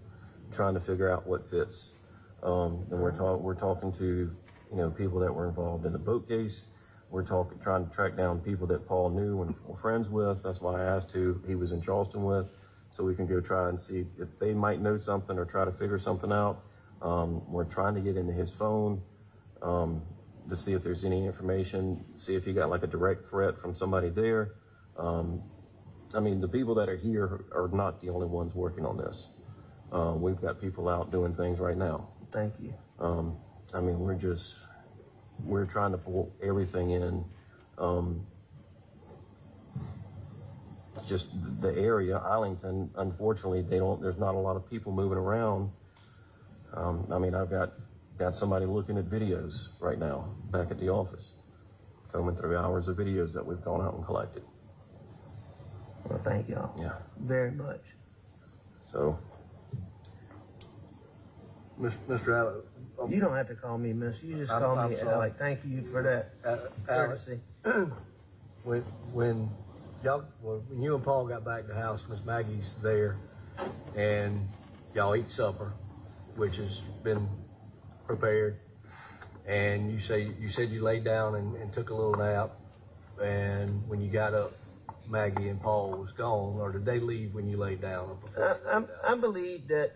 trying to figure out what fits. And we're talking to, you know, people that were involved in the boat case. We're trying to track down people that Paul knew and were friends with. That's why I asked who he was in Charleston with, so we can go try and see if they might know something or try to figure something out. We're trying to get into his phone to see if there's any information, see if he got like a direct threat from somebody there. I mean, the people that are here are not the only ones working on this. We've got people out doing things right now. Thank you. I mean, we're trying to pull everything in. Just the area, Arlington, unfortunately, there's not a lot of people moving around. I mean, I've got somebody looking at videos right now back at the office, combing through hours of videos that we've gone out and collected. Well, thank y'all. Yeah. Very much. So, Mr. Alex. You don't have to call me Miss. You just call me sorry. Alex. Thank you for that courtesy. When you and Paul got back to the house, Miss Maggie's there, and y'all eat supper, which has been prepared, and you said you laid down and took a little nap, and when you got up, Maggie and Paul was gone, or did they leave when you laid down? Or before you laid down? I believe that.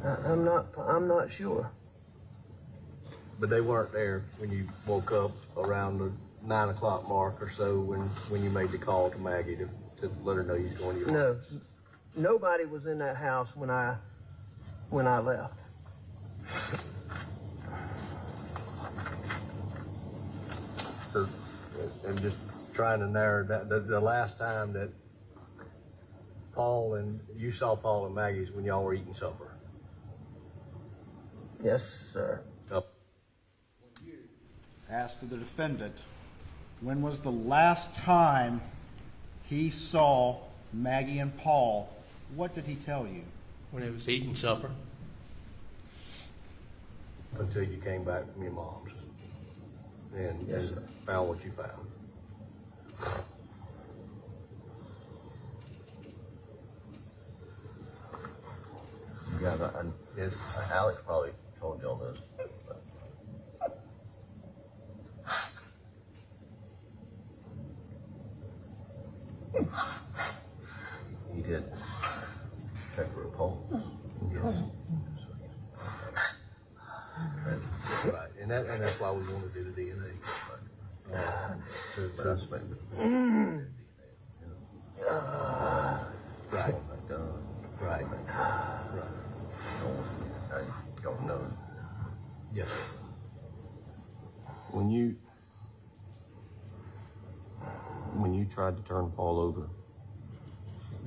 I'm not sure. But they weren't there when you woke up around the 9 o'clock mark or so when you made the call to Maggie to let her know you was going to your No, nobody was in that house when I left. So I'm just trying to narrow that. The last time that you saw Paul and Maggie's when y'all were eating supper. Yes, sir. Asked the defendant, when was the last time he saw Maggie and Paul? What did he tell you? When he was eating supper. Until you came back from your mom's and found what you found. Yes, Alex probably told you all this. Yes. Right, and that's why we want to do the DNA. Right. Right. I don't know. Yes. When you tried to turn Paul over,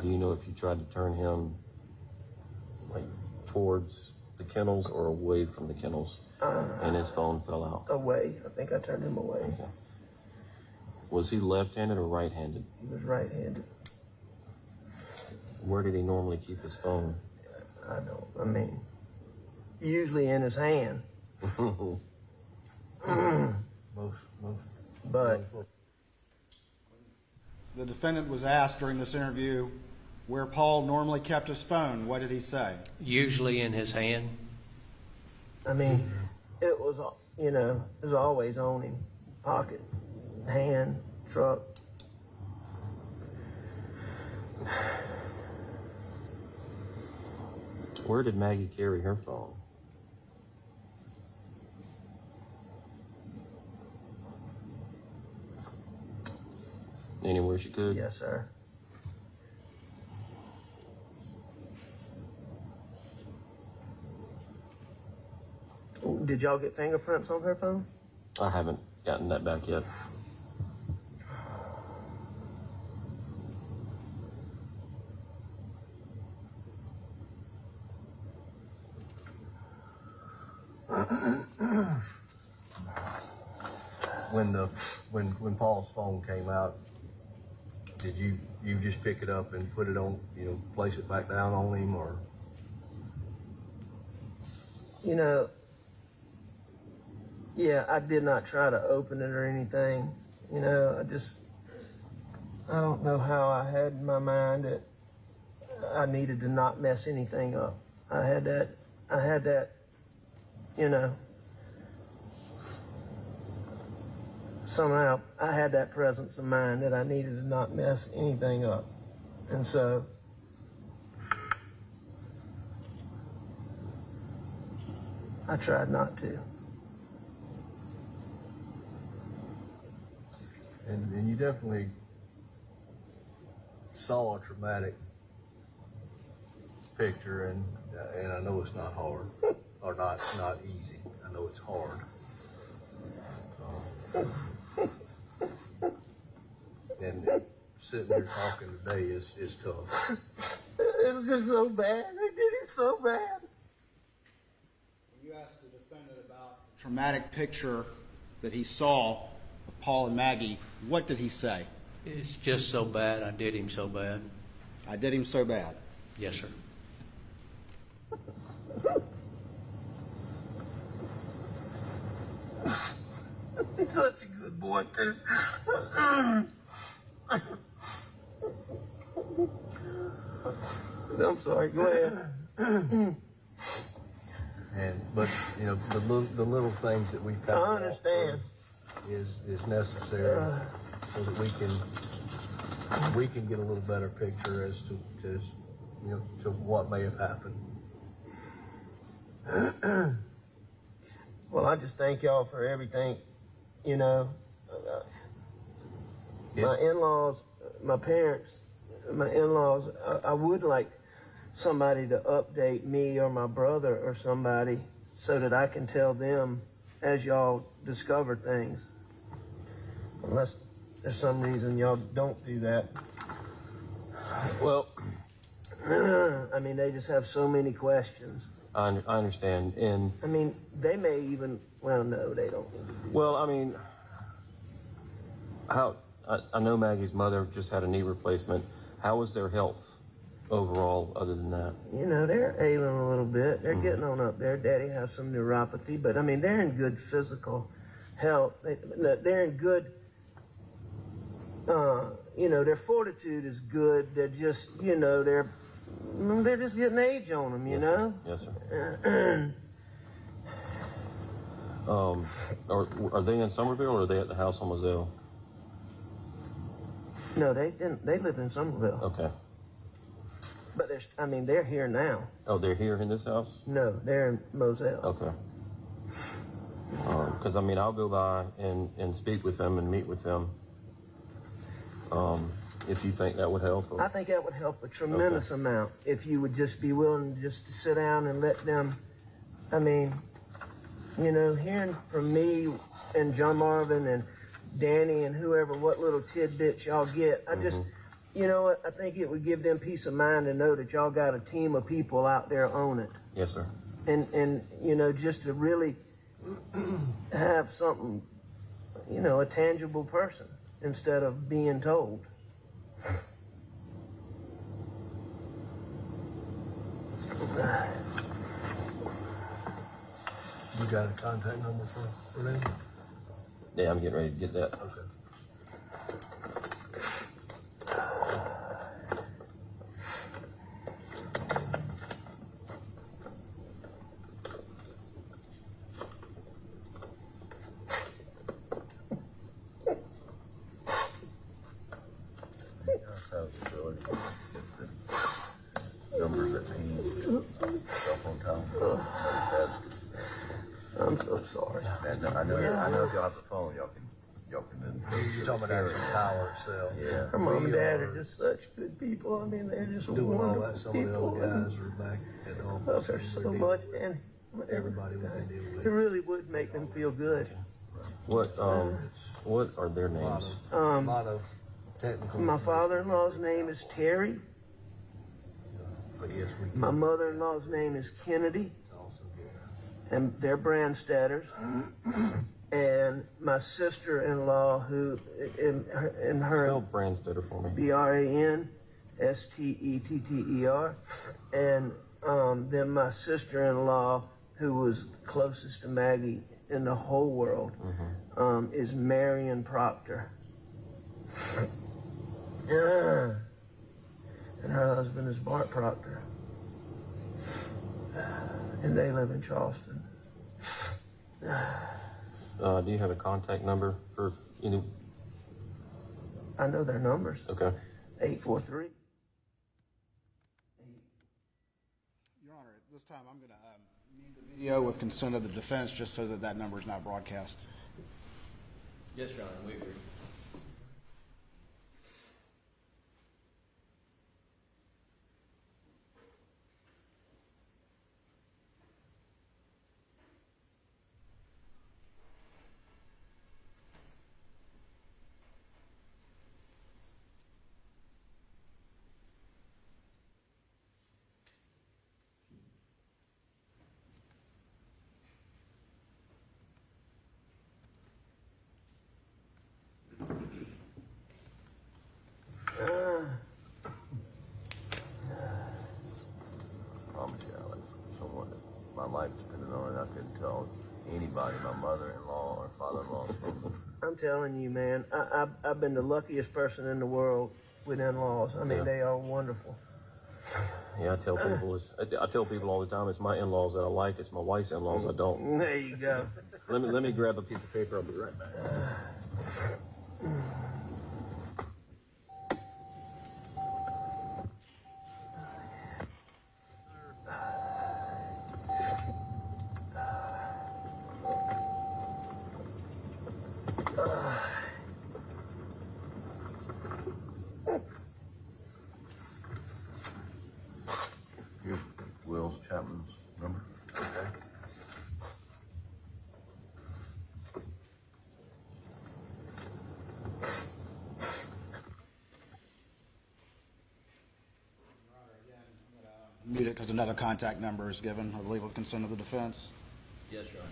do you know if you tried to turn him like towards the kennels or away from the kennels, and his phone fell out? Away. I think I turned him away. Okay. Was he left-handed or right-handed? He was right-handed. Where did he normally keep his phone? I mean, usually in his hand. But The defendant was asked during this interview where Paul normally kept his phone. What did he say? Usually in his hand. I mean, it was, it was always on him. Pocket, hand, truck. Where did Maggie carry her phone? Anywhere she could? Yes, sir. Did y'all get fingerprints on her phone? I haven't gotten that back yet. When Paul's phone came out, did you just pick it up and put it on, place it back down on him, or? Yeah, I did not try to open it or anything. I don't know how I had in my mind that I needed to not mess anything up. I had that, somehow I had that presence of mind that I needed to not mess anything up. And so I tried not to. And you definitely saw a traumatic picture, and I know it's not hard, or not easy. I know it's hard. And sitting here talking today is tough. It was just so bad. They did it so bad. When you asked the defendant about the traumatic picture that he saw of Paul and Maggie, what did he say? It's just so bad. I did him so bad. I did him so bad. Yes, sir. He's such a good boy, too. I'm sorry, go ahead. But the little things that we've kind of I understand is necessary so that we can get a little better picture as to what may have happened. Well, I just thank y'all for everything. My in-laws, my parents, my in-laws, I would like somebody to update me or my brother or somebody so that I can tell them as y'all discover things. Unless there's some reason y'all don't do that. Well, I mean, they just have so many questions. I understand, and I mean, they may even, well, no, they don't. well, I mean, I know Maggie's mother just had a knee replacement. How is their health overall, other than that? They're ailing a little bit. They're getting on up there. Daddy has some neuropathy, but I mean, they're in good physical health. They're in good, their fortitude is good. They're just, they're just getting age on them, know? Yes, sir. Are they in Somerville or are they at the house on Moselle? No, they live in Somerville. Okay. But they're here now. Oh, they're here in this house? No, they're in Moselle. Okay. Because I'll go by and speak with them and meet with them. If you think that would help. I think that would help a tremendous amount if you would just be willing just to sit down and let them. Hearing from me and John Marvin and Danny and whoever, what little tidbits y'all get, I just, I think it would give them peace of mind to know that y'all got a team of people out there on it. Yes, sir. And just to really have something, a tangible person instead of being told. You got a contact number for them? Yeah, I'm getting ready to get that. Okay. Numbers that ping cell phone tower. I'm so sorry. And I know if y'all have the phone, y'all can You're talking about the tower itself. Yeah. Her mom and dad are just such good people. They're just doing wonderful all that. Some of the people. other guys are back at the office. Love her so much, and everybody what they deal with. It really would make them feel good. What are their names? A lot of technical. My father-in-law's name is Terry. But yes, my mother-in-law's name is Kennedy, and they're Brandstetters. And my sister-in-law, who in her spell Brandstetter for me. Branstetter, and then my sister-in-law, who was closest to Maggie in the whole world, is Marion Proctor. And her husband is Bart Proctor. And they live in Charleston. Do you have a contact number for any? I know their numbers. Okay. 843. Your Honor, at this time I'm going to mute the video with consent of the defense just so that that number is not broadcast. Yes, Your Honor, we agree. Promise you, Alex, someone that my life depended on it, I couldn't tell anybody, my mother-in-law or father-in-law. I'm telling you, man, I've been the luckiest person in the world with in-laws. They are wonderful. Yeah, I tell people all the time, it's my in-laws that I like, it's my wife's in-laws I don't. There you go. Let me grab a piece of paper, I'll be right back. Here's Will's Chapman's number. Okay. Mute it because another contact number is given, I believe, with consent of the defense. Yes, Your Honor.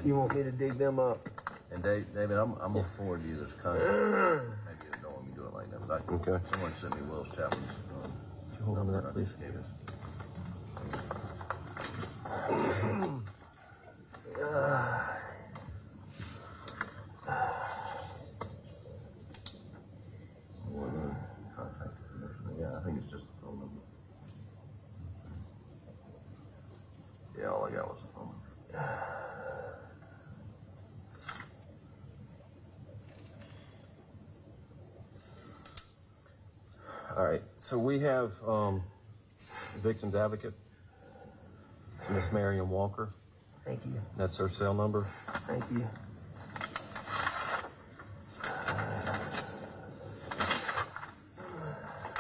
You want me to dig them up? And David, I'm gonna forward you this contract. Maybe you don't want me to do it like that, but Okay. Someone sent me Willis Chapman's. Hold on to that, please. Yeah, I think it's just the phone number. Yeah, all I got was the phone number. All right. So we have victim's advocate, Miss Marion Walker. Thank you. That's her cell number. Thank you.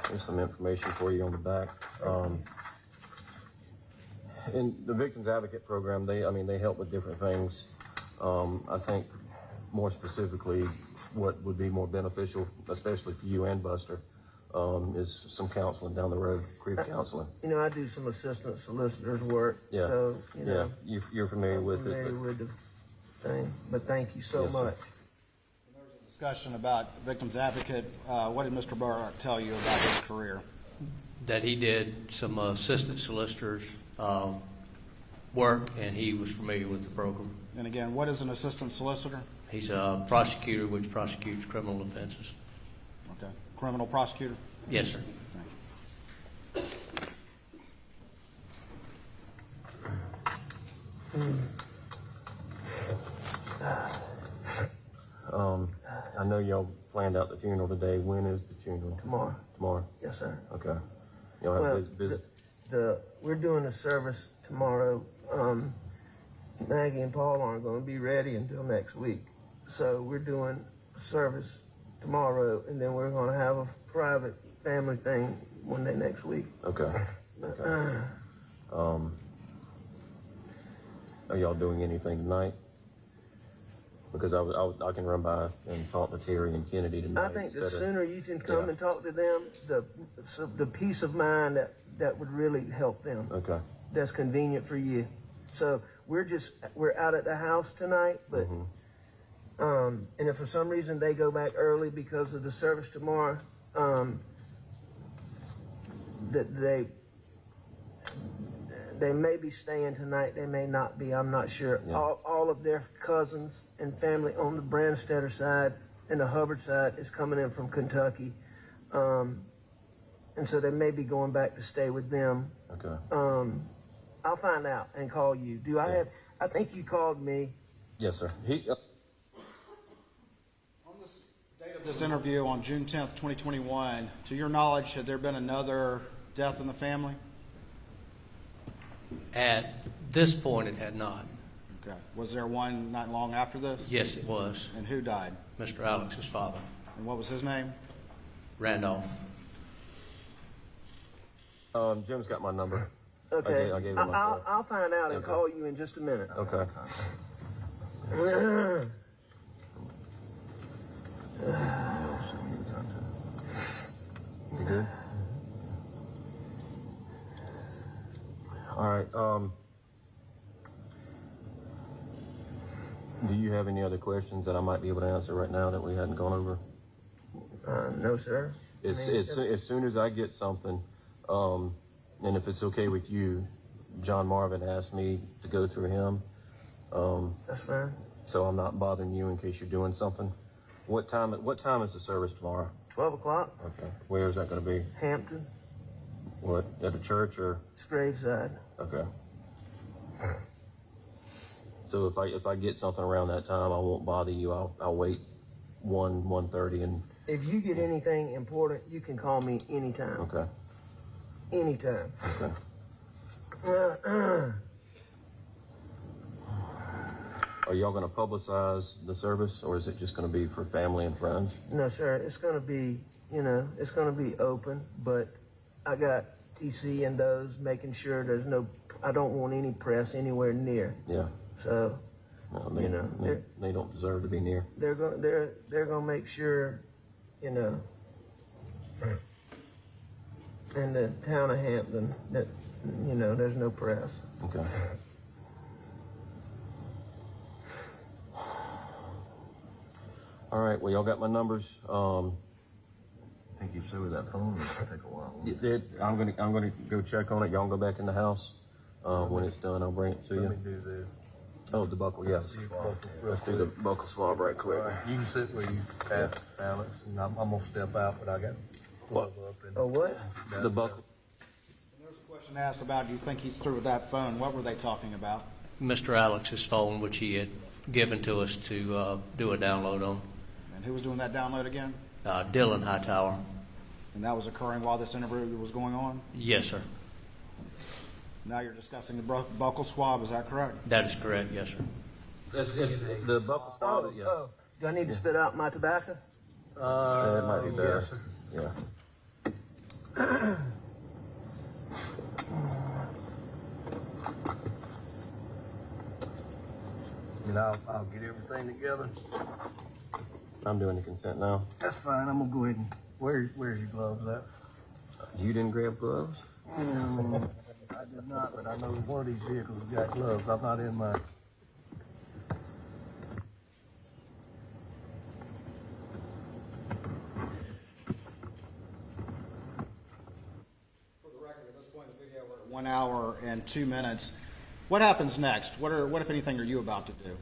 There's some information for you on the back. In the Victims Advocate Program, they help with different things. I think more specifically, what would be more beneficial, especially for you and Buster, is some counseling down the road, grief counseling. You know, I do some assistant solicitor's work. Yeah. So, you know, yeah, you're familiar with it. familiar with the thing. But thank you so Yes, sir. much. There was a discussion about Victims Advocate. What did Mr. Murdaugh tell you about his career? That he did some assistant solicitors work, and he was familiar with the program. And again, what is an assistant solicitor? He's a prosecutor which prosecutes criminal offenses. Okay. Criminal prosecutor? Yes, sir. Thank you. I know y'all planned out the funeral today. When is the funeral? Tomorrow. Tomorrow? Yes, sir. Okay. Y'all have Well, visit. we're doing a service tomorrow. Maggie and Paul aren't going to be ready until next week. So we're doing a service tomorrow, and then we're going to have a private family thing one day next week. Okay. Okay. Are y'all doing anything tonight? Because I can run by and talk to Terry and Kennedy tonight. I think the sooner you can come and talk to them, the peace of mind that would really help them. Okay. That's convenient for you. So we're out at the house tonight, but and if for some reason they go back early because of the service tomorrow, that they may be staying tonight, they may not be, I'm not sure. Yeah. All of their cousins and family on the Branstetter side and the Hubbard side is coming in from Kentucky. And so they may be going back to stay with them. Okay. I'll find out and call you. I think you called me. Yes, sir. On this date of this interview on June 10th, 2021, to your knowledge, had there been another death in the family? At this point, it had not. Okay. Was there one not long after this? Yes, it was. And who died? Mr. Alex's father, And what was his name? Randolph. Jim's got my number. Okay. I gave him my phone. I'll find out and call you in just a minute. Okay. You good? All right. Do you have any other questions that I might be able to answer right now that we hadn't gone over? No, sir. As soon as I get something, and if it's okay with you, John Marvin asked me to go through him. That's fine. So I'm not bothering you in case you're doing something. What time is the service tomorrow? 12 o'clock. Okay. Where is that going to be? Hampton. What, at the church or? It's graveside. Okay. So if I get something around that time, I won't bother you. I'll wait 1:30 and. If you get anything important, you can call me anytime. Okay. Anytime. Okay. Are y'all going to publicize the service, or is it just going to be for family and friends? No, sir. It's going to be, it's going to be open, but I got TC and those making sure I don't want any press anywhere near. Yeah. So, No, they don't deserve to be near. they're going to make sure, in the town of Hampton that, there's no press. Okay. All right. Well, y'all got my numbers. Think you've through that phone? It'll take a while. I'm gonna go check on it. Y'all go back in the house. When it's done, I'll bring it to you. Let me do the. Oh, the buckle, yes. Let's do the buckle swab right quick. You can sit where you have, Alex, and I'm gonna step out, but I got glove up and. Oh, what? The buckle. There's a question asked about, do you think he's through with that phone? What were they talking about? Mr. Alex's phone, which he had given to us to do a download on. And who was doing that download again? Dylan Hightower. And that was occurring while this interview was going on? Yes, sir. Now you're discussing the buckle swab, is that correct? That is correct, yes, sir. The buckle swab, yeah. Oh, do I need to spit out my tobacco? It might be better. Yes, sir. Yeah. And I'll get everything together. I'm doing the consent now. That's fine. I'm gonna go ahead and where's your gloves at? You didn't grab gloves? I did not, but I know one of these vehicles has got gloves. I'm not in mine. For the record, at this point in the video, we're at 1 hour and 2 minutes. What happens next? What, if anything, are you about to do?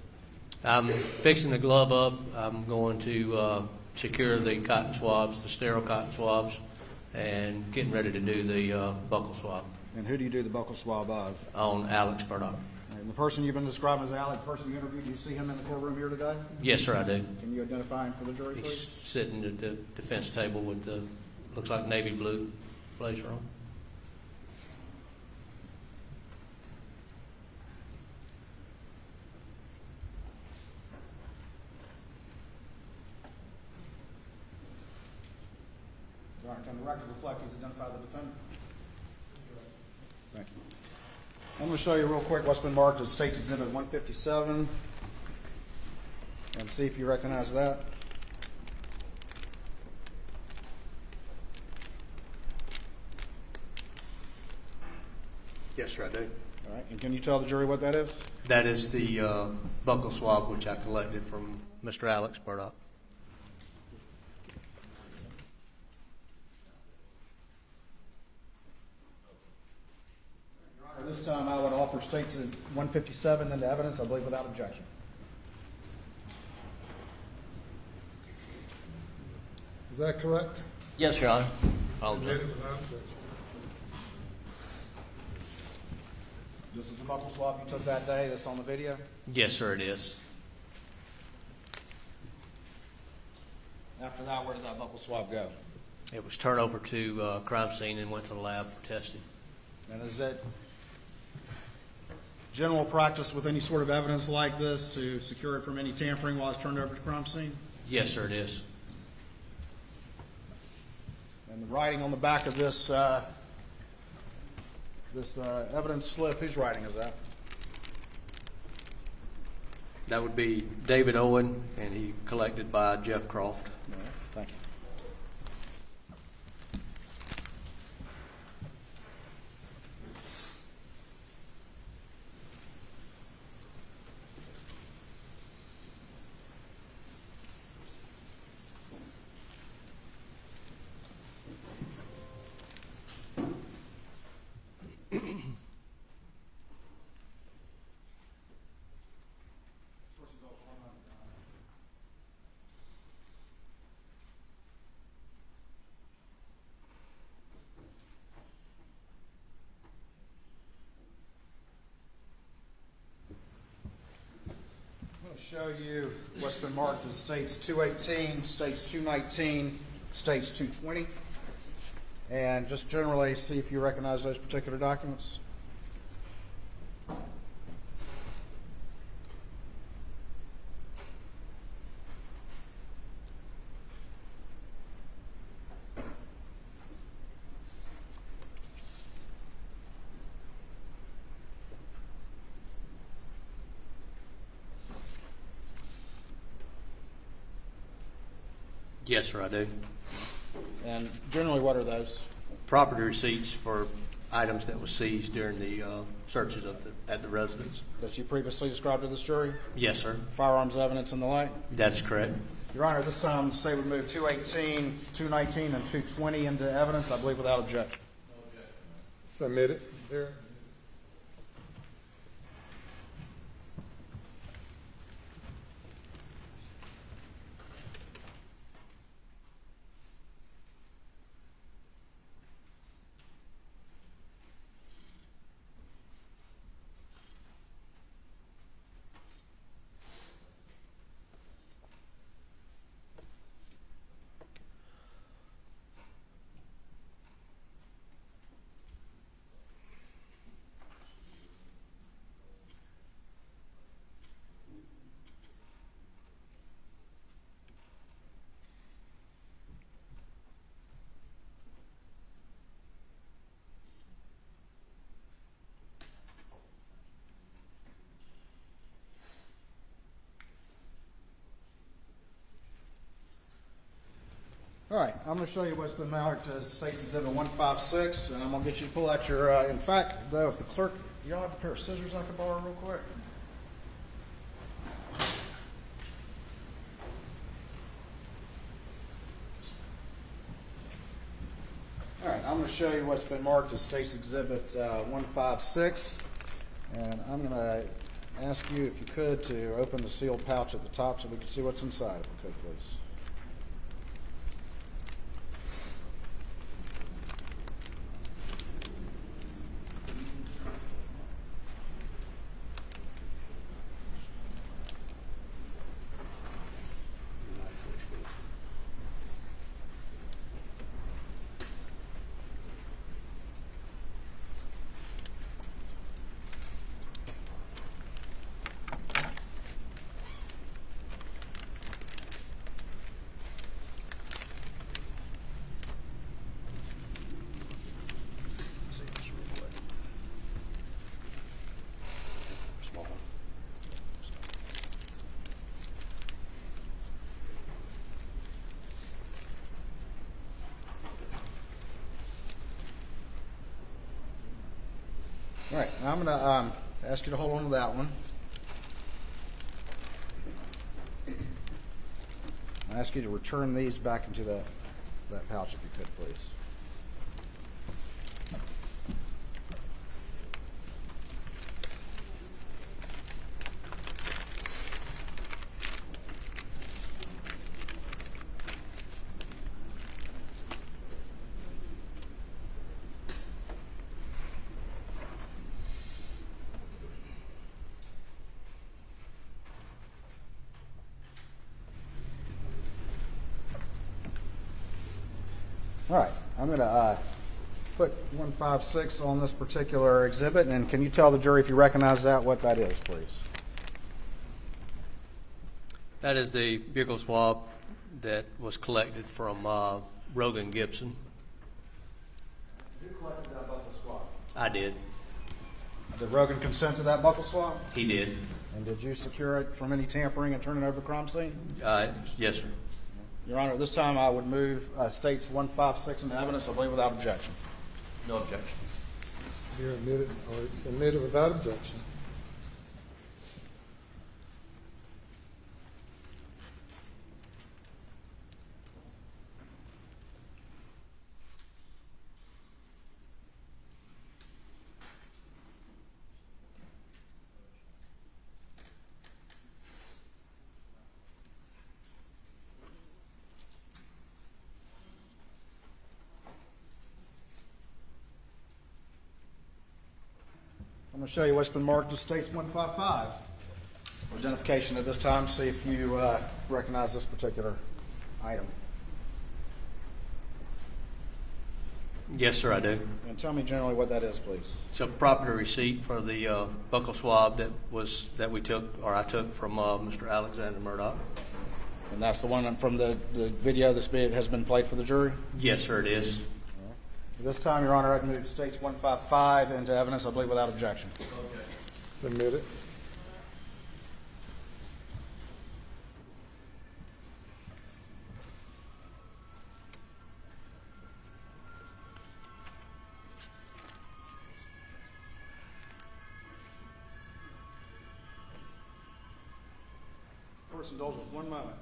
I'm fixing the glove up. I'm going to secure the cotton swabs, the sterile cotton swabs, and getting ready to do the buckle swab. And who do you do the buckle swab of? On Alex Murdaugh. And the person you've been describing as Alex, the person you interviewed, do you see him in the courtroom here today? Yes, sir, I do. Can you identify him for the jury, He's please? sitting at the defense table with the, looks like navy blue blazer on. All right, can the record reflect he's identified the defendant? Thank you. I'm going to show you real quick what's been marked as State's Exhibit 157 and see if you recognize that. Yes, sir, I do. All right, and can you tell the jury what that is? That is the buckle swab which I collected from Mr. Alex Murdaugh. Your Honor, this time I would offer State's 157 into evidence, I believe, without objection. Is that correct? Yes, Your Honor. Submitted without objection. This is the buckle swab you took that day that's on the video? Yes, sir, it is. After that, where did that buckle swab go? It was turned over to crime scene and went to the lab for testing. And is it general practice with any sort of evidence like this to secure it from any tampering while it's turned over to crime scene? Yes, sir, it is. And the writing on the back of this evidence slip, whose writing is that? That would be David Owen, and he collected by Jeff Croft. All right, thank you. Show you what's been marked as States 218, States 219, States 220, and just generally see if you recognize those particular documents. Yes, sir, I do. And generally, what are those? Property receipts for items that were seized during the searches at the residence. That you previously described to this jury? Yes, sir. Firearms evidence and the like? That's correct. Your Honor, this time the state would move 218, 219, and 220 into evidence, I believe without objection. Submitted. There. All right, I'm going to show you what's been marked as State's Exhibit 156, and I'm going to get you to pull out your, in fact, though, if the clerk, y'all have a pair of scissors I could borrow real quick? All right, I'm going to show you what's been marked as State's Exhibit 156, and I'm going to ask you, if you could, to open the sealed pouch at the top so we can see what's inside, if you could, please. All right, now I'm going to ask you to hold on to that one. I ask you to return these back into that pouch if you could, please. All right, I'm going to put 156 on this particular exhibit, and can you tell the jury, if you recognize that, what that is, please? That is the buccal swab that was collected from Rogan Gibson. Who collected that buccal swab? I did. Did Rogan consent to that buccal swab? He did. And did you secure it from any tampering and turn it over to crime scene? Yes, sir. Your Honor, this time I would move States 156 into evidence, I believe, without objection. No objection. You're admitted, or it's admitted without objection. I'm going to show you what's been marked as States 155. Identification at this time, see if you recognize this particular item. Yes, sir, I do. And tell me generally what that is, please. It's a property receipt for the buccal swab that we took, or I took from Mr. Alexander Murdaugh. And that's the one from the video that has been played for the jury? Yes, sir, it is. This time, Your Honor, I'd move States 155 into evidence, I believe, without objection. Submitted. Court's indulgence, 1 moment.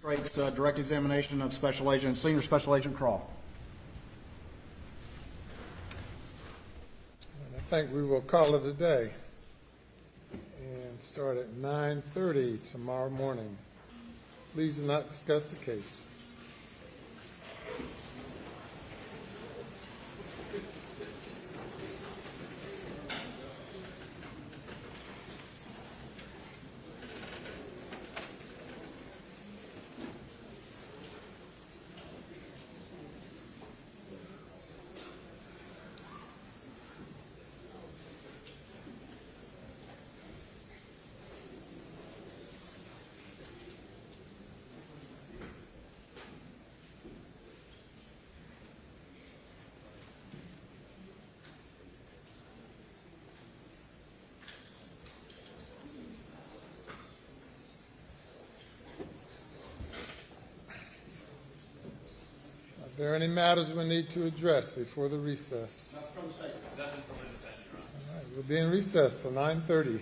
Magistrate's direct examination of Senior Special Agent Croft. And I think we will call it a day and start at 9:30 tomorrow morning. Please do not discuss the case. Are there any matters we need to address before the recess? Nothing from the defendant, Your Honor. All right, we'll be in recess till 9:30.